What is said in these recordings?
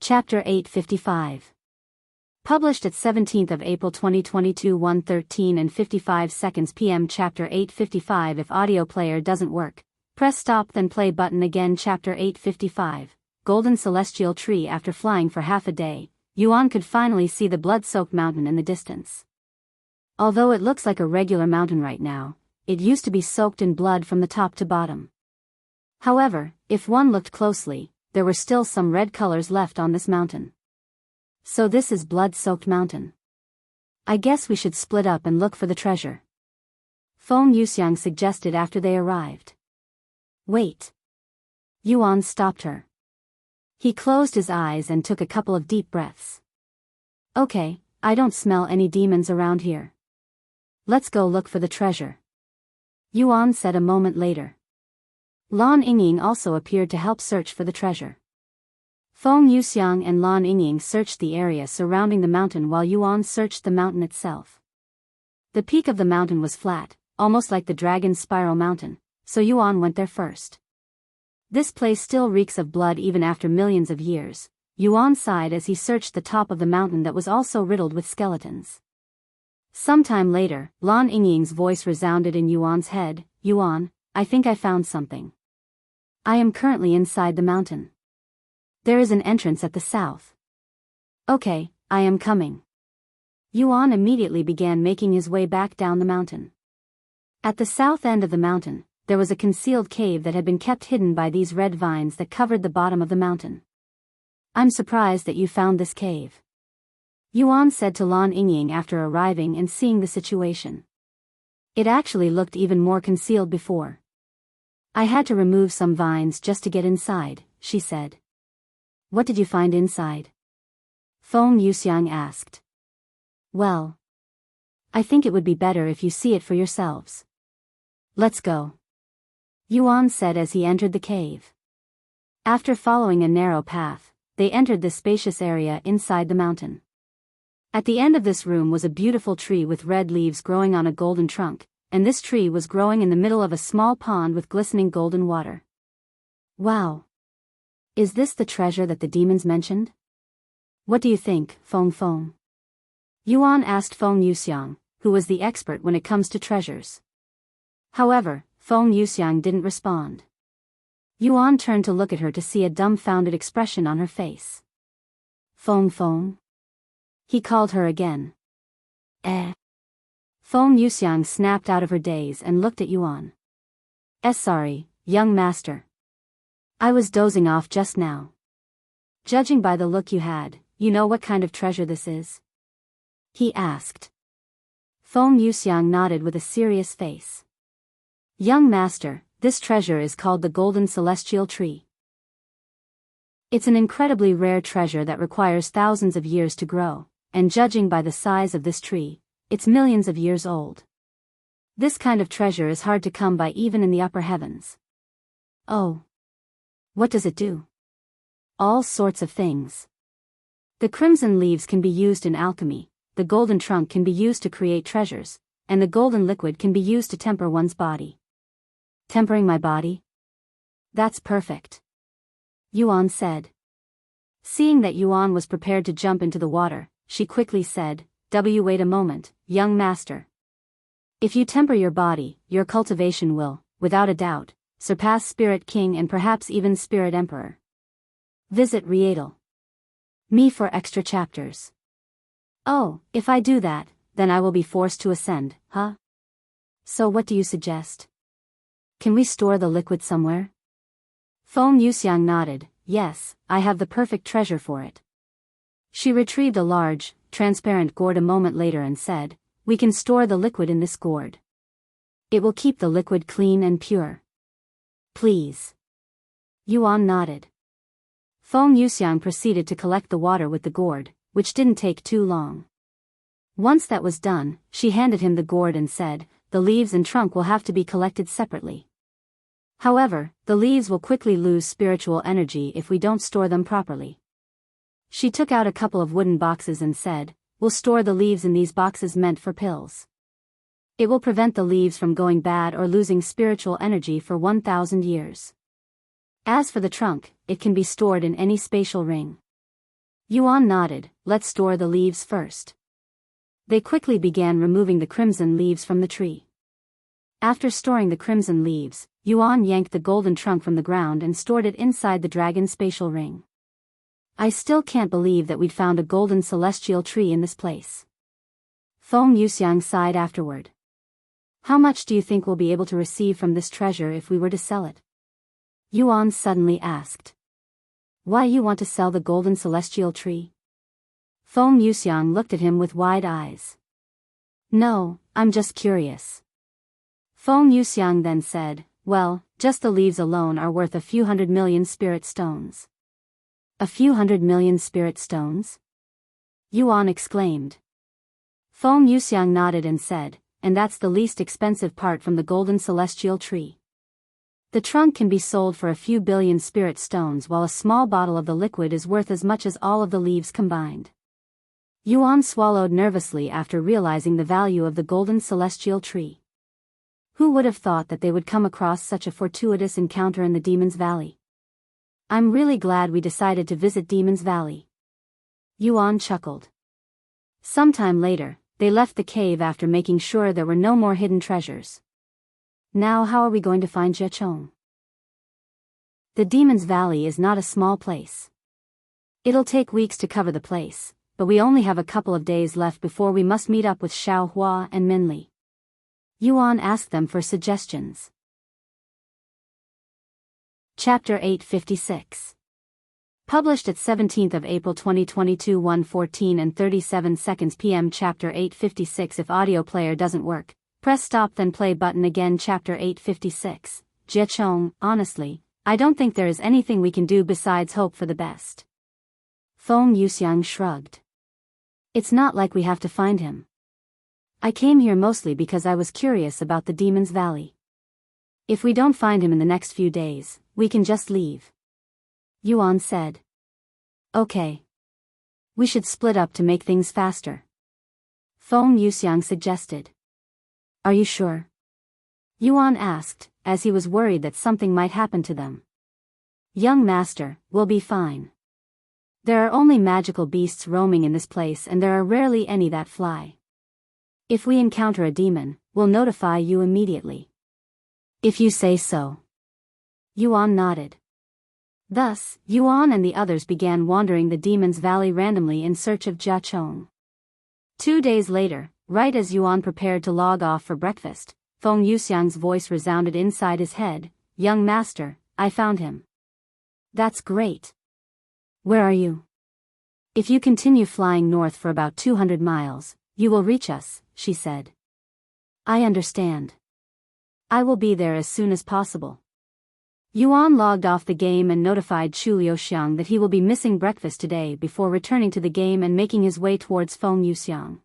Chapter 855. Published at 17th of April 2022 1:13 and 55 seconds p.m. Chapter 855. If audio player doesn't work, press stop then play button again. Chapter 855. Golden Celestial Tree. After flying for half a day, Yuan could finally see the blood-soaked mountain in the distance. Although it looks like a regular mountain right now, it used to be soaked in blood from the top to bottom. However, if one looked closely, there were still some red colors left on this mountain. So this is blood-soaked mountain. I guess we should split up and look for the treasure, Feng Yuxiang suggested after they arrived. Wait. Yuan stopped her. He closed his eyes and took a couple of deep breaths. Okay, I don't smell any demons around here. Let's go look for the treasure, Yuan said a moment later. Lan Yingying also appeared to help search for the treasure. Feng Yuxiang and Lan Yingying searched the area surrounding the mountain while Yuan searched the mountain itself. The peak of the mountain was flat, almost like the Dragon's Spiral Mountain, so Yuan went there first. This place still reeks of blood even after millions of years, Yuan sighed as he searched the top of the mountain that was also riddled with skeletons. Sometime later, Lan Yingying's voice resounded in Yuan's head. Yuan, I think I found something. I am currently inside the mountain. There is an entrance at the south. Okay, I am coming. Yuan immediately began making his way back down the mountain. At the south end of the mountain, there was a concealed cave that had been kept hidden by these red vines that covered the bottom of the mountain. I'm surprised that you found this cave, Yuan said to Lan Yingying after arriving and seeing the situation. It actually looked even more concealed before. I had to remove some vines just to get inside, she said. What did you find inside? Feng Yuxiang asked. Well, I think it would be better if you see it for yourselves. Let's go, Yuan said as he entered the cave. After following a narrow path, they entered the spacious area inside the mountain. At the end of this room was a beautiful tree with red leaves growing on a golden trunk, and this tree was growing in the middle of a small pond with glistening golden water. Wow! Is this the treasure that the demons mentioned? What do you think, Feng? Yuan asked Feng Yuxiang, who was the expert when it comes to treasures. However, Feng Yuxiang didn't respond. Yuan turned to look at her to see a dumbfounded expression on her face. Feng? He called her again. Feng Yuxiang snapped out of her daze and looked at Yuan. Sorry, young master. I was dozing off just now. Judging by the look you had, you know what kind of treasure this is? He asked. Feng Yuxiang nodded with a serious face. Young master, this treasure is called the Golden Celestial Tree. It's an incredibly rare treasure that requires thousands of years to grow, and judging by the size of this tree, it's millions of years old. This kind of treasure is hard to come by even in the upper heavens. Oh. What does it do? All sorts of things. The crimson leaves can be used in alchemy, the golden trunk can be used to create treasures, and the golden liquid can be used to temper one's body. Tempering my body? That's perfect, Yuan said. Seeing that Yuan was prepared to jump into the water, she quickly said, Wait a moment, young master. If you temper your body, your cultivation will, without a doubt, surpass Spirit King and perhaps even Spirit Emperor. Visit Me for extra chapters. Oh, if I do that, then I will be forced to ascend, huh? So what do you suggest? Can we store the liquid somewhere? Feng Yuxiang nodded. Yes, I have the perfect treasure for it. She retrieved a large, transparent gourd a moment later and said, We can store the liquid in this gourd. It will keep the liquid clean and pure. Please. Yuan nodded. Feng Yuxiang proceeded to collect the water with the gourd, which didn't take too long. Once that was done, she handed him the gourd and said, The leaves and trunk will have to be collected separately. However, the leaves will quickly lose spiritual energy if we don't store them properly. She took out a couple of wooden boxes and said, We'll store the leaves in these boxes meant for pills. It will prevent the leaves from going bad or losing spiritual energy for 1,000 years. As for the trunk, it can be stored in any spatial ring. Yuan nodded. Let's store the leaves first. They quickly began removing the crimson leaves from the tree. After storing the crimson leaves, Yuan yanked the golden trunk from the ground and stored it inside the dragon's spatial ring. I still can't believe that we'd found a golden celestial tree in this place. Feng Yuxiang sighed afterward. How much do you think we'll be able to receive from this treasure if we were to sell it? Yuan suddenly asked. Why you want to sell the golden celestial tree? Feng Yuxiang looked at him with wide eyes. No, I'm just curious. Feng Yuxiang then said, well, just the leaves alone are worth a few 100 million spirit stones. A few 100 million spirit stones? Yuan exclaimed. Feng Yuxiang nodded and said, and that's the least expensive part from the golden celestial tree. The trunk can be sold for a few billion spirit stones while a small bottle of the liquid is worth as much as all of the leaves combined. Yuan swallowed nervously after realizing the value of the golden celestial tree. Who would have thought that they would come across such a fortuitous encounter in the Demon's Valley? I'm really glad we decided to visit Demon's Valley. Yuan chuckled. Sometime later, they left the cave after making sure there were no more hidden treasures. Now how are we going to find Jiachong? The Demon's Valley is not a small place. It'll take weeks to cover the place, but we only have a couple of days left before we must meet up with Xiao Hua and Minli. Yuan asked them for suggestions. Chapter 856. Published at 17th of April 2022 1:14 and 37 seconds p.m. Chapter 856. If audio player doesn't work, press stop then play button again. Chapter 856. Jiachong, honestly, I don't think there is anything we can do besides hope for the best. Feng Yuxiang shrugged. It's not like we have to find him. I came here mostly because I was curious about the Demon's Valley. If we don't find him in the next few days, we can just leave. Yuan said. Okay. We should split up to make things faster. Feng Yuxiang suggested. Are you sure? Yuan asked, as he was worried that something might happen to them. Young master, we'll be fine. There are only magical beasts roaming in this place and there are rarely any that fly. If we encounter a demon, we'll notify you immediately. If you say so. Yuan nodded. Thus, Yuan and the others began wandering the Demon's Valley randomly in search of Jiachong. 2 days later, right as Yuan prepared to log off for breakfast, Feng Yuxiang's voice resounded inside his head. Young master, I found him. That's great. Where are you? If you continue flying north for about 200 miles, you will reach us, she said. I understand. I will be there as soon as possible. Yuan logged off the game and notified Chu Liuxiang that he will be missing breakfast today before returning to the game and making his way towards Feng Yuxiang.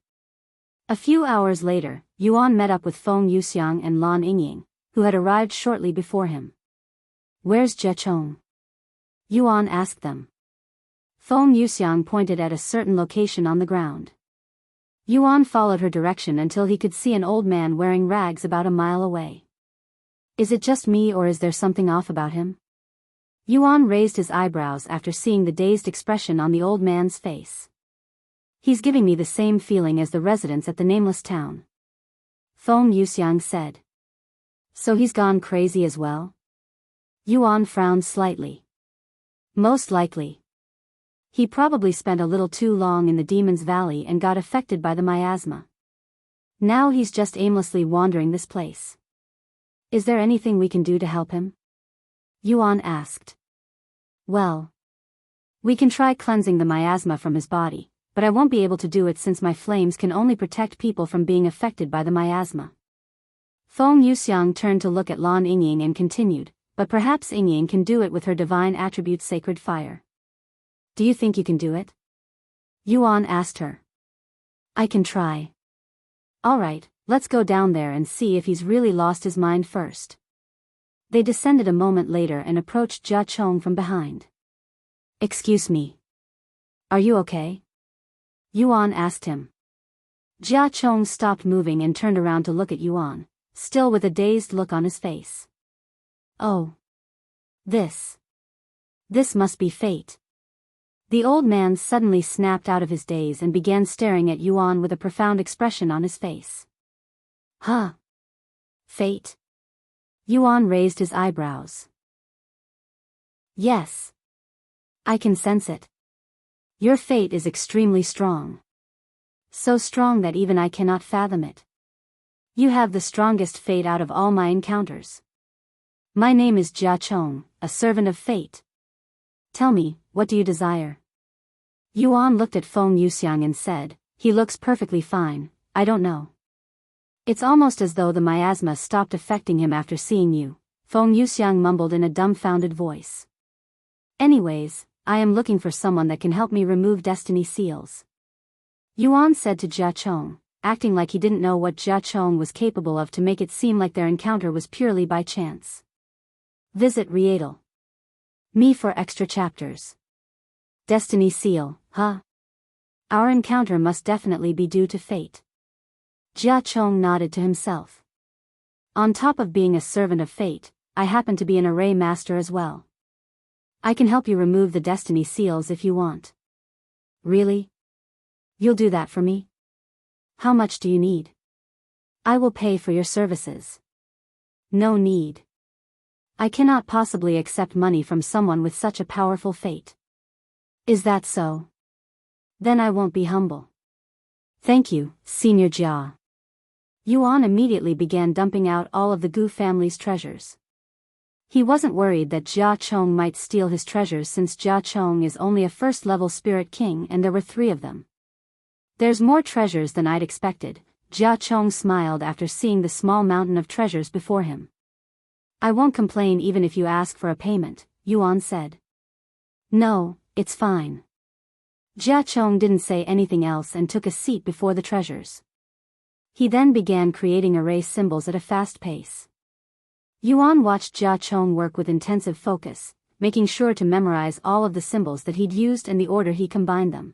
A few hours later, Yuan met up with Feng Yuxiang and Lan Yingying, who had arrived shortly before him. Where's Jiachong? Yuan asked them. Feng Yuxiang pointed at a certain location on the ground. Yuan followed her direction until he could see an old man wearing rags about a mile away. Is it just me or is there something off about him? Yuan raised his eyebrows after seeing the dazed expression on the old man's face. He's giving me the same feeling as the residents at the nameless town. Feng Yuxiang said. So he's gone crazy as well? Yuan frowned slightly. Most likely. He probably spent a little too long in the Demon's Valley and got affected by the miasma. Now he's just aimlessly wandering this place. Is there anything we can do to help him? Yuan asked. Well, we can try cleansing the miasma from his body, but I won't be able to do it since my flames can only protect people from being affected by the miasma. Feng Yuxiang turned to look at Lan Yingying and continued, but perhaps Yingying can do it with her divine attribute sacred fire. Do you think you can do it? Yuan asked her. I can try. Alright, let's go down there and see if he's really lost his mind first. They descended a moment later and approached Jiachong from behind. Excuse me. Are you okay? Yuan asked him. Jiachong stopped moving and turned around to look at Yuan, still with a dazed look on his face. Oh. This must be fate. The old man suddenly snapped out of his daze and began staring at Yuan with a profound expression on his face. Huh? Fate? Yuan raised his eyebrows. Yes. I can sense it. Your fate is extremely strong. So strong that even I cannot fathom it. You have the strongest fate out of all my encounters. My name is Jia Chong, a servant of fate. Tell me, what do you desire? Yuan looked at Feng Yuxiang and said, he looks perfectly fine, I don't know. It's almost as though the miasma stopped affecting him after seeing you, Feng Yuxiang mumbled in a dumbfounded voice. Anyways, I am looking for someone that can help me remove destiny seals. Yuan said to Jia Chong, acting like he didn't know what Jia Chong was capable of to make it seem like their encounter was purely by chance. Visit Rietal. Me for extra chapters. Destiny seal, huh? Our encounter must definitely be due to fate. Jia Chong nodded to himself. On top of being a servant of fate, I happen to be an array master as well. I can help you remove the destiny seals if you want. Really? You'll do that for me? How much do you need? I will pay for your services. No need. I cannot possibly accept money from someone with such a powerful fate. Is that so? Then I won't be humble. Thank you, Senior Jia. Yuan immediately began dumping out all of the Gu family's treasures. He wasn't worried that Jia Chong might steal his treasures since Jia Chong is only a first-level spirit king and there were 3 of them. There's more treasures than I'd expected, Jia Chong smiled after seeing the small mountain of treasures before him. I won't complain even if you ask for a payment, Yuan said. No, it's fine. Jia Chong didn't say anything else and took a seat before the treasures. He then began creating array symbols at a fast pace. Yuan watched Jia Chong work with intensive focus, making sure to memorize all of the symbols that he'd used and the order he combined them.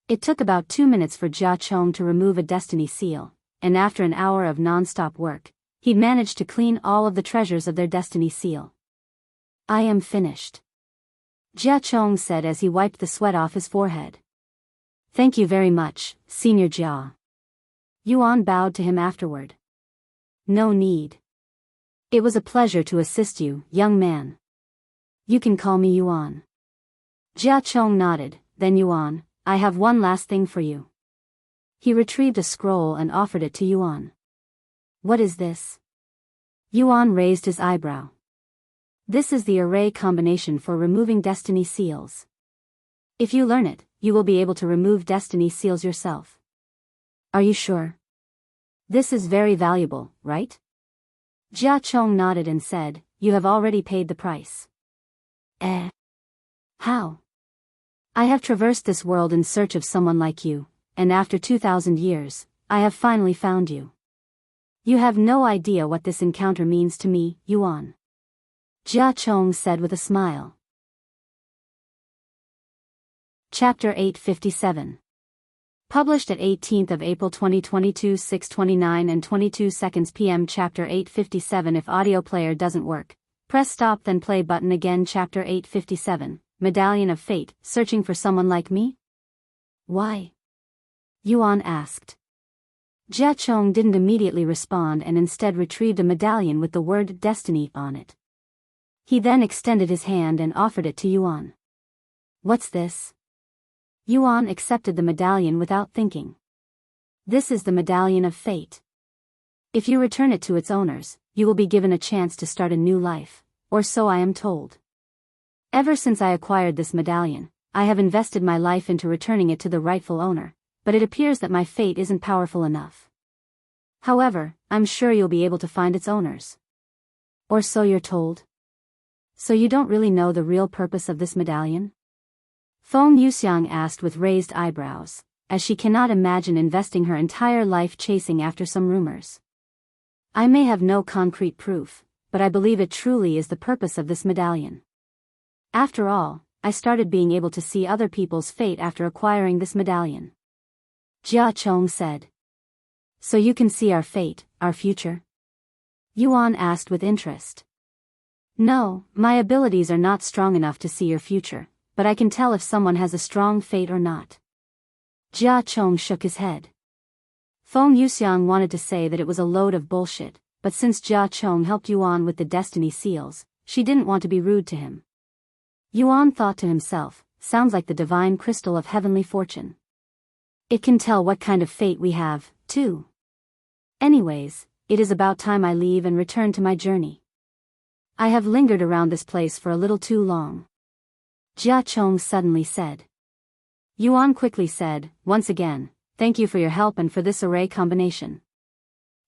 It took about 2 minutes for Jia Chong to remove a destiny seal, and after an hour of non-stop work, he'd managed to clean all of the treasures of their destiny seal. I am finished. Jia Chong said as he wiped the sweat off his forehead. Thank you very much, Senior Jia. Yuan bowed to him afterward. No need. It was a pleasure to assist you, young man. You can call me Yuan. Jia Chong nodded, then Yuan, I have one last thing for you. He retrieved a scroll and offered it to Yuan. What is this? Yuan raised his eyebrow. This is the array combination for removing destiny seals. If you learn it, you will be able to remove destiny seals yourself. Are you sure? This is very valuable, right? Jia Chong nodded and said, you have already paid the price. How? I have traversed this world in search of someone like you, and after 2,000 years, I have finally found you. You have no idea what this encounter means to me, Yuan. Jia Chong said with a smile. Chapter 857. Published at 18th of April 2022 6:29 and 22 seconds p.m. Chapter 857. If audio player doesn't work, press stop then play button again. Chapter 857. Medallion of Fate, searching for someone like me? Why? Yuan asked. Jia Chong didn't immediately respond and instead retrieved a medallion with the word Destiny on it. He then extended his hand and offered it to Yuan. What's this? Yuan accepted the medallion without thinking. This is the Medallion of Fate. If you return it to its owners, you will be given a chance to start a new life, or so I am told. Ever since I acquired this medallion, I have invested my life into returning it to the rightful owner, but it appears that my fate isn't powerful enough. However, I'm sure you'll be able to find its owners. Or so you're told. So you don't really know the real purpose of this medallion? Feng Yuxiang asked with raised eyebrows, as she cannot imagine investing her entire life chasing after some rumors. I may have no concrete proof, but I believe it truly is the purpose of this medallion. After all, I started being able to see other people's fate after acquiring this medallion. Jia Chong said. So you can see our fate, our future? Yuan asked with interest. No, my abilities are not strong enough to see your future, but I can tell if someone has a strong fate or not. Jia Chong shook his head. Feng Yuxiang wanted to say that it was a load of bullshit, but since Jia Chong helped Yuan with the destiny seals, she didn't want to be rude to him. Yuan thought to himself, sounds like the divine crystal of heavenly fortune. It can tell what kind of fate we have, too. Anyways, it is about time I leave and return to my journey. I have lingered around this place for a little too long. Jia Chong suddenly said. Yuan quickly said, once again, thank you for your help and for this array combination.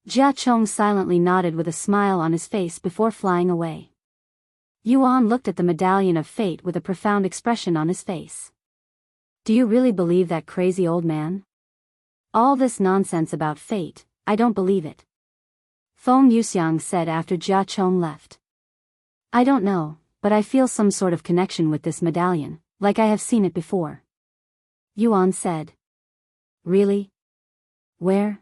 Jia Chong silently nodded with a smile on his face before flying away. Yuan looked at the medallion of fate with a profound expression on his face. Do you really believe that crazy old man? All this nonsense about fate, I don't believe it. Feng Yuxiang said after Jia Chong left. I don't know, but I feel some sort of connection with this medallion, like I have seen it before. Yuan said. Really? Where?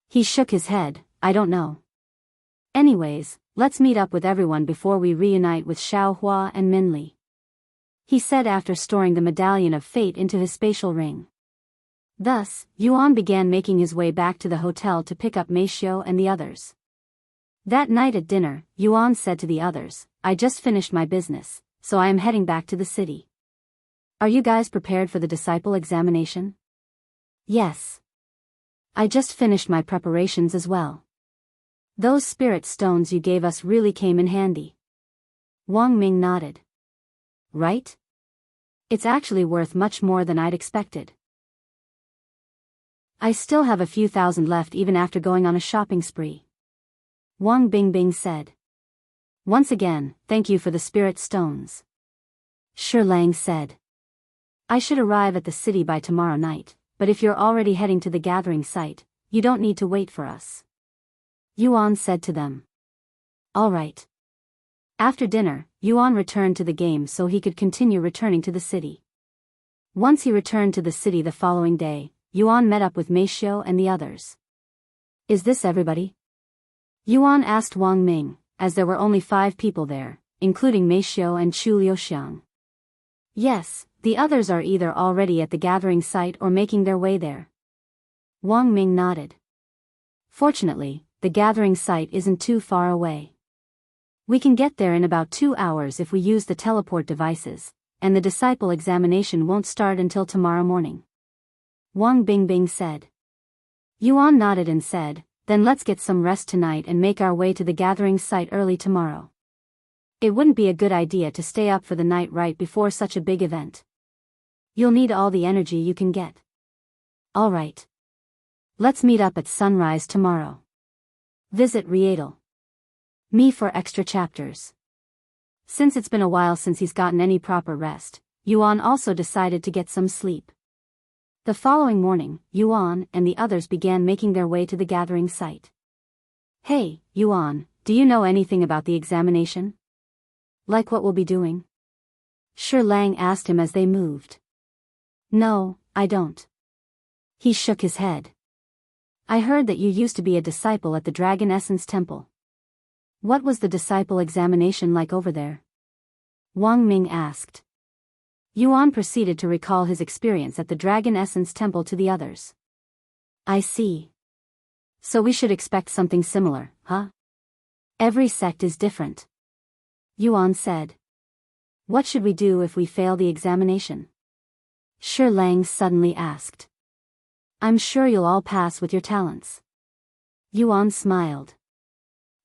He shook his head, I don't know. Anyways, let's meet up with everyone before we reunite with Xiao Hua and Min Li. He said after storing the medallion of fate into his spatial ring. Thus, Yuan began making his way back to the hotel to pick up Meishio and the others. That night at dinner, Yuan said to the others, I just finished my business, so I am heading back to the city. Are you guys prepared for the disciple examination? Yes. I just finished my preparations as well. Those spirit stones you gave us really came in handy. Wang Ming nodded. Right? It's actually worth much more than I'd expected. I still have a few thousand left even after going on a shopping spree. Wang Bingbing said. Once again, thank you for the spirit stones. Shi Lang said. I should arrive at the city by tomorrow night, but if you're already heading to the gathering site, you don't need to wait for us. Yuan said to them. All right. After dinner, Yuan returned to the game so he could continue returning to the city. Once he returned to the city the following day, Yuan met up with Meishio and the others. Is this everybody? Yuan asked Wang Ming, as there were only 5 people there, including Meishio and Chu Liuxiang. Yes, the others are either already at the gathering site or making their way there. Wang Ming nodded. Fortunately, the gathering site isn't too far away. We can get there in about 2 hours if we use the teleport devices, and the disciple examination won't start until tomorrow morning. Wang Bingbing said. Yuan nodded and said, then let's get some rest tonight and make our way to the gathering site early tomorrow. It wouldn't be a good idea to stay up for the night right before such a big event. You'll need all the energy you can get. All right. Let's meet up at sunrise tomorrow. Visit Rietal. Me for extra chapters. Since it's been a while since he's gotten any proper rest, Yuan also decided to get some sleep. The following morning, Yuan and the others began making their way to the gathering site. Hey, Yuan, do you know anything about the examination? Like what we'll be doing? Shi Lang asked him as they moved. No, I don't. He shook his head. I heard that you used to be a disciple at the Dragon Essence Temple. What was the disciple examination like over there? Wang Ming asked. Yuan proceeded to recall his experience at the Dragon Essence Temple to the others. I see. So we should expect something similar, huh? Every sect is different. Yuan said. What should we do if we fail the examination? Shi Lang suddenly asked. I'm sure you'll all pass with your talents. Yuan smiled.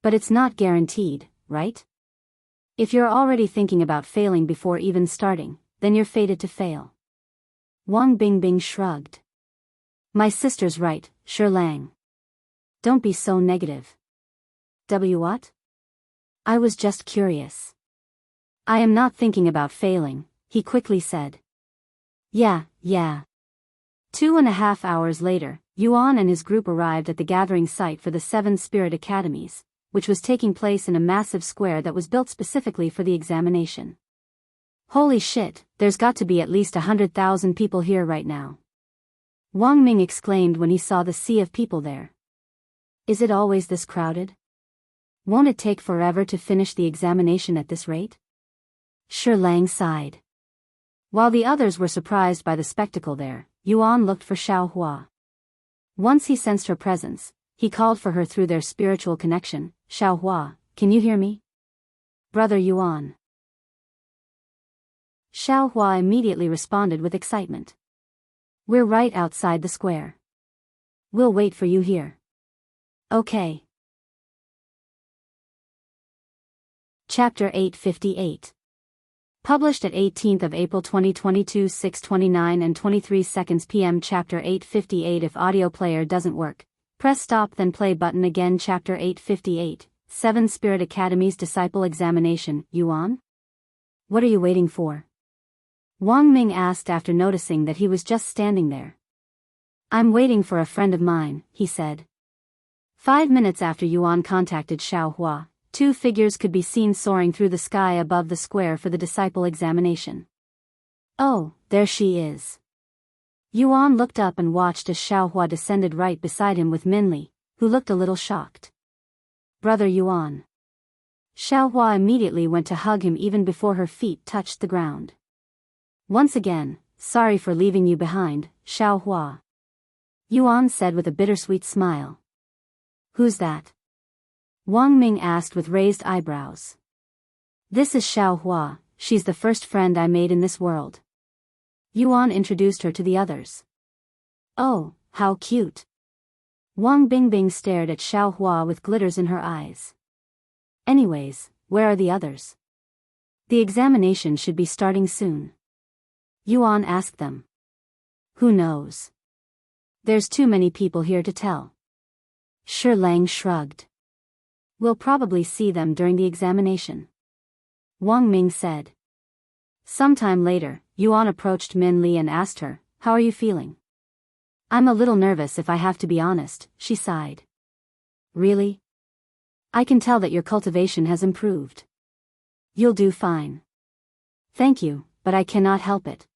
But it's not guaranteed, right? If you're already thinking about failing before even starting, then you're fated to fail. Wang Bingbing shrugged. My sister's right, Shi Lang. Don't be so negative. What? I was just curious. I am not thinking about failing, he quickly said. Yeah. 2.5 hours later, Yuan and his group arrived at the gathering site for the 7 spirit academies, which was taking place in a massive square that was built specifically for the examination. Holy shit, there's got to be at least 100,000 people here right now. Wang Ming exclaimed when he saw the sea of people there. Is it always this crowded? Won't it take forever to finish the examination at this rate? Shi Lang sighed. While the others were surprised by the spectacle there, Yuan looked for Xiaohua. Once he sensed her presence, he called for her through their spiritual connection. Xiaohua, can you hear me? Brother Yuan. Xiaohua immediately responded with excitement. We're right outside the square. We'll wait for you here. Okay. Chapter 858. Published at 18th of April 2022 6:29 and 23 seconds p.m. Chapter 858. If audio player doesn't work, press stop then play button again. Chapter 858. 7 Spirit Academy's Disciple Examination. Yuan? What are you waiting for? Wang Ming asked after noticing that he was just standing there. I'm waiting for a friend of mine, he said. 5 minutes after Yuan contacted Xiaohua, 2 figures could be seen soaring through the sky above the square for the disciple examination. Oh, there she is. Yuan looked up and watched as Xiaohua descended right beside him with Minli, who looked a little shocked. Brother Yuan. Xiaohua immediately went to hug him even before her feet touched the ground. Once again, sorry for leaving you behind, Xiaohua. Yuan said with a bittersweet smile. Who's that? Wang Ming asked with raised eyebrows. This is Xiaohua, she's the first friend I made in this world. Yuan introduced her to the others. Oh, how cute. Wang Bingbing stared at Xiaohua with glitters in her eyes. Anyways, where are the others? The examination should be starting soon. Yuan asked them. Who knows? There's too many people here to tell. Shi Lang shrugged. We'll probably see them during the examination. Wang Ming said. Sometime later, Yuan approached Min Li and asked her, how are you feeling? I'm a little nervous if I have to be honest, she sighed. Really? I can tell that your cultivation has improved. You'll do fine. Thank you, but I cannot help it.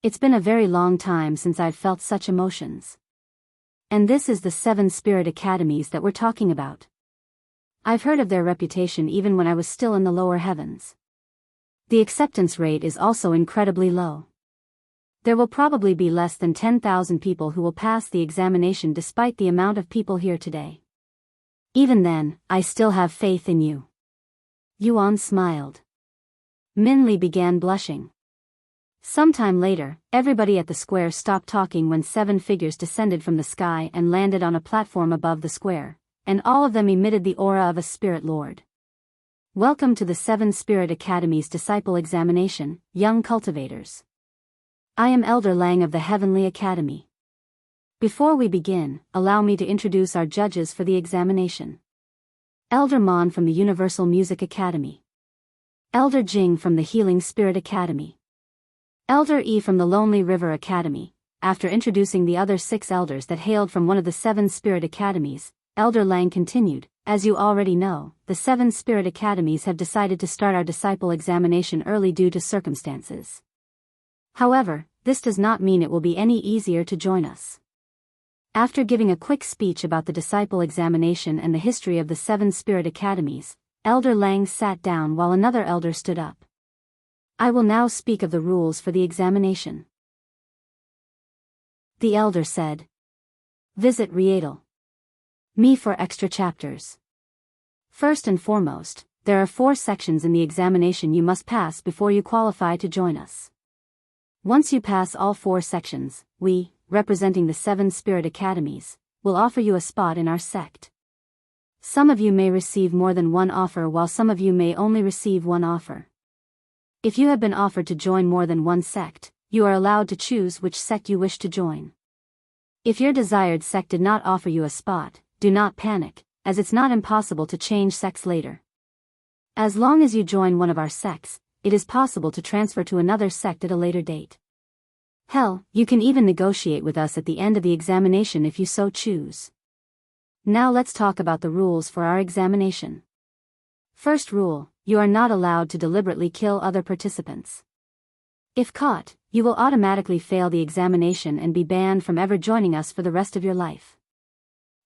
It's been a very long time since I've felt such emotions. And this is the 7 Spirit Academies that we're talking about. I've heard of their reputation even when I was still in the lower heavens. The acceptance rate is also incredibly low. There will probably be less than 10,000 people who will pass the examination despite the amount of people here today. Even then, I still have faith in you. Yuan smiled. Min Li began blushing. Sometime later, everybody at the square stopped talking when 7 figures descended from the sky and landed on a platform above the square, and all of them emitted the aura of a spirit lord. Welcome to the 7 Spirit Academy's Disciple Examination, young cultivators. I am Elder Lang of the Heavenly Academy. Before we begin, allow me to introduce our judges for the examination. Elder Mon from the Universal Music Academy. Elder Jing from the Healing Spirit Academy. Elder E from the Lonely River Academy. After introducing the other 6 elders that hailed from one of the 7 Spirit Academies, Elder Lang continued, as you already know, the 7 Spirit Academies have decided to start our disciple examination early due to circumstances. However, this does not mean it will be any easier to join us. After giving a quick speech about the disciple examination and the history of the 7 Spirit Academies, Elder Lang sat down while another elder stood up. I will now speak of the rules for the examination. The elder said. Visit Rietal. Me for extra chapters. First and foremost, there are 4 sections in the examination you must pass before you qualify to join us. Once you pass all 4 sections, we, representing the 7 Spirit Academies, will offer you a spot in our sect. Some of you may receive more than one offer while some of you may only receive one offer. If you have been offered to join more than one sect, you are allowed to choose which sect you wish to join. If your desired sect did not offer you a spot, do not panic, as it's not impossible to change sects later. As long as you join one of our sects, it is possible to transfer to another sect at a later date. Hell, you can even negotiate with us at the end of the examination if you so choose. Now let's talk about the rules for our examination. First rule, you are not allowed to deliberately kill other participants. If caught, you will automatically fail the examination and be banned from ever joining us for the rest of your life.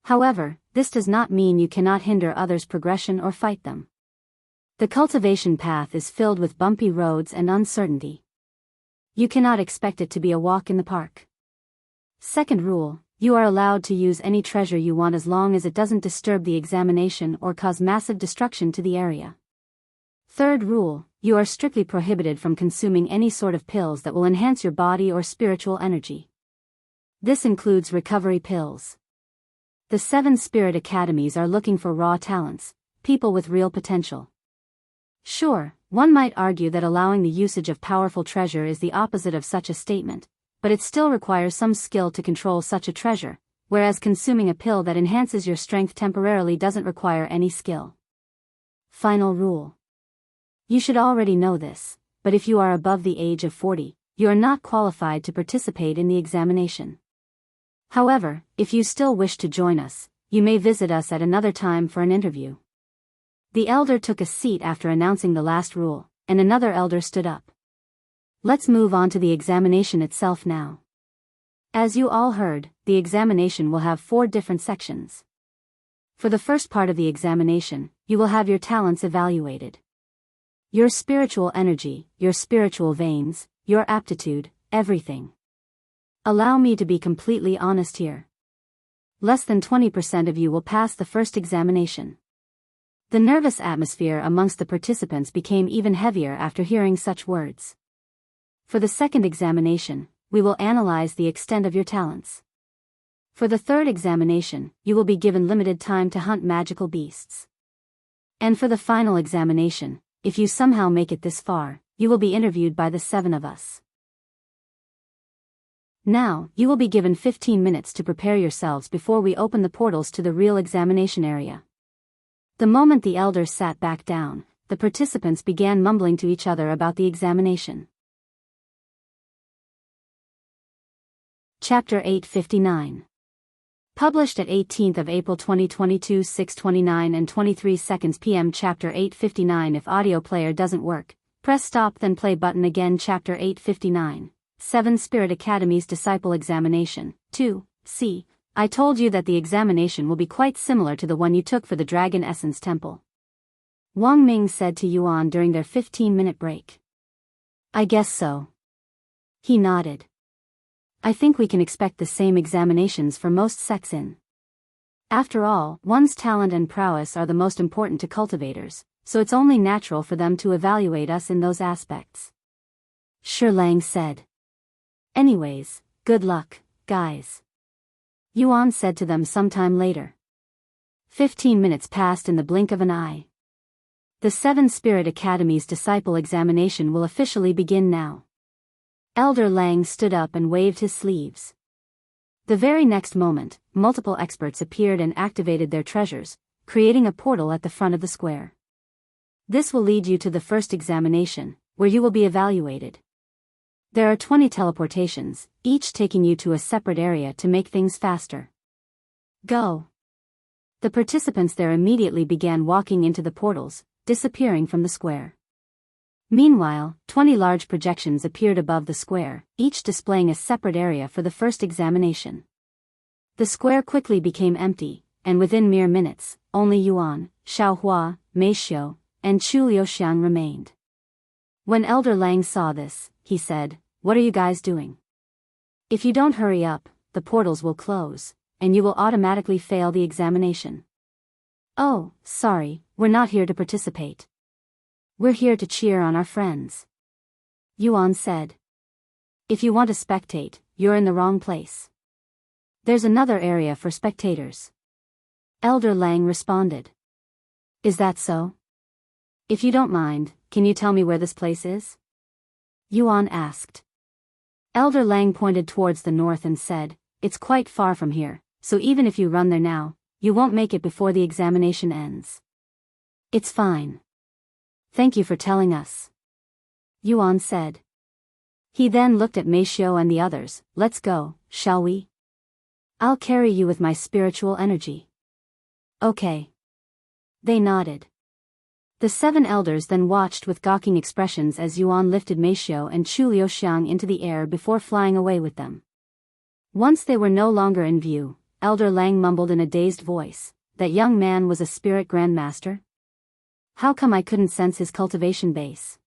However, this does not mean you cannot hinder others' progression or fight them. The cultivation path is filled with bumpy roads and uncertainty. You cannot expect it to be a walk in the park. Second rule, you are allowed to use any treasure you want as long as it doesn't disturb the examination or cause massive destruction to the area. Third rule, you are strictly prohibited from consuming any sort of pills that will enhance your body or spiritual energy. This includes recovery pills. The 7 spirit academies are looking for raw talents, people with real potential. Sure, one might argue that allowing the usage of powerful treasure is the opposite of such a statement, but it still requires some skill to control such a treasure, whereas consuming a pill that enhances your strength temporarily doesn't require any skill. Final rule. You should already know this, but if you are above the age of 40, you are not qualified to participate in the examination. However, if you still wish to join us, you may visit us at another time for an interview. The elder took a seat after announcing the last rule, and another elder stood up. Let's move on to the examination itself now. As you all heard, the examination will have 4 different sections. For the first part of the examination, you will have your talents evaluated. Your spiritual energy, your spiritual veins, your aptitude, everything. Allow me to be completely honest here. Less than 20% of you will pass the first examination. The nervous atmosphere amongst the participants became even heavier after hearing such words. For the second examination, we will analyze the extent of your talents. For the third examination, you will be given limited time to hunt magical beasts. And for the final examination, if you somehow make it this far, you will be interviewed by the 7 of us. Now, you will be given 15 minutes to prepare yourselves before we open the portals to the real examination area. The moment the elders sat back down, the participants began mumbling to each other about the examination. Chapter 859. Published at 18th of April 2022 6:29 and 23 seconds p.m. Chapter 859. If audio player doesn't work, press stop then play button again. Chapter 859. 7 Spirit Academy's Disciple Examination. 2. C. I told you that the examination will be quite similar to the one you took for the Dragon Essence Temple. Wang Ming said to Yuan during their 15-minute break. I guess so. He nodded. I think we can expect the same examinations for most sects in. After all, one's talent and prowess are the most important to cultivators, so it's only natural for them to evaluate us in those aspects. Shi Lang said. Anyways, good luck, guys. Yuan said to them sometime later. 15 minutes passed in the blink of an eye. The 7 Spirit Academy's disciple examination will officially begin now. Elder Lang stood up and waved his sleeves. The very next moment, multiple experts appeared and activated their treasures, creating a portal at the front of the square. This will lead you to the first examination, where you will be evaluated. There are 20 teleportations, each taking you to a separate area to make things faster. Go! The participants there immediately began walking into the portals, disappearing from the square. Meanwhile, 20 large projections appeared above the square, each displaying a separate area for the first examination. The square quickly became empty, and within mere minutes, only Yuan, Xiaohua, Meishiu, and Chu Liuxiang remained. When Elder Lang saw this, he said, "What are you guys doing? If you don't hurry up, the portals will close, and you will automatically fail the examination." "Oh, sorry, we're not here to participate. We're here to cheer on our friends," Yuan said. "If you want to spectate, you're in the wrong place. There's another area for spectators," Elder Lang responded. "Is that so? If you don't mind, can you tell me where this place is?" Yuan asked. Elder Lang pointed towards the north and said, "It's quite far from here, so even if you run there now, you won't make it before the examination ends." "It's fine. Thank you for telling us," Yuan said. He then looked at Meishiu and the others. "Let's go, shall we? I'll carry you with my spiritual energy." "Okay." They nodded. The 7 elders then watched with gawking expressions as Yuan lifted Meishiu and Chu Liuxiang into the air before flying away with them. Once they were no longer in view, Elder Lang mumbled in a dazed voice, "That young man was a spirit grandmaster? How come I couldn't sense his cultivation base?"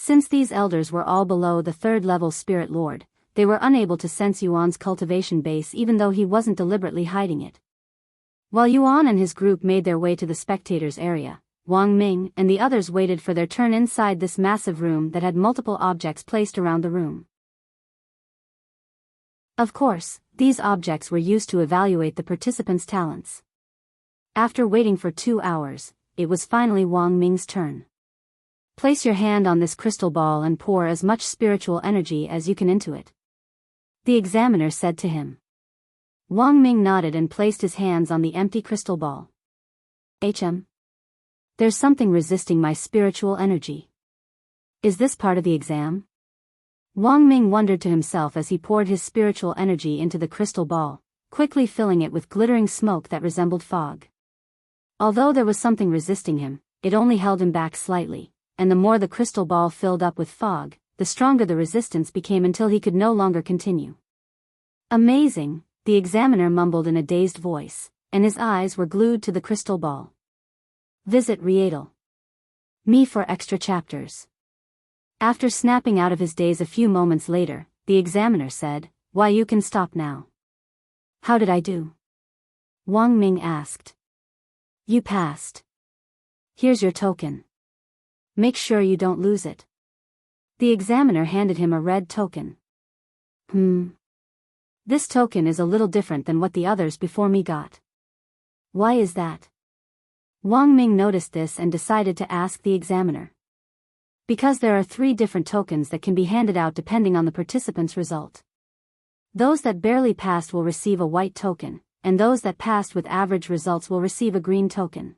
Since these elders were all below the third-level spirit lord, they were unable to sense Yuan's cultivation base even though he wasn't deliberately hiding it. While Yuan and his group made their way to the spectators' area, Wang Ming and the others waited for their turn inside this massive room that had multiple objects placed around the room. Of course, these objects were used to evaluate the participants' talents. After waiting for 2 hours, it was finally Wang Ming's turn. Place your hand on this crystal ball and pour as much spiritual energy as you can into it, the examiner said to him. Wang Ming nodded and placed his hands on the empty crystal ball. There's something resisting my spiritual energy. Is this part of the exam? Wang Ming wondered to himself as he poured his spiritual energy into the crystal ball, quickly filling it with glittering smoke that resembled fog. Although there was something resisting him, it only held him back slightly, and the more the crystal ball filled up with fog, the stronger the resistance became until he could no longer continue. Amazing, the examiner mumbled in a dazed voice, and his eyes were glued to the crystal ball. Visit Rietal. Me for extra chapters. After snapping out of his daze a few moments later, the examiner said, "Why, you can stop now." How did I do? Wang Ming asked. You passed. Here's your token. Make sure you don't lose it. The examiner handed him a red token. This token is a little different than what the others before me got. Why is that? Wang Ming noticed this and decided to ask the examiner. Because there are 3 different tokens that can be handed out depending on the participant's result. Those that barely passed will receive a white token, and those that passed with average results will receive a green token.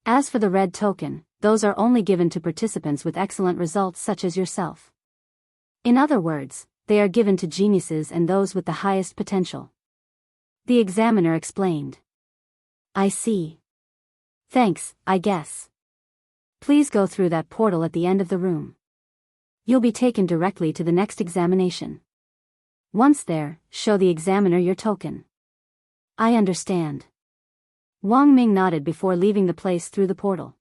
As for the red token, those are only given to participants with excellent results such as yourself. In other words, they are given to geniuses and those with the highest potential. The examiner explained. I see. Thanks, I guess. Please go through that portal at the end of the room. You'll be taken directly to the next examination. Once there, show the examiner your token. I understand. Wang Ming nodded before leaving the place through the portal.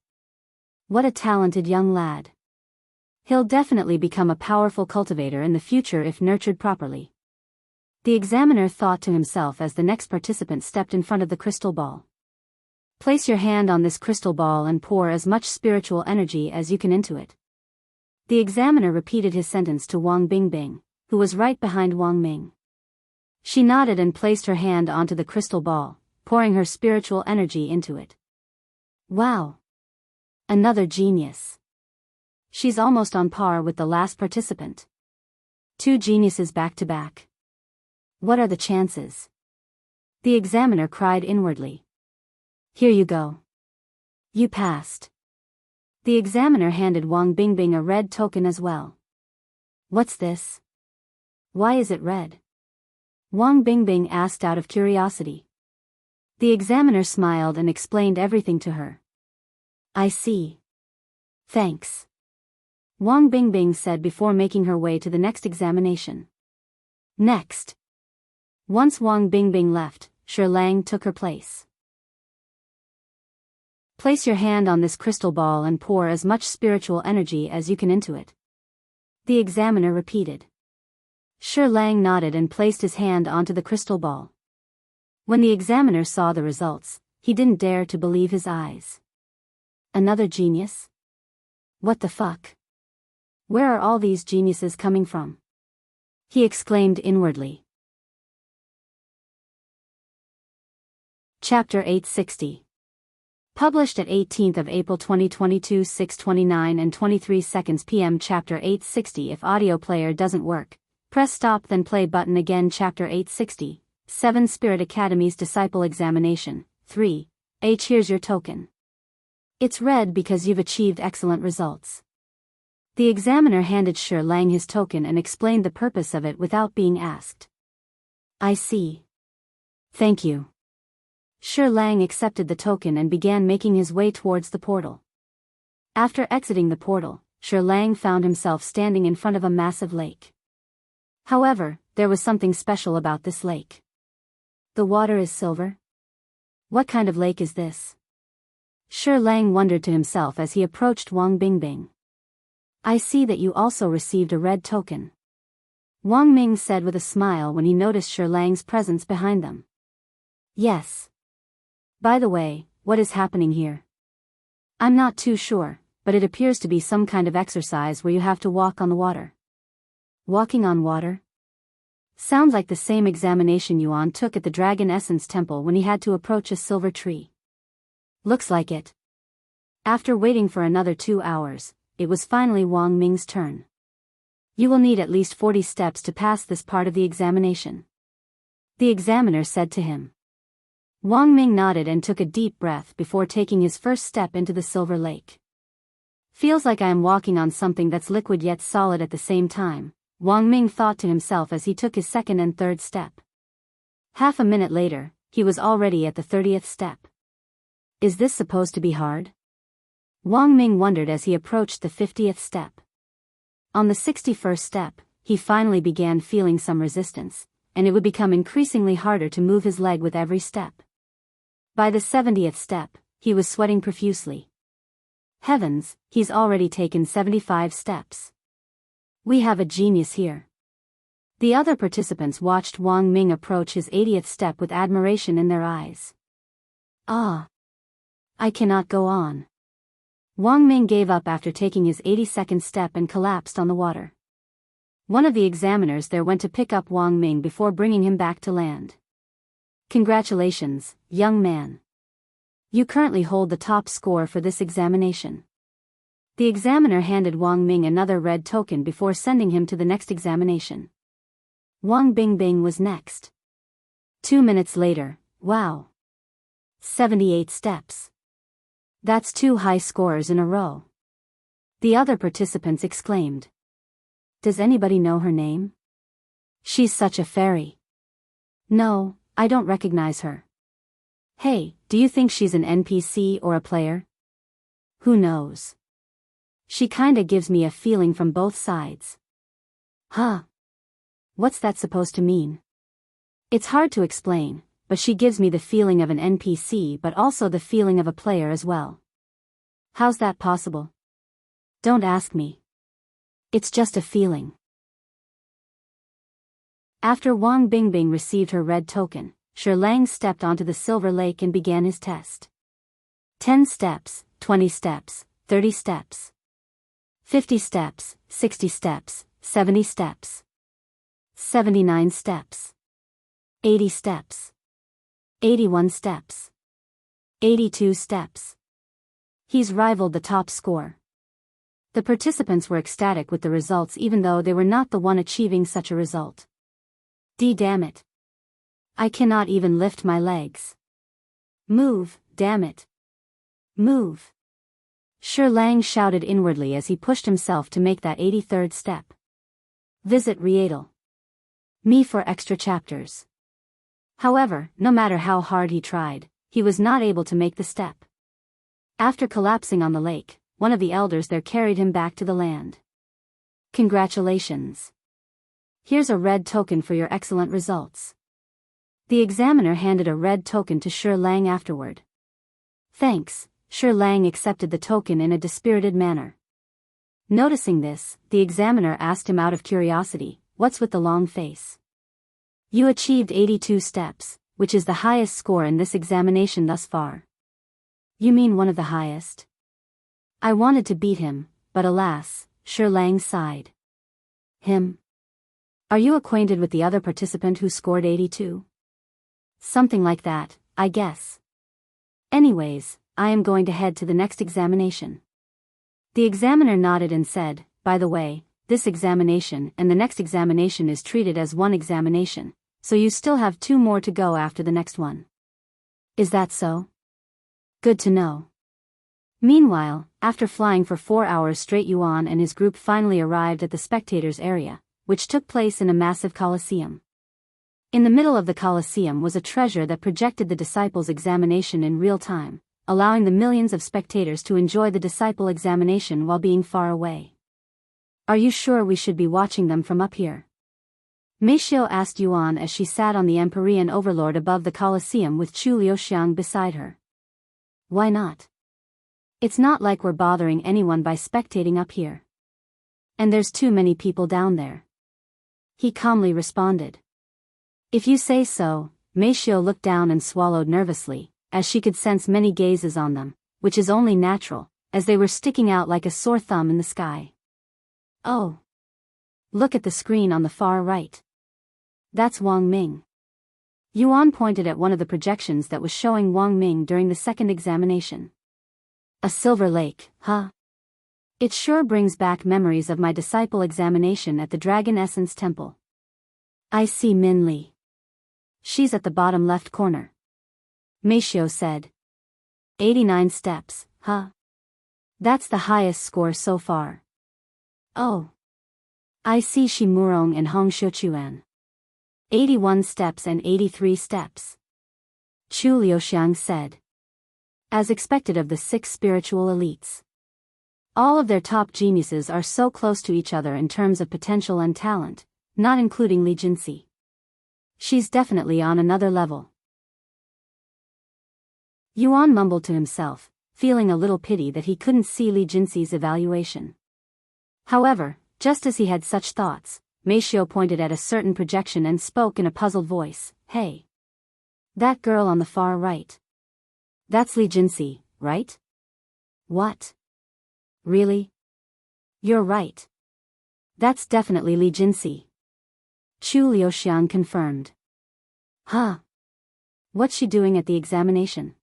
What a talented young lad. He'll definitely become a powerful cultivator in the future if nurtured properly. The examiner thought to himself as the next participant stepped in front of the crystal ball. Place your hand on this crystal ball and pour as much spiritual energy as you can into it. The examiner repeated his sentence to Wang Bingbing, who was right behind Wang Ming. She nodded and placed her hand onto the crystal ball, pouring her spiritual energy into it. Wow! Another genius. She's almost on par with the last participant. 2 geniuses back to back. What are the chances? The examiner cried inwardly. Here you go. You passed. The examiner handed Wang Bingbing a red token as well. What's this? Why is it red? Wang Bingbing asked out of curiosity. The examiner smiled and explained everything to her. I see. Thanks. Wang Bingbing said before making her way to the next examination. Next. Once Wang Bingbing left, Shi Lang took her place. Place your hand on this crystal ball and pour as much spiritual energy as you can into it. The examiner repeated. Shi Lang nodded and placed his hand onto the crystal ball. When the examiner saw the results, he didn't dare to believe his eyes. Another genius? What the fuck? Where are all these geniuses coming from? He exclaimed inwardly. Chapter 860. Published at 18th of April 2022 6:29 and 23 seconds p.m. Chapter 860. If audio player doesn't work, press stop then play button again. Chapter 860. 7 Spirit Academy's Disciple Examination. 3. Here's your token. It's red because you've achieved excellent results. The examiner handed Shi Lang his token and explained the purpose of it without being asked. I see. Thank you. Shi Lang accepted the token and began making his way towards the portal. After exiting the portal, Shi Lang found himself standing in front of a massive lake. However, there was something special about this lake. The water is silver? What kind of lake is this? Shi Lang wondered to himself as he approached Wang Bingbing. I see that you also received a red token. Wang Ming said with a smile when he noticed Shi Lang's presence behind them. Yes. By the way, what is happening here? I'm not too sure, but it appears to be some kind of exercise where you have to walk on the water. Walking on water? Sounds like the same examination Yuan took at the Dragon Essence Temple when he had to approach a silver tree. Looks like it. After waiting for another 2 hours, it was finally Wang Ming's turn. You will need at least 40 steps to pass this part of the examination. The examiner said to him. Wang Ming nodded and took a deep breath before taking his first step into the silver lake. Feels like I am walking on something that's liquid yet solid at the same time, Wang Ming thought to himself as he took his second and third step. Half a minute later, he was already at the 30th step. Is this supposed to be hard? Wang Ming wondered as he approached the 50th step. On the 61st step, he finally began feeling some resistance, and it would become increasingly harder to move his leg with every step. By the 70th step, he was sweating profusely. Heavens, he's already taken 75 steps. We have a genius here. The other participants watched Wang Ming approach his 80th step with admiration in their eyes. Ah! I cannot go on. Wang Ming gave up after taking his 82nd step and collapsed on the water. One of the examiners there went to pick up Wang Ming before bringing him back to land. Congratulations, young man. You currently hold the top score for this examination. The examiner handed Wang Ming another red token before sending him to the next examination. Wang Bingbing was next. 2 minutes later, wow. 78 steps. That's 2 high scores in a row. The other participants exclaimed. Does anybody know her name? She's such a fairy. No, I don't recognize her. Hey, do you think she's an NPC or a player? Who knows? She kinda gives me a feeling from both sides. Huh? What's that supposed to mean? It's hard to explain, but she gives me the feeling of an NPC but also the feeling of a player as well. How's that possible? Don't ask me. It's just a feeling. After Wang Bingbing received her red token, Shi Lang stepped onto the silver lake and began his test. 10 steps, 20 steps, 30 steps. 50 steps, 60 steps, 70 steps. 79 steps. 80 steps. 81 steps. 82 steps. He's rivaled the top score. The participants were ecstatic with the results even though they were not the one achieving such a result. Damn it. I cannot even lift my legs. Move, damn it. Move. Shi Lang shouted inwardly as he pushed himself to make that 83rd step. Visit Rietal. Me for extra chapters. However, no matter how hard he tried, he was not able to make the step. After collapsing on the lake, one of the elders there carried him back to the land. Congratulations. Here's a red token for your excellent results. The examiner handed a red token to Shi Lang afterward. Thanks, Shi Lang accepted the token in a dispirited manner. Noticing this, the examiner asked him out of curiosity, what's with the long face? You achieved 82 steps, which is the highest score in this examination thus far. You mean one of the highest? I wanted to beat him, but alas, Shi Lang sighed. Him? Are you acquainted with the other participant who scored 82? Something like that, I guess. Anyways, I am going to head to the next examination. The examiner nodded and said, by the way, this examination and the next examination is treated as one examination, so you still have 2 more to go after the next one. Is that so? Good to know. Meanwhile, after flying for 4 hours straight, Yuan and his group finally arrived at the spectators' area, which took place in a massive coliseum. In the middle of the coliseum was a treasure that projected the disciples' examination in real time, allowing the millions of spectators to enjoy the disciple examination while being far away. Are you sure we should be watching them from up here? Meishio asked Yuan as she sat on the Empyrean Overlord above the coliseum with Chu Liuxiang beside her. Why not? It's not like we're bothering anyone by spectating up here. And there's too many people down there. He calmly responded. If you say so. Meishio looked down and swallowed nervously, as she could sense many gazes on them, which is only natural, as they were sticking out like a sore thumb in the sky. Oh! Look at the screen on the far right. That's Wang Ming. Yuan pointed at one of the projections that was showing Wang Ming during the second examination. A silver lake, huh? It sure brings back memories of my disciple examination at the Dragon Essence Temple. I see Min Li. She's at the bottom left corner. Meishio said. 89 steps, huh? That's the highest score so far. Oh. I see Shi Murong and Hong Xiuquan. 81 steps and 83 steps. Chu Liuxiang said. As expected of the 6 spiritual elites. All of their top geniuses are so close to each other in terms of potential and talent, not including Li Jinsi. She's definitely on another level. Yuan mumbled to himself, feeling a little pity that he couldn't see Li Jinsi's evaluation. However, just as he had such thoughts, Meishio pointed at a certain projection and spoke in a puzzled voice, Hey! That girl on the far right. That's Li Jinsi, right? What? Really? You're right. That's definitely Li Jinsi. Chu Liuxiang confirmed. Huh? What's she doing at the examination?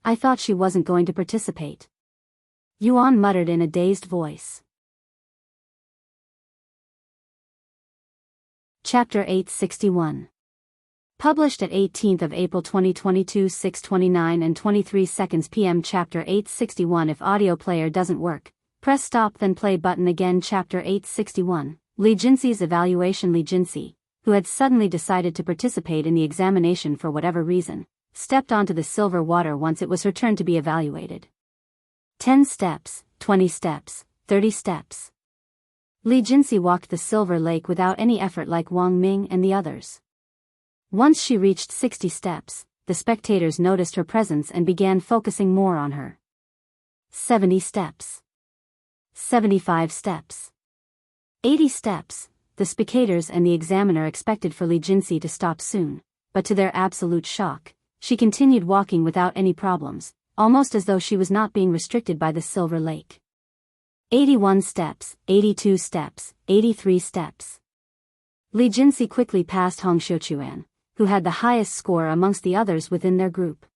I thought she wasn't going to participate. Yuan muttered in a dazed voice. Chapter 861. Published at 18th of April 2022 6:29 and 23 seconds p.m. Chapter 861. If audio player doesn't work, press stop then play button again. Chapter 861. Li Jinsi's evaluation. Li Jinsi, who had suddenly decided to participate in the examination for whatever reason, stepped onto the silver water once it was her turn to be evaluated. 10 steps, 20 steps, 30 steps. Li Jinsi walked the silver lake without any effort like Wang Ming and the others. Once she reached 60 steps, the spectators noticed her presence and began focusing more on her. 70 steps. 75 steps. 80 steps. The spectators and the examiner expected for Li Jinsi to stop soon, but to their absolute shock, she continued walking without any problems, almost as though she was not being restricted by the silver lake. 81 steps, 82 steps, 83 steps. Li Jinsi quickly passed Hong Xiuquan, who had the highest score amongst the others within their group.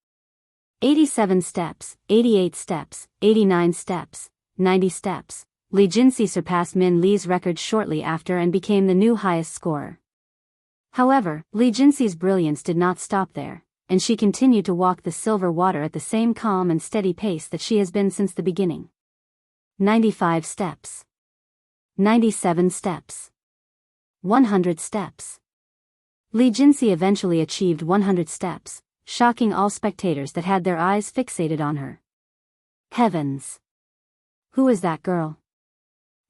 87 steps, 88 steps, 89 steps, 90 steps. Li Jinsi surpassed Min Li's record shortly after and became the new highest scorer. However, Li Jinsi's brilliance did not stop there, and she continued to walk the silver water at the same calm and steady pace that she has been since the beginning. 95 steps. 97 steps. 100 steps. Li Jinsi eventually achieved 100 steps, shocking all spectators that had their eyes fixated on her. Heavens! Who is that girl?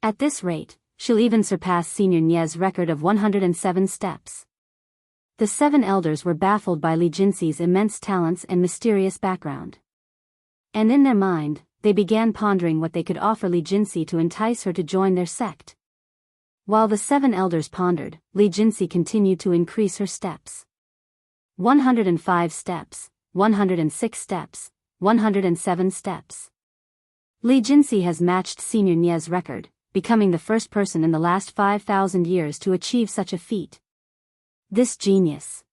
At this rate, she'll even surpass Senior Nie's record of 107 steps. The 7 elders were baffled by Li Jinsi's immense talents and mysterious background. And in their mind, they began pondering what they could offer Li Jinsi to entice her to join their sect. While the 7 elders pondered, Li Jinsi continued to increase her steps. 105 steps, 106 steps, 107 steps. Li Jinsi has matched Senior Nie's record, becoming the first person in the last 5,000 years to achieve such a feat. This genius.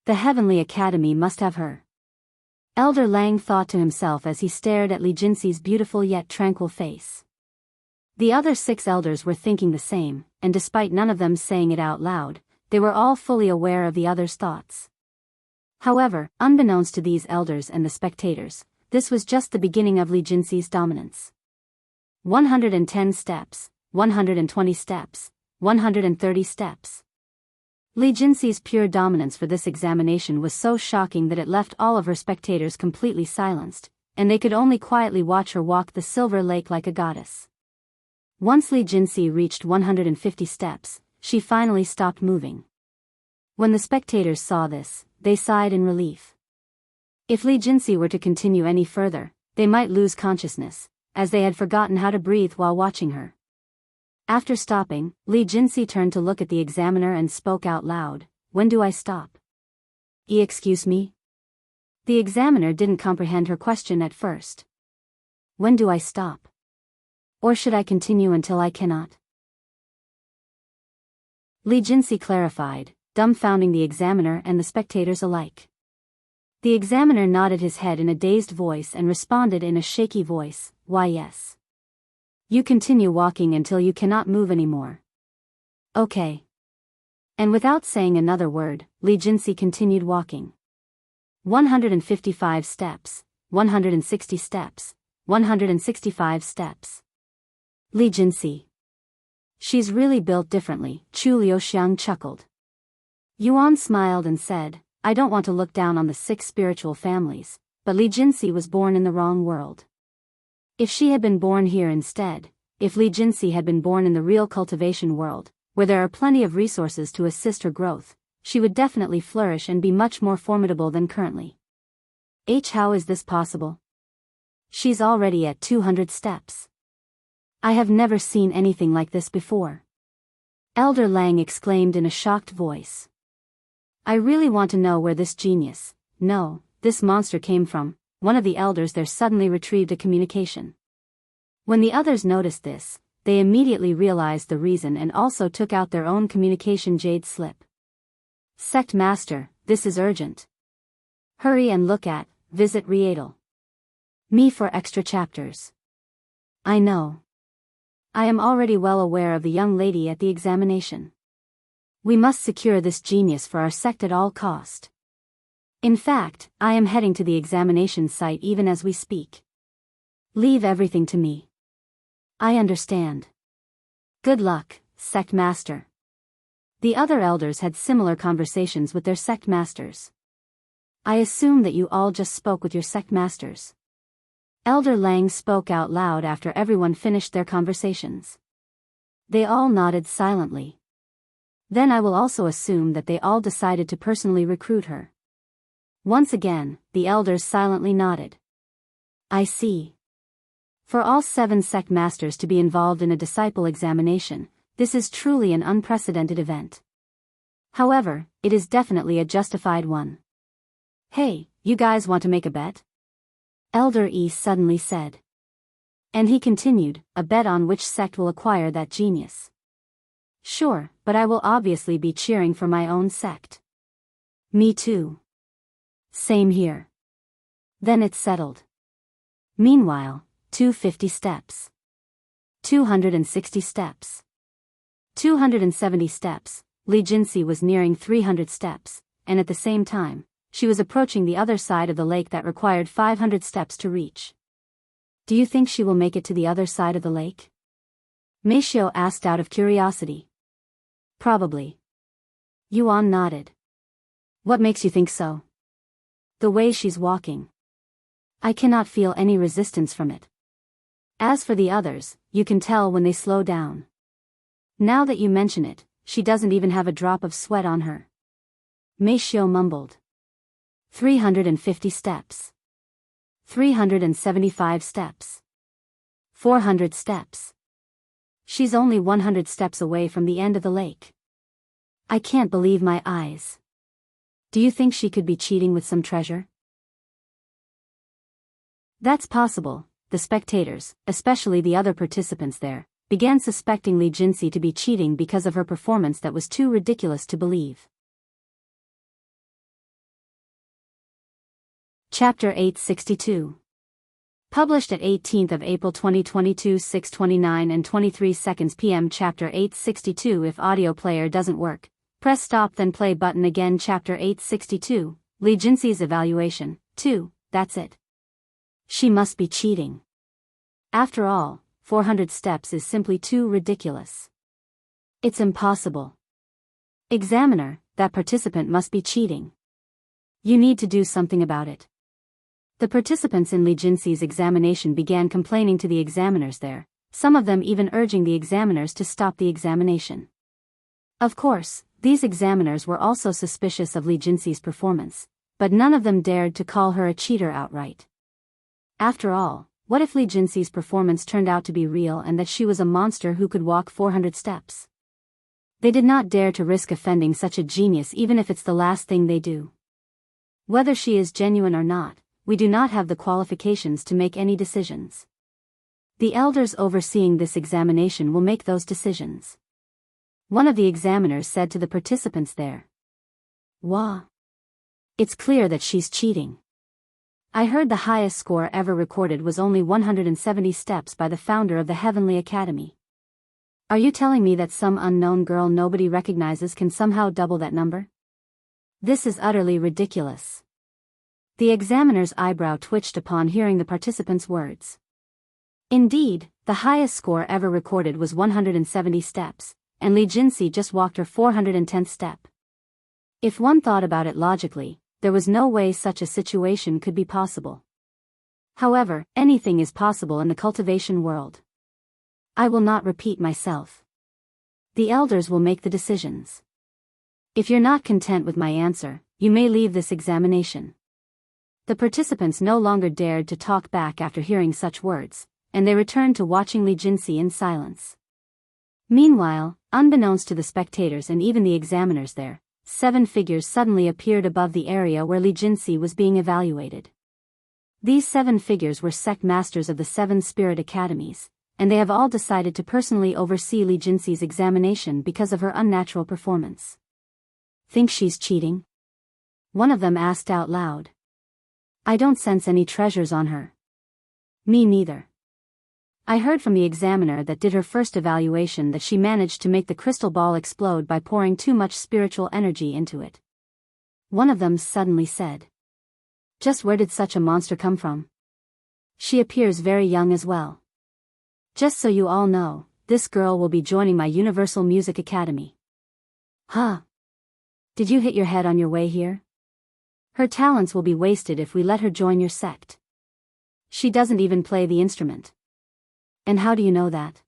The Heavenly Academy must have her. Elder Lang thought to himself as he stared at Li Jinsi's beautiful yet tranquil face. The other 6 elders were thinking the same, and despite none of them saying it out loud, they were all fully aware of the others' thoughts. However, unbeknownst to these elders and the spectators, this was just the beginning of Li Jinsi's dominance. 110 steps, 120 steps, 130 steps. Li Jinsi's pure dominance for this examination was so shocking that it left all of her spectators completely silenced, and they could only quietly watch her walk the silver lake like a goddess. Once Li Jinsi reached 150 steps, she finally stopped moving. When the spectators saw this, they sighed in relief. If Li Jinsi were to continue any further, they might lose consciousness, as they had forgotten how to breathe while watching her. After stopping, Li Jinxi turned to look at the examiner and spoke out loud, "When do I stop?" Excuse me? The examiner didn't comprehend her question at first. When do I stop? Or should I continue until I cannot? Li Jinxi clarified, dumbfounding the examiner and the spectators alike. The examiner nodded his head in a dazed voice and responded in a shaky voice, "Why yes. You continue walking until you cannot move anymore." Okay. And without saying another word, Li Jinxi continued walking. 155 steps, 160 steps, 165 steps. Li Jinxi. She's really built differently, Chu Liuxiang chuckled. Yuan smiled and said, "I don't want to look down on the 6 spiritual families, but Li Jinxi was born in the wrong world. If she had been born here instead, if Li Jinxi had been born in the real cultivation world, where there are plenty of resources to assist her growth, she would definitely flourish and be much more formidable than currently. How is this possible? She's already at 200 steps. I have never seen anything like this before." Elder Lang exclaimed in a shocked voice. "I really want to know where this genius, no, this monster came from." One of the elders there suddenly retrieved a communication. When the others noticed this, they immediately realized the reason and also took out their own communication jade slip. "Sect Master, this is urgent. Hurry and look at, visit Riedel. Me for extra chapters." "I know. I am already well aware of the young lady at the examination. We must secure this genius for our sect at all cost. In fact, I am heading to the examination site even as we speak. Leave everything to me." "I understand. Good luck, Sect Master." The other elders had similar conversations with their sect masters. "I assume that you all just spoke with your sect masters." Elder Lang spoke out loud after everyone finished their conversations. They all nodded silently. "Then I will also assume that they all decided to personally recruit her." Once again, the elders silently nodded. "I see. For all 7 sect masters to be involved in a disciple examination, this is truly an unprecedented event. However, it is definitely a justified one. Hey, you guys want to make a bet?" Elder E suddenly said. And he continued, "A bet on which sect will acquire that genius." "Sure, but I will obviously be cheering for my own sect." "Me too." "Same here." "Then it's settled." Meanwhile, 250 steps. 260 steps. 270 steps, Li Jinxi was nearing 300 steps, and at the same time, she was approaching the other side of the lake that required 500 steps to reach. "Do you think she will make it to the other side of the lake?" Meishio asked out of curiosity. "Probably." Yuan nodded. "What makes you think so?" "The way she's walking. I cannot feel any resistance from it. As for the others, you can tell when they slow down. Now that you mention it, she doesn't even have a drop of sweat on her." Meishio mumbled. 350 steps. 375 steps. 400 steps. She's only 100 steps away from the end of the lake. I can't believe my eyes. Do you think she could be cheating with some treasure? That's possible. The spectators, especially the other participants there, began suspecting Li Jinxi to be cheating because of her performance that was too ridiculous to believe. Chapter 862. Published at 18th of April 2022 6:29 and 23 seconds p.m. Chapter 862. If audio player doesn't work, press stop then play button again. Chapter 862, Li Jinxi's evaluation, 2, that's it. She must be cheating. After all, 400 steps is simply too ridiculous. It's impossible. Examiner, that participant must be cheating. You need to do something about it. The participants in Li Jinxi's examination began complaining to the examiners there, some of them even urging the examiners to stop the examination. Of course, these examiners were also suspicious of Li Jinxi's performance, but none of them dared to call her a cheater outright. After all, What if Li Jinxi's performance turned out to be real and that she was a monster who could walk 400 steps? They did not dare to risk offending such a genius even if it's the last thing they do. Whether she is genuine or not, we do not have the qualifications to make any decisions. The elders overseeing this examination will make those decisions. One of the examiners said to the participants there. Wah! It's clear that she's cheating. I heard the highest score ever recorded was only 170 steps by the founder of the Heavenly Academy. Are you telling me that some unknown girl nobody recognizes can somehow double that number? This is utterly ridiculous. The examiner's eyebrow twitched upon hearing the participants' words. Indeed, the highest score ever recorded was 170 steps, and Li Jinxi just walked her 410th step. If one thought about it logically, there was no way such a situation could be possible. However, anything is possible in the cultivation world. I will not repeat myself. The elders will make the decisions. If you're not content with my answer, you may leave this examination. The participants no longer dared to talk back after hearing such words, and they returned to watching Li Jinxi in silence. Meanwhile, unbeknownst to the spectators and even the examiners there, 7 figures suddenly appeared above the area where Li Jinxi was being evaluated. These 7 figures were sect masters of the 7 spirit academies, and they have all decided to personally oversee Li Jinxi's examination because of her unnatural performance. Think she's cheating? One of them asked out loud. I don't sense any treasures on her. Me neither. I heard from the examiner that did her first evaluation that she managed to make the crystal ball explode by pouring too much spiritual energy into it. One of them suddenly said. Just where did such a monster come from? She appears very young as well. Just so you all know, this girl will be joining my Universal Music Academy. Huh? Did you hit your head on your way here? Her talents will be wasted if we let her join your sect. She doesn't even play the instrument. And how do you know that?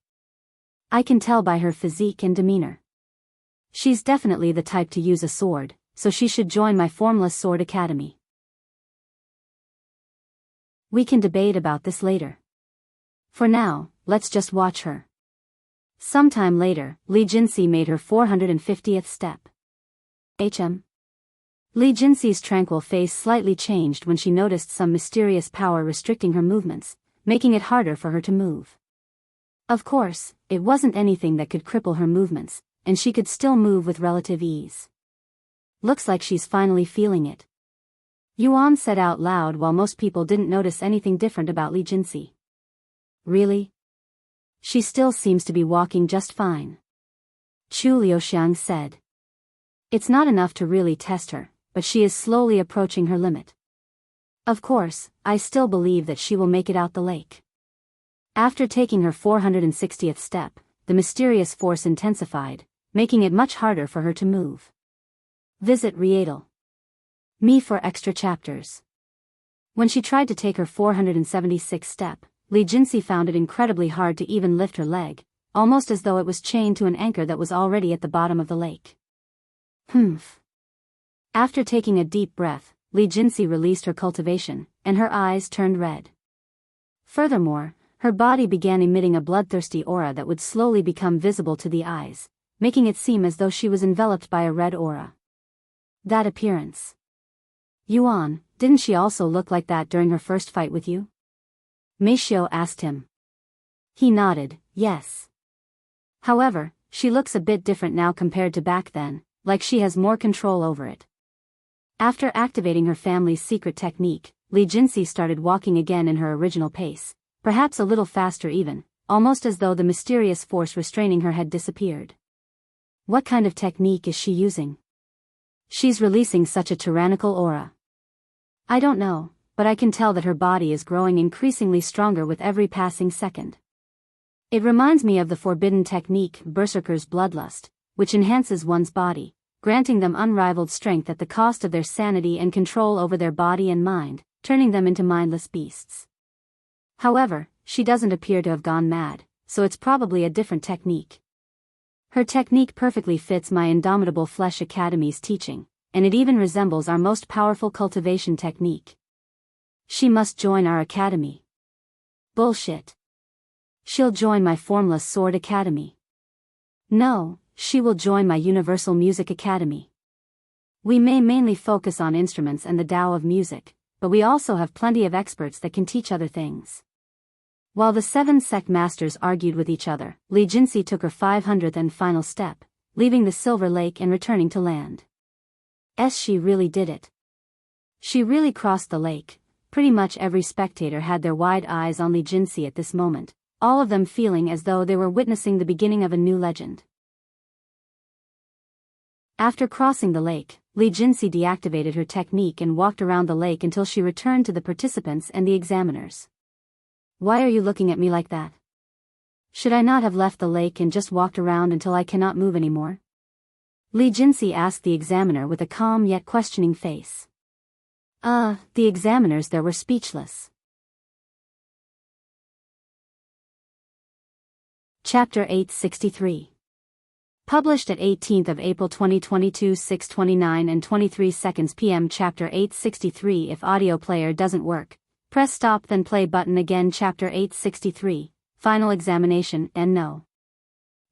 I can tell by her physique and demeanor. She's definitely the type to use a sword, so she should join my Formless Sword Academy. We can debate about this later. For now, let's just watch her. Sometime later, Li Jinxi made her 450th step. Li Jinxi's tranquil face slightly changed when she noticed some mysterious power restricting her movements, making it harder for her to move. Of course, it wasn't anything that could cripple her movements, and she could still move with relative ease. Looks like she's finally feeling it. Yuan said out loud while most people didn't notice anything different about Li Jinxi. Really? She still seems to be walking just fine. Chu Liuxiang said. It's not enough to really test her, but she is slowly approaching her limit. Of course, I still believe that she will make it out the lake. After taking her 460th step, the mysterious force intensified, making it much harder for her to move. Visit Rietal. Me for extra chapters. When she tried to take her 476th step, Li Jinxi found it incredibly hard to even lift her leg, almost as though it was chained to an anchor that was already at the bottom of the lake. Humph. After taking a deep breath, Li Jinxi released her cultivation, and her eyes turned red. Furthermore, her body began emitting a bloodthirsty aura that would slowly become visible to the eyes, making it seem as though she was enveloped by a red aura. That appearance. Yuan, didn't she also look like that during her first fight with you? Meishio asked him. He nodded, yes. However, she looks a bit different now compared to back then, like she has more control over it. After activating her family's secret technique, Li Jinxi started walking again in her original pace, perhaps a little faster even, almost as though the mysterious force restraining her had disappeared. What kind of technique is she using? She's releasing such a tyrannical aura. I don't know, but I can tell that her body is growing increasingly stronger with every passing second. It reminds me of the forbidden technique Berserker's Bloodlust, which enhances one's body, granting them unrivaled strength at the cost of their sanity and control over their body and mind, turning them into mindless beasts. However, she doesn't appear to have gone mad, so it's probably a different technique. Her technique perfectly fits my Indomitable Flesh Academy's teaching, and it even resembles our most powerful cultivation technique. She must join our academy. Bullshit. She'll join my Formless Sword Academy. No, she will join my Universal Music Academy. We may mainly focus on instruments and the Tao of music, but we also have plenty of experts that can teach other things. While the 7 sect masters argued with each other, Li Jinsi took her 500th and final step, leaving the Silver Lake and returning to land. She really did it. She really crossed the lake. Pretty much every spectator had their wide eyes on Li Jinsi at this moment, all of them feeling as though they were witnessing the beginning of a new legend. After crossing the lake, Li Jinsi deactivated her technique and walked around the lake until she returned to the participants and the examiners. Why are you looking at me like that? Should I not have left the lake and just walked around until I cannot move anymore? Li Jinsi asked the examiner with a calm yet questioning face. The examiners there were speechless. Chapter 863. Published at 18th of April 2022 6:29 and 23 seconds p.m. Chapter 863. If audio player doesn't work, press stop then play button again. Chapter 863. Final examination. And no.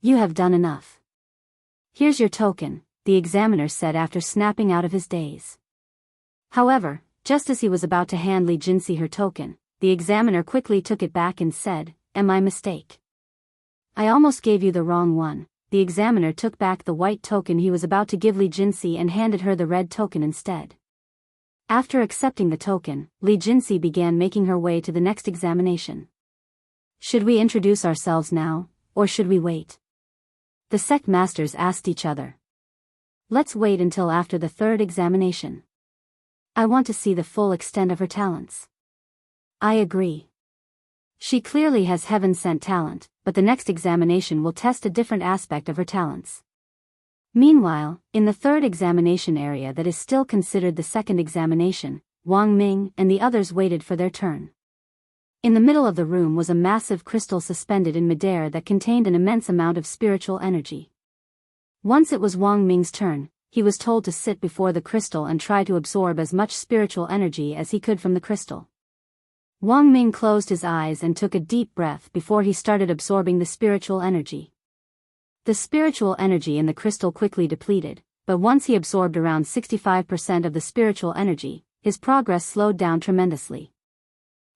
You have done enough. Here's your token, the examiner said after snapping out of his daze. However, just as he was about to hand Li Jinsi her token, the examiner quickly took it back and said, "My mistake. I almost gave you the wrong one." The examiner took back the white token he was about to give Li Jinsi and handed her the red token instead. After accepting the token, Li Jinsi began making her way to the next examination. Should we introduce ourselves now, or should we wait? The sect masters asked each other. Let's wait until after the 3rd examination. I want to see the full extent of her talents. I agree. She clearly has heaven-sent talent, but the next examination will test a different aspect of her talents. Meanwhile, in the 3rd examination area that is still considered the 2nd examination, Wang Ming and the others waited for their turn. In the middle of the room was a massive crystal suspended in midair that contained an immense amount of spiritual energy. Once it was Wang Ming's turn, he was told to sit before the crystal and try to absorb as much spiritual energy as he could from the crystal. Wang Ming closed his eyes and took a deep breath before he started absorbing the spiritual energy. The spiritual energy in the crystal quickly depleted, but once he absorbed around 65% of the spiritual energy, his progress slowed down tremendously.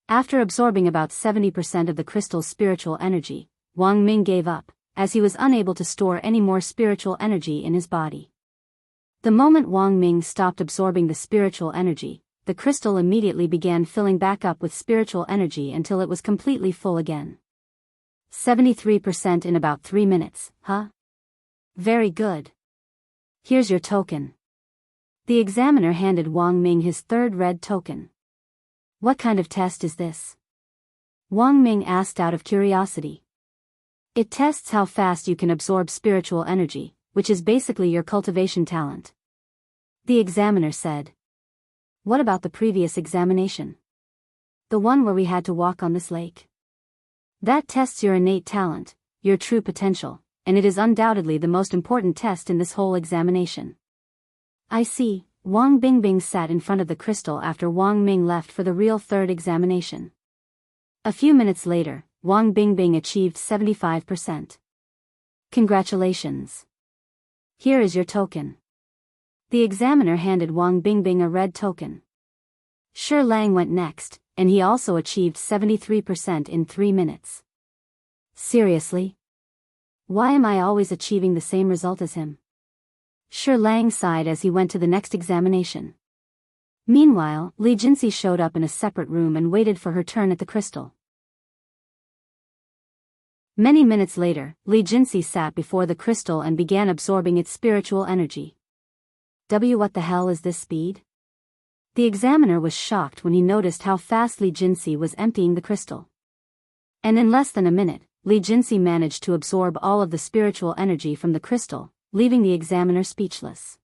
After absorbing about 70% of the crystal's spiritual energy, Wang Ming gave up, as he was unable to store any more spiritual energy in his body. The moment Wang Ming stopped absorbing the spiritual energy, the crystal immediately began filling back up with spiritual energy until it was completely full again. 73% in about 3 minutes, huh? Very good. Here's your token. The examiner handed Wang Ming his 3rd red token. What kind of test is this? Wang Ming asked out of curiosity. It tests how fast you can absorb spiritual energy, which is basically your cultivation talent. The examiner said. What about the previous examination? The one where we had to walk on this lake? That tests your innate talent, your true potential, and it is undoubtedly the most important test in this whole examination. I see. Wang Bingbing sat in front of the crystal after Wang Ming left for the real 3rd examination. A few minutes later, Wang Bingbing achieved 75%. Congratulations. Here is your token. The examiner handed Wang Bingbing a red token. Shi Lang went next, and he also achieved 73% in 3 minutes. Seriously? Why am I always achieving the same result as him? Shi Lang sighed as he went to the next examination. Meanwhile, Li Jinsi showed up in a separate room and waited for her turn at the crystal. Many minutes later, Li Jinsi sat before the crystal and began absorbing its spiritual energy. What the hell is this speed? The examiner was shocked when he noticed how fast Li Jinsi was emptying the crystal. And in less than a minute, Li Jinsi managed to absorb all of the spiritual energy from the crystal, leaving the examiner speechless.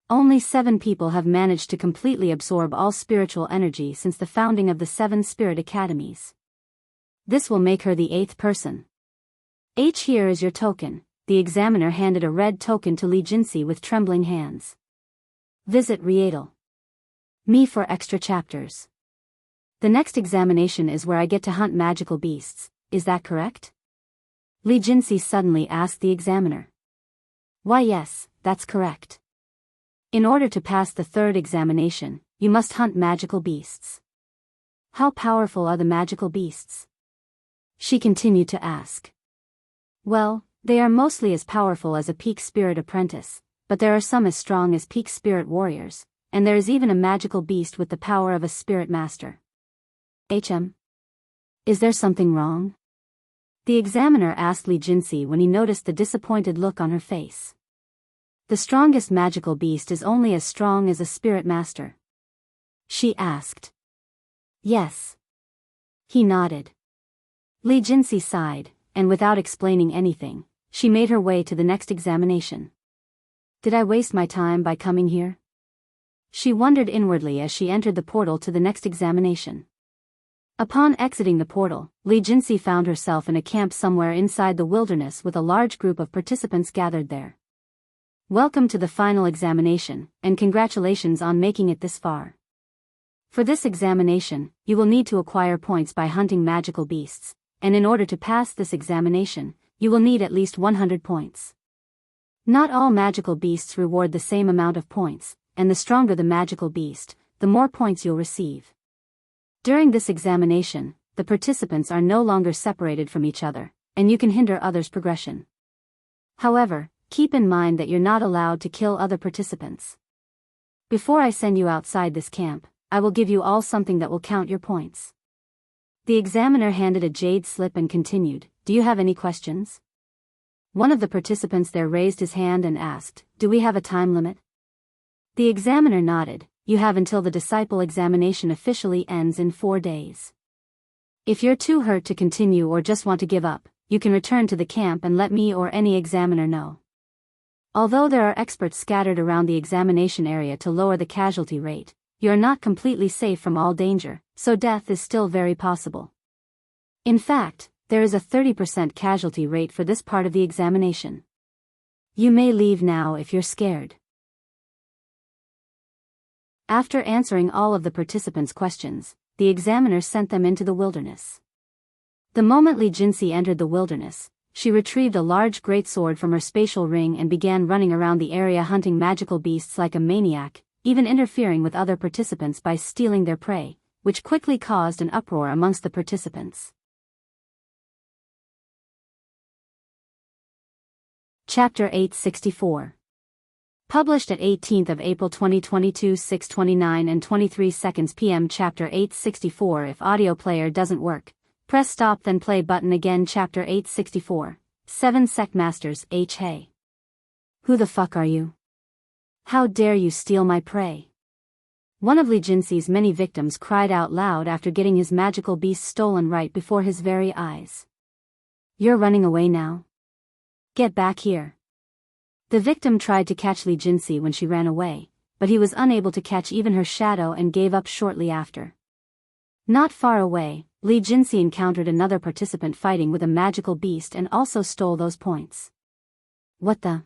Only 7 people have managed to completely absorb all spiritual energy since the founding of the 7 Spirit Academies. This will make her the 8th person. Here is your token. The examiner handed a red token to Li Jinsi with trembling hands. Visit Rietal. Me for extra chapters. The next examination is where I get to hunt magical beasts, is that correct? Li Jinxi suddenly asked the examiner. Why yes, that's correct. In order to pass the third examination, you must hunt magical beasts. How powerful are the magical beasts? She continued to ask. Well, they are mostly as powerful as a peak spirit apprentice, but there are some as strong as peak spirit warriors, and there is even a magical beast with the power of a spirit master. Is there something wrong? The examiner asked Li Jinxi when he noticed the disappointed look on her face. The strongest magical beast is only as strong as a spirit master. She asked. Yes. He nodded. Li Jinxi sighed, and without explaining anything, she made her way to the next examination. Did I waste my time by coming here? She wondered inwardly as she entered the portal to the next examination. Upon exiting the portal, Li Jinxi found herself in a camp somewhere inside the wilderness with a large group of participants gathered there. Welcome to the final examination, and congratulations on making it this far. For this examination, you will need to acquire points by hunting magical beasts, and in order to pass this examination, you will need at least 100 points. Not all magical beasts reward the same amount of points, and the stronger the magical beast, the more points you'll receive. During this examination, the participants are no longer separated from each other, and you can hinder others' progression. However, keep in mind that you're not allowed to kill other participants. Before I send you outside this camp, I will give you all something that will count your points. The examiner handed a jade slip and continued, Do you have any questions? One of the participants there raised his hand and asked, Do we have a time limit? The examiner nodded, You have until the disciple examination officially ends in 4 days. If you're too hurt to continue or just want to give up, you can return to the camp and let me or any examiner know. Although there are experts scattered around the examination area to lower the casualty rate, you are not completely safe from all danger, so death is still very possible. In fact, there is a 30% casualty rate for this part of the examination. You may leave now if you're scared. After answering all of the participants' questions, the examiner sent them into the wilderness. The moment Li Jinxi entered the wilderness, she retrieved a large greatsword from her spatial ring and began running around the area hunting magical beasts like a maniac, even interfering with other participants by stealing their prey, which quickly caused an uproar amongst the participants. Chapter 864. Published at 18th of April 2022 6:29 and 23 seconds p.m. Chapter 864. If audio player doesn't work, press stop then play button again. Chapter 864. 7 Sect Masters. Hey. Who the fuck are you? How dare you steal my prey? One of Li Jinxi's many victims cried out loud after getting his magical beast stolen right before his very eyes. You're running away now? Get back here. The victim tried to catch Li Jinxi when she ran away, but he was unable to catch even her shadow and gave up shortly after. Not far away, Li Jinxi encountered another participant fighting with a magical beast and also stole those points. What the?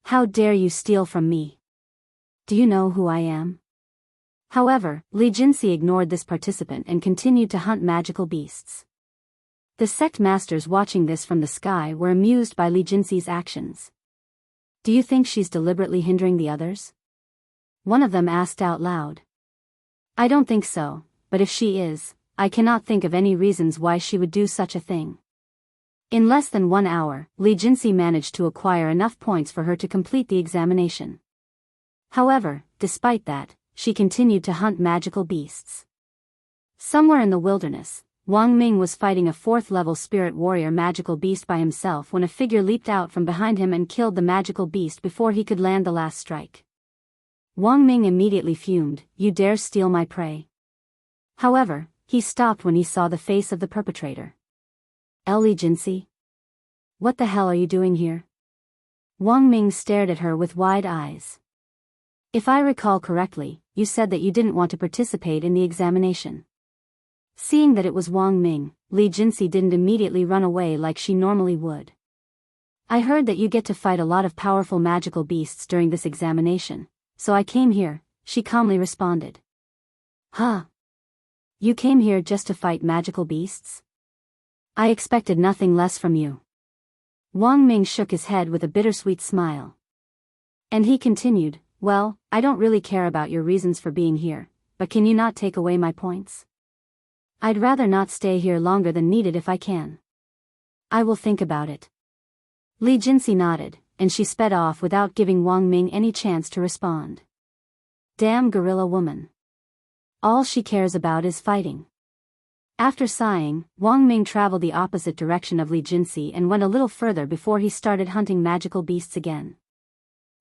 How dare you steal from me? Do you know who I am? However, Li Jinxi ignored this participant and continued to hunt magical beasts. The sect masters watching this from the sky were amused by Li Jinxi's actions. Do you think she's deliberately hindering the others? One of them asked out loud. I don't think so, but if she is, I cannot think of any reasons why she would do such a thing. In less than 1 hour, Li Jinxi managed to acquire enough points for her to complete the examination. However, despite that, she continued to hunt magical beasts. Somewhere in the wilderness, Wang Ming was fighting a 4th-level spirit warrior magical beast by himself when a figure leaped out from behind him and killed the magical beast before he could land the last strike. Wang Ming immediately fumed, You dare steal my prey. However, he stopped when he saw the face of the perpetrator. Li Jinxi? What the hell are you doing here? Wang Ming stared at her with wide eyes. If I recall correctly, you said that you didn't want to participate in the examination. Seeing that it was Wang Ming, Li Jinxi didn't immediately run away like she normally would. I heard that you get to fight a lot of powerful magical beasts during this examination, so I came here, she calmly responded. Huh? You came here just to fight magical beasts? I expected nothing less from you. Wang Ming shook his head with a bittersweet smile. And he continued, well, I don't really care about your reasons for being here, but can you not take away my points? I'd rather not stay here longer than needed if I can. I will think about it. Li Jinxi nodded, and she sped off without giving Wang Ming any chance to respond. Damn gorilla woman. All she cares about is fighting. After sighing, Wang Ming traveled the opposite direction of Li Jinxi and went a little further before he started hunting magical beasts again.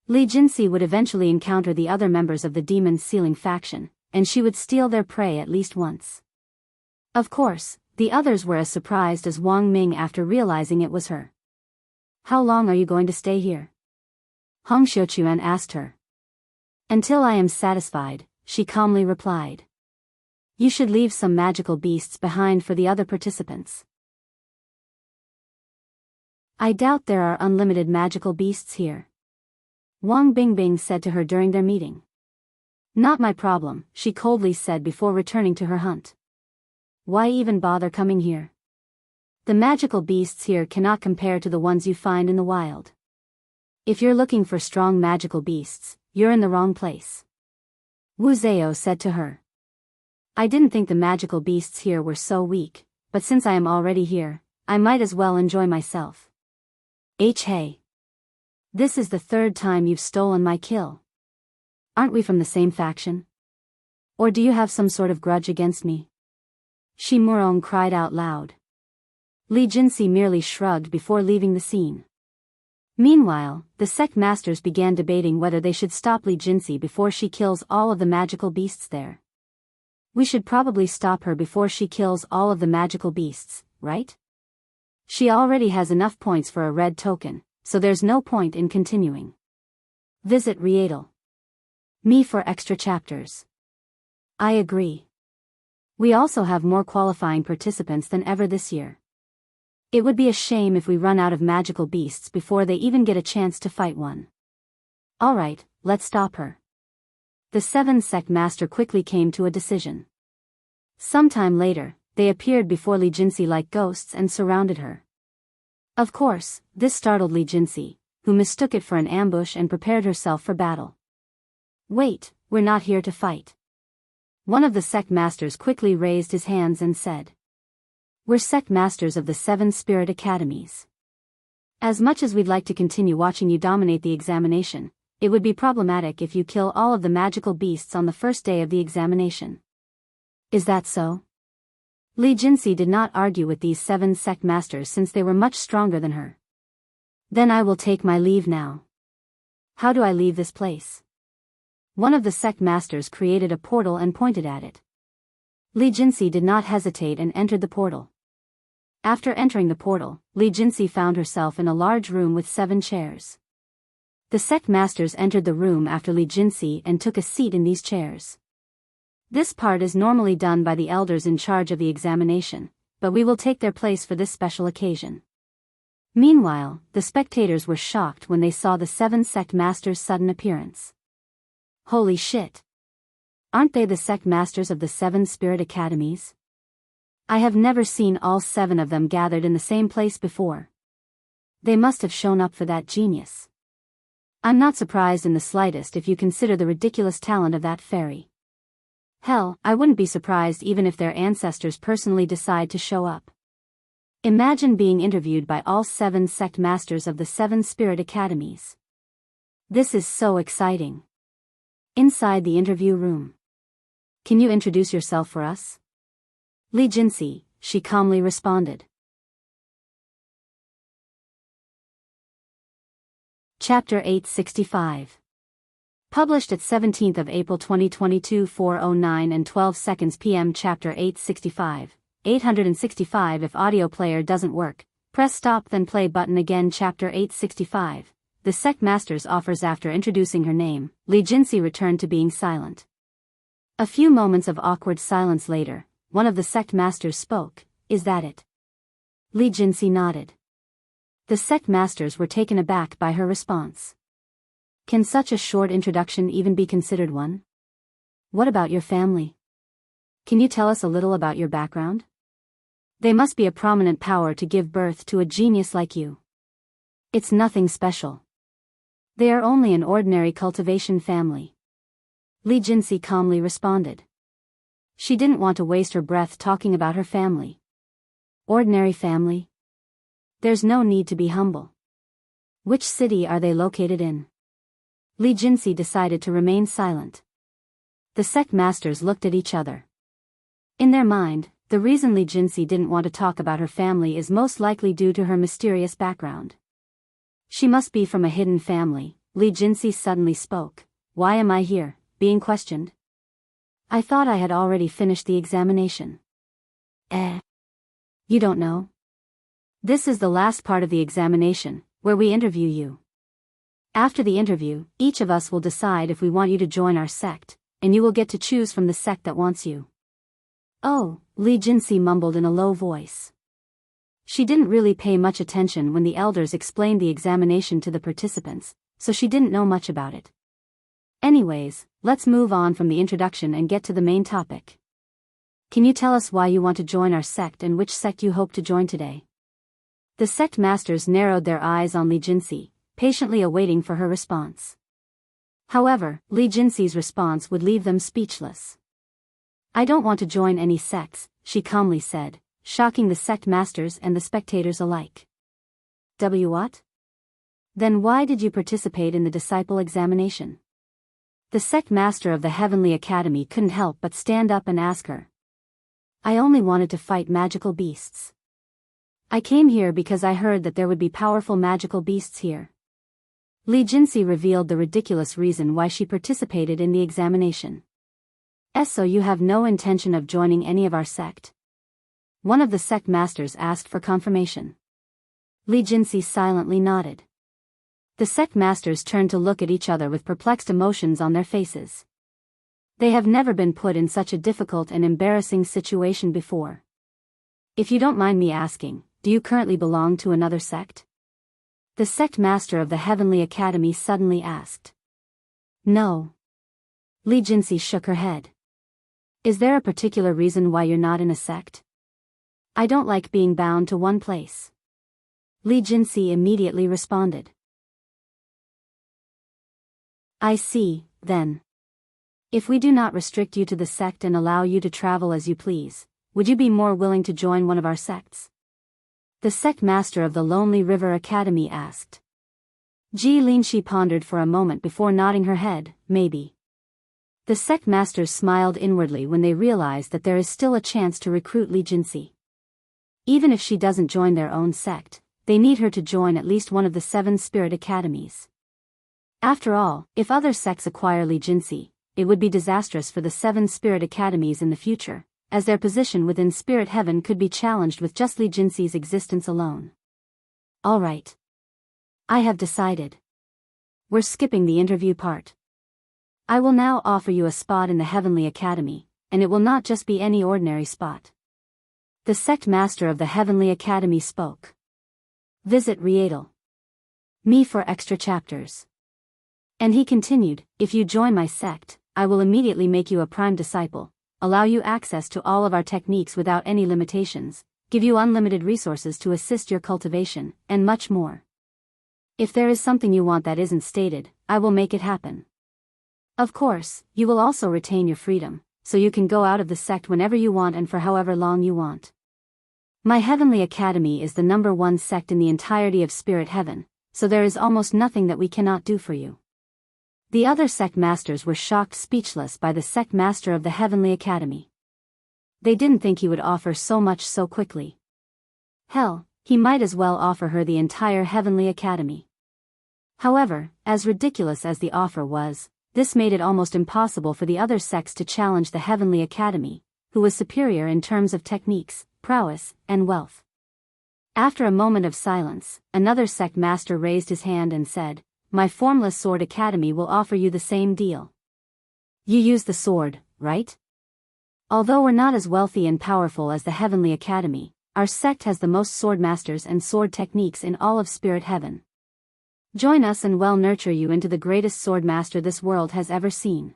Li Jinxi would eventually encounter the other members of the Demon Sealing faction, and she would steal their prey at least once. Of course, the others were as surprised as Wang Ming after realizing it was her. How long are you going to stay here? Hong Xiuquan asked her. Until I am satisfied, she calmly replied. You should leave some magical beasts behind for the other participants. I doubt there are unlimited magical beasts here. Wang Bingbing said to her during their meeting. Not my problem, she coldly said before returning to her hunt. Why even bother coming here? The magical beasts here cannot compare to the ones you find in the wild. If you're looking for strong magical beasts, you're in the wrong place. Wu Zhao said to her. I didn't think the magical beasts here were so weak, but since I am already here, I might as well enjoy myself. Hey. This is the third time you've stolen my kill. Aren't we from the same faction? Or do you have some sort of grudge against me? Shi Murong cried out loud. Li Jinxi merely shrugged before leaving the scene. Meanwhile, the sect masters began debating whether they should stop Li Jinxi before she kills all of the magical beasts there. We should probably stop her before she kills all of the magical beasts, right? She already has enough points for a red token, so there's no point in continuing. Visit Rietal. Me for extra chapters. I agree. We also have more qualifying participants than ever this year. It would be a shame if we run out of magical beasts before they even get a chance to fight one. Alright, let's stop her. The 7 sect master quickly came to a decision. Sometime later, they appeared before Li Jinxi like ghosts and surrounded her. Of course, this startled Li Jinxi, who mistook it for an ambush and prepared herself for battle. Wait, we're not here to fight. One of the sect masters quickly raised his hands and said. We're sect masters of the 7 spirit academies. As much as we'd like to continue watching you dominate the examination, it would be problematic if you kill all of the magical beasts on the first day of the examination. Is that so? Li Jinxi did not argue with these 7 sect masters since they were much stronger than her. Then I will take my leave now. How do I leave this place? One of the sect masters created a portal and pointed at it. Li Jinxi did not hesitate and entered the portal. After entering the portal, Li Jinxi found herself in a large room with 7 chairs. The sect masters entered the room after Li Jinxi and took a seat in these chairs. This part is normally done by the elders in charge of the examination, but we will take their place for this special occasion. Meanwhile, the spectators were shocked when they saw the 7 sect masters' sudden appearance. Holy shit! Aren't they the sect masters of the 7 spirit academies? I have never seen all 7 of them gathered in the same place before. They must have shown up for that genius. I'm not surprised in the slightest if you consider the ridiculous talent of that fairy. Hell, I wouldn't be surprised even if their ancestors personally decide to show up. Imagine being interviewed by all 7 sect masters of the 7 spirit academies. This is so exciting. Inside the interview room. Can you introduce yourself for us? Li Jinxi, she calmly responded. Chapter 865. Published at 17th of April 2022 4:09 and 12 seconds p.m. Chapter 865. 865 If audio player doesn't work, press stop then play button again. Chapter 865. The sect masters offers. After introducing her name, Li Jinxi returned to being silent. A few moments of awkward silence later, one of the sect masters spoke. Is that it? Li Jinxi nodded. The sect masters were taken aback by her response. Can such a short introduction even be considered one? What about your family? Can you tell us a little about your background? They must be a prominent power to give birth to a genius like you. It's nothing special. They are only an ordinary cultivation family. Li Jinxi calmly responded. She didn't want to waste her breath talking about her family. Ordinary family? There's no need to be humble. Which city are they located in? Li Jinxi decided to remain silent. The sect masters looked at each other. In their mind, the reason Li Jinxi didn't want to talk about her family is most likely due to her mysterious background. She must be from a hidden family. Li Jinxi suddenly spoke. Why am I here, being questioned? I thought I had already finished the examination. You don't know? This is the last part of the examination, where we interview you. After the interview, each of us will decide if we want you to join our sect, and you will get to choose from the sect that wants you. Oh, Li Jinxi mumbled in a low voice. She didn't really pay much attention when the elders explained the examination to the participants, so she didn't know much about it. Anyways, let's move on from the introduction and get to the main topic. Can you tell us why you want to join our sect and which sect you hope to join today? The sect masters narrowed their eyes on Li Jinxi, patiently awaiting for her response. However, Li Jinxi's response would leave them speechless. I don't want to join any sects, she calmly said, shocking the sect masters and the spectators alike. What? Then why did you participate in the disciple examination? The sect master of the Heavenly Academy couldn't help but stand up and ask her. I only wanted to fight magical beasts. I came here because I heard that there would be powerful magical beasts here. Li Jinxi revealed the ridiculous reason why she participated in the examination. So you have no intention of joining any of our sect? One of the sect masters asked for confirmation. Li Jinxi silently nodded. The sect masters turned to look at each other with perplexed emotions on their faces. They have never been put in such a difficult and embarrassing situation before. If you don't mind me asking, do you currently belong to another sect? The sect master of the Heavenly Academy suddenly asked. No. Li Jinxi shook her head. Is there a particular reason why you're not in a sect? I don't like being bound to one place. Li Jinxi immediately responded. I see, then. If we do not restrict you to the sect and allow you to travel as you please, would you be more willing to join one of our sects? The sect master of the Lonely River Academy asked. Ji Linshi pondered for a moment before nodding her head, maybe. The sect masters smiled inwardly when they realized that there is still a chance to recruit Li Jinxi. Even if she doesn't join their own sect, they need her to join at least one of the 7 spirit academies. After all, if other sects acquire Li Jinxi, it would be disastrous for the 7 spirit academies in the future, as their position within spirit heaven could be challenged with just Li Jinxi's existence alone. Alright. I have decided. We're skipping the interview part. I will now offer you a spot in the Heavenly Academy, and it will not just be any ordinary spot. The sect master of the Heavenly Academy spoke. Visit Me for extra chapters. And he continued, if you join my sect, I will immediately make you a prime disciple, allow you access to all of our techniques without any limitations, give you unlimited resources to assist your cultivation, and much more. If there is something you want that isn't stated, I will make it happen. Of course, you will also retain your freedom, so you can go out of the sect whenever you want and for however long you want. My Heavenly Academy is the #1 sect in the entirety of spirit heaven, so there is almost nothing that we cannot do for you. The other sect masters were shocked speechless by the sect master of the Heavenly Academy. They didn't think he would offer so much so quickly. Hell, he might as well offer her the entire Heavenly Academy. However, as ridiculous as the offer was, this made it almost impossible for the other sects to challenge the Heavenly Academy, who was superior in terms of techniques, prowess, and wealth. After a moment of silence, another sect master raised his hand and said, My Formless Sword Academy will offer you the same deal. You use the sword, right? Although we're not as wealthy and powerful as the Heavenly Academy, our sect has the most sword masters and sword techniques in all of spirit heaven. Join us and we'll nurture you into the greatest sword master this world has ever seen.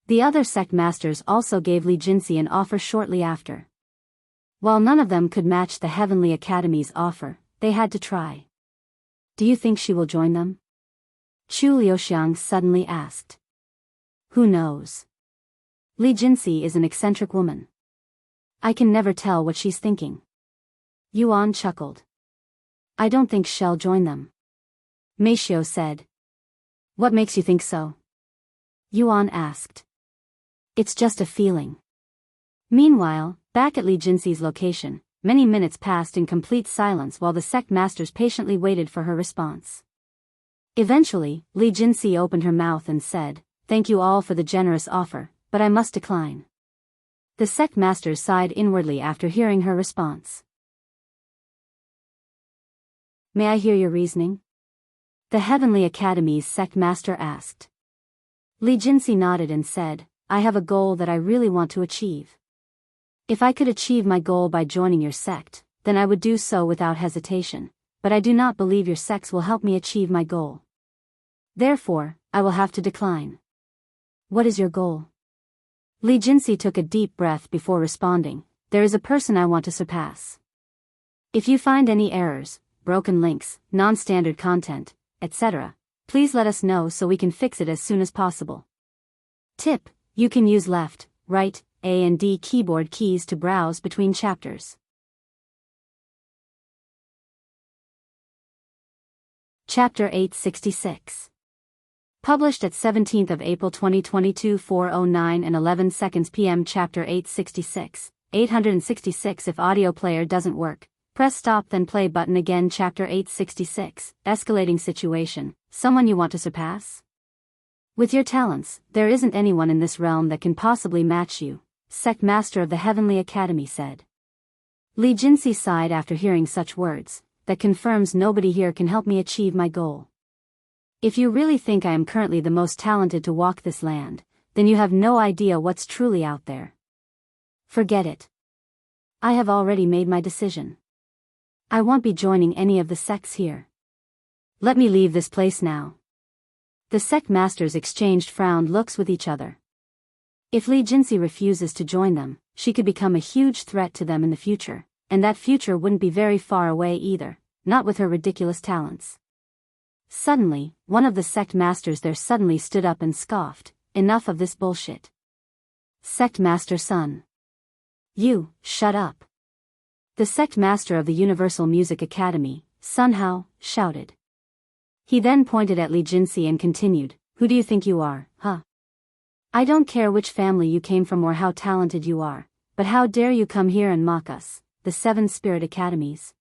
The other sect masters also gave Li Jinxi an offer shortly after. While none of them could match the Heavenly Academy's offer, they had to try. Do you think she will join them? Chu Liuxiang suddenly asked. Who knows? Li Jinxi is an eccentric woman. I can never tell what she's thinking. Yuan chuckled. I don't think she'll join them. Meishio said. What makes you think so? Yuan asked. It's just a feeling. Meanwhile, back at Li Jinxi's location, many minutes passed in complete silence while the sect masters patiently waited for her response. Eventually, Li Jinxi opened her mouth and said, Thank you all for the generous offer, but I must decline. The sect masters sighed inwardly after hearing her response. May I hear your reasoning? The Heavenly Academy's sect master asked. Li Jinxi nodded and said, I have a goal that I really want to achieve. If I could achieve my goal by joining your sect, then I would do so without hesitation, but I do not believe your sects will help me achieve my goal. Therefore, I will have to decline. What is your goal? Li Jinxi took a deep breath before responding, There is a person I want to surpass. If you find any errors, broken links, non-standard content, etc., please let us know so we can fix it as soon as possible. Tip: you can use left, right, A and D keyboard keys to browse between chapters. Chapter 866. Published at 17th of April 2022 4:09 and 11 seconds p.m. Chapter 866. 866 If audio player doesn't work, press stop then play button again. Chapter 866. Escalating situation. Someone you want to surpass? With your talents, there isn't anyone in this realm that can possibly match you, Sect Master of the Heavenly Academy said. Li Jinxi sighed after hearing such words. That confirms nobody here can help me achieve my goal. If you really think I am currently the most talented to walk this land, then you have no idea what's truly out there. Forget it. I have already made my decision. I won't be joining any of the sects here. Let me leave this place now. The sect masters exchanged frowned looks with each other. If Li Jinxi refuses to join them, she could become a huge threat to them in the future, and that future wouldn't be very far away either, not with her ridiculous talents. Suddenly, one of the sect masters there suddenly stood up and scoffed, Enough of this bullshit. Sect Master Sun. You, shut up. The sect master of the Universal Music Academy, Sun Hao, shouted. He then pointed at Li Jinxi and continued, Who do you think you are, huh? I don't care which family you came from or how talented you are, but how dare you come here and mock us, the 7 Spirit Academies?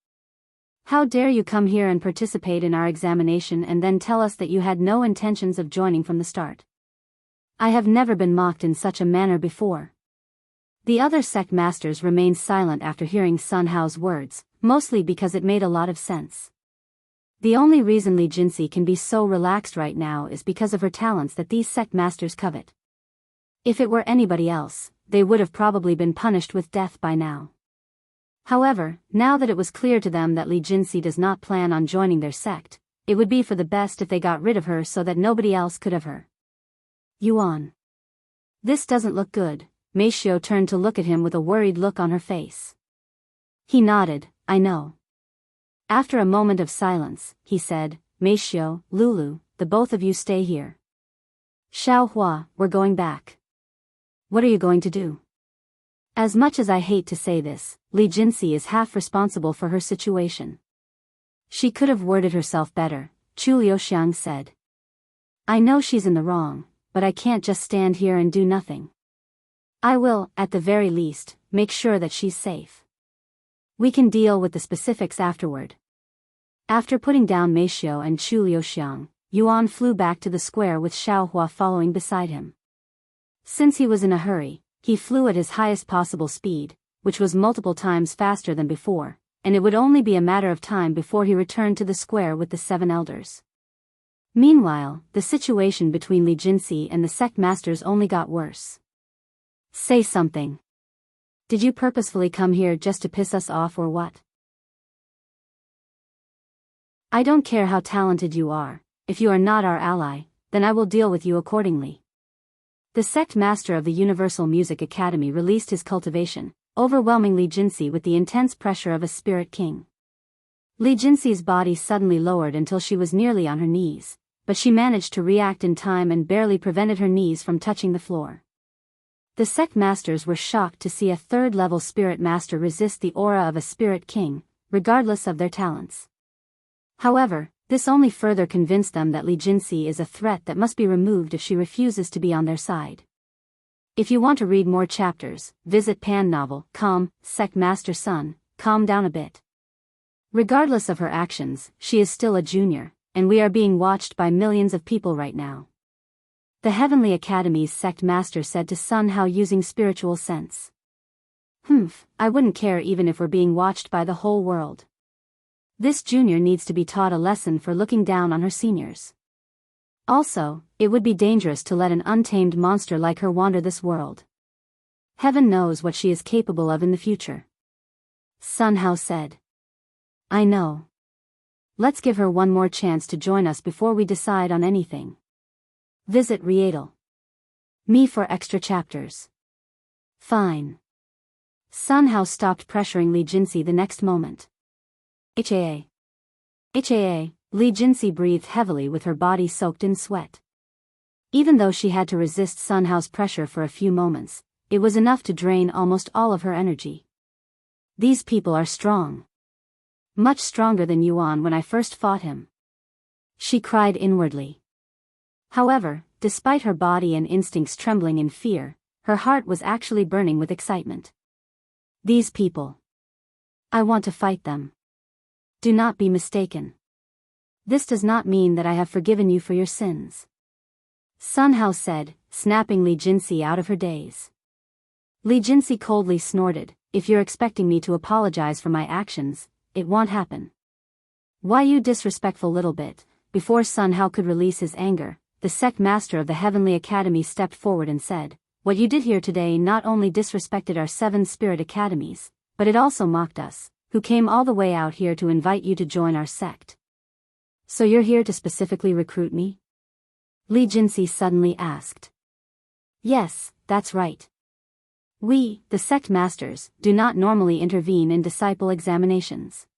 How dare you come here and participate in our examination and then tell us that you had no intentions of joining from the start? I have never been mocked in such a manner before. The other sect masters remained silent after hearing Sun Hao's words, mostly because it made a lot of sense. The only reason Li Jinxi can be so relaxed right now is because of her talents that these sect masters covet. If it were anybody else, they would have probably been punished with death by now. However, now that it was clear to them that Li Jinxi does not plan on joining their sect, it would be for the best if they got rid of her so that nobody else could have her. Yuan. This doesn't look good. Meishio turned to look at him with a worried look on her face. He nodded, I know. After a moment of silence, he said, Meishio, Lulu, the both of you stay here. Xiaohua, we're going back. What are you going to do? As much as I hate to say this, Li Jinxi is half responsible for her situation. She could have worded herself better, Chu Liuxiang said. I know she's in the wrong, but I can't just stand here and do nothing. I will, at the very least, make sure that she's safe. We can deal with the specifics afterward. After putting down Meishio and Chu Liuxiang, Yuan flew back to the square with Xiaohua following beside him. Since he was in a hurry, he flew at his highest possible speed, which was multiple times faster than before, and it would only be a matter of time before he returned to the square with the 7 elders. Meanwhile, the situation between Li Jinxi and the sect masters only got worse. Say something. Did you purposefully come here just to piss us off or what? I don't care how talented you are, if you are not our ally, then I will deal with you accordingly. The sect master of the Universal Music Academy released his cultivation, overwhelming Li Jinsi with the intense pressure of a spirit king. Li Jinsi's body suddenly lowered until she was nearly on her knees, but she managed to react in time and barely prevented her knees from touching the floor. The sect masters were shocked to see a third-level spirit master resist the aura of a spirit king, regardless of their talents. However, this only further convinced them that Li Jinsi is a threat that must be removed if she refuses to be on their side. If you want to read more chapters, visit pannovel.com. Sect Master Sun, calm down a bit. Regardless of her actions, she is still a junior, and we are being watched by millions of people right now. The Heavenly Academy's sect master said to Sun Hao using spiritual sense. I wouldn't care even if we're being watched by the whole world. This junior needs to be taught a lesson for looking down on her seniors. Also, it would be dangerous to let an untamed monster like her wander this world. Heaven knows what she is capable of in the future. Sun Hao said. I know. Let's give her one more chance to join us before we decide on anything. Visit Rieadle.me for extra chapters. Fine. Sun Hao stopped pressuring Li Jinsi the next moment. HAA. Li Jinsi breathed heavily with her body soaked in sweat. Even though she had to resist Sun Hao's pressure for a few moments, it was enough to drain almost all of her energy. These people are strong. Much stronger than Yuan when I first fought him. She cried inwardly. However, despite her body and instincts trembling in fear, her heart was actually burning with excitement. These people. I want to fight them. Do not be mistaken. This does not mean that I have forgiven you for your sins. Sun Hao said, snapping Li Jinsi out of her daze. Li Jinsi coldly snorted, if you're expecting me to apologize for my actions, it won't happen. Why you disrespectful little bit. Before Sun Hao could release his anger, the sect master of the Heavenly Academy stepped forward and said, what you did here today not only disrespected our 7 spirit academies, but it also mocked us, who came all the way out here to invite you to join our sect. So you're here to specifically recruit me? Li Jinsi suddenly asked. Yes, that's right. We, the sect masters, do not normally intervene in disciple examinations.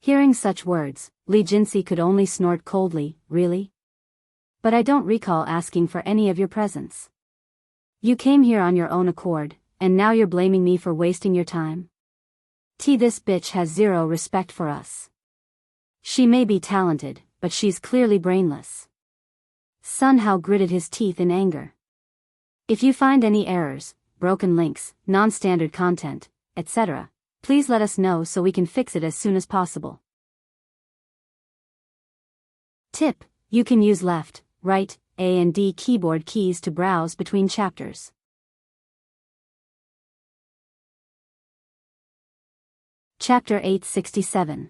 Hearing such words, Li Jinsi could only snort coldly, really? But I don't recall asking for any of your presence. You came here on your own accord, and now you're blaming me for wasting your time? This bitch has zero respect for us. She may be talented, but she's clearly brainless. Sun Hao gritted his teeth in anger. If you find any errors, broken links, non-standard content, etc., please let us know so we can fix it as soon as possible. Tip: you can use left, right, A and D keyboard keys to browse between chapters. Chapter 867.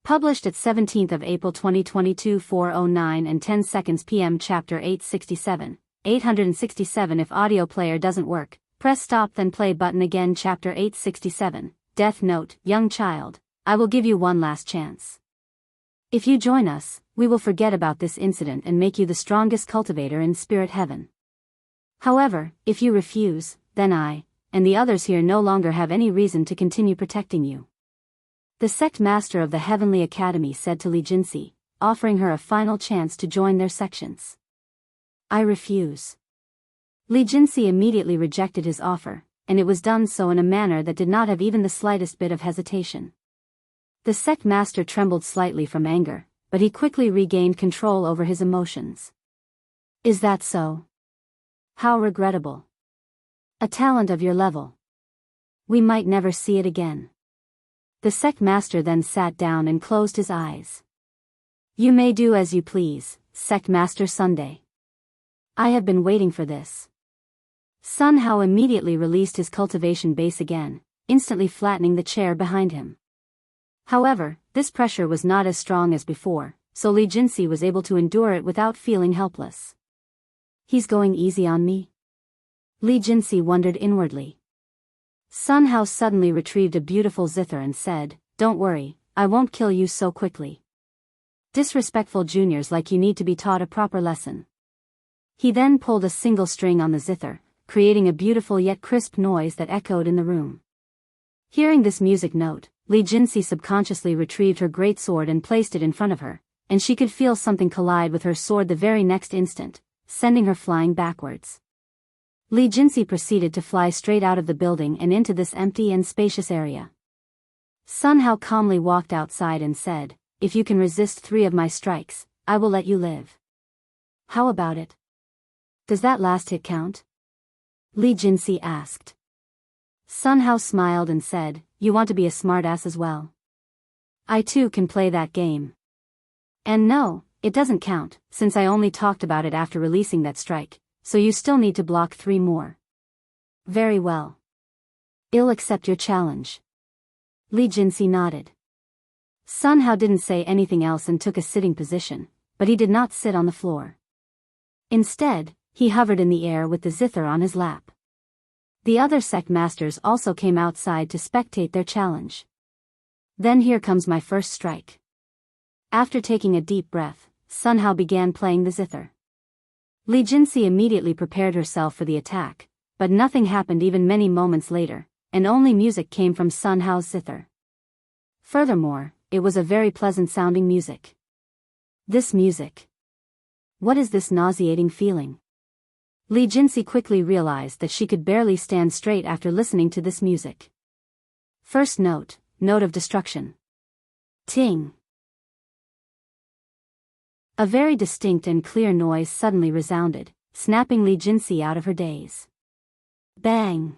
Published at 17th of April 2022 4:09 and 10 seconds p.m. Chapter 867. 867 If audio player doesn't work, press stop then play button again. Chapter 867. Death Note. Young child, I will give you one last chance. If you join us, we will forget about this incident and make you the strongest cultivator in spirit heaven. However, if you refuse, then I, and the others here no longer have any reason to continue protecting you. The sect master of the Heavenly Academy said to Li Jinsi, offering her a final chance to join their sections. I refuse. Li Jinsi immediately rejected his offer, and it was done so in a manner that did not have even the slightest bit of hesitation. The sect master trembled slightly from anger, but he quickly regained control over his emotions. Is that so? How regrettable. A talent of your level. We might never see it again. The sect master then sat down and closed his eyes. You may do as you please, Sect Master Sunday. I have been waiting for this. Sun Hao immediately released his cultivation base again, instantly flattening the chair behind him. However, this pressure was not as strong as before, so Li Jinsi was able to endure it without feeling helpless. He's going easy on me? Li Jinsi wondered inwardly. Sun Hao suddenly retrieved a beautiful zither and said, Don't worry, I won't kill you so quickly. Disrespectful juniors like you need to be taught a proper lesson. He then pulled a single string on the zither, creating a beautiful yet crisp noise that echoed in the room. Hearing this music note, Li Jinxi subconsciously retrieved her greatsword and placed it in front of her, and she could feel something collide with her sword the very next instant, sending her flying backwards. Li Jinxi proceeded to fly straight out of the building and into this empty and spacious area. Sun Hao calmly walked outside and said, "If you can resist 3 of my strikes, I will let you live. How about it? Does that last hit count?" Li Jinxi asked. Sun Hao smiled and said, "You want to be a smartass as well? I too can play that game. And no, it doesn't count, since I only talked about it after releasing that strike, so you still need to block 3 more. Very well. I'll accept your challenge." Li Jinxi nodded. Sun Hao didn't say anything else and took a sitting position, but he did not sit on the floor. Instead, he hovered in the air with the zither on his lap. The other sect masters also came outside to spectate their challenge. Then here comes my first strike. After taking a deep breath, Sun Hao began playing the zither. Li Jinxi immediately prepared herself for the attack, but nothing happened even many moments later, and only music came from Sun Hao's zither. Furthermore, it was a very pleasant-sounding music. This music. What is this nauseating feeling? Li Jinxi quickly realized that she could barely stand straight after listening to this music. First note, note of destruction. Ting. A very distinct and clear noise suddenly resounded, snapping Li Jinxi out of her daze. Bang!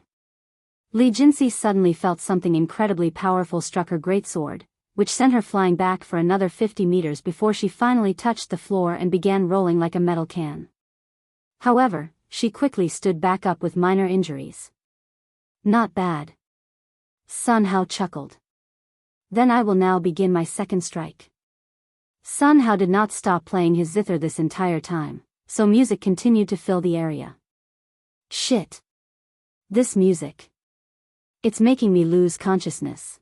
Li Jinxi suddenly felt something incredibly powerful struck her greatsword, which sent her flying back for another 50 meters before she finally touched the floor and began rolling like a metal can. However, she quickly stood back up with minor injuries. Not bad. Sun Hao chuckled. Then I will now begin my second strike. Sun Hao did not stop playing his zither this entire time, so music continued to fill the area. Shit. This music. It's making me lose consciousness.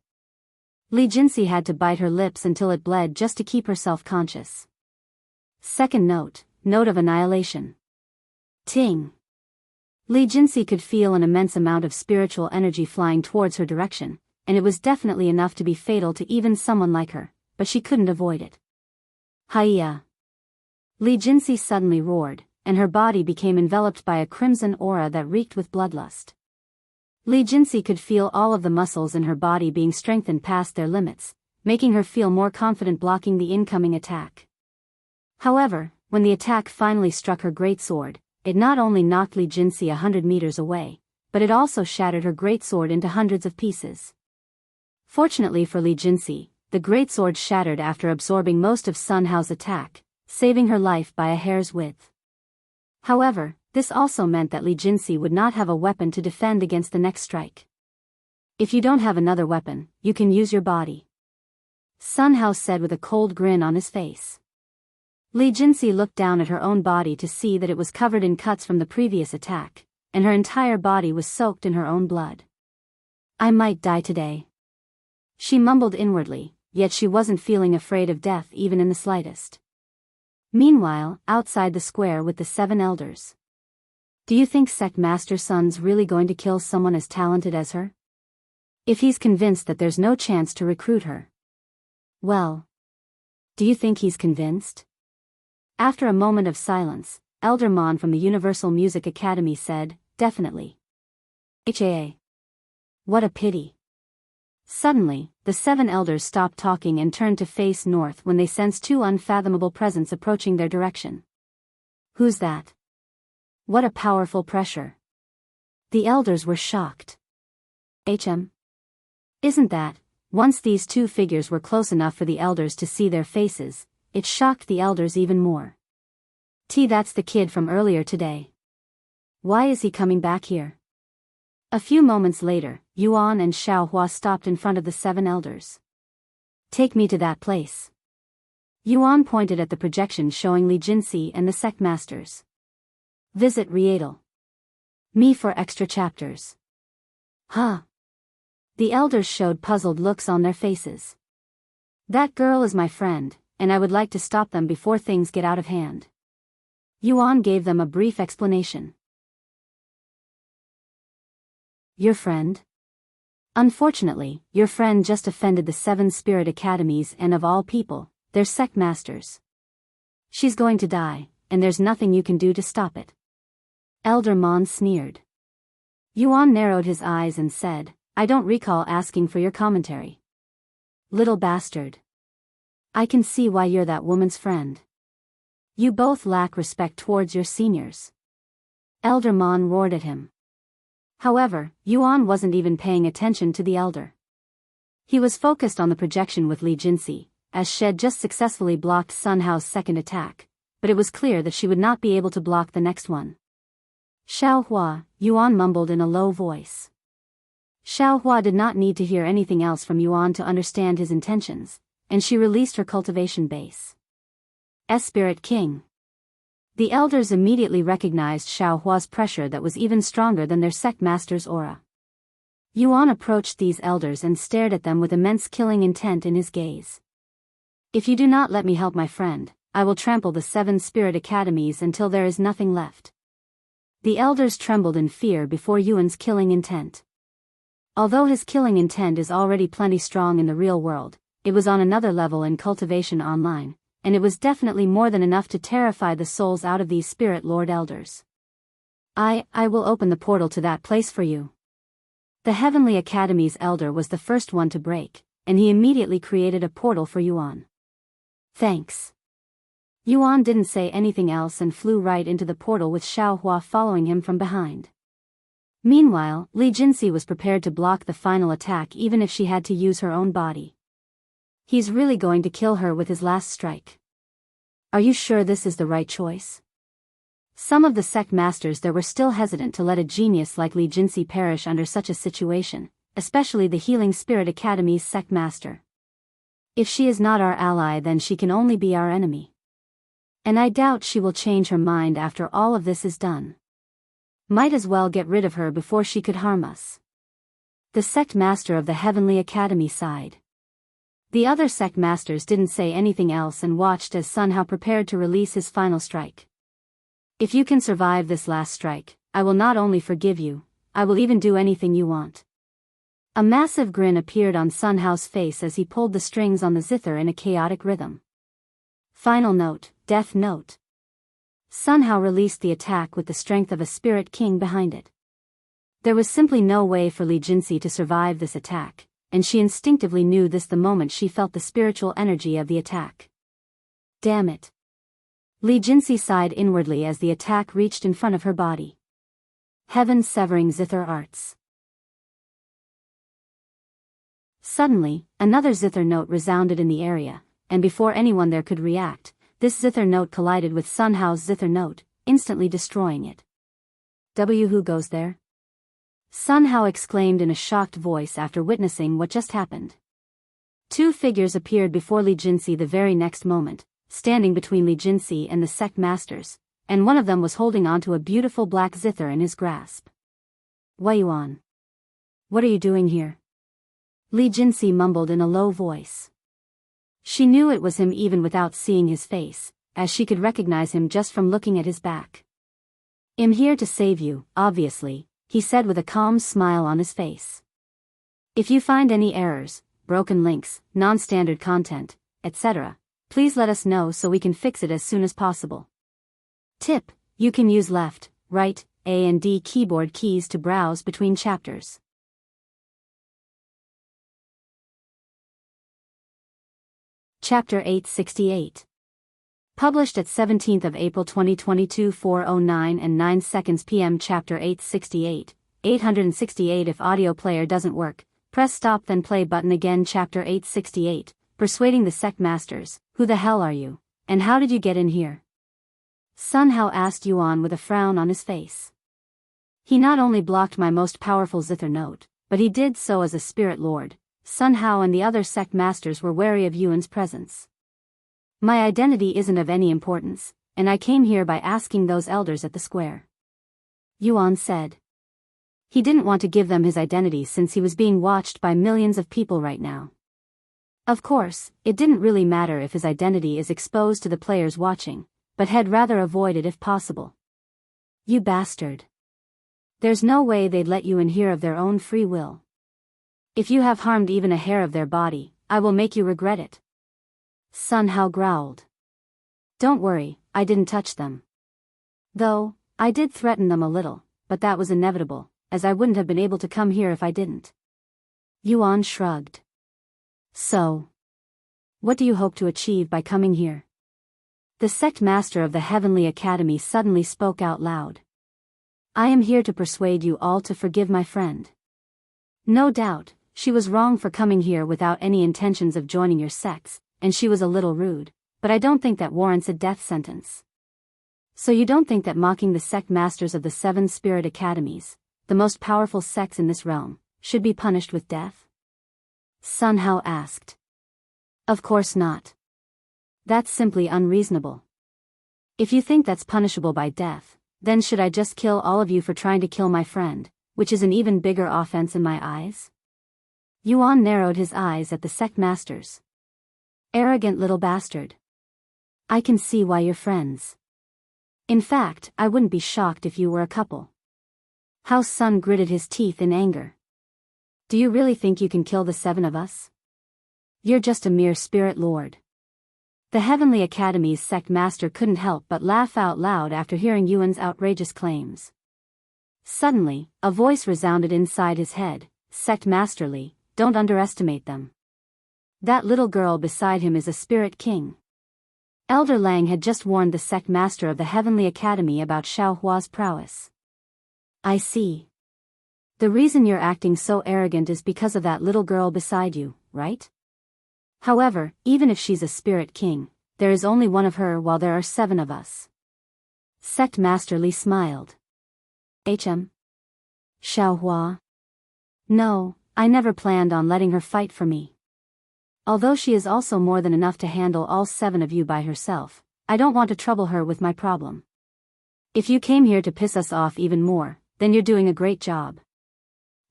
Li Jinxi had to bite her lips until it bled just to keep herself conscious. Second note, note of annihilation. Ting. Li Jinxi could feel an immense amount of spiritual energy flying towards her direction, and it was definitely enough to be fatal to even someone like her, but she couldn't avoid it. Hiya! Li Jinxi suddenly roared, and her body became enveloped by a crimson aura that reeked with bloodlust. Li Jinxi could feel all of the muscles in her body being strengthened past their limits, making her feel more confident blocking the incoming attack. However, when the attack finally struck her greatsword, it not only knocked Li Jinxi 100 meters away, but it also shattered her greatsword into hundreds of pieces. Fortunately for Li Jinxi, the greatsword shattered after absorbing most of Sun Hao's attack, saving her life by a hair's width. However, this also meant that Li Jinxi would not have a weapon to defend against the next strike. If you don't have another weapon, you can use your body. Sun Hao said with a cold grin on his face. Li Jinxi looked down at her own body to see that it was covered in cuts from the previous attack, and her entire body was soaked in her own blood. I might die today. She mumbled inwardly, yet she wasn't feeling afraid of death even in the slightest. Meanwhile, outside the square with the 7 elders. Do you think Sect Master Sun's really going to kill someone as talented as her? If he's convinced that there's no chance to recruit her. Well. Do you think he's convinced? After a moment of silence, Elder Mon from the Universal Music Academy said, definitely. HAA. What a pity. Suddenly, the 7 elders stopped talking and turned to face north when they sensed 2 unfathomable presence approaching their direction. Who's that? What a powerful pressure. The elders were shocked. Isn't that? Once these 2 figures were close enough for the elders to see their faces, it shocked the elders even more. That's the kid from earlier today. Why is he coming back here? A few moments later, Yuan and Xiaohua stopped in front of the 7 elders. Take me to that place. Yuan pointed at the projection showing Li Jinxi and the sect masters. Visit Rietal. Me for extra chapters. Huh? The elders showed puzzled looks on their faces. That girl is my friend, and I would like to stop them before things get out of hand. Yuan gave them a brief explanation. Your friend? Unfortunately, your friend just offended the 7 spirit academies and of all people, their sect masters. She's going to die, and there's nothing you can do to stop it. Elder Mon sneered. Yuan narrowed his eyes and said, I don't recall asking for your commentary. Little bastard. I can see why you're that woman's friend. You both lack respect towards your seniors. Elder Mon roared at him. However, Yuan wasn't even paying attention to the elder. He was focused on the projection with Li Jinsi, as she had just successfully blocked Sun Hao's second attack, but it was clear that she would not be able to block the next one. Xiaohua, Yuan mumbled in a low voice. Xiaohua did not need to hear anything else from Yuan to understand his intentions, and she released her cultivation base. Spirit King. The elders immediately recognized Xiaohua's pressure that was even stronger than their sect master's aura. Yuan approached these elders and stared at them with immense killing intent in his gaze. If you do not let me help my friend, I will trample the 7 spirit academies until there is nothing left. The elders trembled in fear before Yuan's killing intent. Although his killing intent is already plenty strong in the real world, it was on another level in Cultivation Online, and it was definitely more than enough to terrify the souls out of these Spirit Lord Elders. I will open the portal to that place for you. The Heavenly Academy's Elder was the first one to break, and he immediately created a portal for Yuan. Thanks. Yuan didn't say anything else and flew right into the portal with Xiaohua following him from behind. Meanwhile, Li Jinsi was prepared to block the final attack even if she had to use her own body. He's really going to kill her with his last strike. Are you sure this is the right choice? Some of the sect masters there were still hesitant to let a genius like Li Jinsi perish under such a situation, especially the Healing Spirit Academy's sect master. If she is not our ally, then she can only be our enemy. And I doubt she will change her mind after all of this is done. Might as well get rid of her before she could harm us. The sect master of the Heavenly Academy sighed. The other sect masters didn't say anything else and watched as Sun Hao prepared to release his final strike. If you can survive this last strike, I will not only forgive you, I will even do anything you want. A massive grin appeared on Sun Hao's face as he pulled the strings on the zither in a chaotic rhythm. Final note, death note. Sun Hao released the attack with the strength of a spirit king behind it. There was simply no way for Li Jinsi to survive this attack, and she instinctively knew this the moment she felt the spiritual energy of the attack. Damn it. Li Jinsi sighed inwardly as the attack reached in front of her body. Heaven-severing zither arts. Suddenly, another zither note resounded in the area, and before anyone there could react, this zither note collided with Sun Hao's zither note, instantly destroying it. Who goes there? Sun Hao exclaimed in a shocked voice after witnessing what just happened. 2 figures appeared before Li Jinsi the very next moment, standing between Li Jinsi and the sect masters, and one of them was holding onto a beautiful black zither in his grasp. Wei Yuan. What are you doing here? Li Jinsi mumbled in a low voice. She knew it was him even without seeing his face, as she could recognize him just from looking at his back. I'm here to save you, obviously, he said with a calm smile on his face. If you find any errors, broken links, non-standard content, etc., please let us know so we can fix it as soon as possible. Tip: you can use left, right, A and D keyboard keys to browse between chapters. Chapter 868. Published at 17th of April 2022 4:09 and 9 seconds p.m. Chapter 868, 868 If audio player doesn't work, press stop then play button again. Chapter 868, Persuading the Sect Masters. Who the hell are you, and how did you get in here? Sun Hao asked Yuan with a frown on his face. He not only blocked my most powerful zither note, but he did so as a spirit lord. Sun Hao and the other sect masters were wary of Yuan's presence. My identity isn't of any importance, and I came here by asking those elders at the square. Yuan said. He didn't want to give them his identity since he was being watched by millions of people right now. Of course, it didn't really matter if his identity is exposed to the players watching, but had rather avoid it if possible. You bastard. There's no way they'd let you in here of their own free will. If you have harmed even a hair of their body, I will make you regret it. Sun Hao growled. Don't worry, I didn't touch them. Though, I did threaten them a little, but that was inevitable, as I wouldn't have been able to come here if I didn't. Yuan shrugged. So, what do you hope to achieve by coming here? The sect master of the Heavenly Academy suddenly spoke out loud. I am here to persuade you all to forgive my friend. No doubt, she was wrong for coming here without any intentions of joining your sects, and she was a little rude, but I don't think that warrants a death sentence. So you don't think that mocking the sect masters of the 7 spirit academies, the most powerful sects in this realm, should be punished with death? Sun Hao asked. Of course not. That's simply unreasonable. If you think that's punishable by death, then should I just kill all of you for trying to kill my friend, which is an even bigger offense in my eyes? Yuan narrowed his eyes at the sect masters. Arrogant little bastard. I can see why you're friends. In fact, I wouldn't be shocked if you were a couple. Hao Sun gritted his teeth in anger. Do you really think you can kill the 7 of us? You're just a mere spirit lord. The Heavenly Academy's sect master couldn't help but laugh out loud after hearing Yuan's outrageous claims. Suddenly, a voice resounded inside his head, Sect Masterly, don't underestimate them. That little girl beside him is a spirit king. Elder Lang had just warned the sect master of the Heavenly Academy about Xiao Hua's prowess. I see. The reason you're acting so arrogant is because of that little girl beside you, right? However, even if she's a spirit king, there is only one of her while there are 7 of us. Sect Masterly smiled. Hm? Xiao Hua? No, I never planned on letting her fight for me. Although she is also more than enough to handle all 7 of you by herself, I don't want to trouble her with my problem. If you came here to piss us off even more, then you're doing a great job.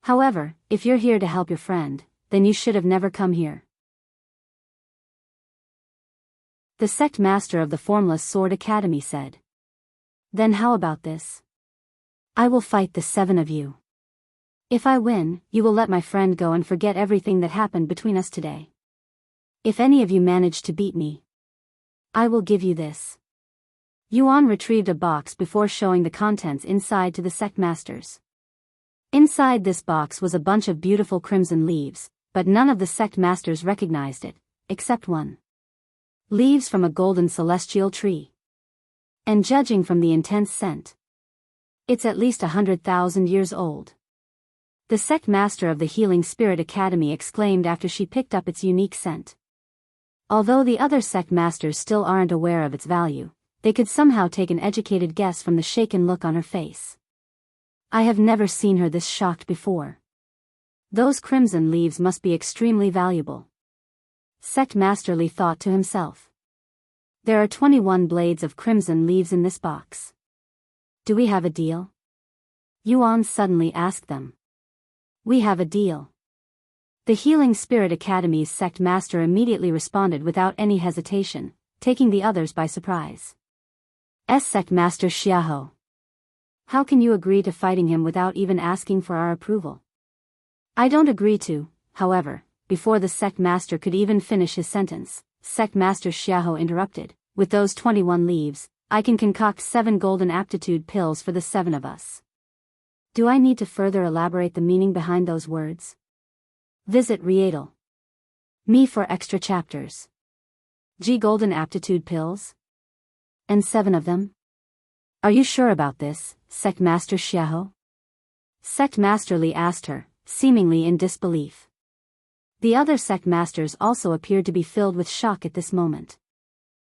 However, if you're here to help your friend, then you should have never come here. The sect master of the Formless Sword Academy said. Then how about this? I will fight the 7 of you. If I win, you will let my friend go and forget everything that happened between us today. If any of you manage to beat me, I will give you this. Yuan retrieved a box before showing the contents inside to the sect masters. Inside this box was a bunch of beautiful crimson leaves, but none of the sect masters recognized it, except one. Leaves from a golden celestial tree. And judging from the intense scent, it's at least 100,000 years old. The sect master of the Healing Spirit Academy exclaimed after she picked up its unique scent. Although the other sect masters still aren't aware of its value, they could somehow take an educated guess from the shaken look on her face. I have never seen her this shocked before. Those crimson leaves must be extremely valuable. Sect Masterly thought to himself. There are 21 blades of crimson leaves in this box. Do we have a deal? Yuan suddenly asked them. We have a deal. The Healing Spirit Academy's sect master immediately responded without any hesitation, taking the others by surprise. Sect Master Xiahou. How can you agree to fighting him without even asking for our approval? I don't agree to, however. Before the sect master could even finish his sentence, Sect Master Xiahou interrupted. With those 21 leaves, I can concoct 7 golden aptitude pills for the 7 of us. Do I need to further elaborate the meaning behind those words? Visit Rietal. Me for extra chapters. G golden aptitude pills? And 7 of them? Are you sure about this, Sect Master Xiahou? Sect Masterly asked her, seemingly in disbelief. The other sect masters also appeared to be filled with shock at this moment.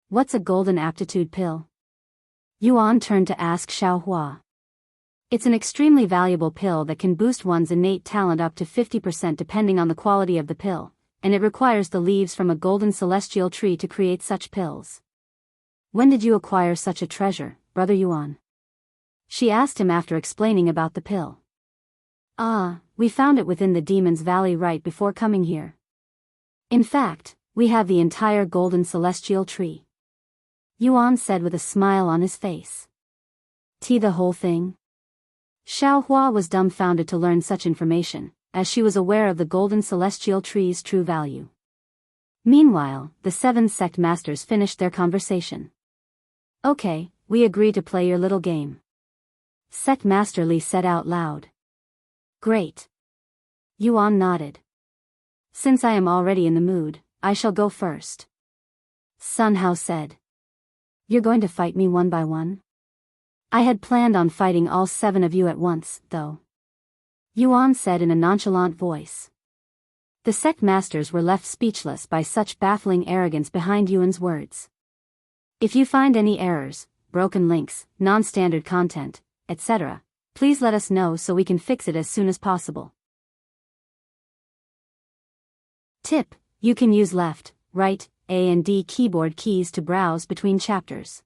What's a golden aptitude pill? Yuan turned to ask Xiao Hua. It's an extremely valuable pill that can boost one's innate talent up to 50% depending on the quality of the pill, and it requires the leaves from a golden celestial tree to create such pills. When did you acquire such a treasure, Brother Yuan? She asked him after explaining about the pill. We found it within the Demon's Valley right before coming here. In fact, we have the entire golden celestial tree. Yuan said with a smile on his face. The whole thing? Xiao Hua was dumbfounded to learn such information, as she was aware of the golden celestial tree's true value. Meanwhile, the 7 sect masters finished their conversation. Okay, we agree to play your little game. Sect Master Li said out loud. Great. Yuan nodded. Since I am already in the mood, I shall go first. Sun Hao said. You're going to fight me one by one? I had planned on fighting all 7 of you at once, though. Yuan said in a nonchalant voice. The sect masters were left speechless by such baffling arrogance behind Yuan's words. If you find any errors, broken links, non-standard content, etc., please let us know so we can fix it as soon as possible. Tip: you can use left, right, A and D keyboard keys to browse between chapters.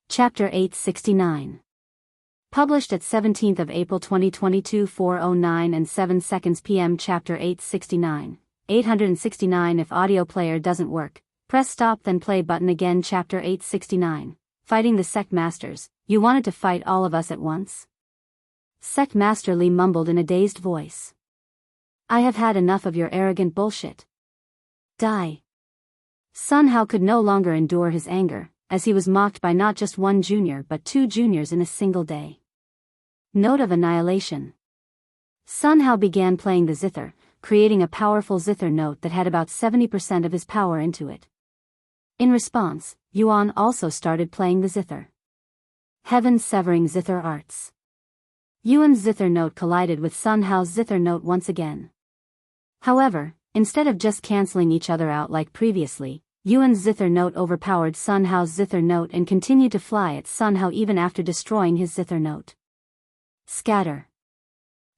Chapter 869. Published at 17th of April 2022 4:09 and 7 seconds p.m. Chapter 869. 869 If audio player doesn't work, press stop then play button again. Chapter 869. Fighting the sect masters. You wanted to fight all of us at once? Sect Master Li mumbled in a dazed voice. I have had enough of your arrogant bullshit. Die. Sun Hao could no longer endure his anger, as he was mocked by not just one junior but 2 juniors in a single day. Note of annihilation. Sun Hao began playing the zither, creating a powerful zither note that had about 70% of his power into it. In response, Yuan also started playing the zither. Heaven-severing zither arts. Yuan's zither note collided with Sun Hao's zither note once again. However, instead of just cancelling each other out like previously, Yuan's zither note overpowered Sun Hao's zither note and continued to fly at Sun Hao even after destroying his zither note. Scatter.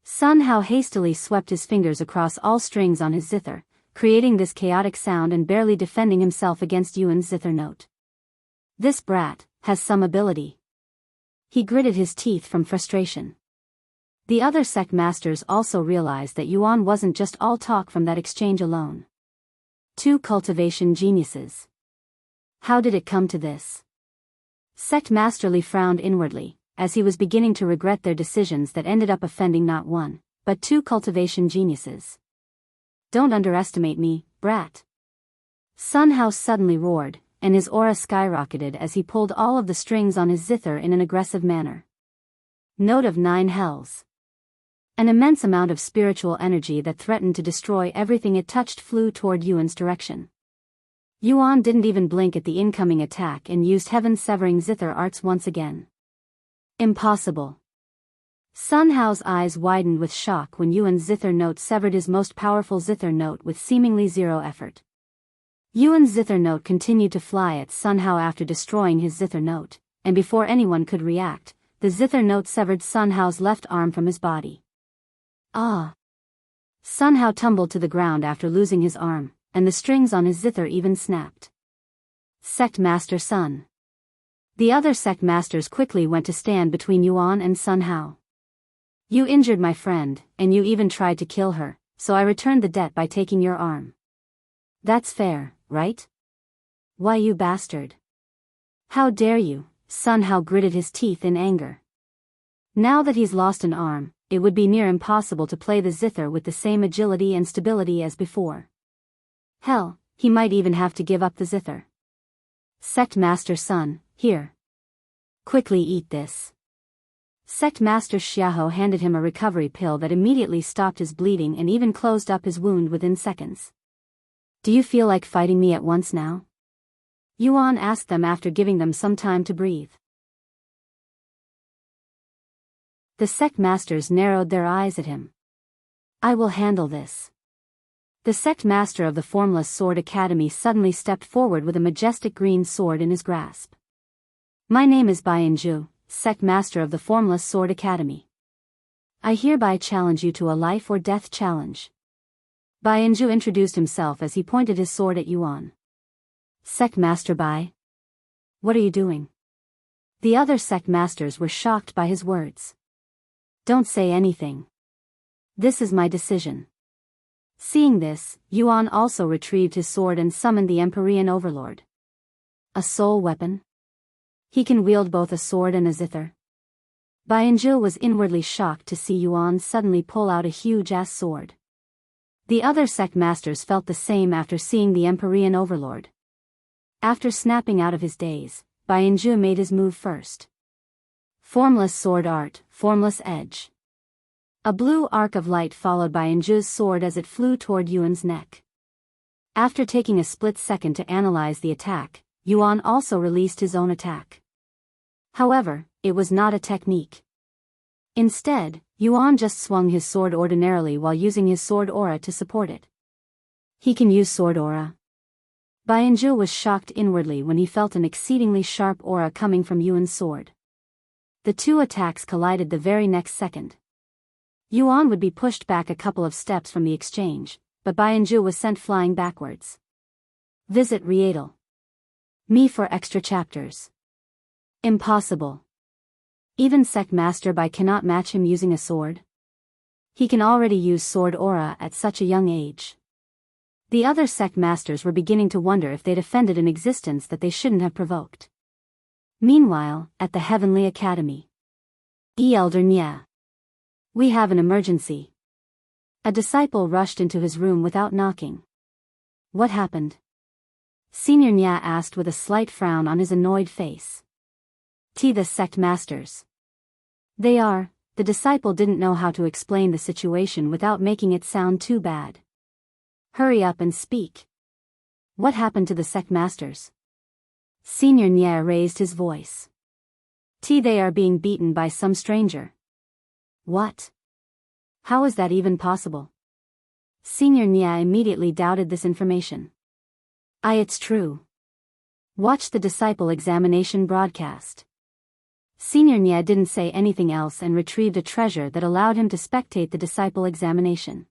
Sun Hao hastily swept his fingers across all strings on his zither, creating this chaotic sound and barely defending himself against Yuan's zither note. This brat has some ability. He gritted his teeth from frustration. The other sect masters also realized that Yuan wasn't just all talk from that exchange alone. 2 cultivation geniuses. How did it come to this? Sect Master Li frowned inwardly, as he was beginning to regret their decisions that ended up offending not 1, but 2 cultivation geniuses. Don't underestimate me, brat. Sun Hao suddenly roared, and his aura skyrocketed as he pulled all of the strings on his zither in an aggressive manner. Note of 9 hells. An immense amount of spiritual energy that threatened to destroy everything it touched flew toward Yuan's direction. Yuan didn't even blink at the incoming attack and used heaven-severing zither arts once again. Impossible. Sun Hao's eyes widened with shock when Yuan's zither note severed his most powerful zither note with seemingly 0 effort. Yuan's zither note continued to fly at Sun Hao after destroying his zither note, and before anyone could react, the zither note severed Sun Hao's left arm from his body. Ah! Sun Hao tumbled to the ground after losing his arm, and the strings on his zither even snapped. Sect Master Sun. The other sect masters quickly went to stand between Yuan and Sun Hao. You injured my friend, and you even tried to kill her, so I returned the debt by taking your arm. That's fair, right? Why, you bastard. How dare you? Sun Hao gritted his teeth in anger. Now that he's lost an arm, it would be near impossible to play the zither with the same agility and stability as before. Hell, he might even have to give up the zither. Sect Master Sun, here. Quickly eat this. Sect Master Xiahou handed him a recovery pill that immediately stopped his bleeding and even closed up his wound within seconds. Do you feel like fighting me at once now? Yuan asked them after giving them some time to breathe. The sect masters narrowed their eyes at him. I will handle this. The sect master of the Formless Sword Academy suddenly stepped forward with a majestic green sword in his grasp. My name is Jianghu, sect master of the Formless Sword Academy. I hereby challenge you to a life or death challenge. Jianghu introduced himself as he pointed his sword at Yuan. Sect Master Bai? What are you doing? The other sect masters were shocked by his words. Don't say anything. This is my decision. Seeing this, Yuan also retrieved his sword and summoned the Empyrean Overlord. A soul weapon? He can wield both a sword and a zither. Bianzhu was inwardly shocked to see Yuan suddenly pull out a huge-ass sword. The other sect masters felt the same after seeing the Empyrean Overlord. After snapping out of his daze, Bianzhu made his move first. Formless sword art, formless edge. A blue arc of light followed Bianzhu's sword as it flew toward Yuan's neck. After taking a split second to analyze the attack, Yuan also released his own attack. However, it was not a technique. Instead, Yuan just swung his sword ordinarily while using his sword aura to support it. He can use sword aura. Bianzhu was shocked inwardly when he felt an exceedingly sharp aura coming from Yuan's sword. The two attacks collided the very next second. Yuan would be pushed back a couple of steps from the exchange, but Bianzhu was sent flying backwards. Visit Rietal. Me for extra chapters. Impossible. Even Sect Master Bai cannot match him using a sword. He can already use sword aura at such a young age. The other sect masters were beginning to wonder if they'd offended an existence that they shouldn't have provoked. Meanwhile, at the Heavenly Academy. Elder Nya. We have an emergency. A disciple rushed into his room without knocking. What happened? Senior Nya asked with a slight frown on his annoyed face. The sect masters. They are. The disciple didn't know how to explain the situation without making it sound too bad. Hurry up and speak. What happened to the sect masters? Senior Nya raised his voice. They are being beaten by some stranger. What? How is that even possible? Senior Nya immediately doubted this information. It's true. Watch the disciple examination broadcast. Senior Nya didn't say anything else and retrieved a treasure that allowed him to spectate the disciple examination.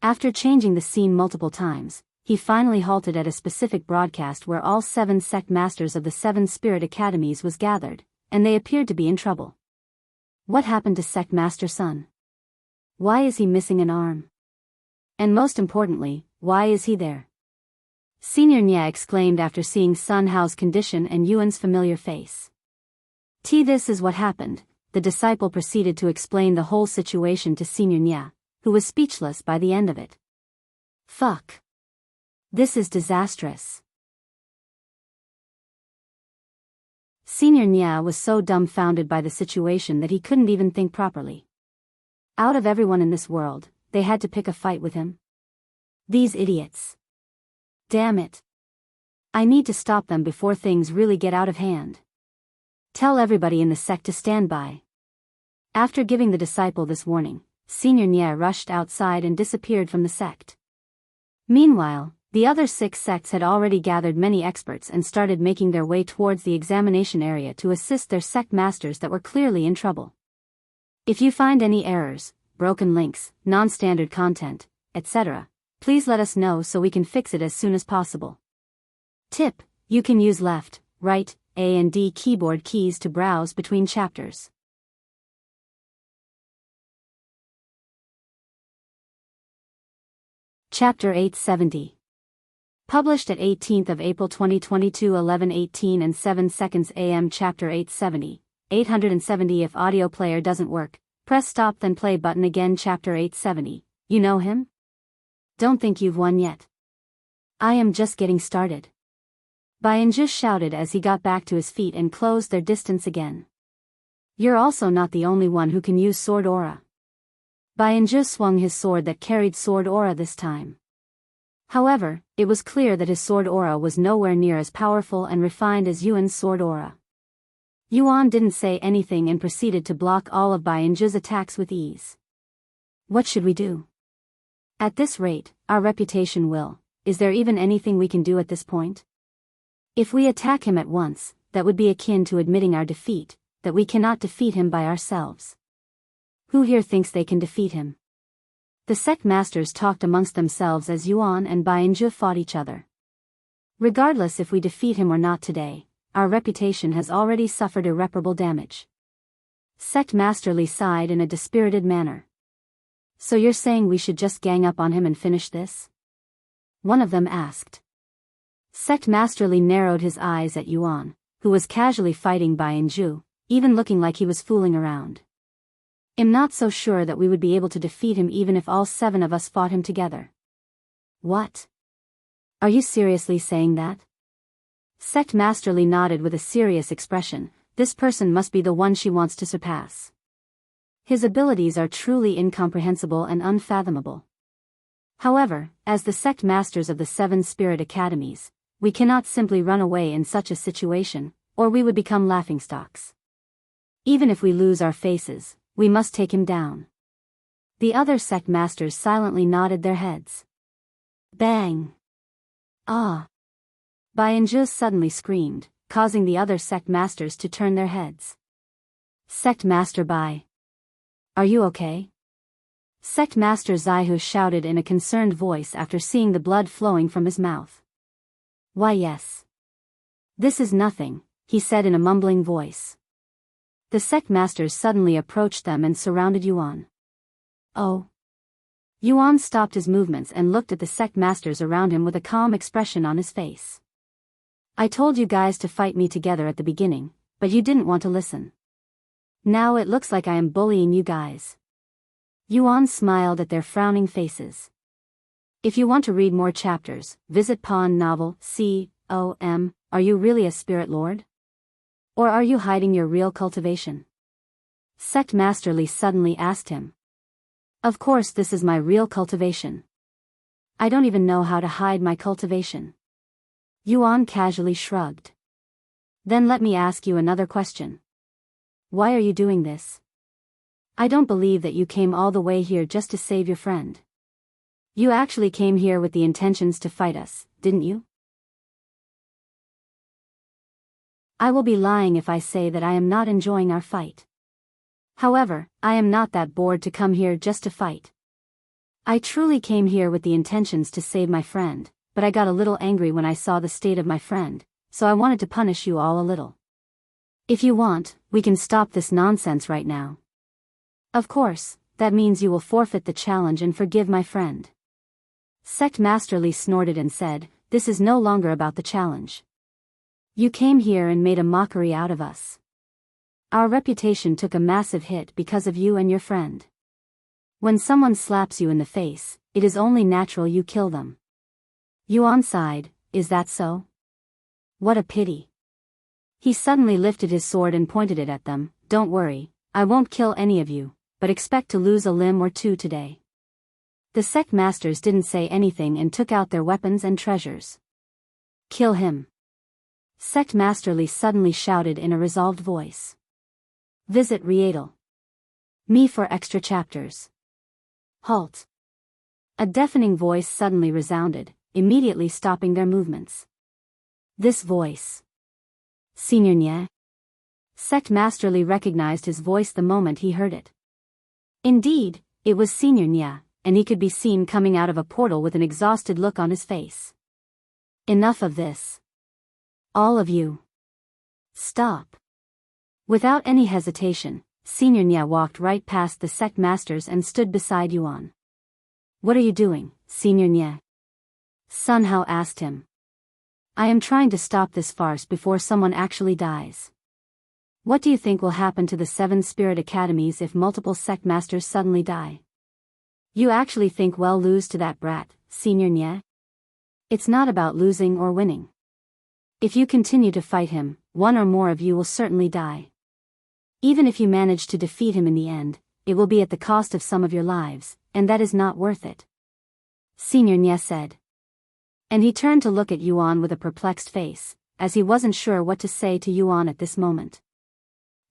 After changing the scene multiple times, he finally halted at a specific broadcast where all 7 sect masters of the 7 spirit academies was gathered, and they appeared to be in trouble. What happened to Sect Master Sun? Why is he missing an arm? And most importantly, why is he there? Senior Nya exclaimed after seeing Sun Hao's condition and Yuan's familiar face. This is what happened. The disciple proceeded to explain the whole situation to Senior Nya, who was speechless by the end of it. Fuck. This is disastrous. Senior Nya was so dumbfounded by the situation that he couldn't even think properly. Out of everyone in this world, they had to pick a fight with him. These idiots. Damn it. I need to stop them before things really get out of hand. Tell everybody in the sect to stand by. After giving the disciple this warning, Senior Nya rushed outside and disappeared from the sect. Meanwhile, the other 6 sects had already gathered many experts and started making their way towards the examination area to assist their sect masters that were clearly in trouble. If you find any errors, broken links, non-standard content, etc., please let us know so we can fix it as soon as possible. Tip: you can use left, right, A and D keyboard keys to browse between chapters. Chapter 870. Published at 18th of April 2022 11:18 and 7 seconds AM. Chapter 870. 870. If audio player doesn't work, press stop then play button again. Chapter 870. You know him? Don't think you've won yet. I am just getting started. Bianzhu shouted as he got back to his feet and closed their distance again. You're also not the only one who can use sword aura. Bianzhu swung his sword that carried sword aura this time. However, it was clear that his sword aura was nowhere near as powerful and refined as Yuan's sword aura. Yuan didn't say anything and proceeded to block all of Bianzhu's attacks with ease. What should we do? At this rate, our reputation will. Is there even anything we can do at this point? If we attack him at once, that would be akin to admitting our defeat, that we cannot defeat him by ourselves. Who here thinks they can defeat him? The sect masters talked amongst themselves as Yuan and Bianzhu fought each other. Regardless if we defeat him or not today, our reputation has already suffered irreparable damage. Sect Master Li sighed in a dispirited manner. So you're saying we should just gang up on him and finish this? One of them asked. Sect Master Li narrowed his eyes at Yuan, who was casually fighting Jianghu, even looking like he was fooling around. I'm not so sure that we would be able to defeat him even if all 7 of us fought him together. What? Are you seriously saying that? Sect Master Li nodded with a serious expression. This person must be the one she wants to surpass. His abilities are truly incomprehensible and unfathomable. However, as the sect masters of the 7 spirit academies, we cannot simply run away in such a situation, or we would become laughingstocks. Even if we lose our faces, we must take him down. The other sect masters silently nodded their heads. Bang! Ah! Jianghu suddenly screamed, causing the other sect masters to turn their heads. Sect Master Bai. Are you okay? Sect Master Jianghu shouted in a concerned voice after seeing the blood flowing from his mouth. Why yes. This is nothing, he said in a mumbling voice. The sect masters suddenly approached them and surrounded Yuan. Oh. Yuan stopped his movements and looked at the sect masters around him with a calm expression on his face. I told you guys to fight me together at the beginning, but you didn't want to listen. Now it looks like I am bullying you guys. Yuan smiled at their frowning faces. If you want to read more chapters, visit Pawn Novel, C.O.M. Are you really a spirit lord? Or are you hiding your real cultivation? Sect Master Li suddenly asked him. Of course this is my real cultivation. I don't even know how to hide my cultivation. Yuan casually shrugged. Then let me ask you another question. Why are you doing this? I don't believe that you came all the way here just to save your friend. You actually came here with the intentions to fight us, didn't you? I will be lying if I say that I am not enjoying our fight. However, I am not that bored to come here just to fight. I truly came here with the intentions to save my friend, but I got a little angry when I saw the state of my friend, so I wanted to punish you all a little. If you want, we can stop this nonsense right now. Of course, that means you will forfeit the challenge and forgive my friend. Sect Master Li snorted and said, this is no longer about the challenge. You came here and made a mockery out of us. Our reputation took a massive hit because of you and your friend. When someone slaps you in the face, it is only natural you kill them. Yuan sighed, is that so? What a pity. He suddenly lifted his sword and pointed it at them. Don't worry, I won't kill any of you, but expect to lose a limb or 2 today. The sect masters didn't say anything and took out their weapons and treasures. Kill him. Sect Master Li suddenly shouted in a resolved voice. Visit Rietal. Me for extra chapters. Halt. A deafening voice suddenly resounded, immediately stopping their movements. This voice. Senior Nye. Sect Master Li recognized his voice the moment he heard it. Indeed, it was Senior Nye, and he could be seen coming out of a portal with an exhausted look on his face. Enough of this. All of you. Stop. Without any hesitation, Senior Nye walked right past the sect masters and stood beside Yuan. What are you doing, Senior Nye? Sun Hao asked him. I am trying to stop this farce before someone actually dies. What do you think will happen to the 7 spirit academies if multiple sect masters suddenly die? You actually think we'll lose to that brat, Senior Nye? It's not about losing or winning. If you continue to fight him, 1 or more of you will certainly die. Even if you manage to defeat him in the end, it will be at the cost of some of your lives, and that is not worth it. Senior Nye said. And he turned to look at Yuan with a perplexed face, as he wasn't sure what to say to Yuan at this moment.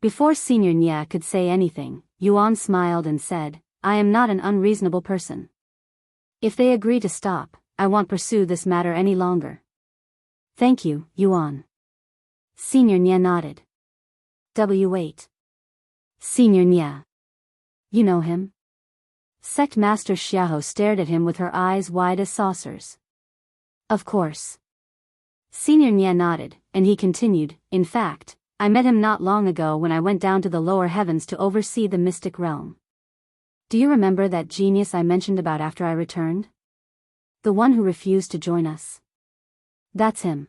Before Senior Nye could say anything, Yuan smiled and said, I am not an unreasonable person. If they agree to stop, I won't pursue this matter any longer. Thank you, Yuan. Senior Nye nodded. W8. Senior Nye. You know him? Sect Master Xiahou stared at him with her eyes wide as saucers. Of course. Senior Nye nodded, and he continued, in fact, I met him not long ago when I went down to the lower heavens to oversee the mystic realm. Do you remember that genius I mentioned about after I returned? The one who refused to join us. That's him.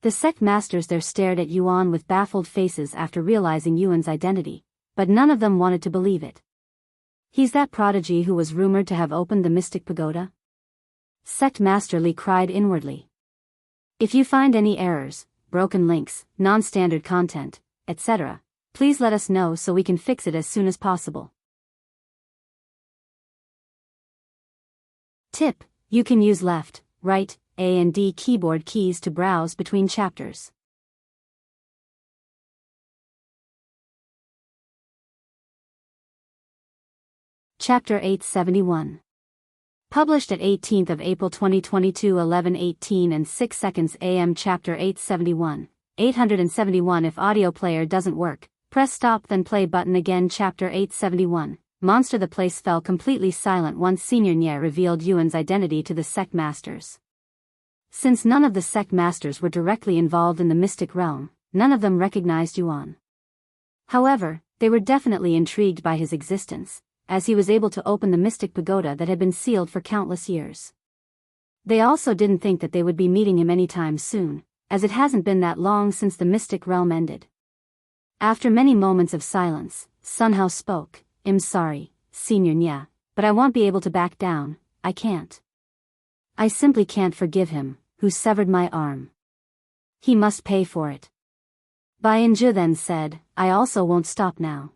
The sect masters there stared at Yuan with baffled faces after realizing Yuan's identity, but none of them wanted to believe it. He's that prodigy who was rumored to have opened the mystic pagoda? Sect Master Li cried inwardly. If you find any errors, broken links, non-standard content, etc., please let us know so we can fix it as soon as possible. Tip: you can use left, right, A and D keyboard keys to browse between chapters. Chapter 871. Published at 18th of April 2022 11:18 and 6 seconds AM. Chapter 871. 871. If audio player doesn't work, press stop then play button again. Chapter 871. Monster. The place fell completely silent once Senior Nye revealed Yuan's identity to the sect masters. Since none of the sect masters were directly involved in the mystic realm, none of them recognized Yuan. However, they were definitely intrigued by his existence, as he was able to open the mystic pagoda that had been sealed for countless years. They also didn't think that they would be meeting him anytime soon, as it hasn't been that long since the mystic realm ended. After many moments of silence, Sun Hao spoke. I'm sorry, Senior Nye, but I won't be able to back down. I can't. I simply can't forgive him, who severed my arm. He must pay for it. Bainzhi then said, I also won't stop now.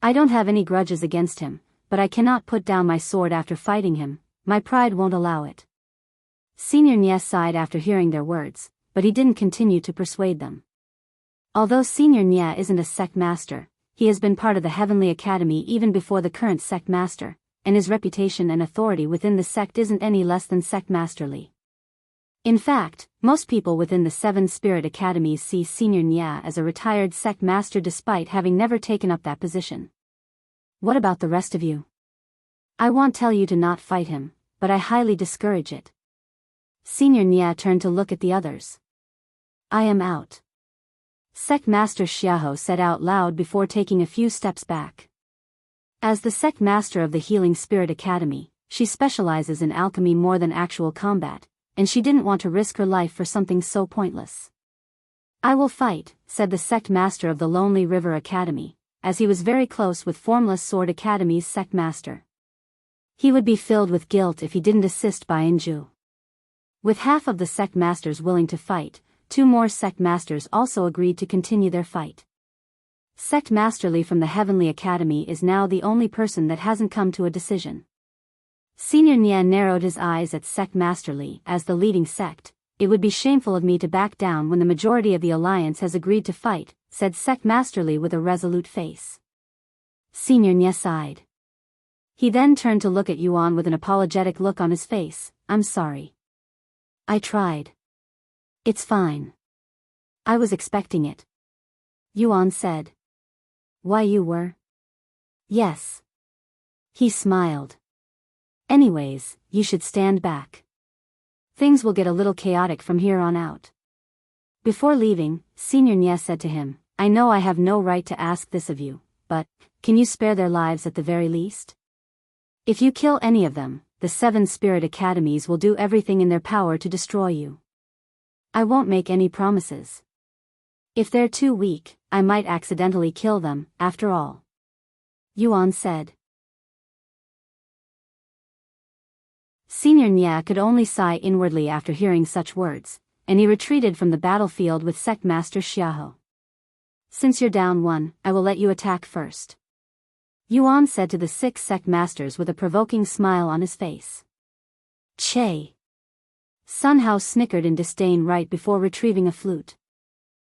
I don't have any grudges against him, but I cannot put down my sword after fighting him. My pride won't allow it. Senior Nye sighed after hearing their words, but he didn't continue to persuade them. Although Senior Nye isn't a sect master, he has been part of the Heavenly Academy even before the current sect master, and his reputation and authority within the sect isn't any less than sect masterly. In fact, most people within the 7 Spirit Academies see Senior Nye as a retired sect master despite having never taken up that position. What about the rest of you? I won't tell you to not fight him, but I highly discourage it. Senior Nye turned to look at the others. I am out. Sect Master Xiahou said out loud before taking a few steps back. As the sect master of the Healing Spirit Academy, she specializes in alchemy more than actual combat, and she didn't want to risk her life for something so pointless. I will fight, said the sect master of the Lonely River Academy, as he was very close with Formless Sword Academy's sect master. He would be filled with guilt if he didn't assist Bainzhi. With half of the sect masters willing to fight, 2 more sect masters also agreed to continue their fight. Sect Master Li from the Heavenly Academy is now the only person that hasn't come to a decision. Senior Nye narrowed his eyes at Sect Master Li. As the leading sect, it would be shameful of me to back down when the majority of the alliance has agreed to fight, said Sect Master Li with a resolute face. Senior Nye sighed. He then turned to look at Yuan with an apologetic look on his face. I'm sorry. I tried. It's fine. I was expecting it. Yuan said. Why you were? Yes. He smiled. Anyways, you should stand back. Things will get a little chaotic from here on out. Before leaving, Senior Nye said to him, I know I have no right to ask this of you, but, can you spare their lives at the very least? If you kill any of them, the 7 Spirit Academies will do everything in their power to destroy you. I won't make any promises. If they're too weak, I might accidentally kill them, after all. Yuan said. Senior Nye could only sigh inwardly after hearing such words, and he retreated from the battlefield with Sect Master Xiahou. Since you're down 1, I will let you attack first. Yuan said to the 6 sect masters with a provoking smile on his face. Che. Sun Hao snickered in disdain right before retrieving a flute.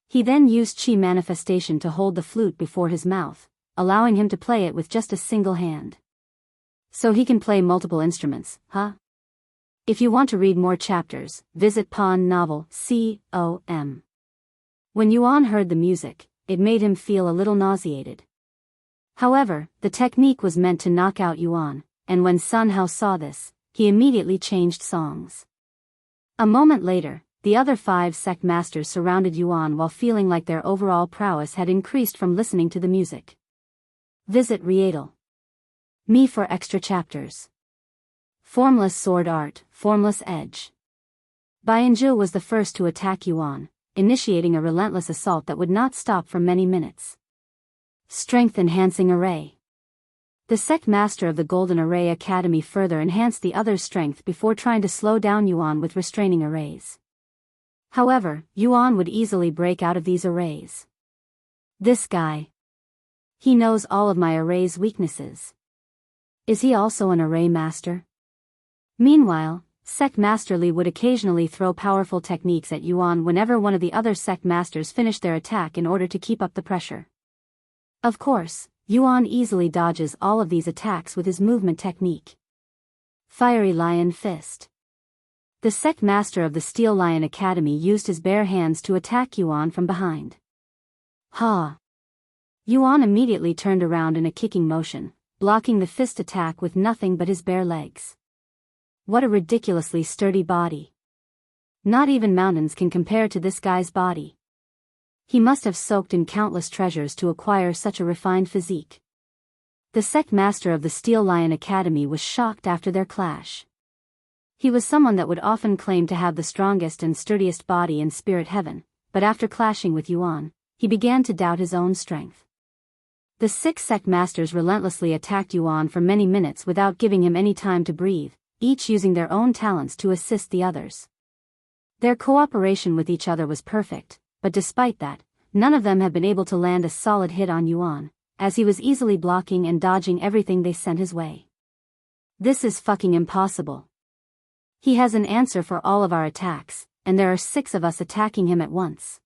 He then used Qi manifestation to hold the flute before his mouth, allowing him to play it with just a single hand. So he can play multiple instruments, huh? If you want to read more chapters, visit Pawn Novel, com. When Yuan heard the music, it made him feel a little nauseated. However, the technique was meant to knock out Yuan, and when Sun Hao saw this, he immediately changed songs. A moment later, the other 5 sect masters surrounded Yuan while feeling like their overall prowess had increased from listening to the music. Visit Rietal. Me for extra chapters. Formless sword art, formless edge. Jianghu was the first to attack Yuan, initiating a relentless assault that would not stop for many minutes. Strength-enhancing array. The sect master of the Golden Array Academy further enhanced the other's strength before trying to slow down Yuan with restraining arrays. However, Yuan would easily break out of these arrays. This guy. He knows all of my array's weaknesses. Is he also an array master? Meanwhile, Sect Master Li would occasionally throw powerful techniques at Yuan whenever one of the other sect masters finished their attack in order to keep up the pressure. Of course, Yuan easily dodges all of these attacks with his movement technique. Fiery Lion Fist. The sect master of the Steel Lion Academy used his bare hands to attack Yuan from behind. Ha! Yuan immediately turned around in a kicking motion, blocking the fist attack with nothing but his bare legs. What a ridiculously sturdy body. Not even mountains can compare to this guy's body. He must have soaked in countless treasures to acquire such a refined physique. The sect master of the Steel Lion Academy was shocked after their clash. He was someone that would often claim to have the strongest and sturdiest body in spirit heaven, but after clashing with Yuan, he began to doubt his own strength. The 6 sect masters relentlessly attacked Yuan for many minutes without giving him any time to breathe, each using their own talents to assist the others. Their cooperation with each other was perfect, but despite that, none of them had been able to land a solid hit on Yuan, as he was easily blocking and dodging everything they sent his way. This is fucking impossible. He has an answer for all of our attacks, and there are 6 of us attacking him at once.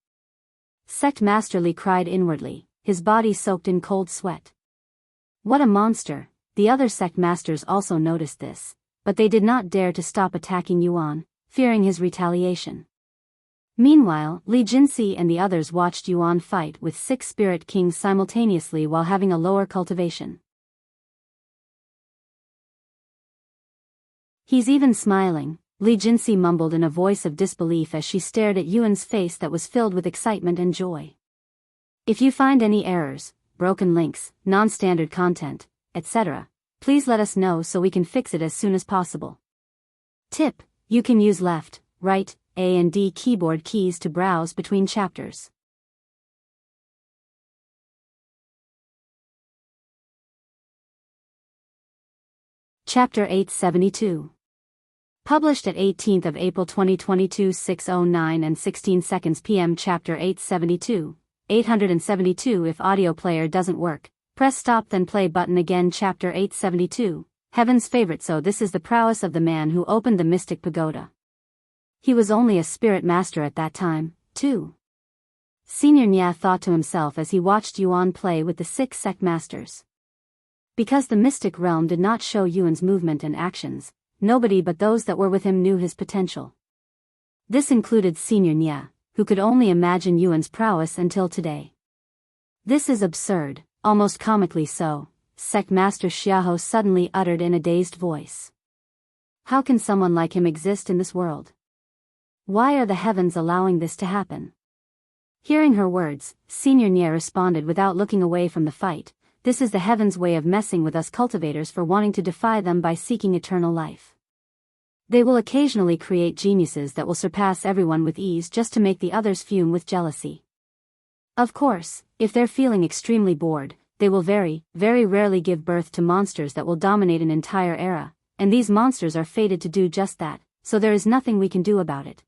Sect Master Li cried inwardly, his body soaked in cold sweat. What a monster! The other sect masters also noticed this, but they did not dare to stop attacking Yuan, fearing his retaliation. Meanwhile, Li Jinxi and the others watched Yuan fight with 6 spirit kings simultaneously while having a lower cultivation. He's even smiling, Li Jinxi mumbled in a voice of disbelief as she stared at Yuan's face that was filled with excitement and joy. If you find any errors, broken links, non-standard content, etc., please let us know so we can fix it as soon as possible. Tip: you can use left, right, A and D keyboard keys to browse between chapters. Chapter 872. Published at 18th of April 2022 6:09 and 16 seconds p.m. Chapter 872. 872 If audio player doesn't work, press stop then play button again. Chapter 872. Heaven's favorite. So this is the prowess of the man who opened the mystic pagoda. He was only a spirit master at that time, too. Senior Nya thought to himself as he watched Yuan play with the 6 sect masters. Because the mystic realm did not show Yuan's movement and actions, nobody but those that were with him knew his potential. This included Senior Nya, who could only imagine Yuan's prowess until today. This is absurd, almost comically so, Sect Master Xiaohu suddenly uttered in a dazed voice. How can someone like him exist in this world? Why are the heavens allowing this to happen? Hearing her words, Senior Nya responded without looking away from the fight. This is the heavens' way of messing with us cultivators for wanting to defy them by seeking eternal life. They will occasionally create geniuses that will surpass everyone with ease just to make the others fume with jealousy. Of course, if they're feeling extremely bored, they will very, very rarely give birth to monsters that will dominate an entire era, and these monsters are fated to do just that, so there is nothing we can do about it.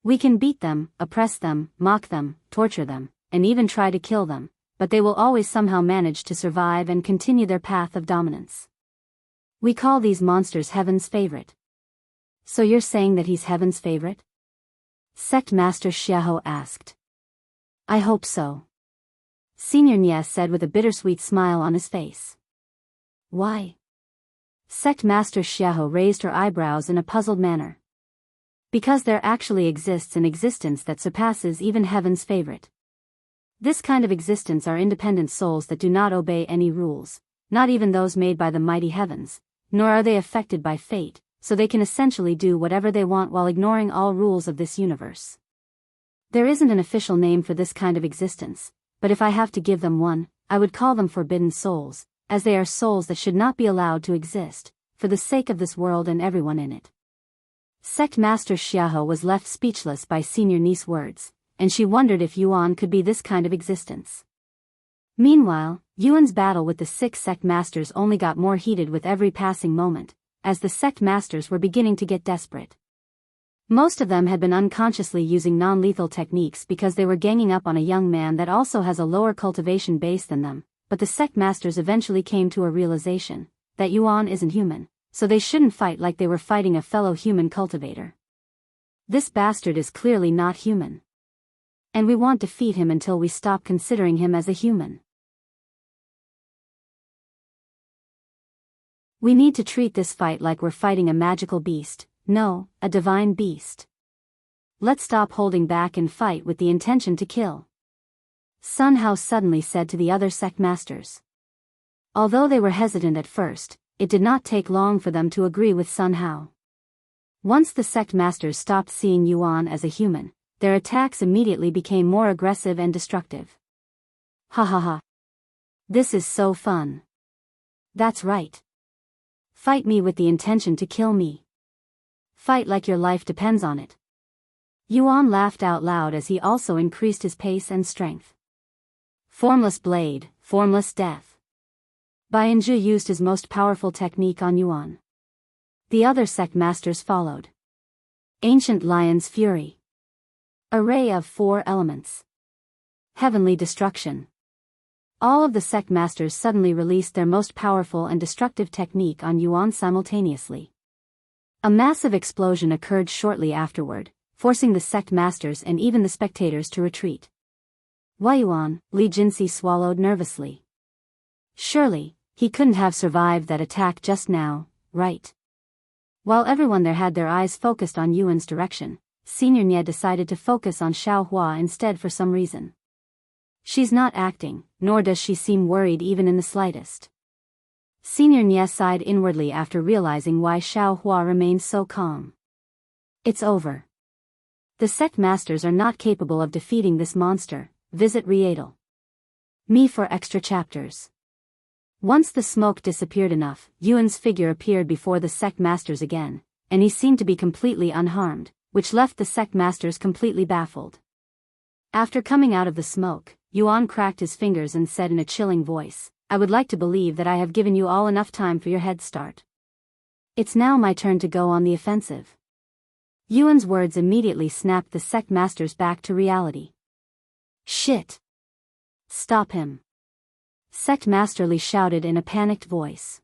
We can beat them, oppress them, mock them, torture them, and even try to kill them, but they will always somehow manage to survive and continue their path of dominance. We call these monsters Heaven's favorite. So you're saying that he's Heaven's favorite? Sect Master Xiaohu asked. I hope so. Senior Nya said with a bittersweet smile on his face. Why? Sect Master Xiaohu raised her eyebrows in a puzzled manner. Because there actually exists an existence that surpasses even Heaven's favorite. This kind of existence are independent souls that do not obey any rules, not even those made by the mighty heavens, nor are they affected by fate, so they can essentially do whatever they want while ignoring all rules of this universe. There isn't an official name for this kind of existence, but if I have to give them one, I would call them forbidden souls, as they are souls that should not be allowed to exist, for the sake of this world and everyone in it. Sect Master Xiahou was left speechless by Senior Ni's words, and she wondered if Yuan could be this kind of existence. Meanwhile, Yuan's battle with the 6 sect masters only got more heated with every passing moment, as the sect masters were beginning to get desperate. Most of them had been unconsciously using non-lethal techniques because they were ganging up on a young man that also has a lower cultivation base than them, but the sect masters eventually came to a realization that Yuan isn't human, so they shouldn't fight like they were fighting a fellow human cultivator. This bastard is clearly not human. And we won't defeat him until we stop considering him as a human. We need to treat this fight like we're fighting a magical beast, no, a divine beast. Let's stop holding back and fight with the intention to kill. Sun Hao suddenly said to the other sect masters. Although they were hesitant at first, it did not take long for them to agree with Sun Hao. Once the sect masters stopped seeing Yuan as a human, their attacks immediately became more aggressive and destructive. Ha ha ha. This is so fun. That's right. Fight me with the intention to kill me. Fight like your life depends on it. Yuan laughed out loud as he also increased his pace and strength. Formless blade, formless death. Bianzhu used his most powerful technique on Yuan. The other sect masters followed. Ancient Lion's Fury. Array of 4 elements. Heavenly Destruction. All of the sect masters suddenly released their most powerful and destructive technique on Yuan simultaneously. A massive explosion occurred shortly afterward, forcing the sect masters and even the spectators to retreat. Why Yuan? Li Jinsi swallowed nervously. Surely, he couldn't have survived that attack just now, right? While everyone there had their eyes focused on Yuan's direction, Senior Nie decided to focus on Xiao Hua instead for some reason. She's not acting, nor does she seem worried even in the slightest. Senior Nie sighed inwardly after realizing why Xiao Hua remained so calm. It's over. The sect masters are not capable of defeating this monster. Visit Rietal. Me for extra chapters. Once the smoke disappeared enough, Yuan's figure appeared before the sect masters again, and he seemed to be completely unharmed, which left the sect masters completely baffled. After coming out of the smoke, Yuan cracked his fingers and said in a chilling voice, I would like to believe that I have given you all enough time for your head start. It's now my turn to go on the offensive. Yuan's words immediately snapped the sect masters back to reality. Shit! Stop him! Sect Master Li shouted in a panicked voice.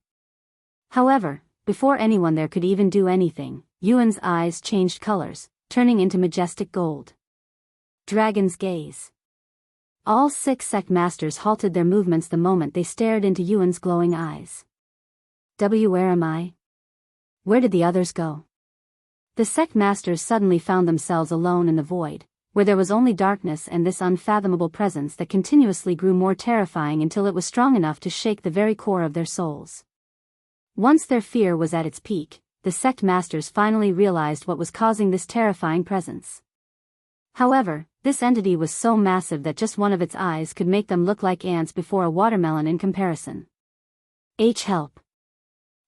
However, before anyone there could even do anything, Yuan's eyes changed colors, turning into majestic gold. Dragon's gaze. All 6 sect masters halted their movements the moment they stared into Yuan's glowing eyes. Where am I? Where did the others go? The sect masters suddenly found themselves alone in the void, where there was only darkness and this unfathomable presence that continuously grew more terrifying until it was strong enough to shake the very core of their souls. Once their fear was at its peak, the sect masters finally realized what was causing this terrifying presence. However, this entity was so massive that just one of its eyes could make them look like ants before a watermelon in comparison. Help.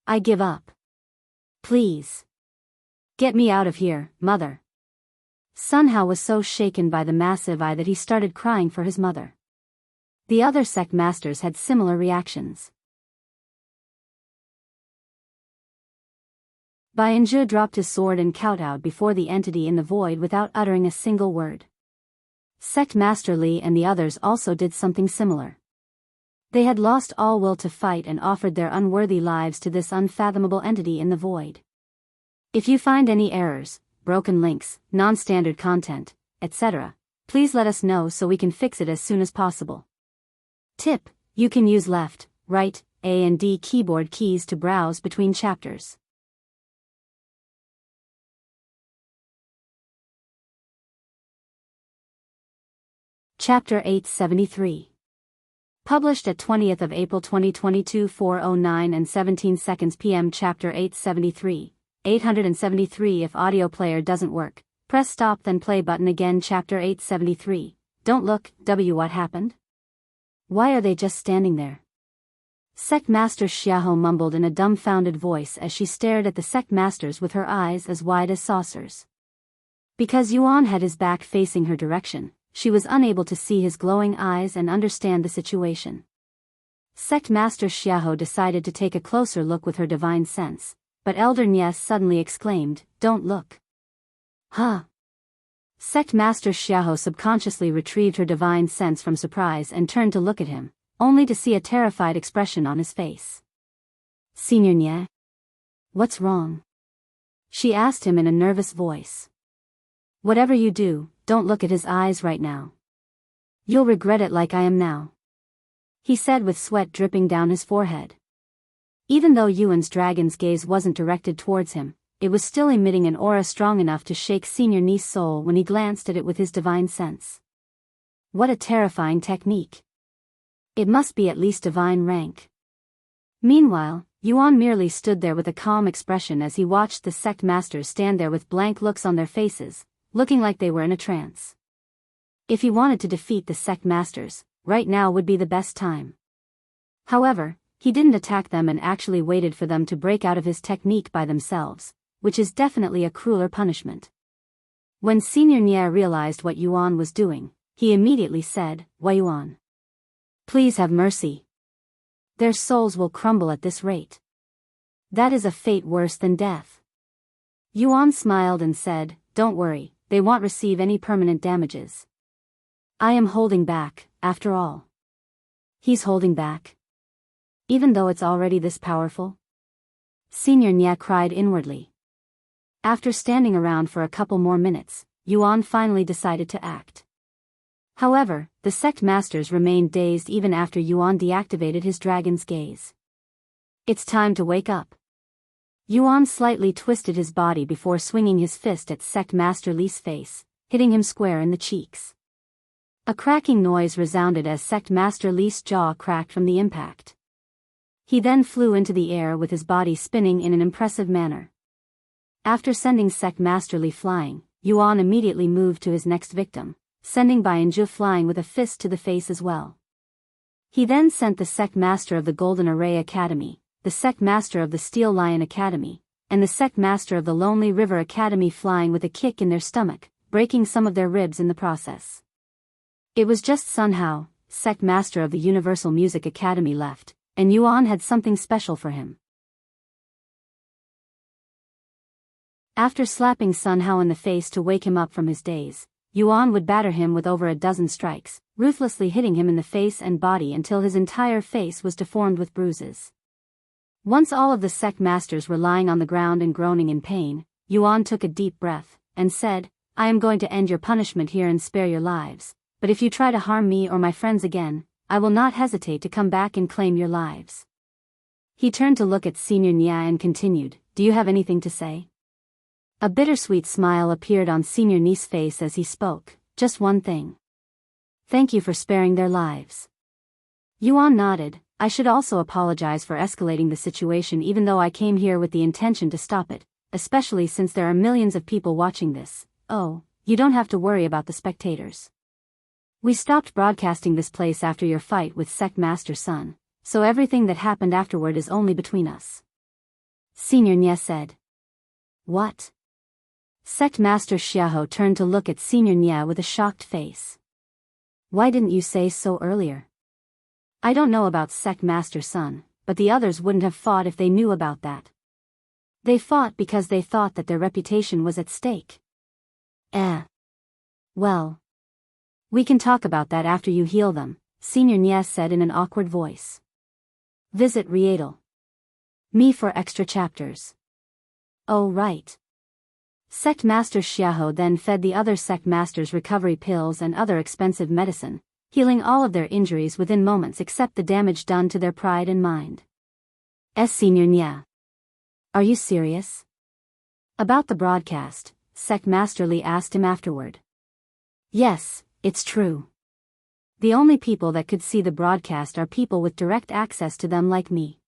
I give up. Please. Get me out of here, mother. Sun Hao was so shaken by the massive eye that he started crying for his mother. The other sect masters had similar reactions. Bianzhu dropped his sword and kowtowed before the entity in the void without uttering a single word. Sect Master Li and the others also did something similar. They had lost all will to fight and offered their unworthy lives to this unfathomable entity in the void. If you find any errors, broken links, non-standard content, etc., please let us know so we can fix it as soon as possible. Tip: you can use left, right, A and D keyboard keys to browse between chapters. Chapter 873. Published at 20th of April 2022 4:09 and 17 seconds p.m. Chapter 873. 873 If audio player doesn't work, press stop then play button again. Chapter 873. Don't look, what happened? Why are they just standing there? Sect Master Xiaoho mumbled in a dumbfounded voice as she stared at the sect masters with her eyes as wide as saucers. Because Yuan had his back facing her direction, she was unable to see his glowing eyes and understand the situation. Sect Master Xiaoho decided to take a closer look with her divine sense, but Elder Nies suddenly exclaimed, "Don't look." Huh? Sect Master Xiaoho subconsciously retrieved her divine sense from surprise and turned to look at him, only to see a terrified expression on his face. "Senior Nie? What's wrong?" she asked him in a nervous voice. "Whatever you do, don't look at his eyes right now. You'll regret it like I am now," he said with sweat dripping down his forehead. Even though Yuan's dragon's gaze wasn't directed towards him, it was still emitting an aura strong enough to shake Senior Nie's soul when he glanced at it with his divine sense. What a terrifying technique. It must be at least divine rank. Meanwhile, Yuan merely stood there with a calm expression as he watched the sect masters stand there with blank looks on their faces, looking like they were in a trance. If he wanted to defeat the sect masters, right now would be the best time. However, he didn't attack them and actually waited for them to break out of his technique by themselves, which is definitely a crueler punishment. When Senior Nie realized what Yuan was doing, he immediately said, "Wei Yuan, please have mercy. Their souls will crumble at this rate. That is a fate worse than death." Yuan smiled and said, "Don't worry, they won't receive any permanent damages. I am holding back, after all." He's holding back? Even though it's already this powerful? Senior Nie cried inwardly. After standing around for a couple more minutes, Yuan finally decided to act. However, the sect masters remained dazed even after Yuan deactivated his dragon's gaze. "It's time to wake up." Yuan slightly twisted his body before swinging his fist at Sect Master Li's face, hitting him square in the cheeks. A cracking noise resounded as Sect Master Li's jaw cracked from the impact. He then flew into the air with his body spinning in an impressive manner. After sending Sect Master Li flying, Yuan immediately moved to his next victim, sending Bainzhu flying with a fist to the face as well. He then sent the Sect Master of the Golden Array Academy, the Sect Master of the Steel Lion Academy, and the Sect Master of the Lonely River Academy flying with a kick in their stomach, breaking some of their ribs in the process. It was just Sun Hao, Sect Master of the Universal Music Academy left, and Yuan had something special for him. After slapping Sun Hao in the face to wake him up from his daze, Yuan would batter him with over a dozen strikes, ruthlessly hitting him in the face and body until his entire face was deformed with bruises. Once all of the sect masters were lying on the ground and groaning in pain, Yuan took a deep breath, and said, "I am going to end your punishment here and spare your lives, but if you try to harm me or my friends again, I will not hesitate to come back and claim your lives." He turned to look at Senior Nie and continued, "Do you have anything to say?" A bittersweet smile appeared on Senior Nie's face as he spoke, "Just one thing. Thank you for sparing their lives." Yuan nodded, "I should also apologize for escalating the situation even though I came here with the intention to stop it, especially since there are millions of people watching this. Oh, you don't have to worry about the spectators. We stopped broadcasting this place after your fight with Sect Master Sun, so everything that happened afterward is only between us." Senior Nie said. "What?" Sect Master Xiaoho turned to look at Senior Nie with a shocked face. "Why didn't you say so earlier?" "I don't know about Sect Master Sun, but the others wouldn't have fought if they knew about that. They fought because they thought that their reputation was at stake." Well. We can talk about that after you heal them," Senior Nie said in an awkward voice. Visit Riedel. Me for extra chapters. Oh right. Sect Master Xiaoho then fed the other sect masters recovery pills and other expensive medicine, healing all of their injuries within moments except the damage done to their pride and mind. Senior Nie. Are you serious? About the broadcast, Sect Master Li asked him afterward. Yes, it's true. The only people that could see the broadcast are people with direct access to them like me.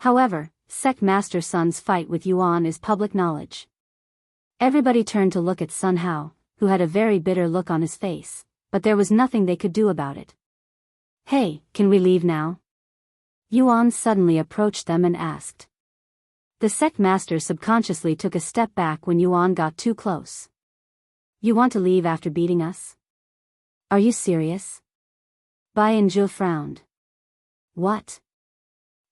However, Sect Master Sun's fight with Yuan is public knowledge. Everybody turned to look at Sun Hao, who had a very bitter look on his face, but there was nothing they could do about it. Hey, can we leave now? Yuan suddenly approached them and asked. The sect master subconsciously took a step back when Yuan got too close. You want to leave after beating us? Are you serious? Bai Anzhu frowned. What?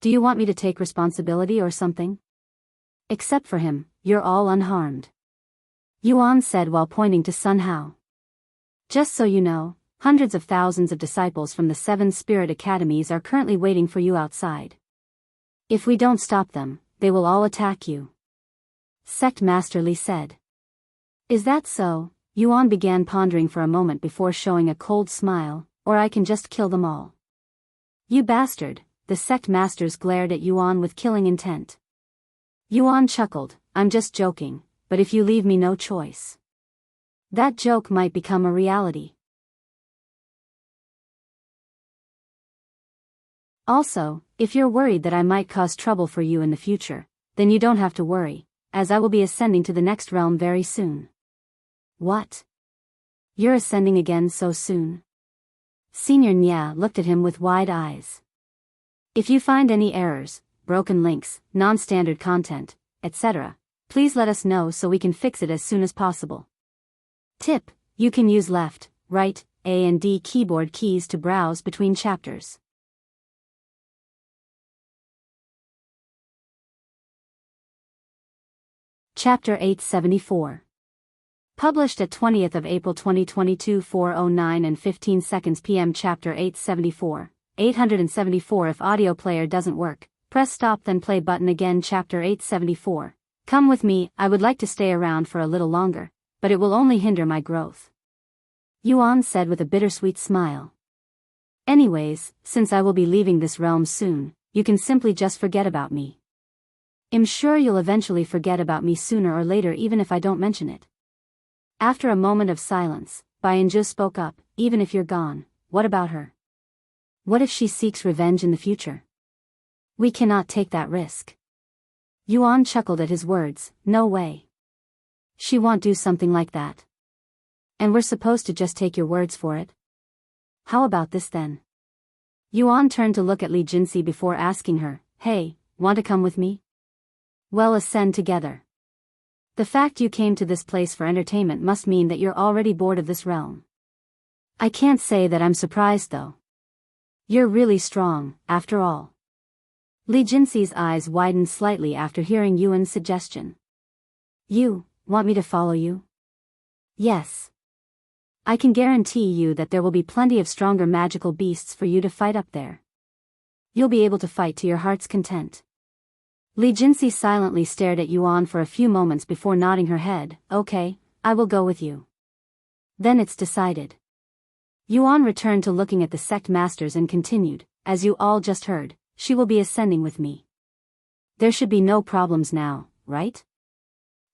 Do you want me to take responsibility or something? Except for him, you're all unharmed. Yuan said while pointing to Sun Hao. Just so you know, hundreds of thousands of disciples from the 7 spirit academies are currently waiting for you outside. If we don't stop them, they will all attack you. Sect Master Li said. Is that so? Yuan began pondering for a moment before showing a cold smile, or I can just kill them all. You bastard, the sect masters glared at Yuan with killing intent. Yuan chuckled, I'm just joking, but if you leave me no choice. That joke might become a reality. Also, if you're worried that I might cause trouble for you in the future, then you don't have to worry, as I will be ascending to the next realm very soon. What? You're ascending again so soon? Senior Nya looked at him with wide eyes. If you find any errors, broken links, non-standard content, etc., please let us know so we can fix it as soon as possible. Tip: you can use left, right, A and D keyboard keys to browse between chapters. Chapter 874. Published at 20th of April 2022 4:09 and 15 seconds p.m. Chapter 874. 874 If audio player doesn't work, press stop then play button again. Chapter 874. Come with me, I would like to stay around for a little longer, but it will only hinder my growth. Yuan said with a bittersweet smile. Anyways, since I will be leaving this realm soon, you can simply just forget about me. I'm sure you'll eventually forget about me sooner or later even if I don't mention it. After a moment of silence, Bai Anzhu spoke up, even if you're gone, what about her? What if she seeks revenge in the future? We cannot take that risk. Yuan chuckled at his words, no way. She won't do something like that. And we're supposed to just take your words for it? How about this then? Yuan turned to look at Li Jinsi before asking her, hey, want to come with me? Well, ascend together. The fact you came to this place for entertainment must mean that you're already bored of this realm. I can't say that I'm surprised though. You're really strong, after all. Li Jinsi's eyes widened slightly after hearing Yuan's suggestion. You want me to follow you? Yes. I can guarantee you that there will be plenty of stronger magical beasts for you to fight up there. You'll be able to fight to your heart's content. Li Jinsi silently stared at Yuan for a few moments before nodding her head. Okay, I will go with you. Then it's decided. Yuan returned to looking at the sect masters and continued, as you all just heard, she will be ascending with me. There should be no problems now, right?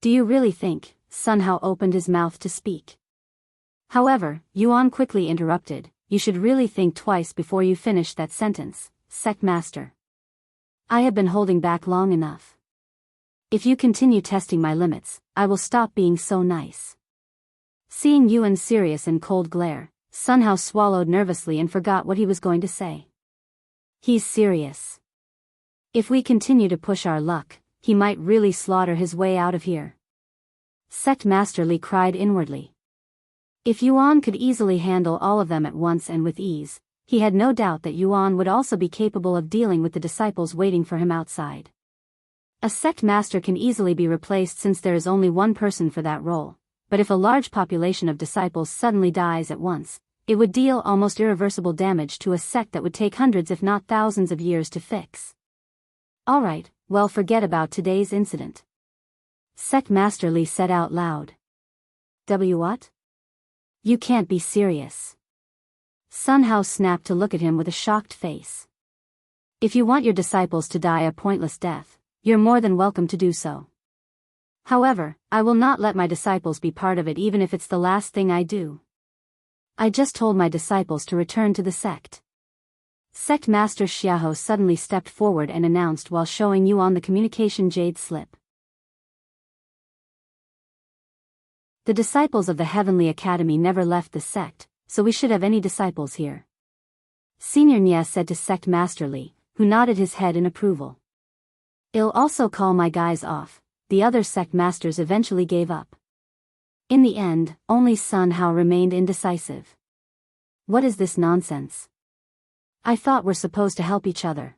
Do you really think? Sun Hao opened his mouth to speak. However, Yuan quickly interrupted, you should really think twice before you finish that sentence, sect master. I have been holding back long enough. If you continue testing my limits, I will stop being so nice. Seeing Yuan's serious and cold glare, Sun Hao swallowed nervously and forgot what he was going to say. He's serious. If we continue to push our luck, he might really slaughter his way out of here. Sect Master Li cried inwardly. If Yuan could easily handle all of them at once and with ease, he had no doubt that Yuan would also be capable of dealing with the disciples waiting for him outside. A sect master can easily be replaced since there is only one person for that role, but if a large population of disciples suddenly dies at once, it would deal almost irreversible damage to a sect that would take hundreds if not thousands of years to fix. Alright, well, forget about today's incident. Sect Master Li said out loud. What? You can't be serious. Sun Hao snapped to look at him with a shocked face. If you want your disciples to die a pointless death, you're more than welcome to do so. However, I will not let my disciples be part of it even if it's the last thing I do. I just told my disciples to return to the sect. Sect Master Xiahou suddenly stepped forward and announced while showing Yuan the communication jade slip. The disciples of the Heavenly Academy never left the sect, so we should have any disciples here. Senior Nya said to Sect Master Li, who nodded his head in approval. "I'll also call my guys off." The other sect masters eventually gave up. In the end, only Sun Hao remained indecisive. "What is this nonsense? I thought we're supposed to help each other.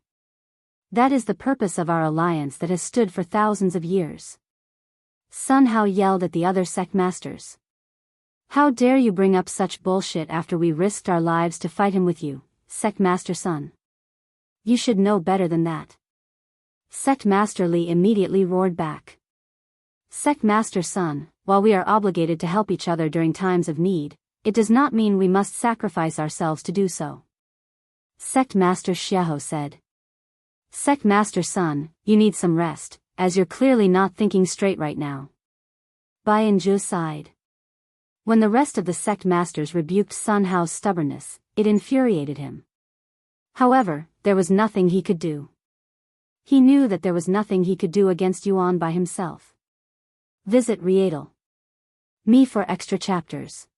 That is the purpose of our alliance that has stood for thousands of years." Sun Hao yelled at the other sect masters. "How dare you bring up such bullshit after we risked our lives to fight him with you, Sect Master Sun? You should know better than that." Sect Master Li immediately roared back. "Sect Master Sun, while we are obligated to help each other during times of need, it does not mean we must sacrifice ourselves to do so." Sect Master Xiahou said. "Sect Master Sun, you need some rest, as you're clearly not thinking straight right now." Bai Anju sighed. When the rest of the sect masters rebuked Sun Hao's stubbornness, it infuriated him. However, there was nothing he could do. He knew that there was nothing he could do against Yuan by himself. Visit Rietal. Me for extra chapters.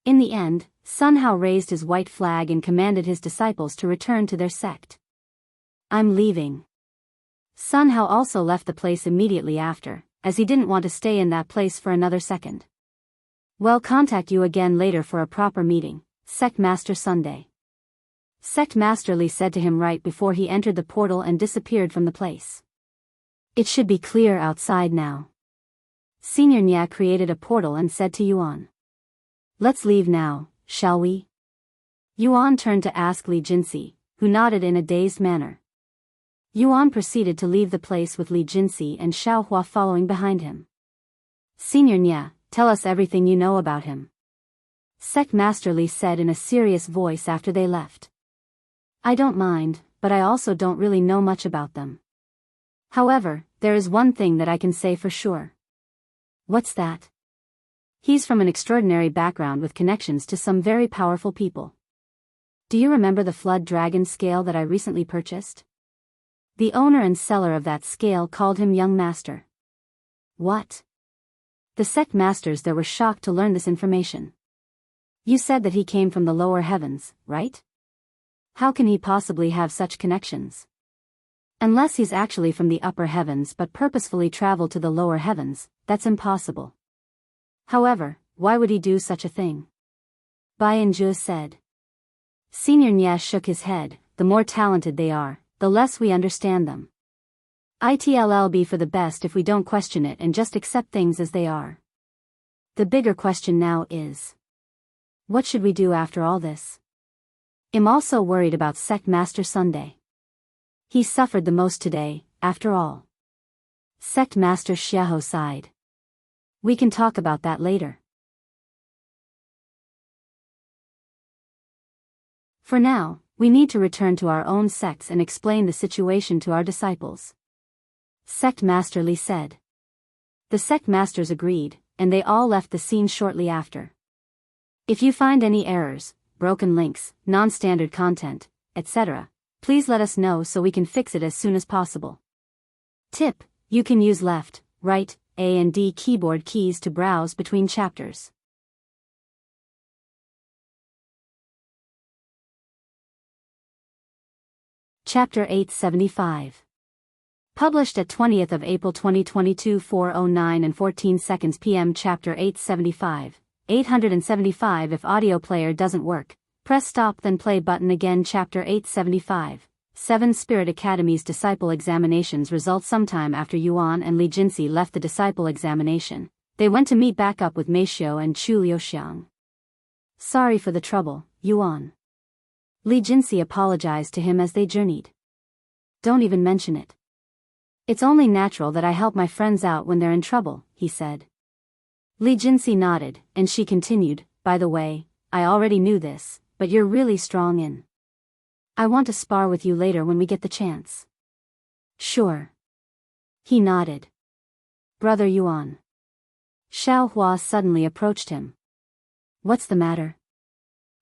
In the end, Sun Hao raised his white flag and commanded his disciples to return to their sect. "I'm leaving." Sun Hao also left the place immediately after, as he didn't want to stay in that place for another second. "Well, contact you again later for a proper meeting, Sect Master Sunday." Sect Master Li said to him right before he entered the portal and disappeared from the place. "It should be clear outside now." Senior Nya created a portal and said to Yuan, "Let's leave now, shall we?" Yuan turned to ask Li Jinsi, who nodded in a dazed manner. Yuan proceeded to leave the place with Li Jinsi and Xiaohua following behind him. "Senior Nya, tell us everything you know about him," Sect Master Li said in a serious voice after they left. "I don't mind, but I also don't really know much about them. However, there is one thing that I can say for sure." "What's that?" "He's from an extraordinary background with connections to some very powerful people. Do you remember the Flood Dragon scale that I recently purchased? The owner and seller of that scale called him Young Master." "What?" The sect masters there were shocked to learn this information. "You said that he came from the lower heavens, right? How can he possibly have such connections? Unless he's actually from the upper heavens but purposefully traveled to the lower heavens, that's impossible. However, why would he do such a thing?" Bai Anju said. Senior Nya shook his head. "The more talented they are, the less we understand them. It'll be for the best if we don't question it and just accept things as they are. The bigger question now is, what should we do after all this? I'm also worried about Sect Master Sunday. He suffered the most today, after all." Sect Master Xiahou sighed. "We can talk about that later. For now, we need to return to our own sects and explain the situation to our disciples," Sect Master Li said. The sect masters agreed, and they all left the scene shortly after. "If you find any errors, broken links, non-standard content, etc., please let us know so we can fix it as soon as possible. Tip: you can use left, right, A and D keyboard keys to browse between chapters. Chapter 875. Published at 20th of April 2022 4:09 and 14 seconds p.m. Chapter 875. 875 If audio player doesn't work, press stop then play button again. Chapter 875. 7 Spirit Academy's disciple examinations result sometime after Yuan and Li Jinsi left the disciple examination. They went to meet back up with Meishio and Chu Liuxiang. "Sorry for the trouble, Yuan." Li Jinsi apologized to him as they journeyed. "Don't even mention it. It's only natural that I help my friends out when they're in trouble," he said. Li Jinsi nodded, and she continued, "By the way, I already knew this, but you're really strong in. I want to spar with you later when we get the chance." "Sure." He nodded. "Brother Yuan." Xiaohua suddenly approached him. "What's the matter?"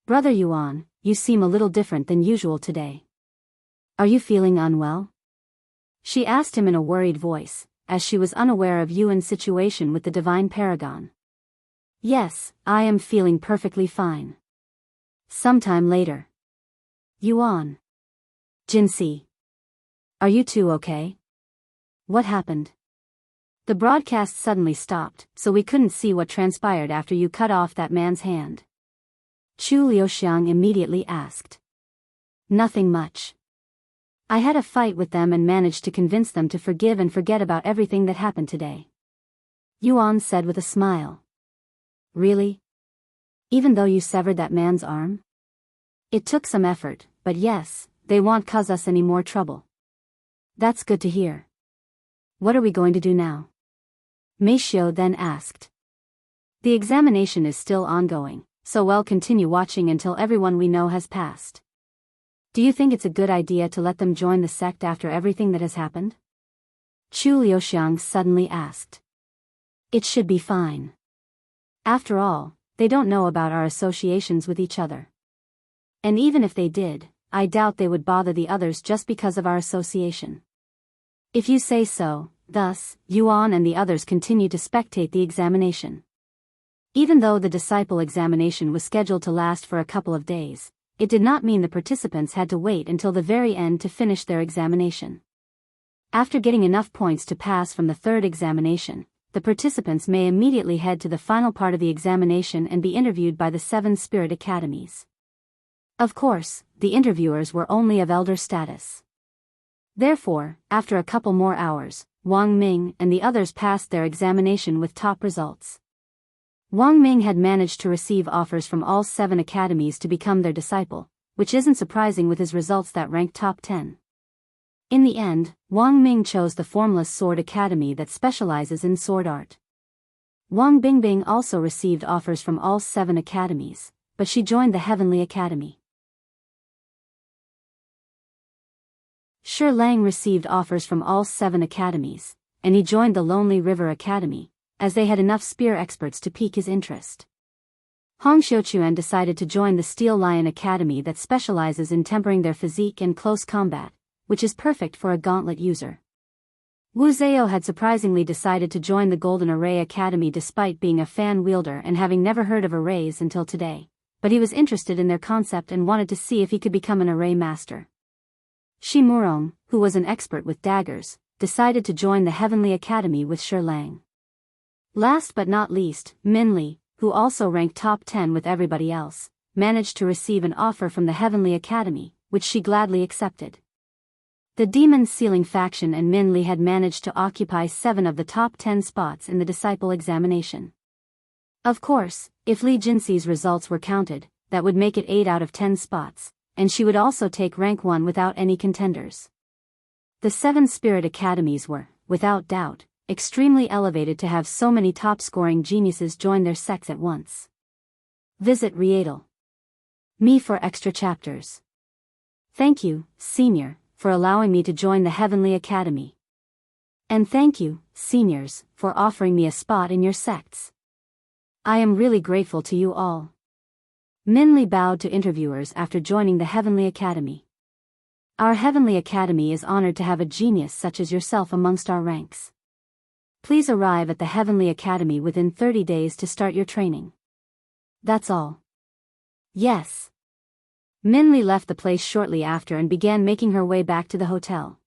"Brother Yuan, you seem a little different than usual today. Are you feeling unwell?" She asked him in a worried voice, as she was unaware of Yuan's situation with the Divine Paragon. "Yes, I am feeling perfectly fine." Sometime later. Yuan. Jinsi, Are you two okay? What happened? The broadcast suddenly stopped, so we couldn't see what transpired after you cut off that man's hand. Chu Liuxiang immediately asked. Nothing much. I had a fight with them and managed to convince them to forgive and forget about everything that happened today. Yuan said with a smile. Really? Even though you severed that man's arm? It took some effort, but yes, they won't cause us any more trouble. That's good to hear. What are we going to do now? Mei Xiu then asked. The examination is still ongoing, so we'll continue watching until everyone we know has passed. Do you think it's a good idea to let them join the sect after everything that has happened? Chu Liuxiang suddenly asked. It should be fine. After all, they don't know about our associations with each other. And even if they did, I doubt they would bother the others just because of our association. If you say so, thus, Yuan and the others continue to spectate the examination. Even though the disciple examination was scheduled to last for a couple of days, it did not mean the participants had to wait until the very end to finish their examination. After getting enough points to pass from the third examination, the participants may immediately head to the final part of the examination and be interviewed by the 7 spirit academies. Of course, the interviewers were only of elder status. Therefore, after a couple more hours, Wang Ming and the others passed their examination with top results. Wang Ming had managed to receive offers from all 7 academies to become their disciple, which isn't surprising with his results that ranked top 10. In the end, Wang Ming chose the Formless Sword Academy that specializes in sword art. Wang Bingbing also received offers from all 7 academies, but she joined the Heavenly Academy. Shi Lang received offers from all 7 academies, and he joined the Lonely River Academy, as they had enough spear experts to pique his interest. Hong Xiuquan decided to join the Steel Lion Academy that specializes in tempering their physique and close combat, which is perfect for a gauntlet user. Wu Zhao had surprisingly decided to join the Golden Array Academy despite being a fan wielder and having never heard of arrays until today, but he was interested in their concept and wanted to see if he could become an array master. Shi Murong, who was an expert with daggers, decided to join the Heavenly Academy with Shi Lang. Last but not least, Min Li, who also ranked top 10 with everybody else, managed to receive an offer from the Heavenly Academy, which she gladly accepted. The Demon Sealing faction and Min Li had managed to occupy 7 of the top 10 spots in the disciple examination. Of course, if Li Jinxi's results were counted, that would make it 8 out of 10 spots, and she would also take rank 1 without any contenders. The 7 spirit academies were, without doubt, extremely elevated to have so many top-scoring geniuses join their sects at once. Visit Rietal. Me for extra chapters. Thank you, Senior, for allowing me to join the Heavenly Academy. And thank you, Seniors, for offering me a spot in your sects. I am really grateful to you all. Min Li bowed to interviewers after joining the Heavenly Academy. Our Heavenly Academy is honored to have a genius such as yourself amongst our ranks. Please arrive at the Heavenly Academy within 30 days to start your training. That's all. Yes. Min Li left the place shortly after and began making her way back to the hotel.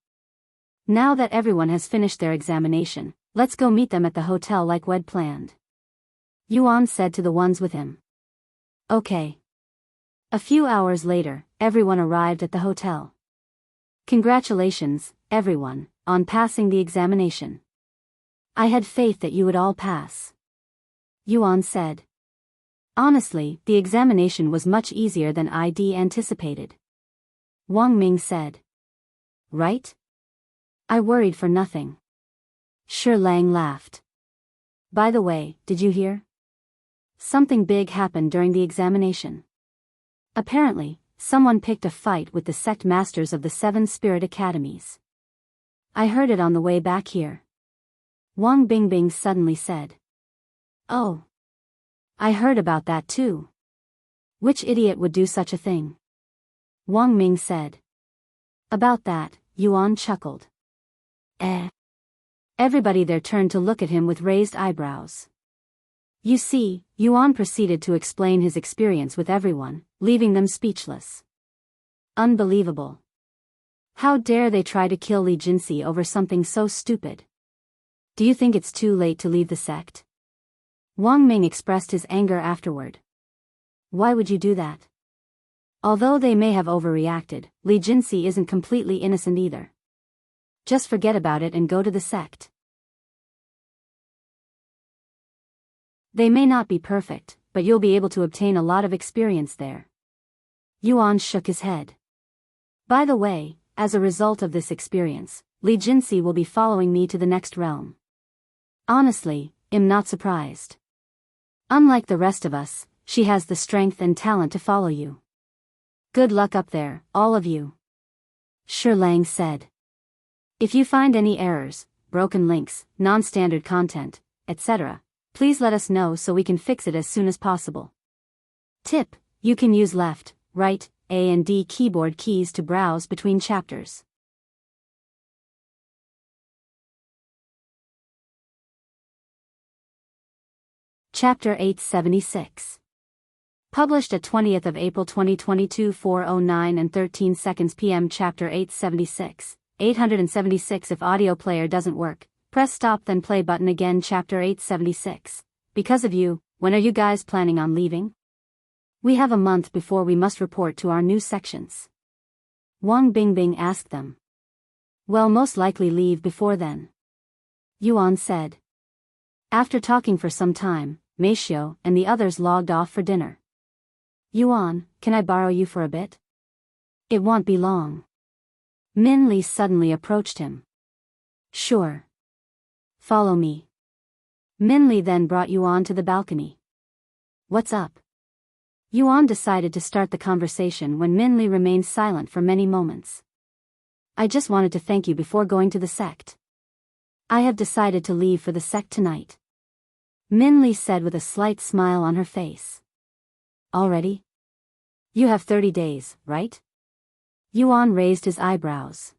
Now that everyone has finished their examination, let's go meet them at the hotel like we'd planned. Yuan said to the ones with him. Okay. A few hours later, everyone arrived at the hotel. Congratulations, everyone, on passing the examination. I had faith that you would all pass. Yuan said. Honestly, the examination was much easier than I'd anticipated. Wang Ming said. Right? I worried for nothing. Shi Lang laughed. By the way, did you hear? Something big happened during the examination. Apparently, someone picked a fight with the sect masters of the 7 spirit academies. I heard it on the way back here. Wang Bingbing suddenly said. Oh. I heard about that too. Which idiot would do such a thing? Wang Ming said. About that, Yuan chuckled. Everybody there turned to look at him with raised eyebrows. You see, Yuan proceeded to explain his experience with everyone, leaving them speechless. Unbelievable. How dare they try to kill Li Jinsi over something so stupid? Do you think it's too late to leave the sect? Wang Ming expressed his anger afterward. Why would you do that? Although they may have overreacted, Li Jinsi isn't completely innocent either. Just forget about it and go to the sect. They may not be perfect, but you'll be able to obtain a lot of experience there. Yuan shook his head. By the way, as a result of this experience, Li Jinsi will be following me to the next realm. Honestly, I'm not surprised. Unlike the rest of us, she has the strength and talent to follow you. Good luck up there, all of you. Shi Lang said. If you find any errors, broken links, non-standard content, etc., please let us know so we can fix it as soon as possible. Tip: you can use left, right, A and D keyboard keys to browse between chapters. Chapter 876. Published at 20th of April 2022 4:09 and 13 seconds p.m. Chapter 876. 876 If audio player doesn't work, press stop then play button again. Chapter 876. Because of you, when are you guys planning on leaving? We have a month before we must report to our new sections. Wang Bingbing asked them. Well, most likely leave before then. Yuan said. After talking for some time, Meishio and the others logged off for dinner. Yuan, can I borrow you for a bit? It won't be long. Min Li suddenly approached him. Sure. Follow me. Min Li then brought Yuan to the balcony. What's up? Yuan decided to start the conversation when Min Li remained silent for many moments. I just wanted to thank you before going to the sect. I have decided to leave for the sect tonight. Min Li said with a slight smile on her face. Already? You have 30 days, right? Yuan raised his eyebrows.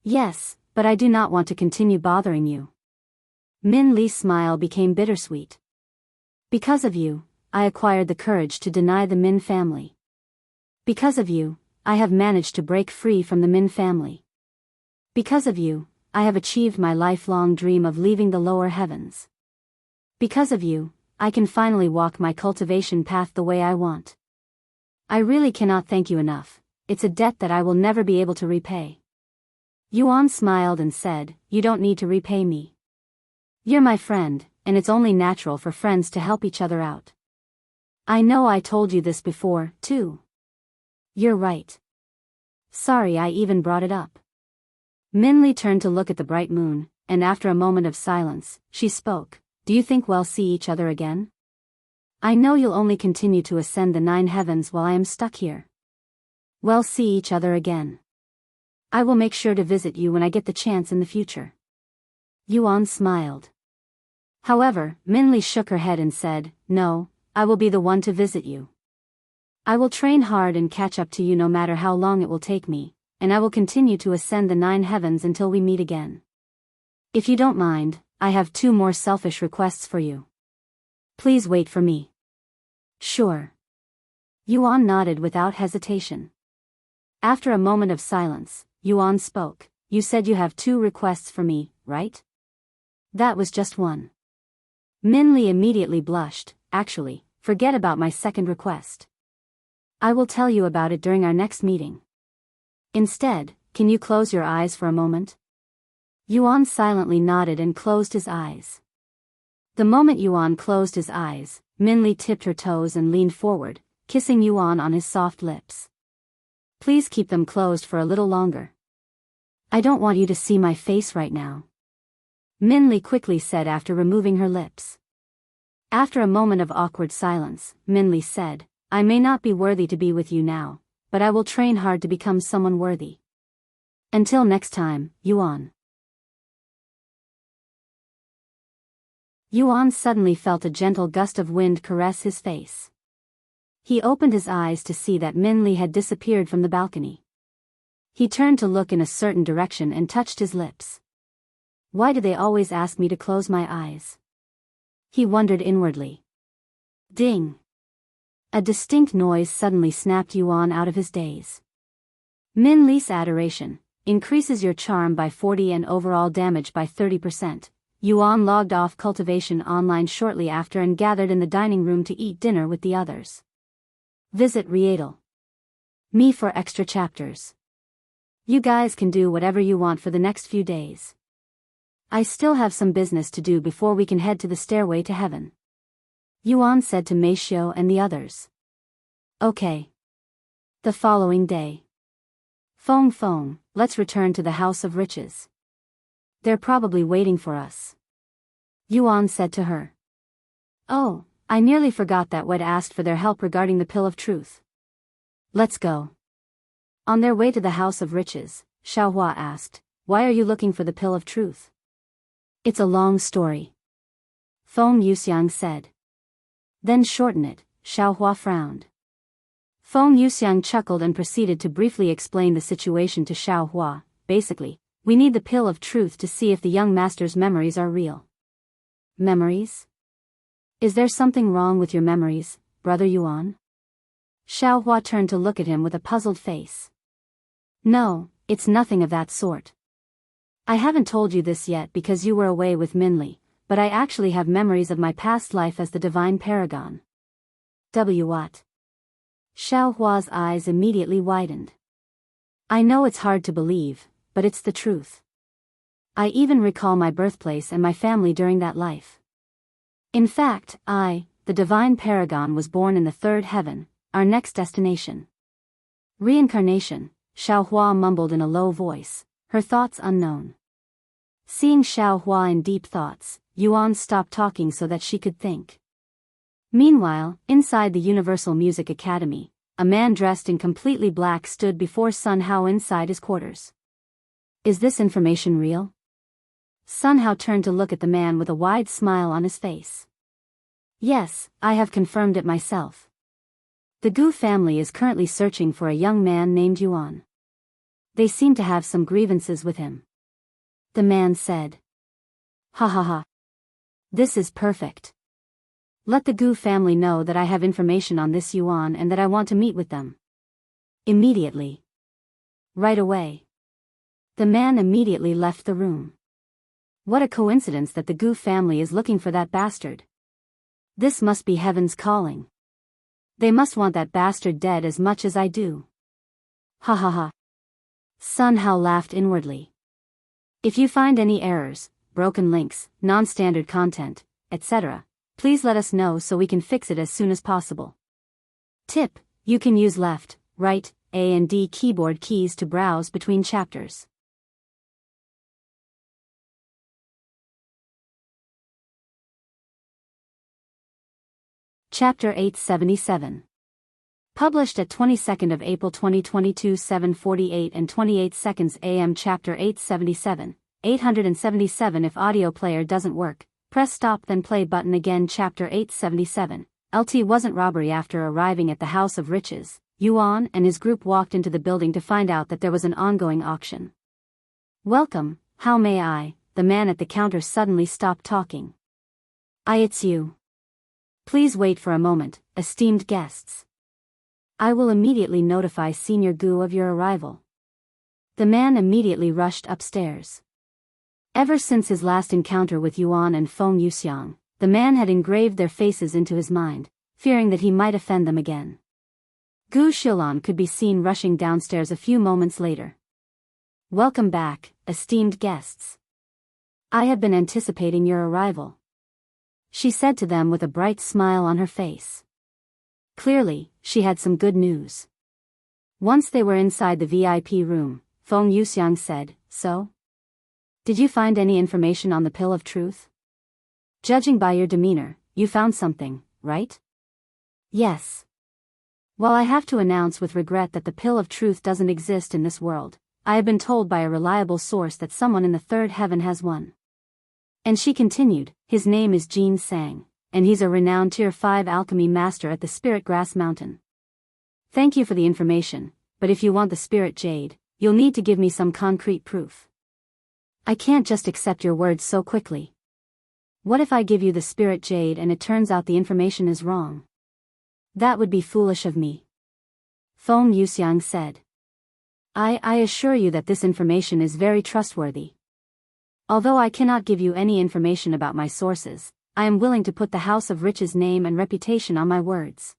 Yes, but I do not want to continue bothering you. Min Li's smile became bittersweet. Because of you, I acquired the courage to deny the Min family. Because of you, I have managed to break free from the Min family. Because of you, I have achieved my lifelong dream of leaving the lower heavens. Because of you, I can finally walk my cultivation path the way I want. I really cannot thank you enough. It's a debt that I will never be able to repay. Yuan smiled and said, You don't need to repay me. You're my friend, and it's only natural for friends to help each other out. I know I told you this before, too. You're right. Sorry I even brought it up. Min Li turned to look at the bright moon, and after a moment of silence, she spoke. Do you think we'll see each other again? I know you'll only continue to ascend the 9 heavens while I am stuck here. We'll see each other again. I will make sure to visit you when I get the chance in the future. Yuan smiled. However, Min Li shook her head and said, No, I will be the one to visit you. I will train hard and catch up to you no matter how long it will take me, and I will continue to ascend the 9 heavens until we meet again. If you don't mind, I have 2 more selfish requests for you. Please wait for me. Sure. Yuan nodded without hesitation. After a moment of silence, Yuan spoke. You said you have 2 requests for me, right? That was just one. Min Li immediately blushed. Actually, forget about my second request. I will tell you about it during our next meeting. Instead, can you close your eyes for a moment? Yuan silently nodded and closed his eyes. The moment Yuan closed his eyes, Min Li tipped her toes and leaned forward, kissing Yuan on his soft lips. Please keep them closed for a little longer. I don't want you to see my face right now. Min Li quickly said after removing her lips. After a moment of awkward silence, Min Li said, I may not be worthy to be with you now, but I will train hard to become someone worthy. Until next time, Yuan. Yuan suddenly felt a gentle gust of wind caress his face. He opened his eyes to see that Min Li had disappeared from the balcony. He turned to look in a certain direction and touched his lips. Why do they always ask me to close my eyes? He wondered inwardly. Ding! A distinct noise suddenly snapped Yuan out of his daze. Min Li's adoration increases your charm by 40 and overall damage by 30%. Yuan logged off Cultivation online shortly after and gathered in the dining room to eat dinner with the others. Visit Readle.me for extra chapters. You guys can do whatever you want for the next few days. I still have some business to do before we can head to the stairway to heaven. Yuan said to Mei Xiu and the others. Okay. The following day. Feng, let's return to the House of Riches. They're probably waiting for us. Yuan said to her. Oh, I nearly forgot that Wed asked for their help regarding the Pill of Truth. Let's go. On their way to the House of Riches, Xiaohua asked, why are you looking for the Pill of Truth? It's a long story. Feng Yuxiang said. Then shorten it, Xiaohua frowned. Feng Yuxiang chuckled and proceeded to briefly explain the situation to Xiaohua. Basically, we need the Pill of Truth to see if the young master's memories are real. Memories? Is there something wrong with your memories, Brother Yuan? Xiaohua turned to look at him with a puzzled face. No, it's nothing of that sort. I haven't told you this yet because you were away with Minli, but I actually have memories of my past life as the Divine Paragon. What? Xiaohua's eyes immediately widened. I know it's hard to believe, but it's the truth. I even recall my birthplace and my family during that life. In fact, I, the Divine Paragon, was born in the third heaven, our next destination. Reincarnation, Xiaohua mumbled in a low voice, her thoughts unknown. Seeing Xiaohua in deep thoughts, Yuan stopped talking so that she could think. Meanwhile, inside the Universal Music Academy, a man dressed in completely black stood before Sun Hao inside his quarters. Is this information real? Sun Hao turned to look at the man with a wide smile on his face. Yes, I have confirmed it myself. The Gu family is currently searching for a young man named Yuan. They seem to have some grievances with him. The man said. Ha ha ha. This is perfect. Let the Gu family know that I have information on this Yuan and that I want to meet with them. Immediately. Right away. The man immediately left the room. What a coincidence that the Gu family is looking for that bastard. This must be heaven's calling. They must want that bastard dead as much as I do. Ha ha ha. Sun Hao laughed inwardly. If you find any errors, broken links, non-standard content, etc., please let us know so we can fix it as soon as possible. Tip: you can use left, right, A and D keyboard keys to browse between chapters. Chapter 877. Published at 22nd of April 2022 7:48 and 28 seconds AM. Chapter 877, 877. If audio player doesn't work, press stop then play button again. Chapter 877. LT wasn't robbery. After arriving at the House of Riches, Yuan and his group walked into the building to find out that there was an ongoing auction. Welcome, how may I? The man at the counter suddenly stopped talking. It's you. Please wait for a moment, esteemed guests. I will immediately notify Senior Gu of your arrival. The man immediately rushed upstairs. Ever since his last encounter with Yuan and Feng Yuxiang, the man had engraved their faces into his mind, fearing that he might offend them again. Gu Xilan could be seen rushing downstairs a few moments later. Welcome back, esteemed guests. I have been anticipating your arrival, she said to them with a bright smile on her face. Clearly, she had some good news. Once they were inside the VIP room, Feng Yuxiang said, So? Did you find any information on the Pill of Truth? Judging by your demeanor, you found something, right? Yes. While I have to announce with regret that the Pill of Truth doesn't exist in this world, I have been told by a reliable source that someone in the third heaven has one. And she continued, his name is Jin Sang, and he's a renowned Tier 5 alchemy master at the Spirit Grass Mountain. Thank you for the information, but if you want the Spirit Jade, you'll need to give me some concrete proof. I can't just accept your words so quickly. What if I give you the Spirit Jade and it turns out the information is wrong? That would be foolish of me. Feng Yuxiang said. I assure you that this information is very trustworthy. Although I cannot give you any information about my sources, I am willing to put the House of Riches' name and reputation on my words.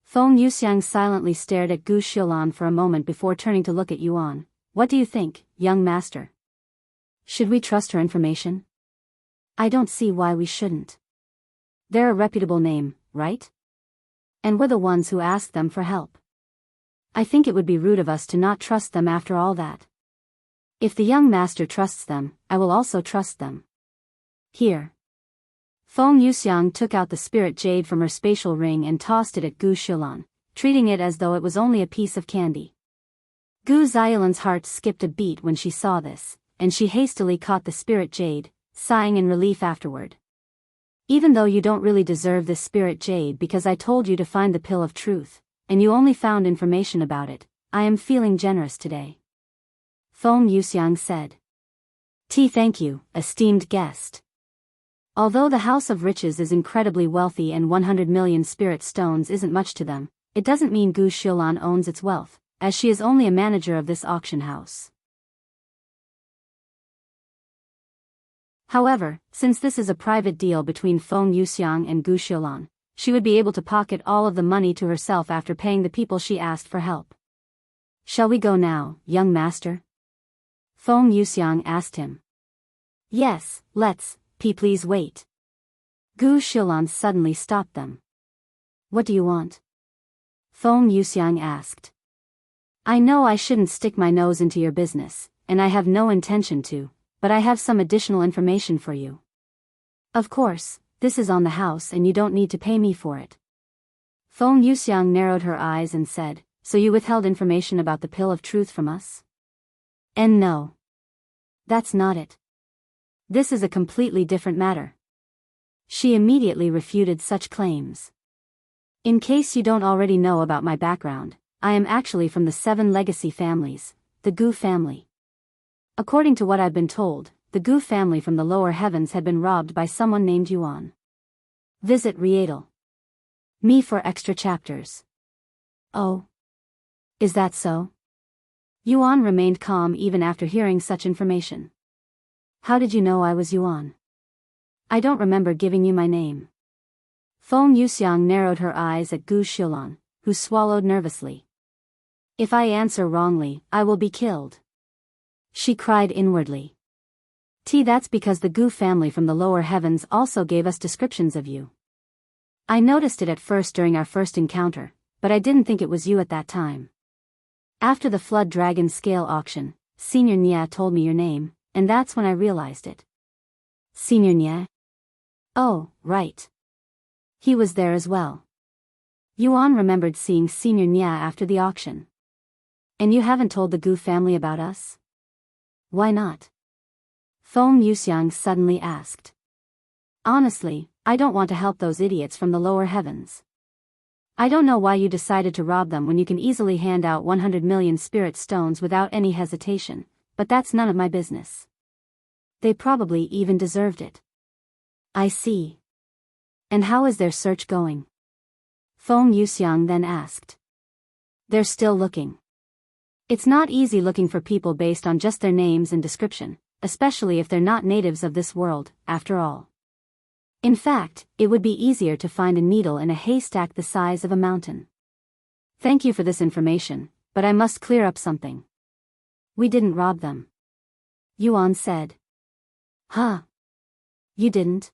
Feng Yuxiang silently stared at Gu Xiaolan for a moment before turning to look at Yuan. What do you think, young master? Should we trust her information? I don't see why we shouldn't. They're a reputable name, right? And we're the ones who asked them for help. I think it would be rude of us to not trust them after all that. If the young master trusts them, I will also trust them. Here. Feng Yuxiang took out the spirit jade from her spatial ring and tossed it at Gu Xiaolan, treating it as though it was only a piece of candy. Gu Xiaolan's heart skipped a beat when she saw this, and she hastily caught the spirit jade, sighing in relief afterward. Even though you don't really deserve this spirit jade because I told you to find the pill of truth, and you only found information about it, I am feeling generous today. Feng Yuxiang said. Thank you, esteemed guest. Although the House of Riches is incredibly wealthy and 100 million spirit stones isn't much to them, it doesn't mean Gu Xiaolan owns its wealth, as she is only a manager of this auction house. However, since this is a private deal between Feng Yuxiang and Gu Xiaolan, she would be able to pocket all of the money to herself after paying the people she asked for help. Shall we go now, young master? Feng Yuxiang asked him. Yes, let's. Please wait. Gu Xiaolan suddenly stopped them. What do you want? Feng Yuxiang asked. I know I shouldn't stick my nose into your business, and I have no intention to, but I have some additional information for you. Of course, this is on the house and you don't need to pay me for it. Feng Yuxiang narrowed her eyes and said, So you withheld information about the pill of truth from us? And no. That's not it. This is a completely different matter. She immediately refuted such claims. In case you don't already know about my background, I am actually from the 7 legacy families, the Gu family. According to what I've been told, the Gu family from the lower heavens had been robbed by someone named Yuan. Visit Rietal. Me for extra chapters. Oh. Is that so? Yuan remained calm even after hearing such information. How did you know I was Yuan? I don't remember giving you my name. Feng Yuxiang narrowed her eyes at Gu Xiaolan, who swallowed nervously. If I answer wrongly, I will be killed. She cried inwardly. That's because the Gu family from the lower heavens also gave us descriptions of you. I noticed it at first during our first encounter, but I didn't think it was you at that time. After the Flood Dragon Scale auction, Senior Nia told me your name, and that's when I realized it. Senior Nia? Oh, right. He was there as well. Yuan remembered seeing Senior Nia after the auction. And you haven't told the Gu family about us? Why not? Feng Yuxiang suddenly asked. Honestly, I don't want to help those idiots from the lower heavens. I don't know why you decided to rob them when you can easily hand out 100 million spirit stones without any hesitation, but that's none of my business. They probably even deserved it. I see. And how is their search going? Feng Yuxiang then asked. They're still looking. It's not easy looking for people based on just their names and description, especially if they're not natives of this world, after all. In fact, it would be easier to find a needle in a haystack the size of a mountain. Thank you for this information, but I must clear up something. We didn't rob them. Yuan said. Huh? You didn't?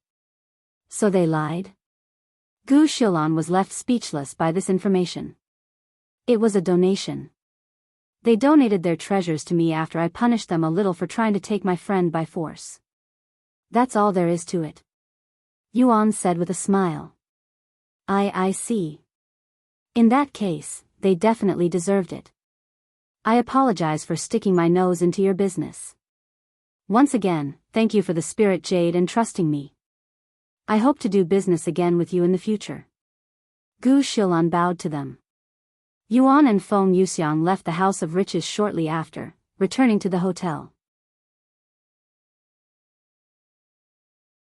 So they lied? Gu Xiaolan was left speechless by this information. It was a donation. They donated their treasures to me after I punished them a little for trying to take my friend by force. That's all there is to it. Yuan said with a smile. I see. In that case, they definitely deserved it. I apologize for sticking my nose into your business. Once again, thank you for the spirit jade and trusting me. I hope to do business again with you in the future. Gu Xiaolan bowed to them. Yuan and Feng Yuxiang left the House of Riches shortly after, returning to the hotel.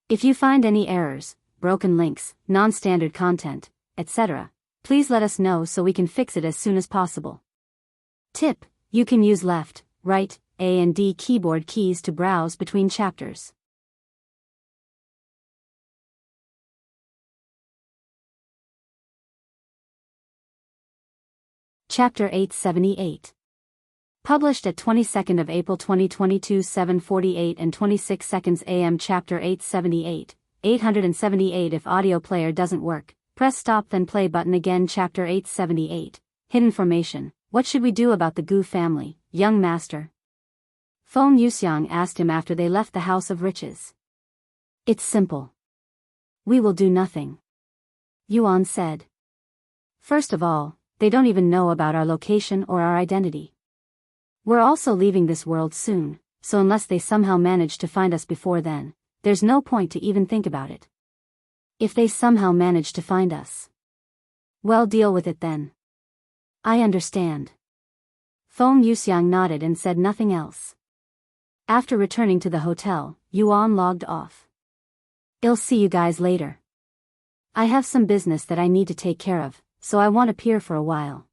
If you find any errors, broken links, non-standard content, etc., please let us know so we can fix it as soon as possible. Tip: You can use left, right, A and D keyboard keys to browse between chapters. Chapter 878. Published at 22nd of April 2022 7:48 and 26 seconds AM. Chapter 878. 878 If audio player doesn't work, press stop then play button again. Chapter 878. Hidden formation. What should we do about the Gu family, young master? Feng Yuxiang asked him after they left the House of Riches. It's simple. We will do nothing. Yuan said. First of all, they don't even know about our location or our identity. We're also leaving this world soon, so unless they somehow manage to find us before then, there's no point to even think about it. If they somehow manage to find us, well, deal with it then. I understand. Feng Yuxiang nodded and said nothing else. After returning to the hotel, Yuan logged off. I'll see you guys later. I have some business that I need to take care of, so I won't appear for a while.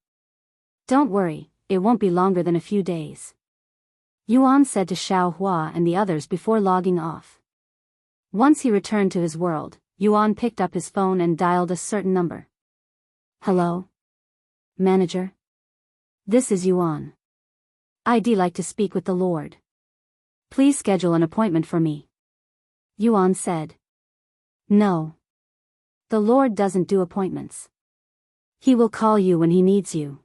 Don't worry, it won't be longer than a few days. Yuan said to Xiao Hua and the others before logging off. Once he returned to his world, Yuan picked up his phone and dialed a certain number. Hello? Manager? This is Yuan. I'd like to speak with the Lord. Please schedule an appointment for me. Yuan said. No. The Lord doesn't do appointments. He will call you when he needs you.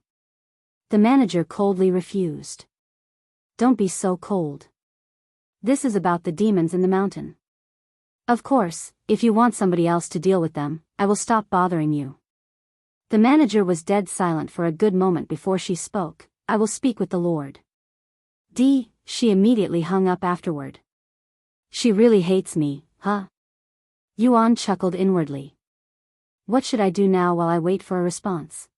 The manager coldly refused. Don't be so cold. This is about the demons in the mountain. Of course, if you want somebody else to deal with them, I will stop bothering you. The manager was dead silent for a good moment before she spoke. I will speak with the Lord. She immediately hung up afterward. She really hates me, huh? Yuan chuckled inwardly. What should I do now while I wait for a response?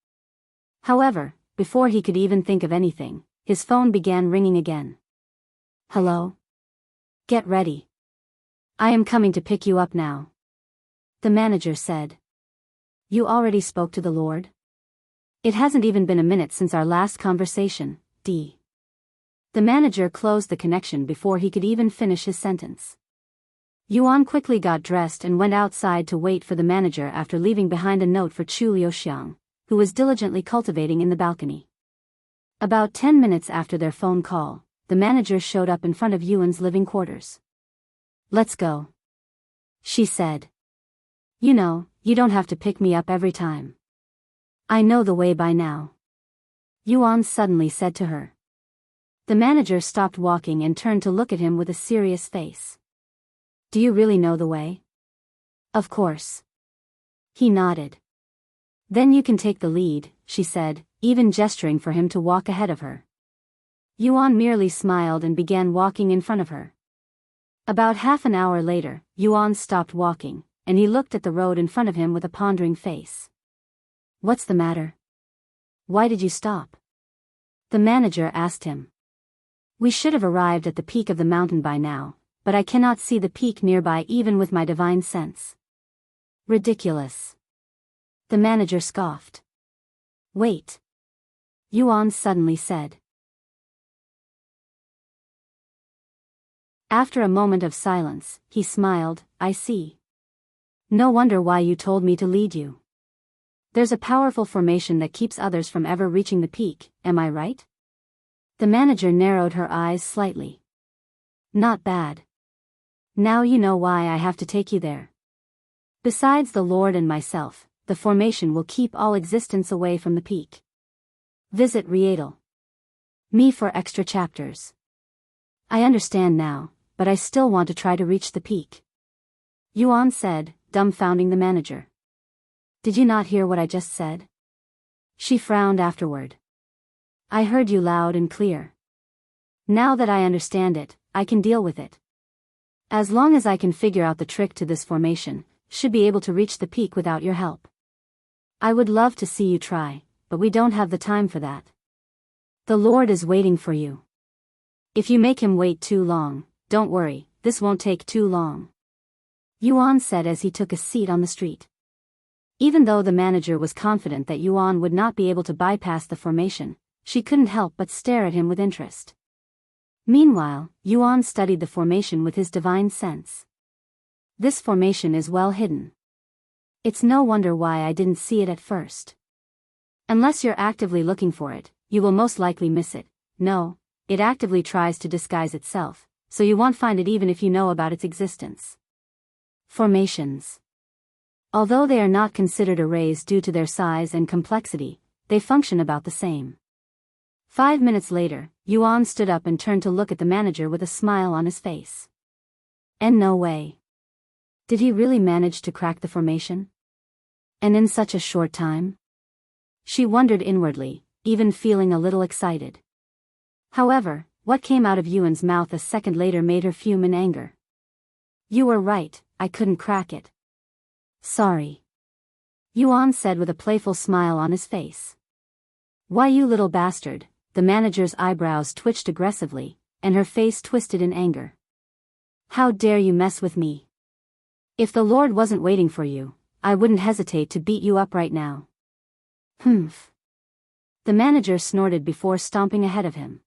However, before he could even think of anything, his phone began ringing again. Hello? Get ready. I am coming to pick you up now. The manager said. You already spoke to the Lord? It hasn't even been a minute since our last conversation, D. The manager closed the connection before he could even finish his sentence. Yuan quickly got dressed and went outside to wait for the manager after leaving behind a note for Chu Liuxiang, who was diligently cultivating in the balcony. About 10 minutes after their phone call, the manager showed up in front of Yuan's living quarters. Let's go. She said. You know, you don't have to pick me up every time. I know the way by now. Yuan suddenly said to her. The manager stopped walking and turned to look at him with a serious face. Do you really know the way? Of course. He nodded. Then you can take the lead, she said, even gesturing for him to walk ahead of her. Yuan merely smiled and began walking in front of her. About half an hour later, Yuan stopped walking, and he looked at the road in front of him with a pondering face. What's the matter? Why did you stop? The manager asked him. We should have arrived at the peak of the mountain by now, but I cannot see the peak nearby even with my divine sense. Ridiculous. The manager scoffed. Wait. Yuan suddenly said. After a moment of silence, he smiled. I see. No wonder why you told me to lead you. There's a powerful formation that keeps others from ever reaching the peak, am I right? The manager narrowed her eyes slightly. Not bad. Now you know why I have to take you there. Besides the Lord and myself, the formation will keep all existence away from the peak. Visit Rietal. Me for extra chapters. I understand now, but I still want to try to reach the peak. Yuan said, dumbfounding the manager. Did you not hear what I just said? She frowned afterward. I heard you loud and clear. Now that I understand it, I can deal with it. As long as I can figure out the trick to this formation, should be able to reach the peak without your help. I would love to see you try, but we don't have the time for that. The Lord is waiting for you. If you make him wait too long, don't worry, this won't take too long. Yuan said as he took a seat on the street. Even though the manager was confident that Yuan would not be able to bypass the formation, she couldn't help but stare at him with interest. Meanwhile, Yuan studied the formation with his divine sense. This formation is well hidden. It's no wonder why I didn't see it at first. Unless you're actively looking for it, you will most likely miss it. No, it actively tries to disguise itself, so you won't find it even if you know about its existence. Formations. Although they are not considered arrays due to their size and complexity, they function about the same. 5 minutes later, Yuan stood up and turned to look at the manager with a smile on his face. And no way. Did he really manage to crack the formation? And in such a short time? She wondered inwardly, even feeling a little excited. However, what came out of Yuan's mouth a second later made her fume in anger. You were right, I couldn't crack it. Sorry. Yuan said with a playful smile on his face. Why, you little bastard, the manager's eyebrows twitched aggressively, and her face twisted in anger. How dare you mess with me? If the Lord wasn't waiting for you, I wouldn't hesitate to beat you up right now. Humph. The manager snorted before stomping ahead of him.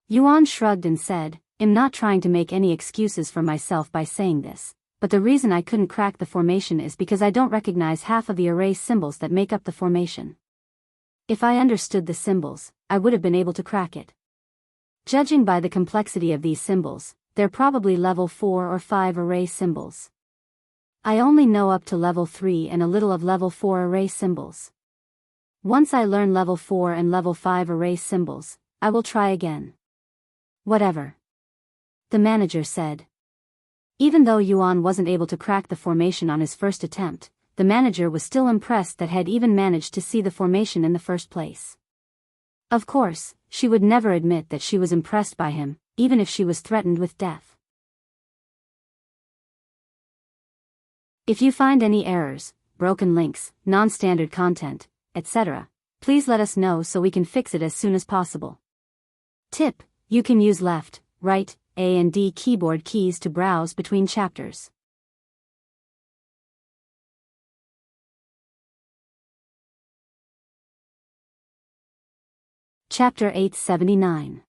Yuan shrugged and said, I'm not trying to make any excuses for myself by saying this, but the reason I couldn't crack the formation is because I don't recognize half of the array symbols that make up the formation. If I understood the symbols, I would have been able to crack it. Judging by the complexity of these symbols, they're probably level 4 or 5 array symbols. I only know up to level 3 and a little of level 4 array symbols. Once I learn level 4 and level 5 array symbols, I will try again. Whatever. The manager said. Even though Yuan wasn't able to crack the formation on his first attempt, the manager was still impressed that had even managed to see the formation in the first place. Of course, she would never admit that she was impressed by him, even if she was threatened with death. If you find any errors, broken links, non-standard content, etc., please let us know so we can fix it as soon as possible. Tip: you can use left, right, A and D keyboard keys to browse between chapters. Chapter 879.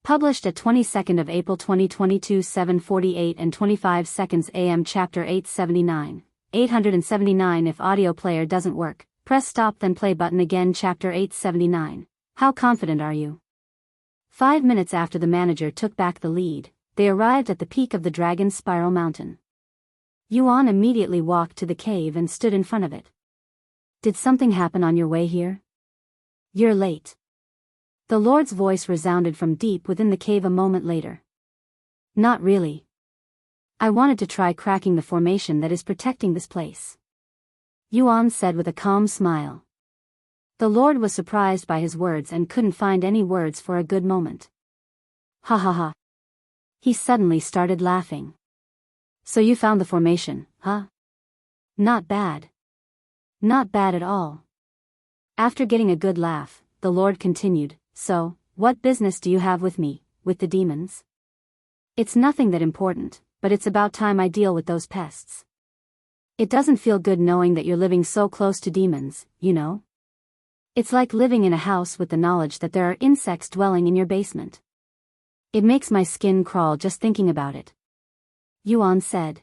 Published at 22nd of April 2022 7:48 and 25 seconds AM. Chapter 879. 879 If audio player doesn't work, press stop then play button again. Chapter 879. How confident are you? 5 minutes after the manager took back the lead, they arrived at the peak of the Dragon Spiral Mountain. Yuan immediately walked to the cave and stood in front of it. Did something happen on your way here? You're late. The Lord's voice resounded from deep within the cave a moment later. Not really. I wanted to try cracking the formation that is protecting this place. Yuan said with a calm smile. The Lord was surprised by his words and couldn't find any words for a good moment. Ha ha ha. He suddenly started laughing. So you found the formation, huh? Not bad. Not bad at all. After getting a good laugh, the Lord continued, so, what business do you have with me, with the demons? It's nothing that important, but it's about time I deal with those pests. It doesn't feel good knowing that you're living so close to demons, you know? It's like living in a house with the knowledge that there are insects dwelling in your basement. It makes my skin crawl just thinking about it. Yuan said.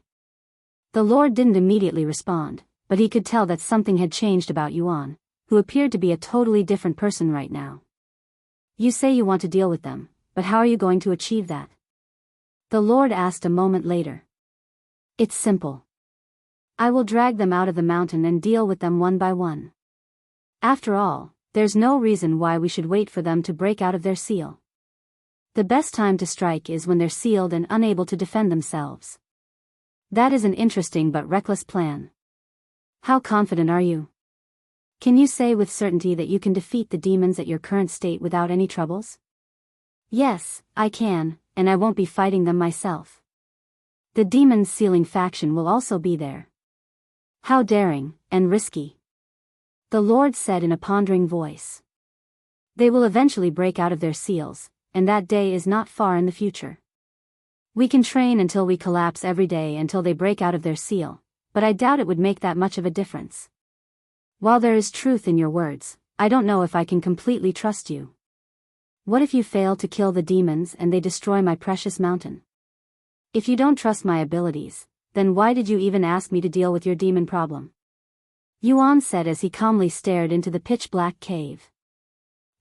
The Lord didn't immediately respond, but he could tell that something had changed about Yuan, who appeared to be a totally different person right now. You say you want to deal with them, but how are you going to achieve that? The Lord asked a moment later. It's simple. I will drag them out of the mountain and deal with them one by one. After all, there's no reason why we should wait for them to break out of their seal. The best time to strike is when they're sealed and unable to defend themselves. That is an interesting but reckless plan. How confident are you? Can you say with certainty that you can defeat the demons at your current state without any troubles? Yes, I can, and I won't be fighting them myself. The demons sealing faction will also be there. How daring, and risky. The Lord said in a pondering voice. They will eventually break out of their seals, and that day is not far in the future. We can train until we collapse every day until they break out of their seal, but I doubt it would make that much of a difference. While there is truth in your words, I don't know if I can completely trust you. What if you fail to kill the demons and they destroy my precious mountain? If you don't trust my abilities, then why did you even ask me to deal with your demon problem? Yuan said as he calmly stared into the pitch-black cave.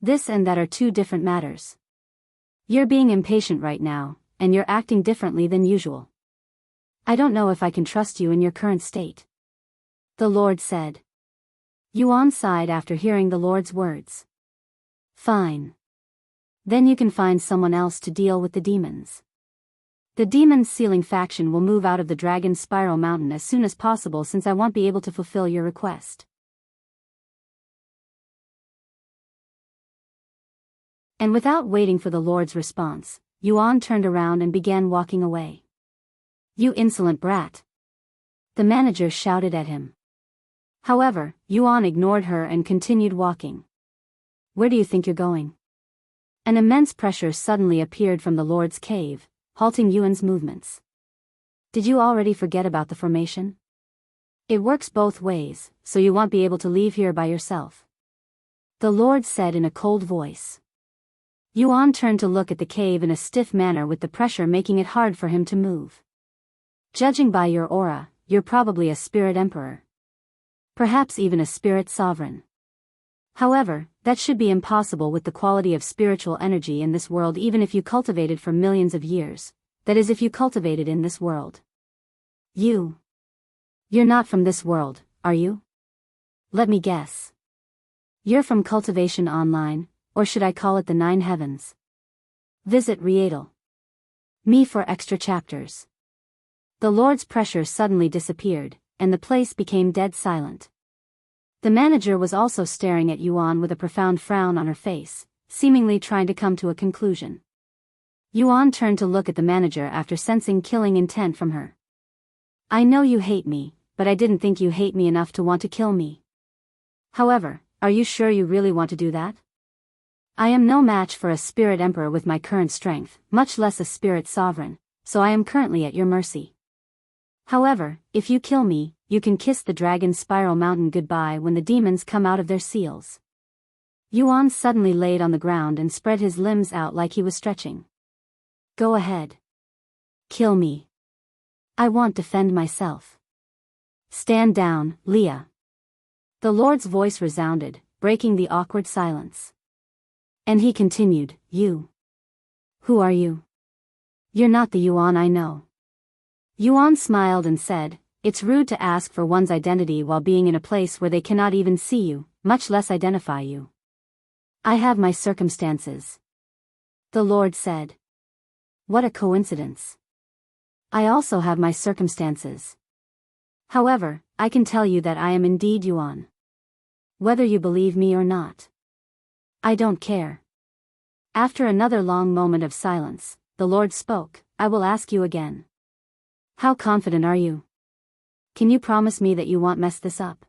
This and that are two different matters. You're being impatient right now, and you're acting differently than usual. I don't know if I can trust you in your current state. The Lord said. Yuan sighed after hearing the Lord's words. Fine. Then you can find someone else to deal with the demons. The demons sealing faction will move out of the Dragon Spiral Mountain as soon as possible since I won't be able to fulfill your request. And without waiting for the Lord's response, Yuan turned around and began walking away. You insolent brat! The manager shouted at him. However, Yuan ignored her and continued walking. Where do you think you're going? An immense pressure suddenly appeared from the Lord's cave, halting Yuan's movements. Did you already forget about the formation? It works both ways, so you won't be able to leave here by yourself. The Lord said in a cold voice. Yuan turned to look at the cave in a stiff manner with the pressure making it hard for him to move. Judging by your aura, you're probably a spirit emperor. Perhaps even a spirit sovereign. However, that should be impossible with the quality of spiritual energy in this world even if you cultivate it for millions of years, that is if you cultivate it in this world. You're not from this world, are you? Let me guess. You're from Cultivation Online, or should I call it the 9 Heavens? Visit Rietal. Me for extra chapters. The Lord's pressure suddenly disappeared, and the place became dead silent. The manager was also staring at Yuan with a profound frown on her face, seemingly trying to come to a conclusion. Yuan turned to look at the manager after sensing killing intent from her. I know you hate me, but I didn't think you hate me enough to want to kill me. However, are you sure you really want to do that? I am no match for a spirit emperor with my current strength, much less a spirit sovereign, so I am currently at your mercy. However, if you kill me, you can kiss the Dragon Spiral Mountain goodbye when the demons come out of their seals. Yuan suddenly laid on the ground and spread his limbs out like he was stretching. Go ahead. Kill me. I won't defend myself. Stand down, Leah. The Lord's voice resounded, breaking the awkward silence. And he continued, You. Who are you? You're not the Yuan I know. Yuan smiled and said, It's rude to ask for one's identity while being in a place where they cannot even see you, much less identify you. I have my circumstances. The Lord said. What a coincidence. I also have my circumstances. However, I can tell you that I am indeed Yuan. Whether you believe me or not. I don't care. After another long moment of silence, the Lord spoke, I will ask you again. How confident are you? Can you promise me that you won't mess this up?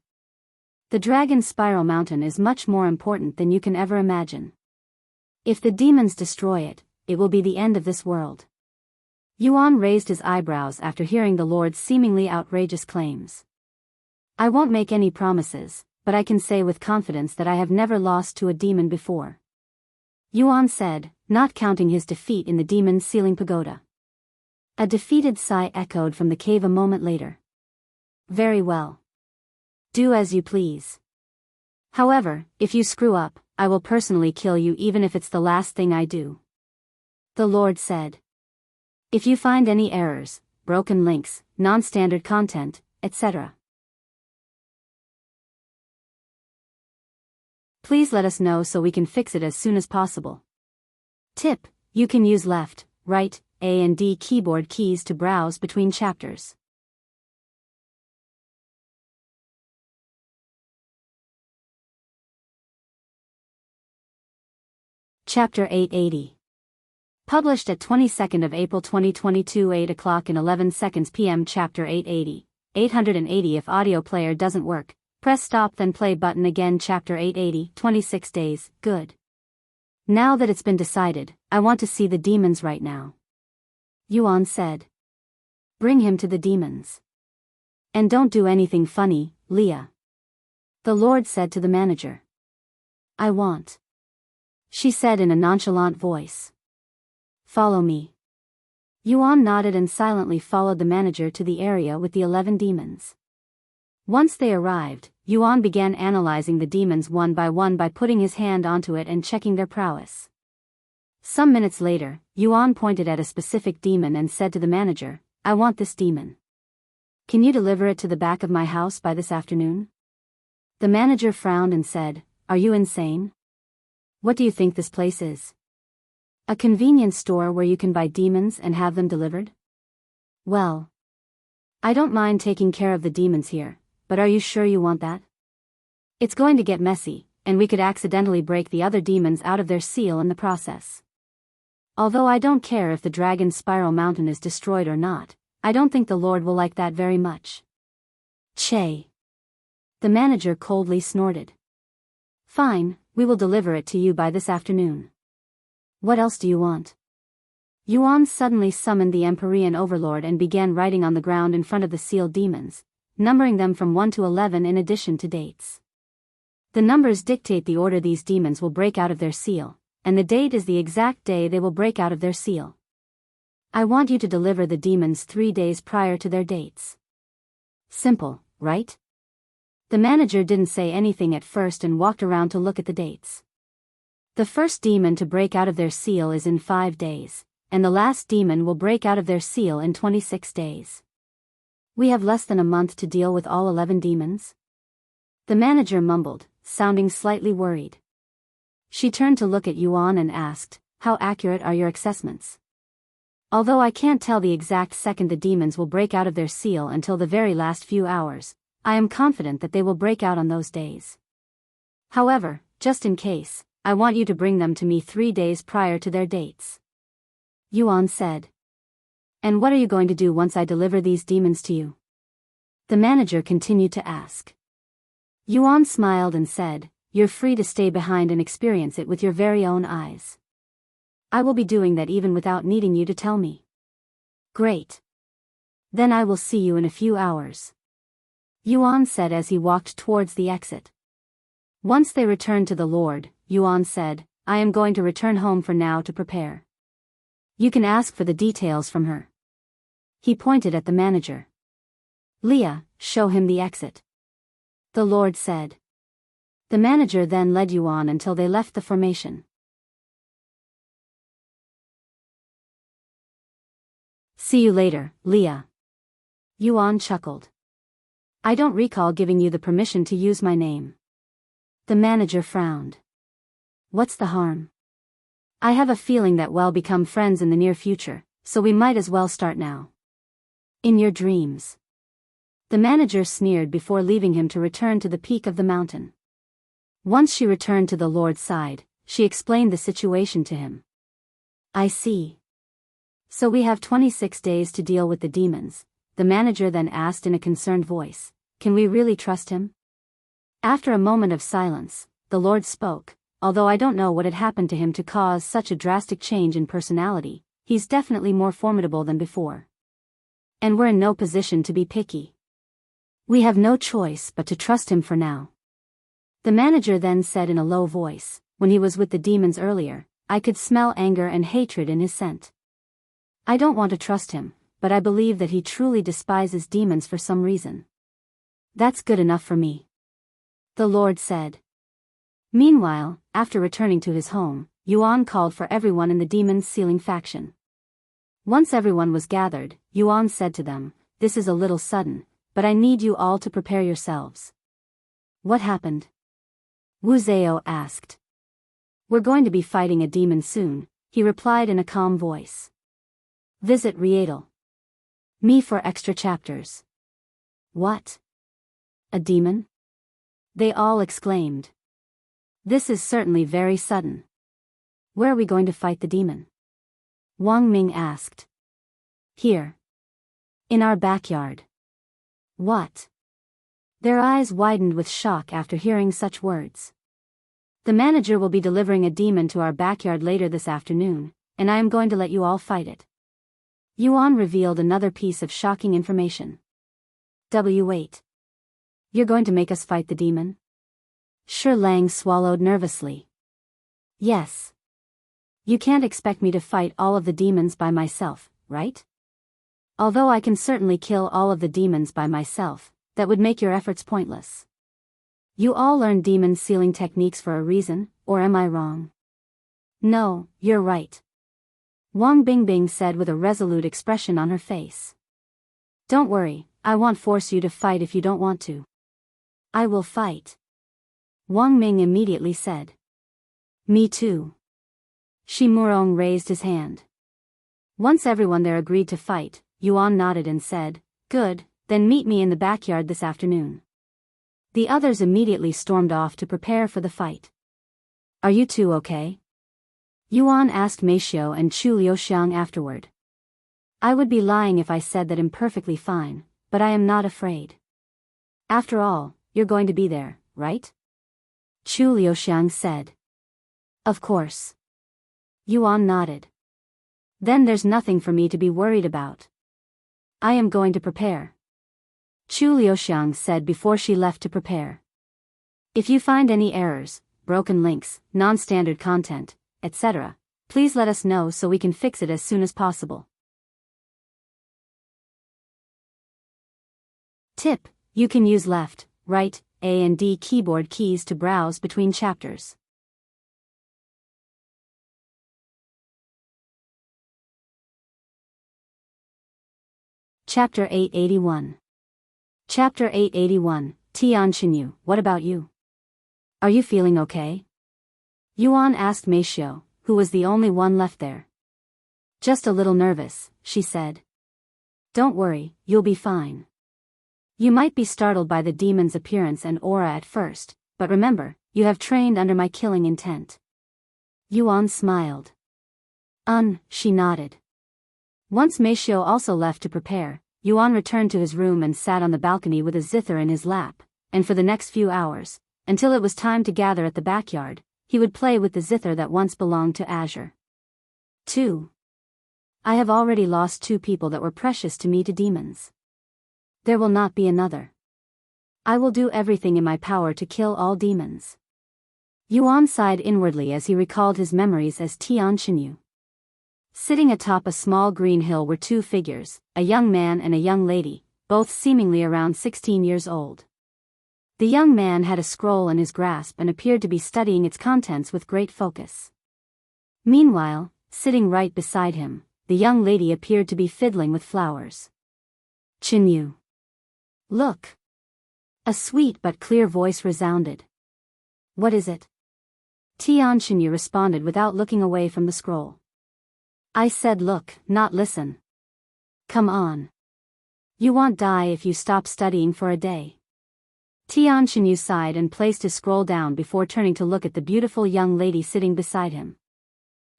The Dragon Spiral Mountain is much more important than you can ever imagine. If the demons destroy it, it will be the end of this world. Yuan raised his eyebrows after hearing the Lord's seemingly outrageous claims. I won't make any promises, but I can say with confidence that I have never lost to a demon before. Yuan said, not counting his defeat in the demon's sealing pagoda. A defeated sigh echoed from the cave a moment later. Very well. Do as you please. However, if you screw up, I will personally kill you even if it's the last thing I do. The Lord said. If you find any errors, broken links, non-standard content, etc., please let us know so we can fix it as soon as possible. Tip: you can use left, right, A and D keyboard keys to browse between chapters. Chapter 880. Published at 22nd of April 2022 8 o'clock and 11 seconds p.m. Chapter 880. 880 If audio player doesn't work, press stop then play button again. Chapter 880 26 days, good. Now that it's been decided, I want to see the demons right now. Yuan said. Bring him to the demons. And don't do anything funny, Leah. The Lord said to the manager. I want," she said in a nonchalant voice. "Follow me." Yuan nodded and silently followed the manager to the area with the 11 demons. Once they arrived, Yuan began analyzing the demons one by putting his hand onto it and checking their prowess. Some minutes later, Yuan pointed at a specific demon and said to the manager, "I want this demon. Can you deliver it to the back of my house by this afternoon?" The manager frowned and said, "Are you insane? What do you think this place is? A convenience store where you can buy demons and have them delivered?" "Well, I don't mind taking care of the demons here, but are you sure you want that? It's going to get messy, and we could accidentally break the other demons out of their seal in the process. Although I don't care if the Dragon Spiral Mountain is destroyed or not, I don't think the Lord will like that very much." "Che." The manager coldly snorted. "Fine, we will deliver it to you by this afternoon. What else do you want?" Yuan suddenly summoned the Empyrean Overlord and began writing on the ground in front of the sealed demons, numbering them from 1 to 11 in addition to dates. The numbers dictate the order these demons will break out of their seal, and the date is the exact day they will break out of their seal. I want you to deliver the demons 3 days prior to their dates. Simple, right? The manager didn't say anything at first and walked around to look at the dates. The first demon to break out of their seal is in 5 days, and the last demon will break out of their seal in 26 days. We have less than a month to deal with all 11 demons? The manager mumbled, sounding slightly worried. She turned to look at Yuan and asked, "How accurate are your assessments?" "Although I can't tell the exact second the demons will break out of their seal until the very last few hours, I am confident that they will break out on those days. However, just in case, I want you to bring them to me 3 days prior to their dates," Yuan said. "And what are you going to do once I deliver these demons to you?" The manager continued to ask. Yuan smiled and said, "You're free to stay behind and experience it with your very own eyes. I will be doing that even without needing you to tell me." "Great. Then I will see you in a few hours," Yuan said as he walked towards the exit. Once they returned to the Lord, Yuan said, "I am going to return home for now to prepare. You can ask for the details from her." He pointed at the manager. "Leah, show him the exit," the Lord said. The manager then led Yuan until they left the formation. "See you later, Leah," Yuan chuckled. "I don't recall giving you the permission to use my name." The manager frowned. "What's the harm? I have a feeling that we'll become friends in the near future, so we might as well start now." "In your dreams," the manager sneered before leaving him to return to the peak of the mountain. Once she returned to the Lord's side, she explained the situation to him. "I see. So we have 26 days to deal with the demons," the manager then asked in a concerned voice. "Can we really trust him?" After a moment of silence, the Lord spoke. "Although I don't know what had happened to him to cause such a drastic change in personality, he's definitely more formidable than before. And we're in no position to be picky. We have no choice but to trust him for now." The manager then said in a low voice, "When he was with the demons earlier, I could smell anger and hatred in his scent. I don't want to trust him, but I believe that he truly despises demons for some reason. That's good enough for me," the Lord said. Meanwhile, after returning to his home, Yuan called for everyone in the demons' sealing faction. Once everyone was gathered, Yuan said to them, "This is a little sudden, but I need you all to prepare yourselves." "What happened?" Wu Zhao asked. "We're going to be fighting a demon soon," he replied in a calm voice. Visit Rietal. Me for extra chapters. "What? A demon?" they all exclaimed. "This is certainly very sudden. Where are we going to fight the demon?" Wang Ming asked. "Here. In our backyard." "What?" Their eyes widened with shock after hearing such words. "The manager will be delivering a demon to our backyard later this afternoon, and I am going to let you all fight it." Yuan revealed another piece of shocking information. "Wait. You're going to make us fight the demon?" Shi Lang swallowed nervously. Yes. You can't expect me to fight all of the demons by myself, right? Although I can certainly kill all of the demons by myself, that would make your efforts pointless. You all learned demon sealing techniques for a reason, or am I wrong? No, you're right. Wang Bingbing said with a resolute expression on her face. Don't worry, I won't force you to fight if you don't want to. I will fight. Wang Ming immediately said. Me too. Shi Murong raised his hand. Once everyone there agreed to fight, Yuan nodded and said, Good, then meet me in the backyard this afternoon. The others immediately stormed off to prepare for the fight. Are you two okay? Yuan asked Meishio and Chu Liuxiang afterward. I would be lying if I said that I'm perfectly fine, but I am not afraid. After all, you're going to be there, right? Chu Liuxiang said. Of course. Yuan nodded. Then there's nothing for me to be worried about. I am going to prepare. Chu Liuxiang said before she left to prepare. If you find any errors, broken links, non-standard content, etc., please let us know so we can fix it as soon as possible. Tip: you can use left, right, A and D keyboard keys to browse between chapters. Chapter 881. Chapter 881, Tian Xinyu, what about you? Are you feeling okay? Yuan asked Meishio, who was the only one left there. Just a little nervous, she said. Don't worry, you'll be fine. You might be startled by the demon's appearance and aura at first, but remember, you have trained under my killing intent. Yuan smiled. She nodded. Once Meishio also left to prepare, Yuan returned to his room and sat on the balcony with a zither in his lap, and for the next few hours, until it was time to gather at the backyard, he would play with the zither that once belonged to Azure. 2. I have already lost 2 people that were precious to me to demons. There will not be another. I will do everything in my power to kill all demons. Yuan sighed inwardly as he recalled his memories as Tian Xinyu. Sitting atop a small green hill were 2 figures, a young man and a young lady, both seemingly around 16 years old. The young man had a scroll in his grasp and appeared to be studying its contents with great focus. Meanwhile, sitting right beside him, the young lady appeared to be fiddling with flowers. Xinyu. Look. A sweet but clear voice resounded. What is it? Tian Xinyu responded without looking away from the scroll. I said look, not listen. Come on. You won't die if you stop studying for a day. Tian Xinyu sighed and placed his scroll down before turning to look at the beautiful young lady sitting beside him.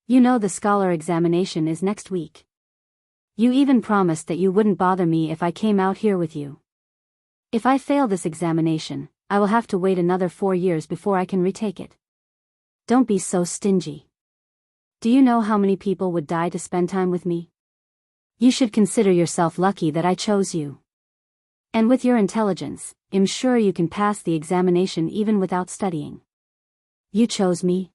You know the scholar examination is next week. You even promised that you wouldn't bother me if I came out here with you. If I fail this examination, I will have to wait another 4 years before I can retake it. Don't be so stingy. Do you know how many people would die to spend time with me? You should consider yourself lucky that I chose you. And with your intelligence, I'm sure you can pass the examination even without studying. You chose me?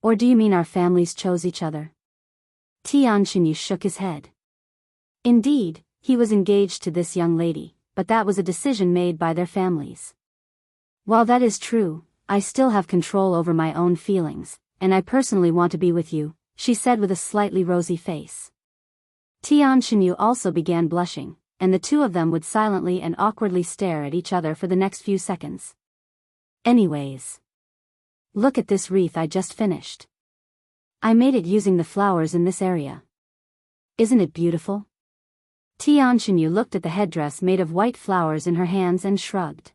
Or do you mean our families chose each other? Tian Xinyu shook his head. Indeed, he was engaged to this young lady, but that was a decision made by their families. While that is true, I still have control over my own feelings, and I personally want to be with you, she said with a slightly rosy face. Tian Xinyu also began blushing, and the 2 of them would silently and awkwardly stare at each other for the next few seconds. Anyways. Look at this wreath I just finished. I made it using the flowers in this area. Isn't it beautiful? Tian Xinyu looked at the headdress made of white flowers in her hands and shrugged.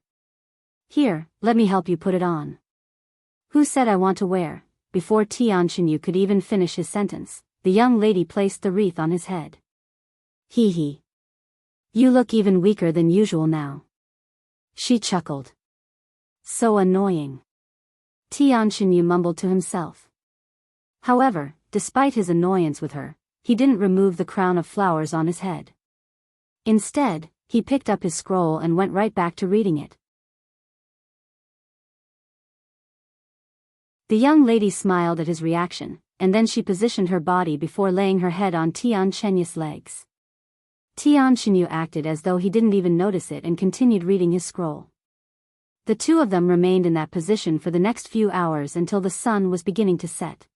Here, let me help you put it on. Who said I want to wear? Before Tian Xinyu could even finish his sentence, the young lady placed the wreath on his head. Hee hee. You look even weaker than usual now. She chuckled. So annoying. Tian Xinyu mumbled to himself. However, despite his annoyance with her, he didn't remove the crown of flowers on his head. Instead, he picked up his scroll and went right back to reading it. The young lady smiled at his reaction, and then she positioned her body before laying her head on Tian Chenya's legs. Tian Chenyu acted as though he didn't even notice it and continued reading his scroll. The two of them remained in that position for the next few hours until the sun was beginning to set.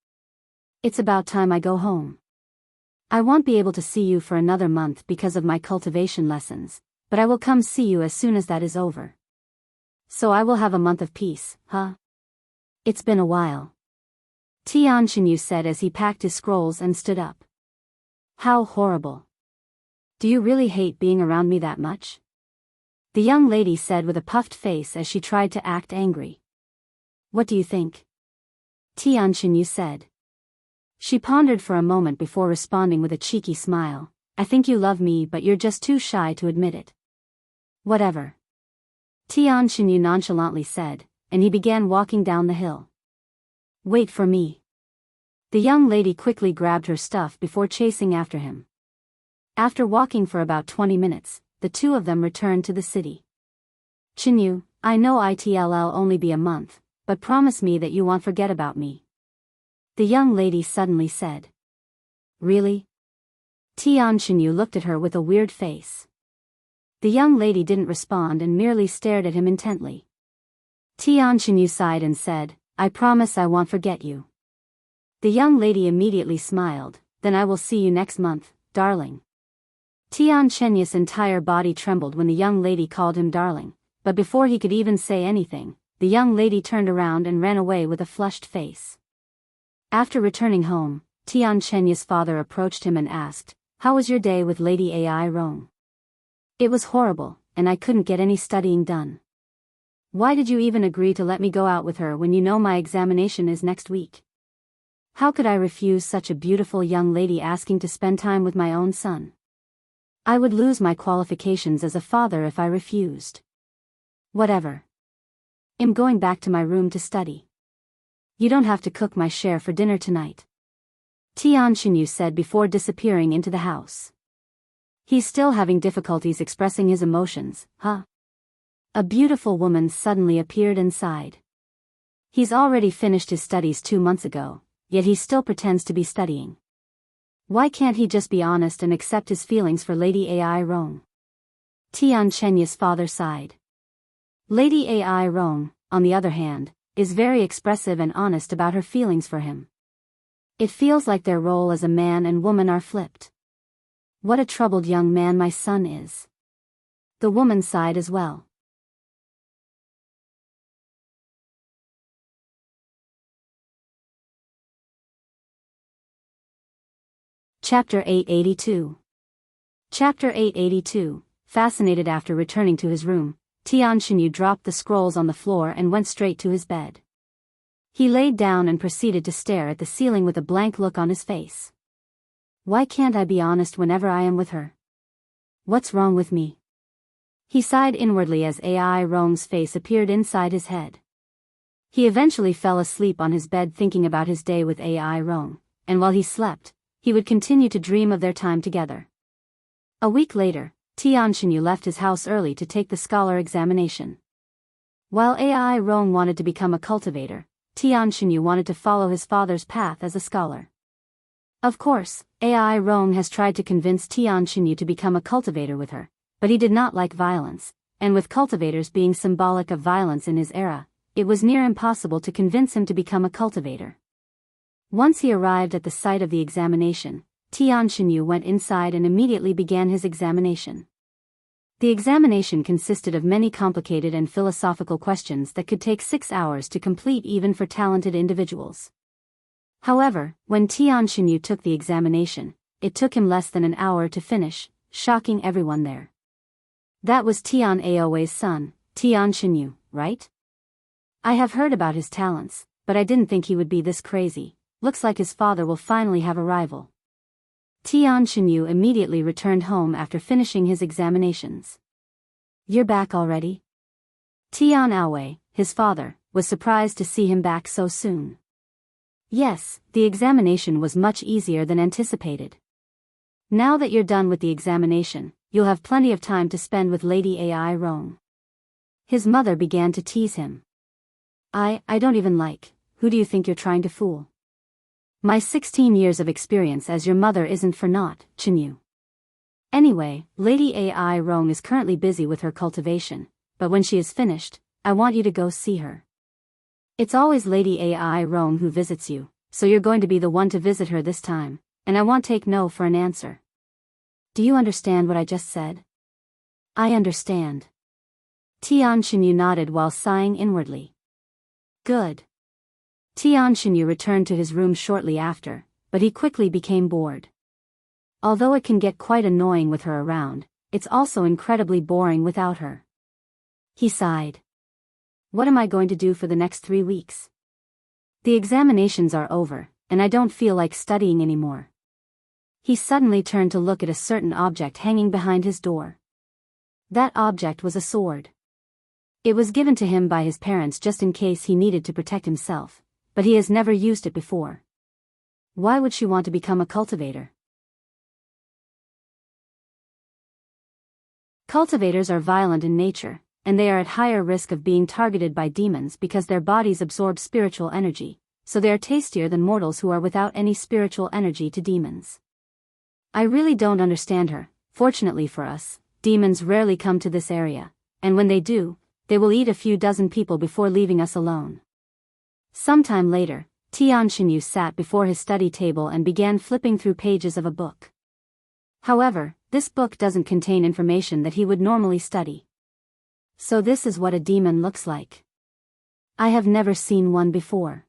It's about time I go home. I won't be able to see you for another month because of my cultivation lessons, but I will come see you as soon as that is over. So I will have a month of peace, huh? It's been a while. Tian Chenyu said as he packed his scrolls and stood up. How horrible. Do you really hate being around me that much? The young lady said with a puffed face as she tried to act angry. What do you think? Tian Chenyu said. She pondered for a moment before responding with a cheeky smile. I think you love me, but you're just too shy to admit it. Whatever. Tian Chenyu nonchalantly said, and he began walking down the hill. Wait for me. The young lady quickly grabbed her stuff before chasing after him. After walking for about 20 minutes, the two of them returned to the city. Chenyu, I know it'll only be a month, but promise me that you won't forget about me. The young lady suddenly said. Really? Tian Chenyu looked at her with a weird face. The young lady didn't respond and merely stared at him intently. Tian Chenyu sighed and said, I promise I won't forget you. The young lady immediately smiled. Then I will see you next month, darling. Tian Chenya's entire body trembled when the young lady called him darling, but before he could even say anything, the young lady turned around and ran away with a flushed face. After returning home, Tian Chenya's father approached him and asked, How was your day with Lady Ai Rong? It was horrible, and I couldn't get any studying done. Why did you even agree to let me go out with her when you know my examination is next week? How could I refuse such a beautiful young lady asking to spend time with my own son? I would lose my qualifications as a father if I refused. Whatever. I'm going back to my room to study. You don't have to cook my share for dinner tonight. Tian Chenyu said before disappearing into the house. He's still having difficulties expressing his emotions, huh? A beautiful woman suddenly appeared and sighed. He's already finished his studies 2 months ago, yet he still pretends to be studying. Why can't he just be honest and accept his feelings for Lady Ai Rong? Tian Chenya's father sighed. Lady Ai Rong, on the other hand, is very expressive and honest about her feelings for him. It feels like their role as a man and woman are flipped. What a troubled young man my son is. The woman sighed as well. Chapter 882. Chapter 882. Fascinated after returning to his room, Tian Chenyu dropped the scrolls on the floor and went straight to his bed. He laid down and proceeded to stare at the ceiling with a blank look on his face. Why can't I be honest whenever I am with her? What's wrong with me? He sighed inwardly as Ai Rong's face appeared inside his head. He eventually fell asleep on his bed thinking about his day with Ai Rong, and while he slept, he would continue to dream of their time together. A week later, Tian Chenyu left his house early to take the scholar examination. While Ai Rong wanted to become a cultivator, Tian Chenyu wanted to follow his father's path as a scholar. Of course, Ai Rong has tried to convince Tian Chenyu to become a cultivator with her, but he did not like violence, and with cultivators being symbolic of violence in his era, it was near impossible to convince him to become a cultivator. Once he arrived at the site of the examination, Tian Chenyu went inside and immediately began his examination. The examination consisted of many complicated and philosophical questions that could take 6 hours to complete even for talented individuals. However, when Tian Chenyu took the examination, it took him less than an hour to finish, shocking everyone there. That was Tian Aoi's son, Tian Chenyu, right? I have heard about his talents, but I didn't think he would be this crazy. Looks like his father will finally have a rival. Tian Chenyu immediately returned home after finishing his examinations. You're back already? Tian Aoi, his father, was surprised to see him back so soon. Yes, the examination was much easier than anticipated. Now that you're done with the examination, you'll have plenty of time to spend with Lady Ai Rong. His mother began to tease him. I don't even like who do you think you're trying to fool? My 16 years of experience as your mother isn't for naught, Qianyu. Anyway, Lady AI Rong is currently busy with her cultivation, but when she is finished, I want you to go see her. It's always Lady AI Rong who visits you, so you're going to be the one to visit her this time, and I won't take no for an answer. Do you understand what I just said? I understand. Tian Xinyu nodded while sighing inwardly. Good. Tian Xinyu returned to his room shortly after, but he quickly became bored. Although it can get quite annoying with her around, it's also incredibly boring without her. He sighed. What am I going to do for the next 3 weeks? The examinations are over, and I don't feel like studying anymore. He suddenly turned to look at a certain object hanging behind his door. That object was a sword. It was given to him by his parents just in case he needed to protect himself, but he has never used it before. Why would she want to become a cultivator? Cultivators are violent in nature, and they are at higher risk of being targeted by demons because their bodies absorb spiritual energy, so they are tastier than mortals who are without any spiritual energy to demons. I really don't understand her. Fortunately for us, demons rarely come to this area, and when they do, they will eat a few dozen people before leaving us alone. Sometime later, Tian Xinyu sat before his study table and began flipping through pages of a book. However, this book doesn't contain information that he would normally study. So this is what a demon looks like. I have never seen one before.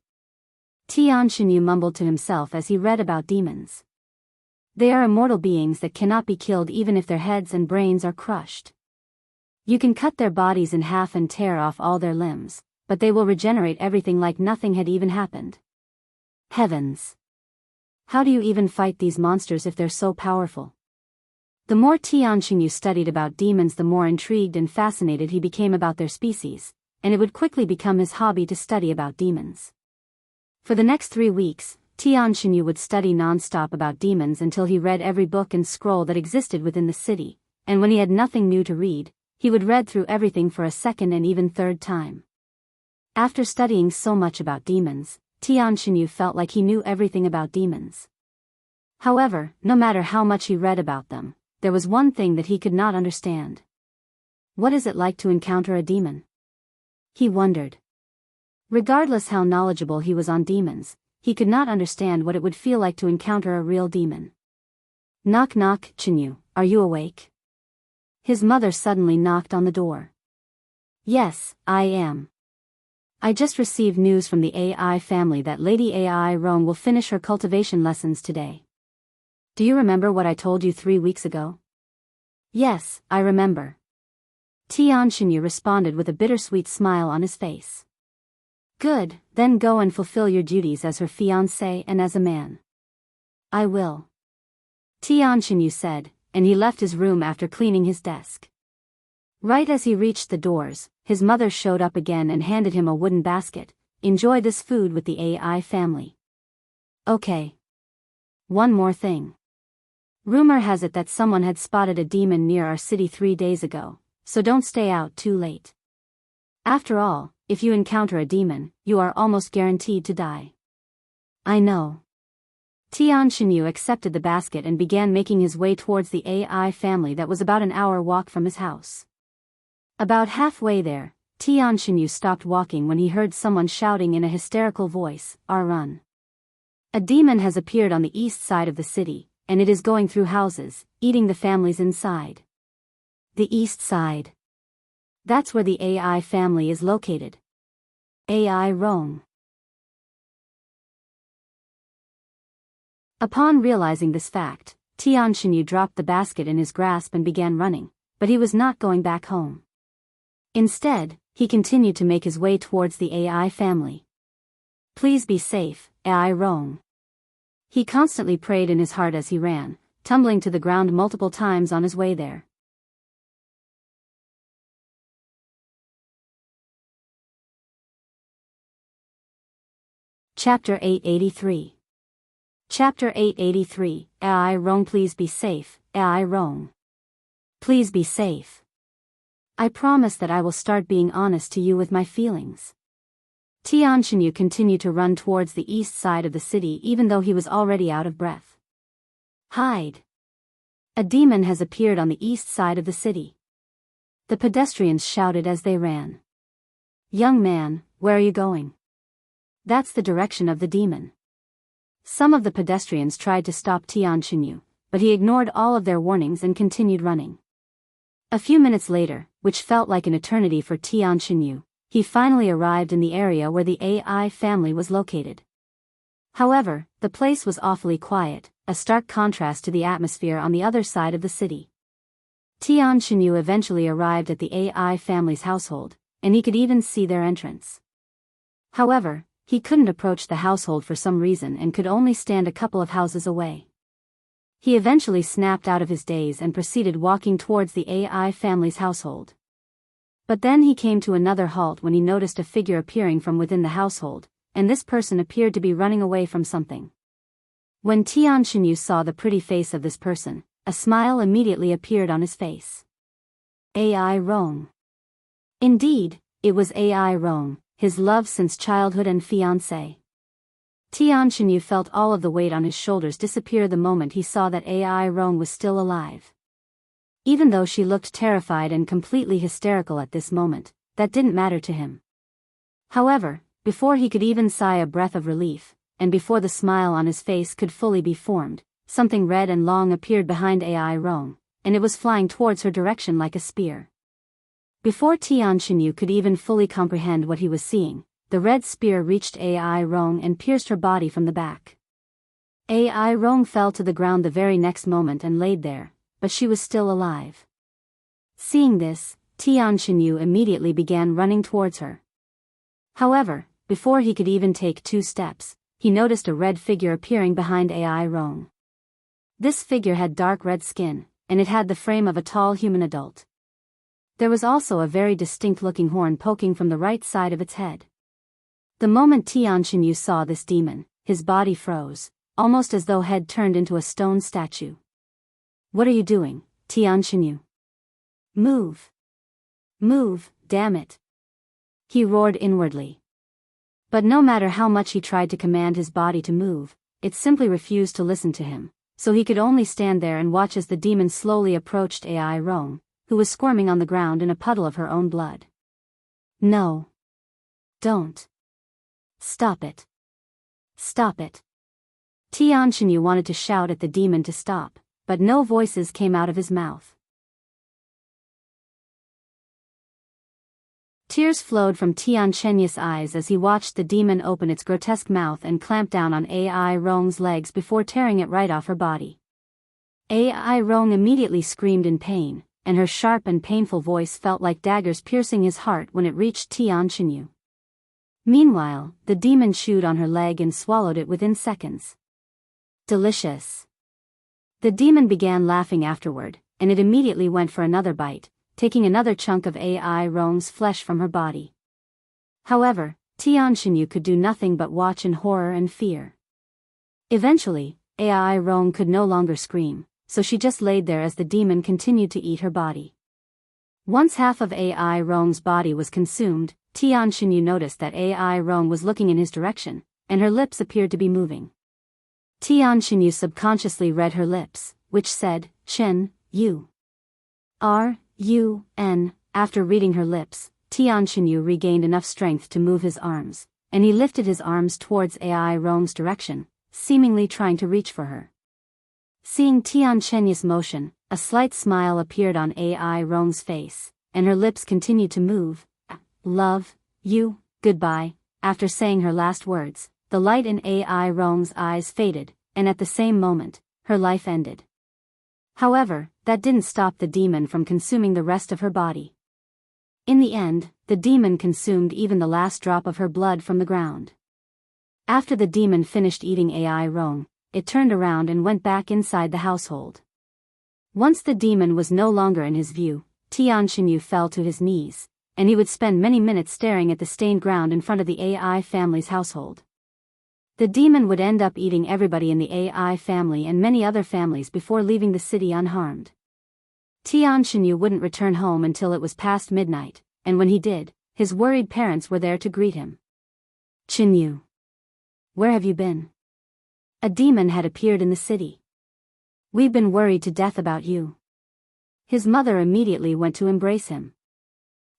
Tian Xinyu mumbled to himself as he read about demons. They are immortal beings that cannot be killed even if their heads and brains are crushed. You can cut their bodies in half and tear off all their limbs, but they will regenerate everything like nothing had even happened. Heavens! How do you even fight these monsters if they're so powerful? The more Tian Xinyu studied about demons, the more intrigued and fascinated he became about their species, and it would quickly become his hobby to study about demons. For the next 3 weeks, Tian Xinyu would study non-stop about demons until he read every book and scroll that existed within the city, and when he had nothing new to read, he would read through everything for a second and even third time. After studying so much about demons, Tian Xinyu felt like he knew everything about demons. However, no matter how much he read about them, there was one thing that he could not understand. What is it like to encounter a demon? He wondered. Regardless how knowledgeable he was on demons, he could not understand what it would feel like to encounter a real demon. Knock knock, Qianyu, are you awake? His mother suddenly knocked on the door. Yes, I am. I just received news from the AI family that Lady AI Rong will finish her cultivation lessons today. Do you remember what I told you 3 weeks ago? Yes, I remember. Tian Xinyu responded with a bittersweet smile on his face. Good, then go and fulfill your duties as her fiancé and as a man. I will. Tian Xinyu said, and he left his room after cleaning his desk. Right as he reached the doors, his mother showed up again and handed him a wooden basket. Enjoy this food with the AI family. Okay. One more thing. Rumor has it that someone had spotted a demon near our city 3 days ago, so don't stay out too late. After all, if you encounter a demon, you are almost guaranteed to die. I know. Tian Xinyu accepted the basket and began making his way towards the AI family that was about an hour walk from his house. About halfway there, Tian Xinyu stopped walking when he heard someone shouting in a hysterical voice, "Run! A demon has appeared on the east side of the city, and it is going through houses, eating the families inside." The east side. That's where the AI family is located. AI Rong. Upon realizing this fact, Tian Xinyu dropped the basket in his grasp and began running, but he was not going back home. Instead, he continued to make his way towards the AI family. Please be safe, AI Rong. He constantly prayed in his heart as he ran, tumbling to the ground multiple times on his way there. Chapter 883. Chapter 883, AI Rong, please be safe, AI Rong. Please be safe. I promise that I will start being honest to you with my feelings. Tianxinyu continued to run towards the east side of the city even though he was already out of breath. Hide! A demon has appeared on the east side of the city. The pedestrians shouted as they ran. Young man, where are you going? That's the direction of the demon. Some of the pedestrians tried to stop Tianxinyu, but he ignored all of their warnings and continued running. A few minutes later, which felt like an eternity for Tianxinyu, he finally arrived in the area where the AI family was located. However, the place was awfully quiet, a stark contrast to the atmosphere on the other side of the city. Tianxinyu eventually arrived at the AI family's household, and he could even see their entrance. However, he couldn't approach the household for some reason and could only stand a couple of houses away. He eventually snapped out of his daze and proceeded walking towards the AI family's household. But then he came to another halt when he noticed a figure appearing from within the household, and this person appeared to be running away from something. When Tianxinyu saw the pretty face of this person, a smile immediately appeared on his face. AI Rong. Indeed, it was AI Rong, his love since childhood and fiancé. Tianxinyu felt all of the weight on his shoulders disappear the moment he saw that AI Rong was still alive. Even though she looked terrified and completely hysterical at this moment, that didn't matter to him. However, before he could even sigh a breath of relief, and before the smile on his face could fully be formed, something red and long appeared behind AI Rong, and it was flying towards her direction like a spear. Before Tianxinyu could even fully comprehend what he was seeing, the red spear reached AI Rong and pierced her body from the back. AI Rong fell to the ground the very next moment and laid there, but she was still alive. Seeing this, Tianxinyu immediately began running towards her. However, before he could even take 2 steps, he noticed a red figure appearing behind AI Rong. This figure had dark red skin, and it had the frame of a tall human adult. There was also a very distinct-looking horn poking from the right side of its head. The moment Tianxinyu saw this demon, his body froze, almost as though head turned into a stone statue. What are you doing, Tianxinyu? Move! Move, damn it! He roared inwardly. But no matter how much he tried to command his body to move, it simply refused to listen to him, so he could only stand there and watch as the demon slowly approached AI Rong, who was squirming on the ground in a puddle of her own blood. No. Don't. Stop it. Stop it. Tianxinyu wanted to shout at the demon to stop, but no voices came out of his mouth. Tears flowed from Tianxinya's eyes as he watched the demon open its grotesque mouth and clamp down on AI Rong's legs before tearing it right off her body. AI Rong immediately screamed in pain, and her sharp and painful voice felt like daggers piercing his heart when it reached Tianxinyu. Meanwhile, the demon chewed on her leg and swallowed it within seconds. Delicious. The demon began laughing afterward, and it immediately went for another bite, taking another chunk of AI Rong's flesh from her body. However, Tianxinyu could do nothing but watch in horror and fear. Eventually, AI Rong could no longer scream, so she just laid there as the demon continued to eat her body. Once half of AI Rong's body was consumed, Tianxinyu noticed that AI Rong was looking in his direction, and her lips appeared to be moving. Tianxinyu subconsciously read her lips, which said, Shen, Yu. R-U-N. After reading her lips, Tianxinyu regained enough strength to move his arms, and he lifted his arms towards AI Rong's direction, seemingly trying to reach for her. Seeing Tianxinya's motion, a slight smile appeared on AI Rong's face, and her lips continued to move. Love, you, goodbye. After saying her last words, the light in AI Rong's eyes faded, and at the same moment, her life ended. However, that didn't stop the demon from consuming the rest of her body. In the end, the demon consumed even the last drop of her blood from the ground. After the demon finished eating AI Rong, it turned around and went back inside the household. Once the demon was no longer in his view, Tianxinyu fell to his knees, and he would spend many minutes staring at the stained ground in front of the AI family's household. The demon would end up eating everybody in the AI family and many other families before leaving the city unharmed. Tianxinyu wouldn't return home until it was past midnight, and when he did, his worried parents were there to greet him. Qinyu. Where have you been? A demon had appeared in the city. We've been worried to death about you. His mother immediately went to embrace him.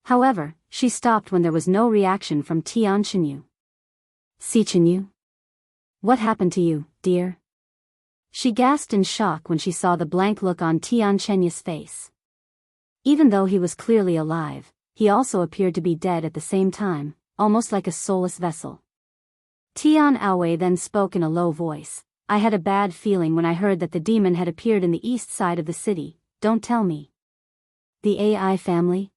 However, she stopped when there was no reaction from Tian Qinyu. See Qinyu? What happened to you, dear? She gasped in shock when she saw the blank look on Tian Qinyu's face. Even though he was clearly alive, he also appeared to be dead at the same time, almost like a soulless vessel. Tian Aowei then spoke in a low voice. I had a bad feeling when I heard that the demon had appeared in the east side of the city. Don't tell me. The AI family?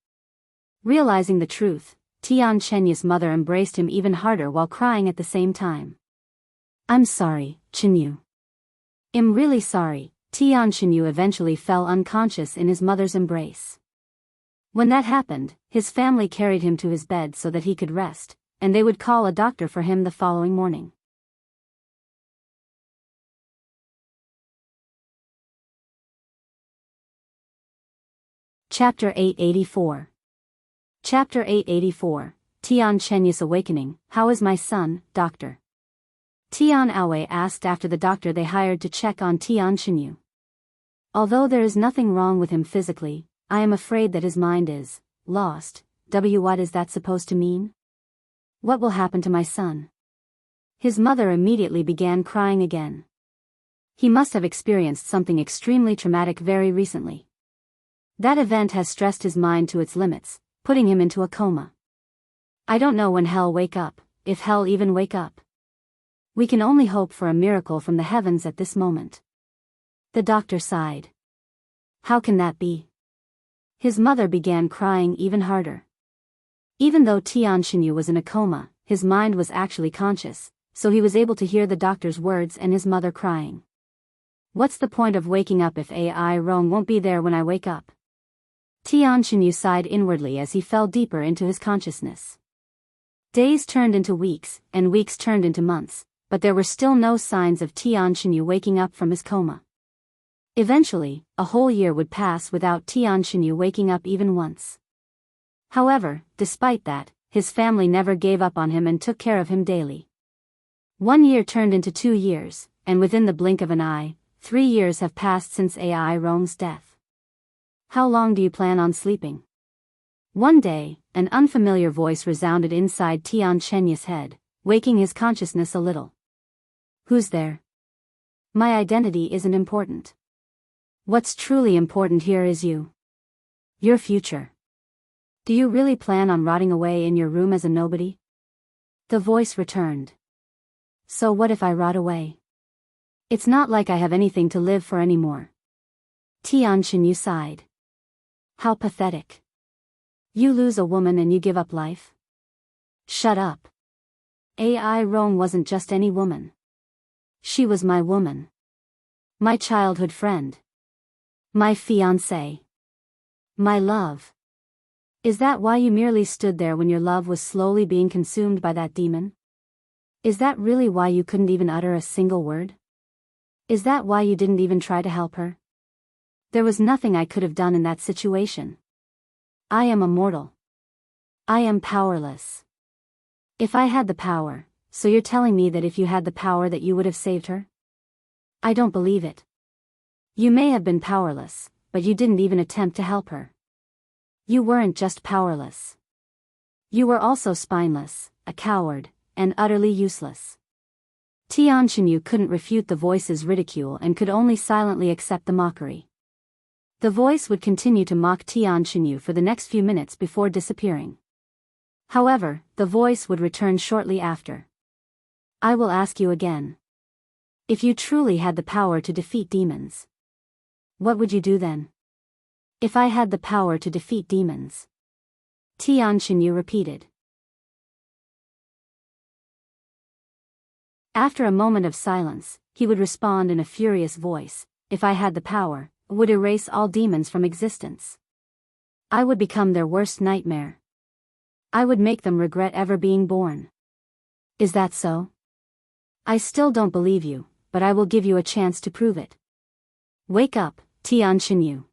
Realizing the truth, Tian Qinyu's mother embraced him even harder while crying at the same time. I'm sorry, Qinyu. I'm really sorry. Tian Qinyu eventually fell unconscious in his mother's embrace. When that happened, his family carried him to his bed so that he could rest, and they would call a doctor for him the following morning. Chapter 884. Chapter 884, Tian Qinyu's Awakening. How is my son, doctor? Tian Aowei asked after the doctor they hired to check on Tian Qinyu. Although there is nothing wrong with him physically, I am afraid that his mind is lost. What is that supposed to mean? What will happen to my son? His mother immediately began crying again. He must have experienced something extremely traumatic very recently. That event has stressed his mind to its limits, putting him into a coma. I don't know when hell wake up, if hell even wake up. We can only hope for a miracle from the heavens at this moment. The doctor sighed. How can that be? His mother began crying even harder. Even though Tian Qinyu was in a coma, his mind was actually conscious, so he was able to hear the doctor's words and his mother crying. What's the point of waking up if AI Rong won't be there when I wake up? Tian Qinyu sighed inwardly as he fell deeper into his consciousness. Days turned into weeks, and weeks turned into months, but there were still no signs of Tian Qinyu waking up from his coma. Eventually, a whole year would pass without Tian Qinyu waking up even once. However, despite that, his family never gave up on him and took care of him daily. 1 year turned into 2 years, and within the blink of an eye, 3 years have passed since AI Rong's death. How long do you plan on sleeping? One day, an unfamiliar voice resounded inside Tian Qinyu's head, waking his consciousness a little. Who's there? My identity isn't important. What's truly important here is you. Your future. Do you really plan on rotting away in your room as a nobody? The voice returned. So what if I rot away? It's not like I have anything to live for anymore. Tian Qinyu sighed. How pathetic. You lose a woman and you give up life? Shut up. AI Rong wasn't just any woman. She was my woman. My childhood friend. My fiancé. My love. Is that why you merely stood there when your love was slowly being consumed by that demon? Is that really why you couldn't even utter a single word? Is that why you didn't even try to help her? There was nothing I could have done in that situation. I am a mortal. I am powerless. If I had the power, so you're telling me that if you had the power that you would have saved her? I don't believe it. You may have been powerless, but you didn't even attempt to help her. You weren't just powerless. You were also spineless, a coward, and utterly useless. Tian Qinyu couldn't refute the voice's ridicule and could only silently accept the mockery. The voice would continue to mock Tian Qinyu for the next few minutes before disappearing. However, the voice would return shortly after. I will ask you again. If you truly had the power to defeat demons, what would you do then? If I had the power to defeat demons. Tian Qinyu repeated. After a moment of silence, he would respond in a furious voice, if I had the power, would erase all demons from existence. I would become their worst nightmare. I would make them regret ever being born. Is that so? I still don't believe you, but I will give you a chance to prove it. Wake up, Tian Qinyu.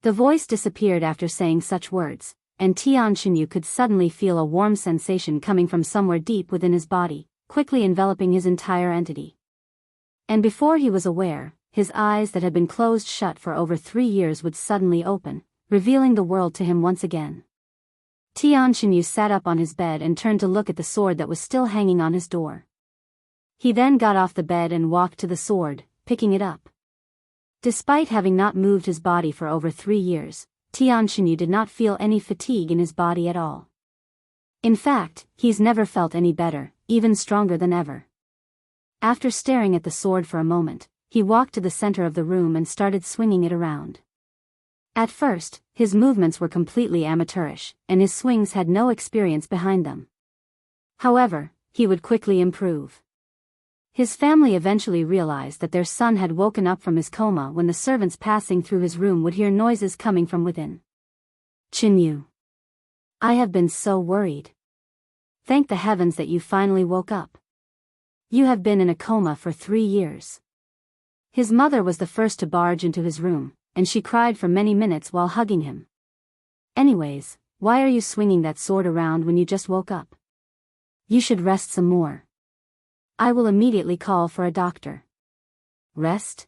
The voice disappeared after saying such words, and Tian Xinyu could suddenly feel a warm sensation coming from somewhere deep within his body, quickly enveloping his entire entity. And before he was aware, his eyes that had been closed shut for over 3 years would suddenly open, revealing the world to him once again. Tian Xinyu sat up on his bed and turned to look at the sword that was still hanging on his door. He then got off the bed and walked to the sword, picking it up. Despite having not moved his body for over 3 years, Tian Xinyu did not feel any fatigue in his body at all. In fact, he's never felt any better, even stronger than ever. After staring at the sword for a moment, he walked to the center of the room and started swinging it around. At first, his movements were completely amateurish, and his swings had no experience behind them. However, he would quickly improve. His family eventually realized that their son had woken up from his coma when the servants passing through his room would hear noises coming from within. Xinyu. I have been so worried. Thank the heavens that you finally woke up. You have been in a coma for 3 years. His mother was the first to barge into his room, and she cried for many minutes while hugging him. Anyways, why are you swinging that sword around when you just woke up? You should rest some more. I will immediately call for a doctor. Rest?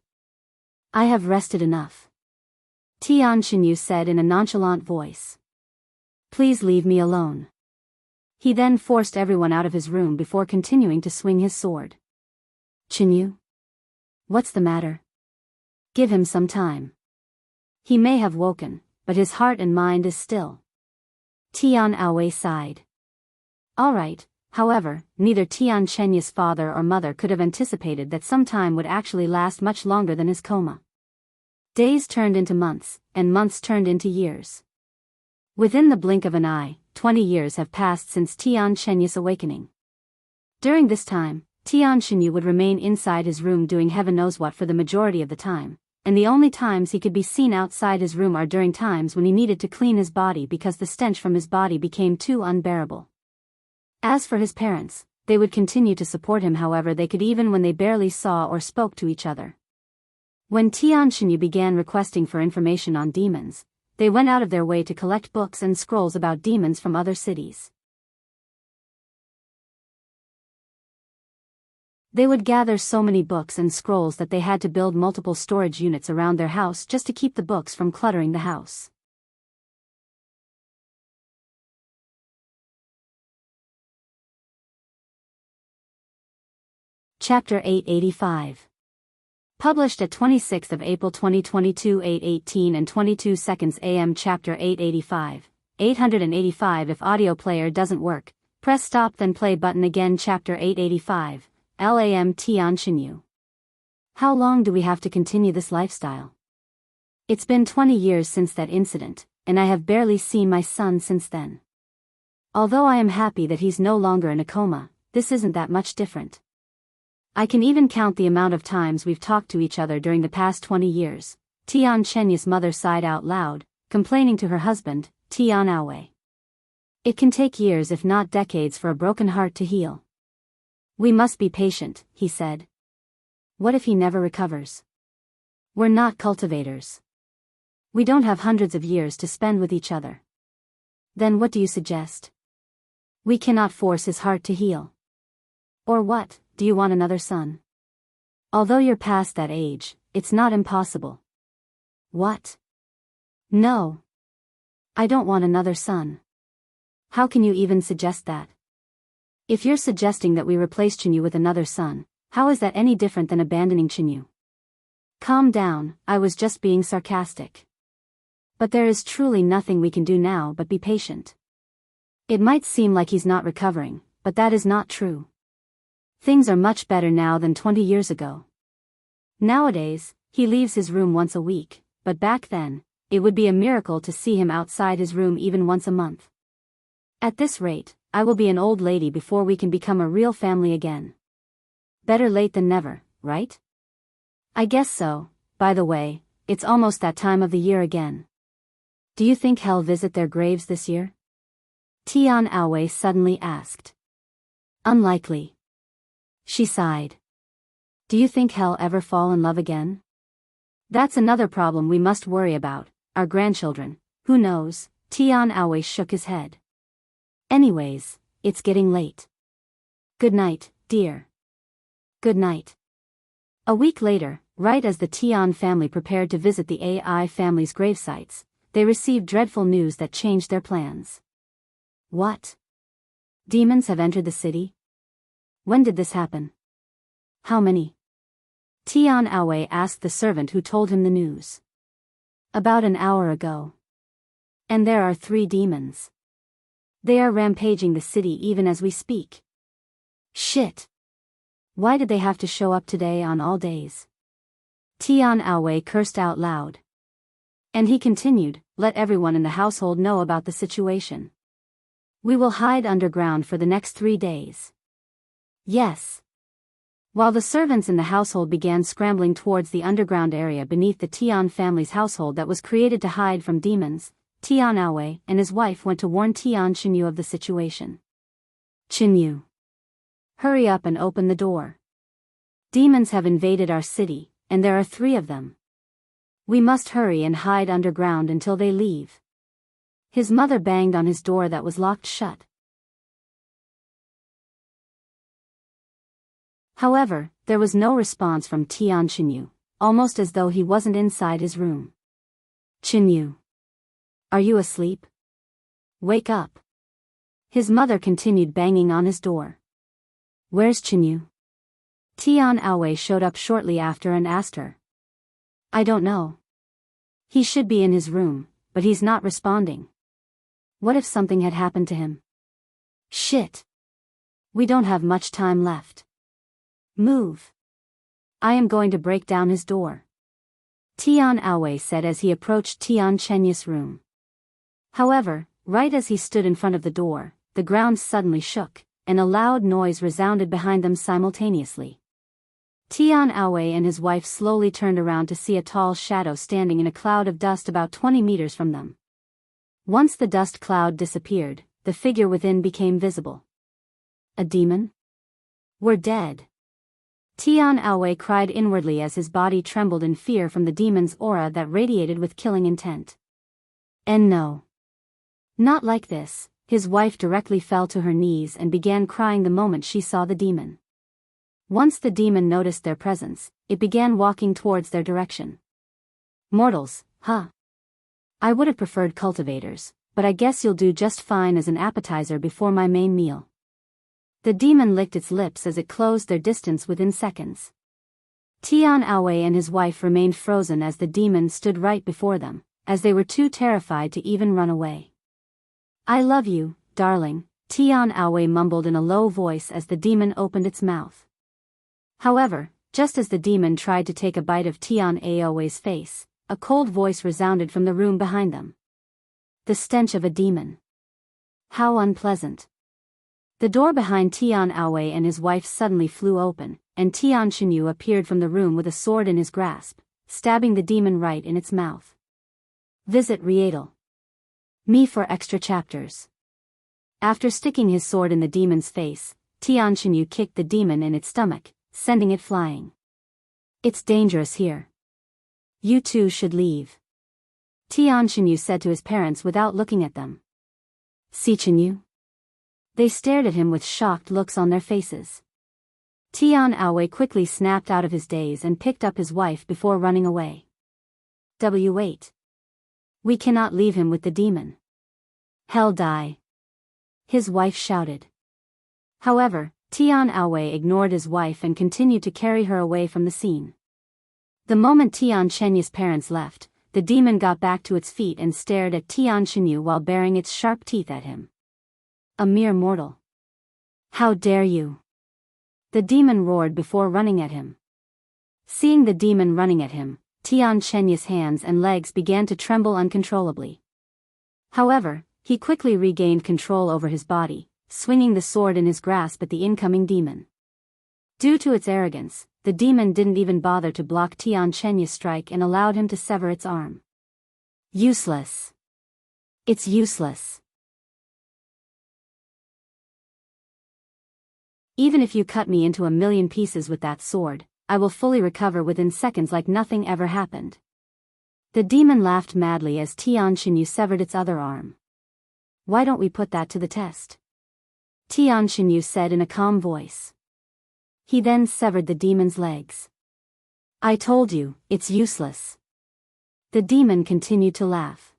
I have rested enough. Tian Xinyu said in a nonchalant voice. Please leave me alone. He then forced everyone out of his room before continuing to swing his sword. Xinyu? What's the matter? Give him some time. He may have woken, but his heart and mind is still. Tian Aowei sighed. All right. However, neither Tian Xinya's father or mother could have anticipated that some time would actually last much longer than his coma. Days turned into months, and months turned into years. Within the blink of an eye, 20 years have passed since Tian Xinya's awakening. During this time, Tian Xinyu would remain inside his room doing heaven knows what for the majority of the time, and the only times he could be seen outside his room are during times when he needed to clean his body because the stench from his body became too unbearable. As for his parents, they would continue to support him however they could even when they barely saw or spoke to each other. When Tian Xinyu began requesting for information on demons, they went out of their way to collect books and scrolls about demons from other cities. They would gather so many books and scrolls that they had to build multiple storage units around their house just to keep the books from cluttering the house. Chapter 885. Published at 26th of April 2022 8:18 and 22 seconds AM. Chapter 885. 885 If audio player doesn't work, press stop then play button again. Chapter 885. LAM Tian Xinyu. How long do we have to continue this lifestyle? It's been 20 years since that incident, and I have barely seen my son since then. Although I am happy that he's no longer in a coma, this isn't that much different. I can even count the amount of times we've talked to each other during the past 20 years. Tian Xinya's mother sighed out loud, complaining to her husband, Tian Aowei. It can take years if not decades for a broken heart to heal. We must be patient, he said. What if he never recovers? We're not cultivators. We don't have hundreds of years to spend with each other. Then what do you suggest? We cannot force his heart to heal. Or what? Do you want another son? Although you're past that age, it's not impossible. What? No. I don't want another son. How can you even suggest that? If you're suggesting that we replace Xinyu with another son, how is that any different than abandoning Xinyu? Calm down, I was just being sarcastic. But there is truly nothing we can do now but be patient. It might seem like he's not recovering, but that is not true. Things are much better now than 20 years ago. Nowadays, he leaves his room once a week, but back then, it would be a miracle to see him outside his room even once a month. At this rate, I will be an old lady before we can become a real family again. Better late than never, right? I guess so. By the way, it's almost that time of the year again. Do you think he'll visit their graves this year? Tian Aowei suddenly asked. Unlikely. She sighed. Do you think he'll ever fall in love again? That's another problem we must worry about, our grandchildren. Who knows, Tian Aowei shook his head. Anyways, it's getting late. Good night, dear. Good night. A week later, right as the Tian family prepared to visit the AI family's gravesites, they received dreadful news that changed their plans. What? Demons have entered the city? When did this happen? How many? Tian Aowei asked the servant who told him the news. About an hour ago. And there are 3 demons. They are rampaging the city even as we speak. Shit. Why did they have to show up today on all days? Tian Aowei cursed out loud. And he continued, let everyone in the household know about the situation. We will hide underground for the next 3 days. Yes. While the servants in the household began scrambling towards the underground area beneath the Tian family's household that was created to hide from demons, Tian Aowei and his wife went to warn Tian Xinyu of the situation. Xinyu. Hurry up and open the door. Demons have invaded our city, and there are 3 of them. We must hurry and hide underground until they leave. His mother banged on his door that was locked shut. However, there was no response from Tian Xinyu, almost as though he wasn't inside his room. Xinyu. Are you asleep? Wake up. His mother continued banging on his door. Where's Xinyu? Tian Aowei showed up shortly after and asked her. I don't know. He should be in his room, but he's not responding. What if something had happened to him? Shit. We don't have much time left. Move. I am going to break down his door. Tian Aowei said as he approached Tian Chenya's room. However, right as he stood in front of the door, the ground suddenly shook, and a loud noise resounded behind them simultaneously. Tian Aowei and his wife slowly turned around to see a tall shadow standing in a cloud of dust about 20 meters from them. Once the dust cloud disappeared, the figure within became visible. A demon? We're dead. Tian Aowei cried inwardly as his body trembled in fear from the demon's aura that radiated with killing intent. And no. Not like this. His wife directly fell to her knees and began crying the moment she saw the demon. Once the demon noticed their presence, it began walking towards their direction. Mortals, huh? I would have preferred cultivators, but I guess you'll do just fine as an appetizer before my main meal. The demon licked its lips as it closed their distance within seconds. Tian Aowei and his wife remained frozen as the demon stood right before them, as they were too terrified to even run away. I love you, darling, Tian Aowei mumbled in a low voice as the demon opened its mouth. However, just as the demon tried to take a bite of Tian Aowei's face, a cold voice resounded from the room behind them. The stench of a demon. How unpleasant. The door behind Tian Aowei and his wife suddenly flew open, and Tian Xinyu appeared from the room with a sword in his grasp, stabbing the demon right in its mouth. Visit Rietal. Me for extra chapters. After sticking his sword in the demon's face, Tian Xinyu kicked the demon in its stomach, sending it flying. It's dangerous here. You two should leave. Tian Xinyu said to his parents without looking at them. See Xinyu? They stared at him with shocked looks on their faces. Tian Aowei quickly snapped out of his daze and picked up his wife before running away. Wait. We cannot leave him with the demon. Hell die. His wife shouted. However, Tian Aowei ignored his wife and continued to carry her away from the scene. The moment Tian Chenya's parents left, the demon got back to its feet and stared at Tian Xinyu while baring its sharp teeth at him. A mere mortal. How dare you? The demon roared before running at him. Seeing the demon running at him, Tian Chenya's hands and legs began to tremble uncontrollably. However, he quickly regained control over his body, swinging the sword in his grasp at the incoming demon. Due to its arrogance, the demon didn't even bother to block Tian Chenya's strike and allowed him to sever its arm. Useless. It's useless. Even if you cut me into 1,000,000 pieces with that sword, I will fully recover within seconds like nothing ever happened. The demon laughed madly as Tian Xinyu severed its other arm. Why don't we put that to the test? Tian Xinyu said in a calm voice. He then severed the demon's legs. I told you, it's useless. The demon continued to laugh.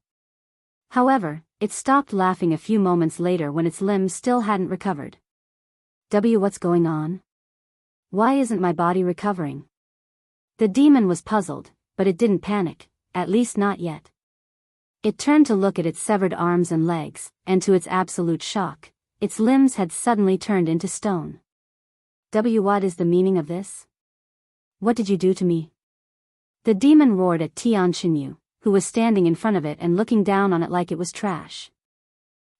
However, it stopped laughing a few moments later when its limbs still hadn't recovered. What's going on? Why isn't my body recovering? The demon was puzzled, but it didn't panic, at least not yet. It turned to look at its severed arms and legs, and to its absolute shock, its limbs had suddenly turned into stone. What is the meaning of this? What did you do to me? The demon roared at Tian Xinyu, who was standing in front of it and looking down on it like it was trash.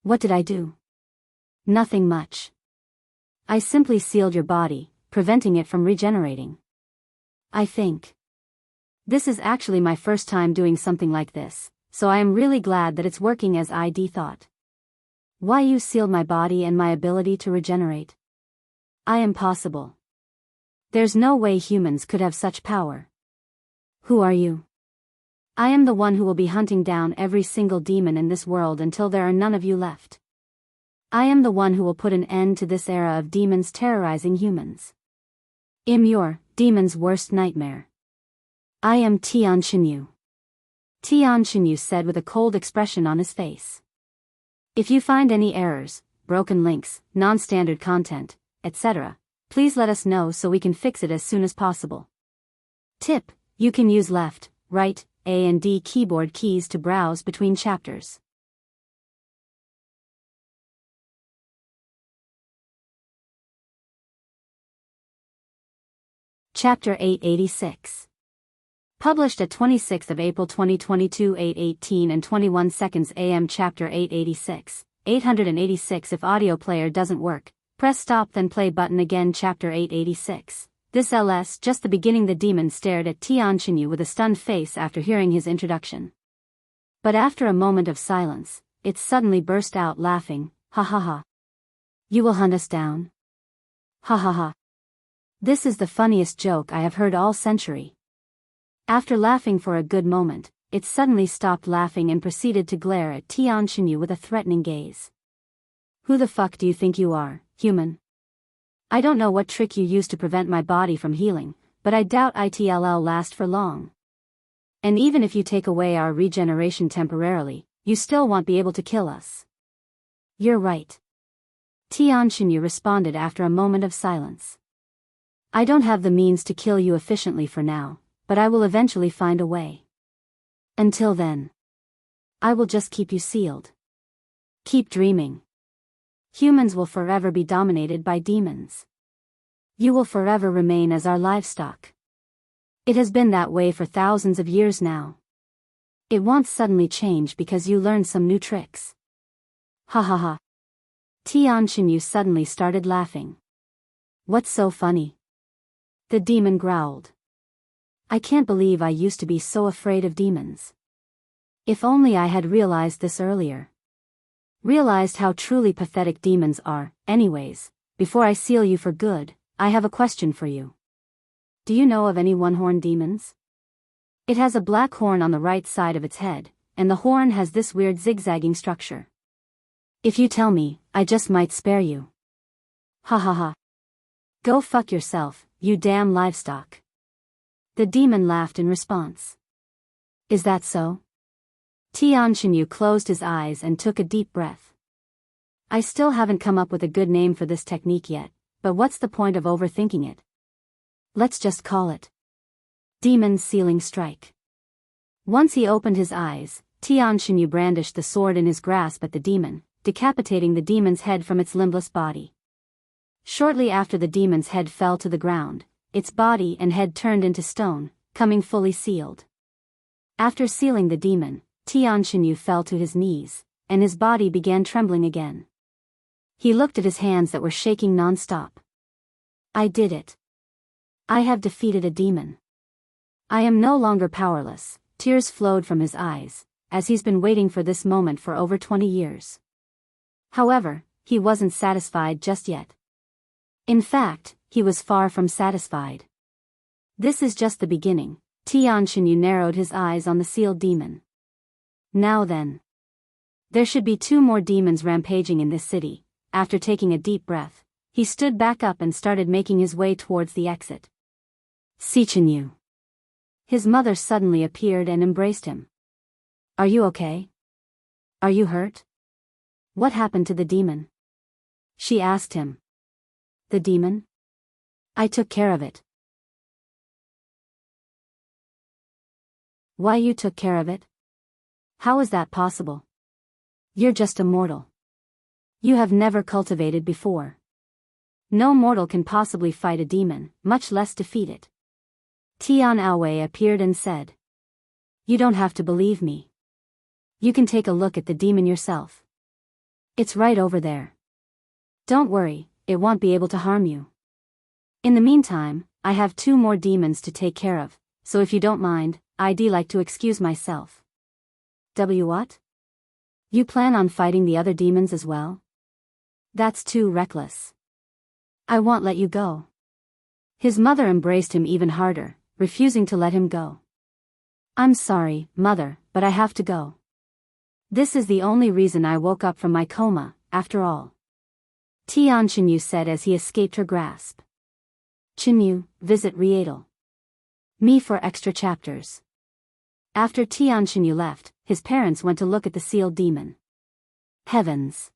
What did I do? Nothing much. I simply sealed your body, preventing it from regenerating. I think. This is actually my first time doing something like this, so I am really glad that it's working as I thought. Why you sealed my body and my ability to regenerate? I am impossible. There's no way humans could have such power. Who are you? I am the one who will be hunting down every single demon in this world until there are none of you left. I am the one who will put an end to this era of demons terrorizing humans. I'm your demon's worst nightmare. I am Tian Xinyu. Tian Xinyu said with a cold expression on his face. If you find any errors, broken links, non-standard content, etc., please let us know so we can fix it as soon as possible. Tip: you can use left, right, A and D keyboard keys to browse between chapters. Chapter 886. Published at 26th of April 2022 8:18 and 21 seconds AM. Chapter 886, 886. If audio player doesn't work, press stop then play button again. Chapter 886. This LS just the beginning. The demon stared at Tian Xinyu with a stunned face after hearing his introduction. But after a moment of silence, it suddenly burst out laughing, ha ha ha. You will hunt us down? Ha ha ha. This is the funniest joke I have heard all century. After laughing for a good moment, it suddenly stopped laughing and proceeded to glare at Tian Xinyu with a threatening gaze. Who the fuck do you think you are, human? I don't know what trick you used to prevent my body from healing, but I doubt it'll last for long. And even if you take away our regeneration temporarily, you still won't be able to kill us. You're right. Tian Xinyu responded after a moment of silence. I don't have the means to kill you efficiently for now, but I will eventually find a way. Until then, I will just keep you sealed. Keep dreaming. Humans will forever be dominated by demons. You will forever remain as our livestock. It has been that way for thousands of years now. It won't suddenly change because you learned some new tricks. Ha ha ha. Tian Xinyu suddenly started laughing. What's so funny? The demon growled. I can't believe I used to be so afraid of demons. If only I had realized this earlier. Realized how truly pathetic demons are. Anyways, before I seal you for good, I have a question for you. Do you know of any one-horned demons? It has a black horn on the right side of its head, and the horn has this weird zigzagging structure. If you tell me, I just might spare you. Ha ha ha. Go fuck yourself, you damn livestock. The demon laughed in response. Is that so? Tian Xinyu closed his eyes and took a deep breath. I still haven't come up with a good name for this technique yet, but what's the point of overthinking it? Let's just call it Demon's Sealing Strike. Once he opened his eyes, Tian Xinyu brandished the sword in his grasp at the demon, decapitating the demon's head from its limbless body. Shortly after the demon's head fell to the ground, its body and head turned into stone, coming fully sealed. After sealing the demon, Tian Xinyu fell to his knees, and his body began trembling again. He looked at his hands that were shaking non-stop. I did it. I have defeated a demon. I am no longer powerless. Tears flowed from his eyes, as he's been waiting for this moment for over 20 years. However, he wasn't satisfied just yet. In fact, he was far from satisfied. This is just the beginning. Tian Xinyu narrowed his eyes on the sealed demon. Now then. There should be 2 more demons rampaging in this city. After taking a deep breath, he stood back up and started making his way towards the exit. Xianxia. His mother suddenly appeared and embraced him. Are you okay? Are you hurt? What happened to the demon? She asked him. The demon? I took care of it. Why you took care of it? How is that possible? You're just a mortal. You have never cultivated before. No mortal can possibly fight a demon, much less defeat it. Tian Aowei appeared and said. You don't have to believe me. You can take a look at the demon yourself. It's right over there. Don't worry, it won't be able to harm you. In the meantime, I have 2 more demons to take care of, so if you don't mind, I'd like to excuse myself. What? You plan on fighting the other demons as well? That's too reckless. I won't let you go. His mother embraced him even harder, refusing to let him go. I'm sorry, mother, but I have to go. This is the only reason I woke up from my coma, after all. Tian Chenyu said as he escaped her grasp. Chenyu, visit Riedel. Me for extra chapters. After Tian Chenyu left, his parents went to look at the sealed demon. Heavens!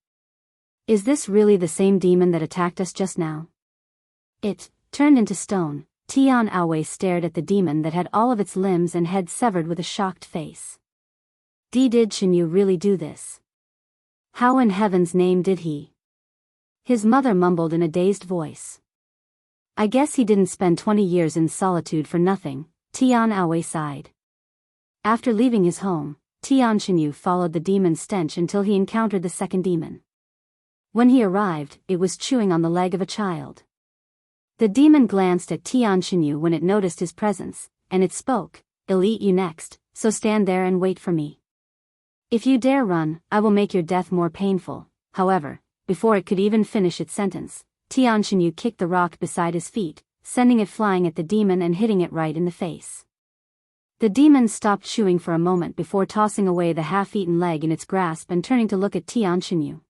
Is this really the same demon that attacked us just now? It turned into stone. Tian Aowei stared at the demon that had all of its limbs and head severed with a shocked face. Did Chenyu really do this? How in heaven's name did he? His mother mumbled in a dazed voice. I guess he didn't spend 20 years in solitude for nothing, Tian Aowei sighed. After leaving his home, Tian Chenyu followed the demon's stench until he encountered the second demon. When he arrived, it was chewing on the leg of a child. The demon glanced at Tian Chenyu when it noticed his presence, and it spoke, I'll eat you next, so stand there and wait for me. If you dare run, I will make your death more painful. However, before it could even finish its sentence, Tian Chenyu kicked the rock beside his feet, sending it flying at the demon and hitting it right in the face. The demon stopped chewing for a moment before tossing away the half-eaten leg in its grasp and turning to look at Tian Chenyu.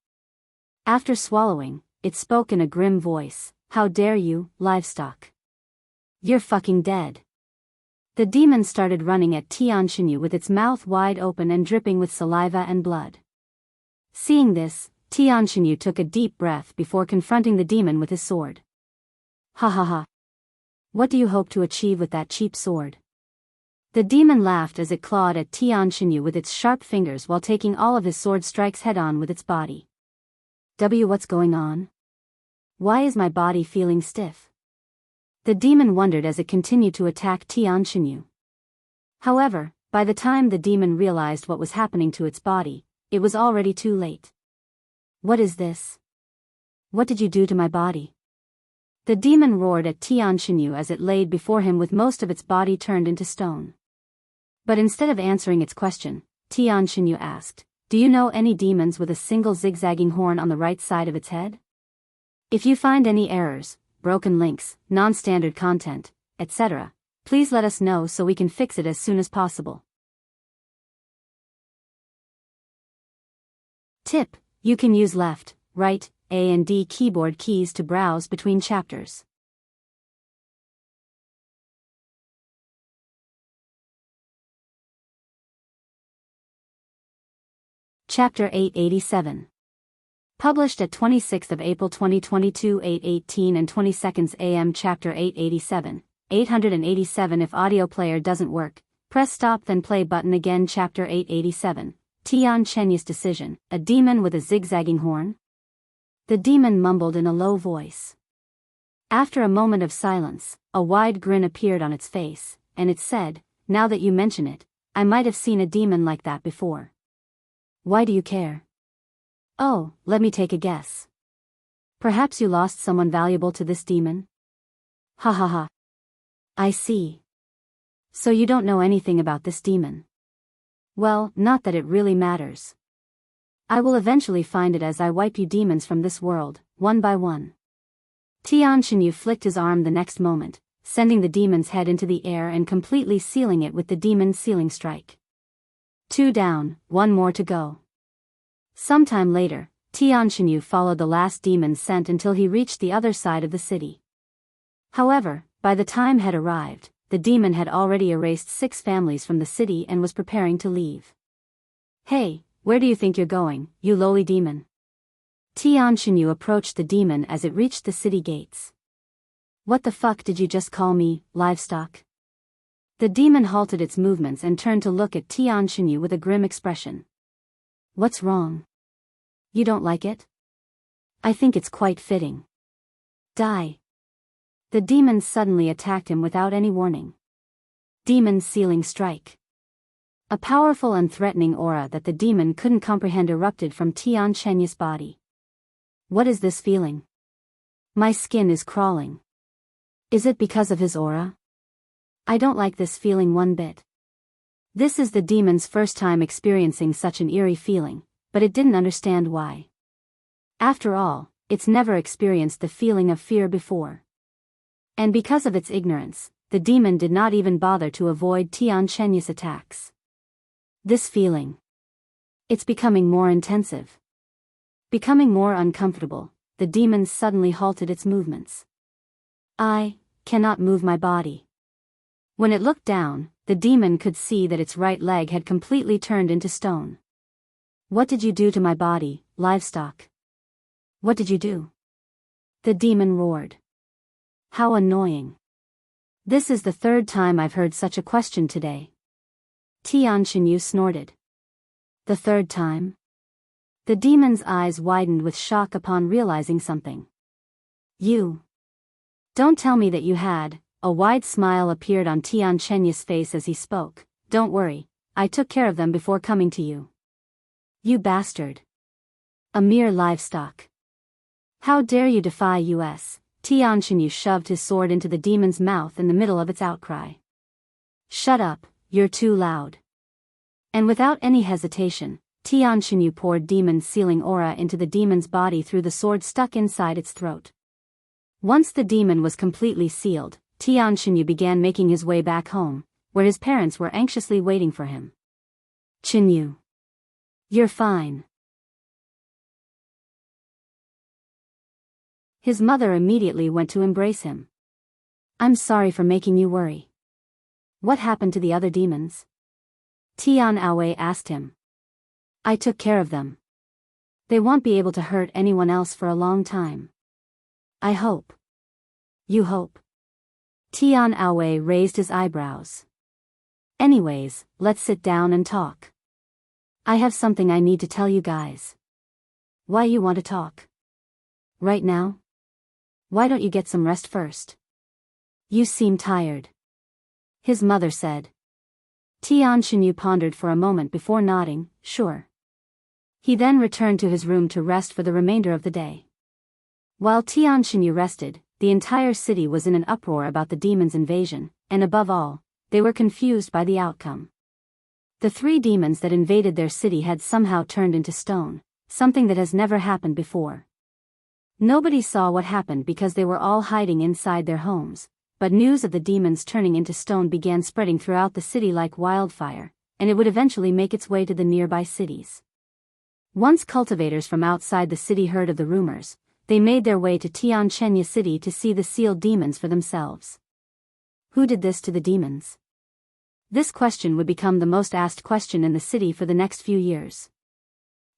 After swallowing, it spoke in a grim voice, How dare you, livestock? You're fucking dead. The demon started running at Tian Chenyu with its mouth wide open and dripping with saliva and blood. Seeing this, Tian Chenyu took a deep breath before confronting the demon with his sword. Ha ha ha. What do you hope to achieve with that cheap sword? The demon laughed as it clawed at Tian Chenyu with its sharp fingers while taking all of his sword strikes head-on with its body. What's going on? Why is my body feeling stiff? The demon wondered as it continued to attack Tian Chenyu. However, by the time the demon realized what was happening to its body, it was already too late. What is this? What did you do to my body? The demon roared at Tian Chenyu as it laid before him with most of its body turned into stone. But instead of answering its question, Tian Chenyu asked, Do you know any demons with a single zigzagging horn on the right side of its head? If you find any errors, broken links, non-standard content, etc., please let us know so we can fix it as soon as possible. Tip: you can use left, right, A and D keyboard keys to browse between chapters. Chapter 887. Published at 26th of April 2022 8:18 and 22 AM. Chapter 887, 887. If audio player doesn't work, press stop then play button again. Chapter 887, Tian Chenyu's decision, a demon with a zigzagging horn? The demon mumbled in a low voice. After a moment of silence, a wide grin appeared on its face, and it said, Now that you mention it, I might have seen a demon like that before. Why do you care? Oh, let me take a guess. Perhaps you lost someone valuable to this demon? Ha ha ha. I see. So you don't know anything about this demon. Well, not that it really matters. I will eventually find it as I wipe you demons from this world, one by one. Tian Chenyu flicked his arm the next moment, sending the demon's head into the air and completely sealing it with the demon's sealing strike. 2 down, 1 more to go. Sometime later, Xianxia followed the last demon's scent until he reached the other side of the city. However, by the time had arrived, the demon had already erased 6 families from the city and was preparing to leave. "Hey, where do you think you're going, you lowly demon?" Xianxia approached the demon as it reached the city gates. "What the fuck did you just call me, livestock?" The demon halted its movements and turned to look at Xianxia with a grim expression. "What's wrong? You don't like it? I think it's quite fitting. Die." The demon suddenly attacked him without any warning. Demon Sealing Strike. A powerful and threatening aura that the demon couldn't comprehend erupted from Xianxia's body. "What is this feeling? My skin is crawling. Is it because of his aura? I don't like this feeling one bit." This is the demon's first time experiencing such an eerie feeling, but it didn't understand why. After all, it's never experienced the feeling of fear before. And because of its ignorance, the demon did not even bother to avoid Xianxia's attacks. This feeling. It's becoming more intensive. Becoming more uncomfortable, the demon suddenly halted its movements. "I cannot move my body." When it looked down, the demon could see that its right leg had completely turned into stone. "What did you do to my body, livestock? What did you do?" The demon roared. "How annoying. This is the 3rd time I've heard such a question today." Xianxia snorted. "The 3rd time?" The demon's eyes widened with shock upon realizing something. "You. Don't tell me that you had." A wide smile appeared on Xianxia's face as he spoke. "Don't worry, I took care of them before coming to you." "You bastard. A mere livestock. How dare you defy us?" Xianxia shoved his sword into the demon's mouth in the middle of its outcry. "Shut up, you're too loud." And without any hesitation, Xianxia poured demon sealing aura into the demon's body through the sword stuck inside its throat. Once the demon was completely sealed, Xianxia began making his way back home, where his parents were anxiously waiting for him. "Qinyu. You're fine." His mother immediately went to embrace him. "I'm sorry for making you worry. What happened to the other demons?" Tian Aowei asked him. "I took care of them. They won't be able to hurt anyone else for a long time. I hope." "You hope?" Tian Aowei raised his eyebrows. "Anyways, let's sit down and talk. I have something I need to tell you guys." "Why you want to talk? Right now? Why don't you get some rest first? You seem tired," his mother said. Xianxia pondered for a moment before nodding, "Sure." He then returned to his room to rest for the remainder of the day. While Xianxia rested, the entire city was in an uproar about the demon's invasion, and above all, they were confused by the outcome. The 3 demons that invaded their city had somehow turned into stone, something that has never happened before. Nobody saw what happened because they were all hiding inside their homes, but news of the demons turning into stone began spreading throughout the city like wildfire, and it would eventually make its way to the nearby cities. Once cultivators from outside the city heard of the rumors, they made their way to Tianquenya City to see the sealed demons for themselves. Who did this to the demons? This question would become the most asked question in the city for the next few years.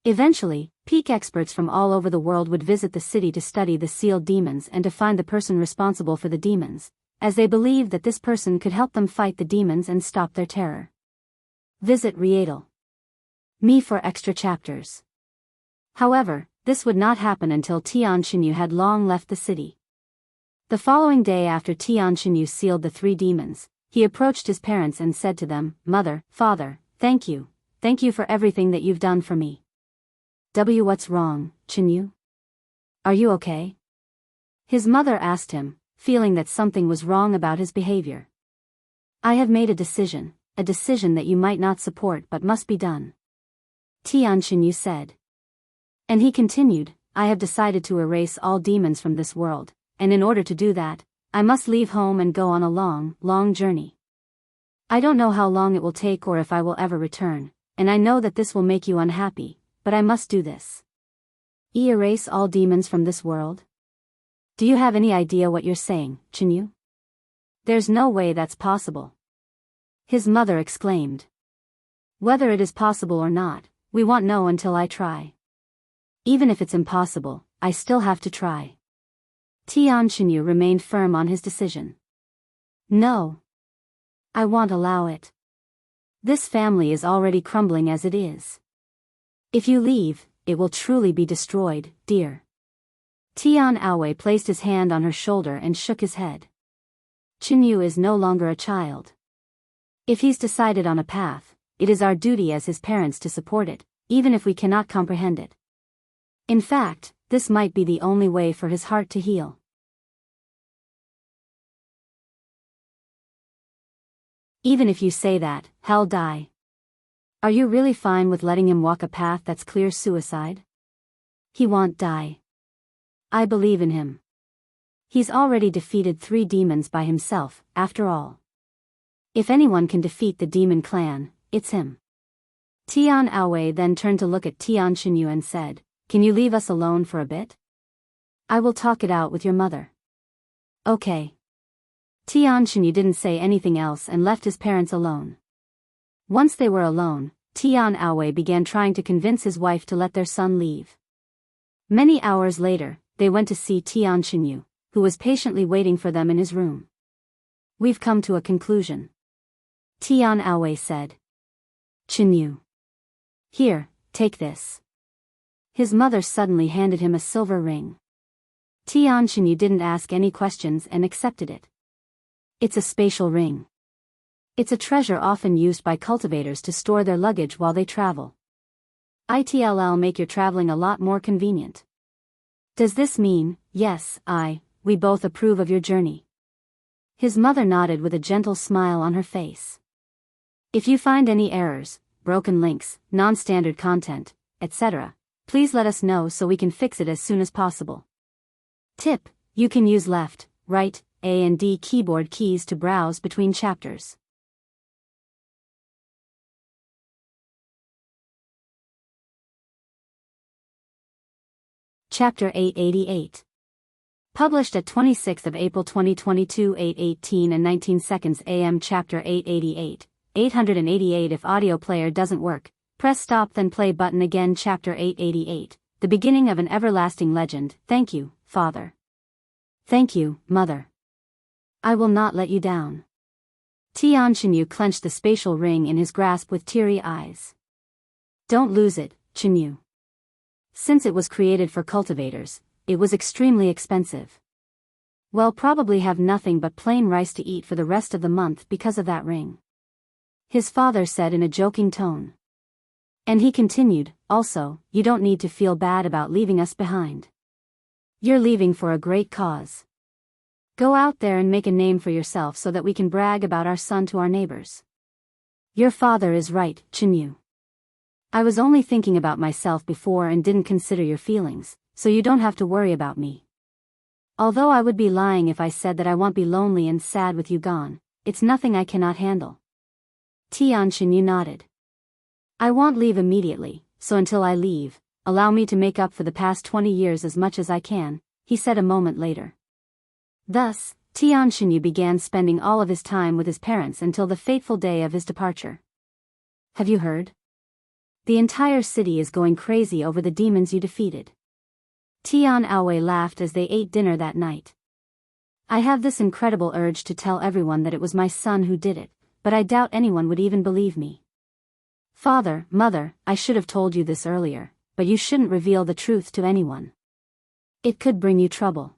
Eventually, peak experts from all over the world would visit the city to study the sealed demons and to find the person responsible for the demons, as they believed that this person could help them fight the demons and stop their terror. Visit Readle.me for extra chapters. However, this would not happen until Tianquenya had long left the city. The following day after Tianquenya sealed the 3 demons, he approached his parents and said to them, "Mother, Father, thank you for everything that you've done for me." What's wrong, Qinyu? Are you okay? His mother asked him, feeling that something was wrong about his behavior. "I have made a decision that you might not support but must be done," Tianquenya said. And he continued, "I have decided to erase all demons from this world, and in order to do that, I must leave home and go on a long, long journey. I don't know how long it will take or if I will ever return, and I know that this will make you unhappy, but I must do this. Erase all demons from this world? Do you have any idea what you're saying, Chinyu? There's no way that's possible. His mother exclaimed. Whether it is possible or not, we won't know until I try. Even if it's impossible, I still have to try. Tian Chinyu remained firm on his decision. No. I won't allow it. This family is already crumbling as it is. If you leave, it will truly be destroyed, dear. Tian Aowei placed his hand on her shoulder and shook his head. Chinyu is no longer a child. If he's decided on a path, it is our duty as his parents to support it, even if we cannot comprehend it. In fact, this might be the only way for his heart to heal. Even if you say that, he'll die. Are you really fine with letting him walk a path that's clear suicide? He won't die. I believe in him. He's already defeated 3 demons by himself, after all. If anyone can defeat the demon clan, it's him. Tian Aowei then turned to look at Tian Chinyu and said, "Can you leave us alone for a bit? I will talk it out with your mother." Okay. Tian Chinyu didn't say anything else and left his parents alone. Once they were alone, Tian Aowei began trying to convince his wife to let their son leave. Many hours later, they went to see Tian Chinyu, who was patiently waiting for them in his room. "We've come to a conclusion," Tian Aowei said. "Chinyu. Here, take this." His mother suddenly handed him a silver ring. Tian Chinyu didn't ask any questions and accepted it. It's a spatial ring. It's a treasure often used by cultivators to store their luggage while they travel. It'll make your traveling a lot more convenient. Does this mean, yes, we both approve of your journey? His mother nodded with a gentle smile on her face. If you find any errors, broken links, non-standard content, etc., please let us know so we can fix it as soon as possible. Tip: you can use left, right, A and D keyboard keys to browse between chapters. Chapter 888. Published at 26th of April 2022, 8:18 and 19 seconds AM. Chapter 888. 888. If audio player doesn't work, press stop then play button again. Chapter 888. The beginning of an everlasting legend. Thank you, Father. Thank you, Mother. I will not let you down. Tian Chinyu clenched the spatial ring in his grasp with teary eyes. Don't lose it, Chinyu. Since it was created for cultivators, it was extremely expensive. We'll probably have nothing but plain rice to eat for the rest of the month because of that ring. His father said in a joking tone. And he continued, also, you don't need to feel bad about leaving us behind. You're leaving for a great cause. Go out there and make a name for yourself so that we can brag about our son to our neighbors. Your father is right, Chinyu. I was only thinking about myself before and didn't consider your feelings, so you don't have to worry about me. Although I would be lying if I said that I won't be lonely and sad with you gone, it's nothing I cannot handle. Tian Chinyu nodded. I won't leave immediately, so until I leave, allow me to make up for the past 20 years as much as I can, he said a moment later. Thus, Tian Chinyu began spending all of his time with his parents until the fateful day of his departure. Have you heard? The entire city is going crazy over the demons you defeated. Tian Aowei laughed as they ate dinner that night. I have this incredible urge to tell everyone that it was my son who did it, but I doubt anyone would even believe me. Father, Mother, I should have told you this earlier, but you shouldn't reveal the truth to anyone. It could bring you trouble.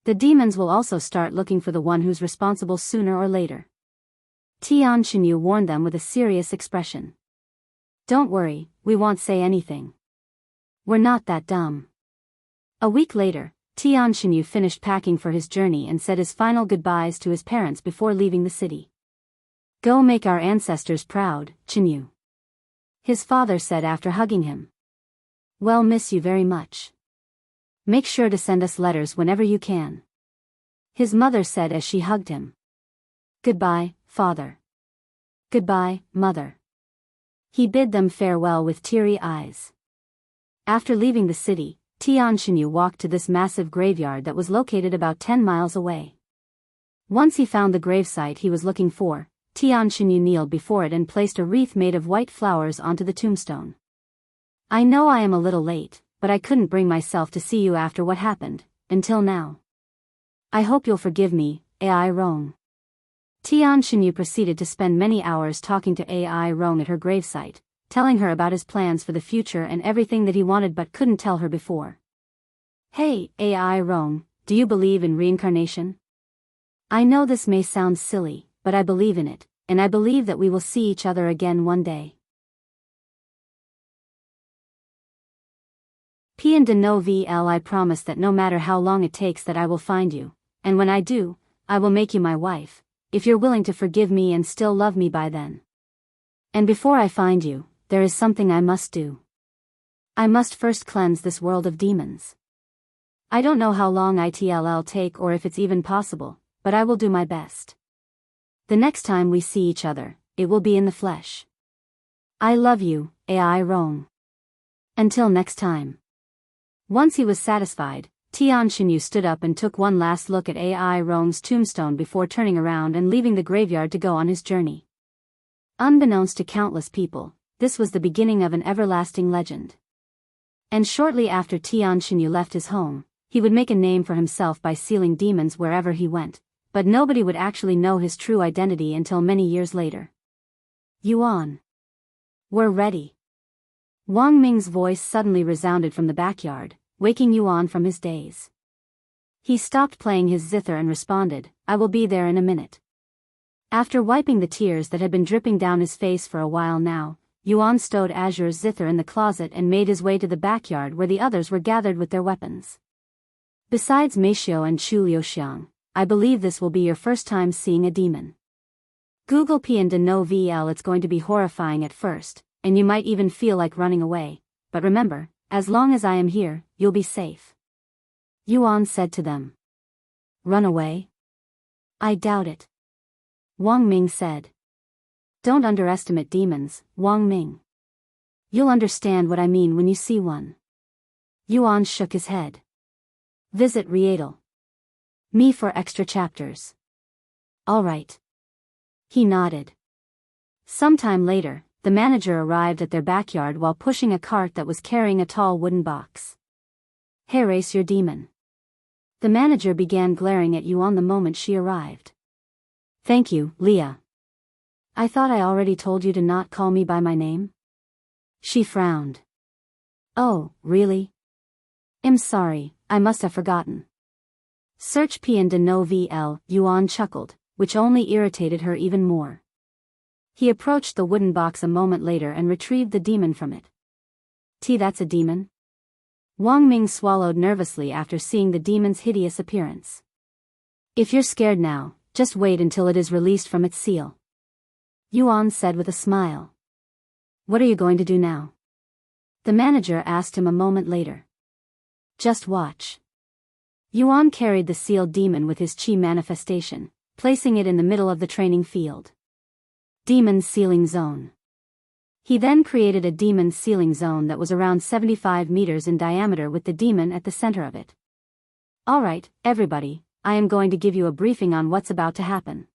The demons will also start looking for the one who's responsible sooner or later. Tian Chinyu warned them with a serious expression. Don't worry, we won't say anything. We're not that dumb. A week later, Tian Chinyu finished packing for his journey and said his final goodbyes to his parents before leaving the city. Go make our ancestors proud, Chinyu. His father said after hugging him. We'll miss you very much. Make sure to send us letters whenever you can. His mother said as she hugged him. Goodbye, Father. Goodbye, Mother. He bid them farewell with teary eyes. After leaving the city, Tian Xinyu walked to this massive graveyard that was located about 10 miles away. Once he found the gravesite he was looking for, Tian Xinyu kneeled before it and placed a wreath made of white flowers onto the tombstone. I know I am a little late, but I couldn't bring myself to see you after what happened, until now. I hope you'll forgive me, Ai Rong. Tian Xinyu proceeded to spend many hours talking to Ai Rong at her gravesite, telling her about his plans for the future and everything that he wanted but couldn't tell her before. Hey, Ai Rong, do you believe in reincarnation? I know this may sound silly, but I believe in it, and I believe that we will see each other again one day. Pian de no VL I promise that no matter how long it takes that I will find you, and when I do, I will make you my wife, if you're willing to forgive me and still love me by then. And before I find you, there is something I must do. I must first cleanse this world of demons. I don't know how long it'll take or if it's even possible, but I will do my best. The next time we see each other, it will be in the flesh. I love you, Ai Rong. Until next time. Once he was satisfied, Tian Xinyu stood up and took one last look at Ai Rong's tombstone before turning around and leaving the graveyard to go on his journey. Unbeknownst to countless people, this was the beginning of an everlasting legend. And shortly after Tian Xinyu left his home, he would make a name for himself by sealing demons wherever he went, but nobody would actually know his true identity until many years later. Yuan. We're ready. Wang Ming's voice suddenly resounded from the backyard, waking Yuan from his daze. He stopped playing his zither and responded, I will be there in a minute. After wiping the tears that had been dripping down his face for a while now, Yuan stowed Azure's zither in the closet and made his way to the backyard where the others were gathered with their weapons. Besides Meishio and Chu Liuxiang, I believe this will be your first time seeing a demon. Google Pian de no VL. It's going to be horrifying at first, and you might even feel like running away, but remember, as long as I am here, you'll be safe. Yuan said to them. Run away? I doubt it. Wang Ming said. Don't underestimate demons, Wang Ming. You'll understand what I mean when you see one. Yuan shook his head. Visit Rietal. Me for extra chapters. All right. He nodded. Sometime later, the manager arrived at their backyard while pushing a cart that was carrying a tall wooden box. Hey, race your demon. The manager began glaring at Yuan the moment she arrived. Thank you, Leah. I thought I already told you to not call me by my name? She frowned. Oh, really? I'm sorry, I must have forgotten. Search Pian de no VL, Yuan chuckled, which only irritated her even more. He approached the wooden box a moment later and retrieved the demon from it. That's a demon? Wang Ming swallowed nervously after seeing the demon's hideous appearance. If you're scared now, just wait until it is released from its seal. Yuan said with a smile. What are you going to do now? The manager asked him a moment later. Just watch. Yuan carried the sealed demon with his chi manifestation, placing it in the middle of the training field. Demon Sealing Zone. He then created a demon sealing zone that was around 75 meters in diameter with the demon at the center of it. Alright, everybody, I am going to give you a briefing on what's about to happen.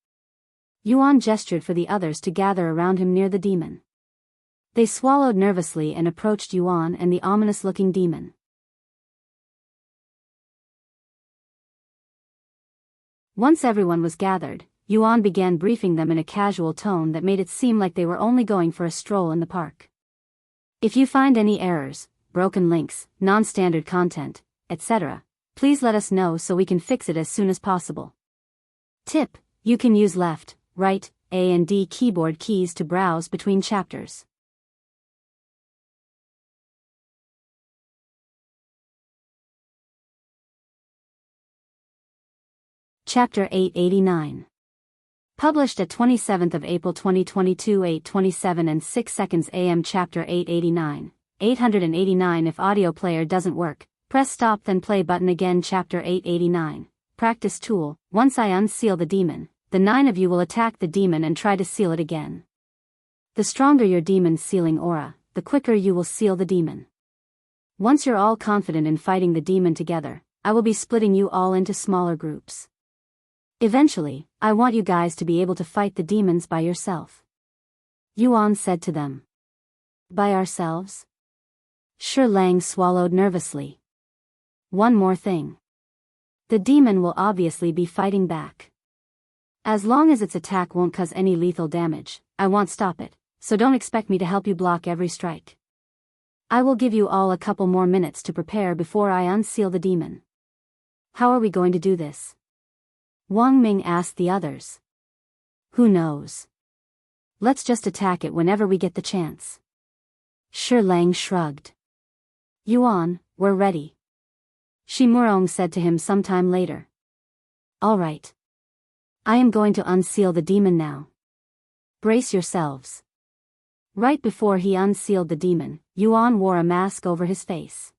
Yuan gestured for the others to gather around him near the demon. They swallowed nervously and approached Yuan and the ominous-looking demon. Once everyone was gathered, Yuan began briefing them in a casual tone that made it seem like they were only going for a stroll in the park. If you find any errors, broken links, non-standard content, etc., please let us know so we can fix it as soon as possible. Tip: you can use left, right, A and D keyboard keys to browse between chapters. Chapter 889. Published at 27th of April 2022 8:27 and 6 seconds AM. Chapter 889, 889. If audio player doesn't work, press stop then play button again. Chapter 889. Practice tool. Once I unseal the demon, the 9 of you will attack the demon and try to seal it again. The stronger your demon's sealing aura, the quicker you will seal the demon. Once you're all confident in fighting the demon together, I will be splitting you all into smaller groups. Eventually, I want you guys to be able to fight the demons by yourself. Yuan said to them. By ourselves? Shi Lang swallowed nervously. One more thing. The demon will obviously be fighting back. As long as its attack won't cause any lethal damage, I won't stop it, so don't expect me to help you block every strike. I will give you all a couple more minutes to prepare before I unseal the demon. How are we going to do this? Wang Ming asked the others. Who knows? Let's just attack it whenever we get the chance. Shi Lang shrugged. Yuan, we're ready. Shi Murong said to him sometime later. All right. I am going to unseal the demon now. Brace yourselves. Right before he unsealed the demon, Yuan wore a mask over his face.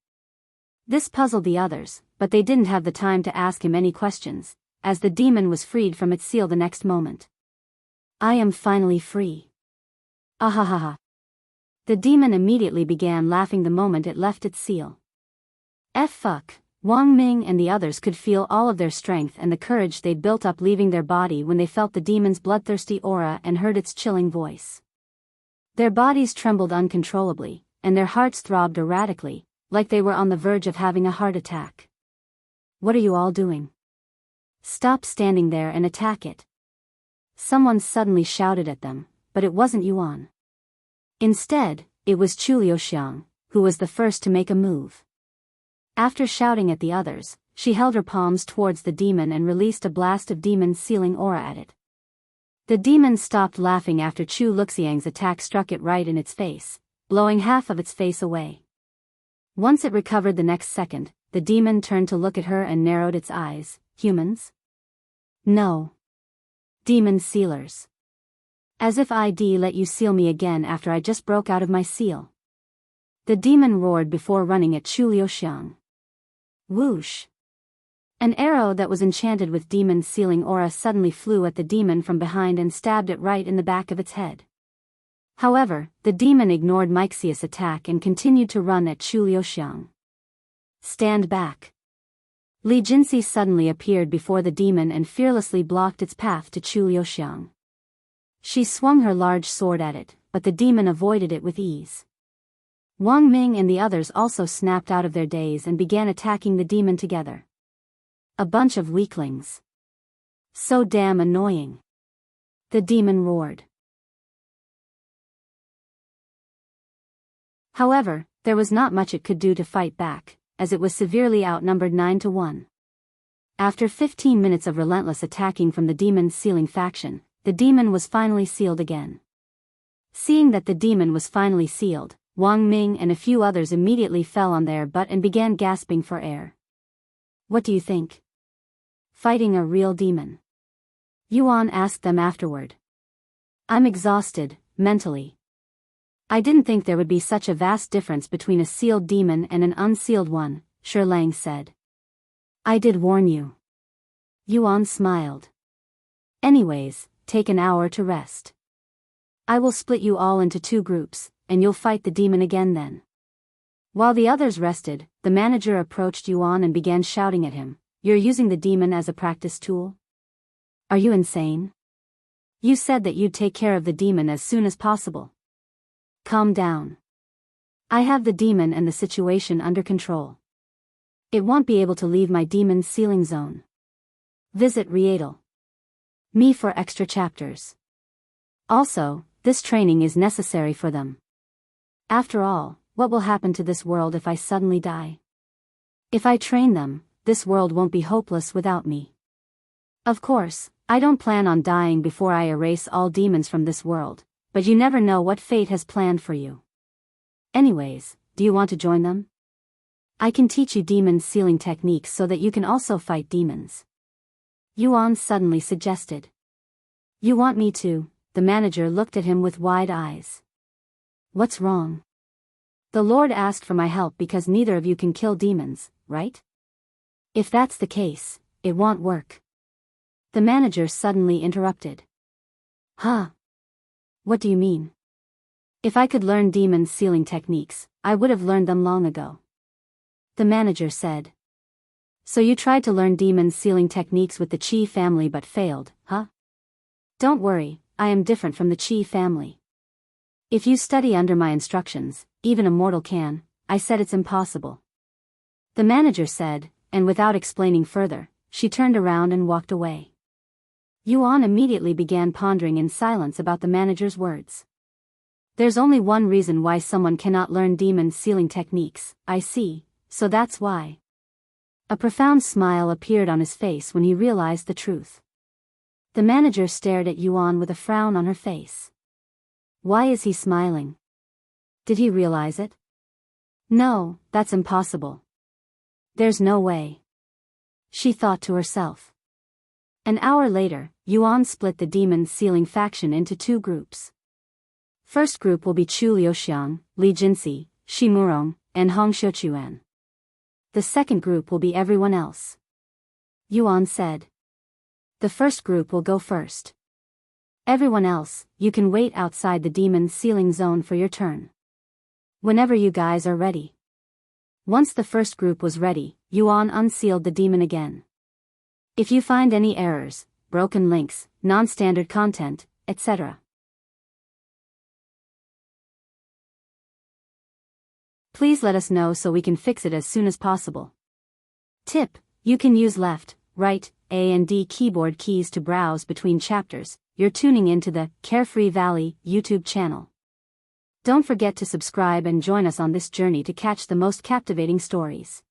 This puzzled the others, but they didn't have the time to ask him any questions, as the demon was freed from its seal the next moment. I am finally free. Ahahaha. The demon immediately began laughing the moment it left its seal. Fuck. Wang Ming and the others could feel all of their strength and the courage they'd built up leaving their body when they felt the demon's bloodthirsty aura and heard its chilling voice. Their bodies trembled uncontrollably, and their hearts throbbed erratically, like they were on the verge of having a heart attack. What are you all doing? Stop standing there and attack it. Someone suddenly shouted at them, but it wasn't Yuan. Instead, it was Chu Liuxiang, who was the first to make a move. After shouting at the others, she held her palms towards the demon and released a blast of demon sealing aura at it. The demon stopped laughing after Chu Liuxiang's attack struck it right in its face, blowing half of its face away. Once it recovered the next second, the demon turned to look at her and narrowed its eyes. Humans? No. Demon sealers. As if I'd let you seal me again after I just broke out of my seal. The demon roared before running at Chu Liuxiang. Whoosh! An arrow that was enchanted with demon sealing aura suddenly flew at the demon from behind and stabbed it right in the back of its head. However, the demon ignored Mixius' attack and continued to run at Chu Liuxiang. Stand back. Li Jinxi suddenly appeared before the demon and fearlessly blocked its path to Chu Liuxiang. She swung her large sword at it, but the demon avoided it with ease. Wang Ming and the others also snapped out of their daze and began attacking the demon together. A bunch of weaklings. So damn annoying. The demon roared. However, there was not much it could do to fight back, as it was severely outnumbered 9-1. After 15 minutes of relentless attacking from the demon's sealing faction, the demon was finally sealed again. Seeing that the demon was finally sealed, Wang Ming and a few others immediately fell on their butt and began gasping for air. What do you think? Fighting a real demon? Yuan asked them afterward. I'm exhausted, mentally. I didn't think there would be such a vast difference between a sealed demon and an unsealed one, Shi Lang said. I did warn you. Yuan smiled. Anyways, take an hour to rest. I will split you all into 2 groups, and you'll fight the demon again then. While the others rested, the manager approached Yuan and began shouting at him, You're using the demon as a practice tool? Are you insane? You said that you'd take care of the demon as soon as possible. Calm down. I have the demon and the situation under control. It won't be able to leave my demon sealing zone. Visit Rietal. Me for extra chapters. Also, this training is necessary for them. After all, what will happen to this world if I suddenly die? If I train them, this world won't be hopeless without me. Of course, I don't plan on dying before I erase all demons from this world, but you never know what fate has planned for you. Anyways, do you want to join them? I can teach you demon sealing techniques so that you can also fight demons. Yuan suddenly suggested. You want me to? The manager looked at him with wide eyes. What's wrong? The Lord asked for my help because neither of you can kill demons, right? If that's the case, it won't work. The manager suddenly interrupted. Huh? What do you mean? If I could learn demon sealing techniques, I would have learned them long ago. The manager said. So you tried to learn demon sealing techniques with the Qi family but failed, huh? Don't worry, I am different from the Qi family. If you study under my instructions, even a mortal can. I said it's impossible. The manager said, and without explaining further, she turned around and walked away. Yuan immediately began pondering in silence about the manager's words. There's only one reason why someone cannot learn demon sealing techniques, I see, so that's why. A profound smile appeared on his face when he realized the truth. The manager stared at Yuan with a frown on her face. Why is he smiling? Did he realize it? No, that's impossible. There's no way. She thought to herself. An hour later, Yuan split the demon sealing faction into two groups. First group will be Chu Liuxiang, Li Jinsi, Shi Murong, and Hong Xiuquan. The second group will be everyone else. Yuan said. The first group will go first. Everyone else, you can wait outside the demon sealing zone for your turn. Whenever you guys are ready. Once the first group was ready, Yuan unsealed the demon again. If you find any errors, broken links, non-standard content, etc., please let us know so we can fix it as soon as possible. Tip: you can use left, right, A and D keyboard keys to browse between chapters. You're tuning into the Carefree Valley YouTube channel. Don't forget to subscribe and join us on this journey to catch the most captivating stories.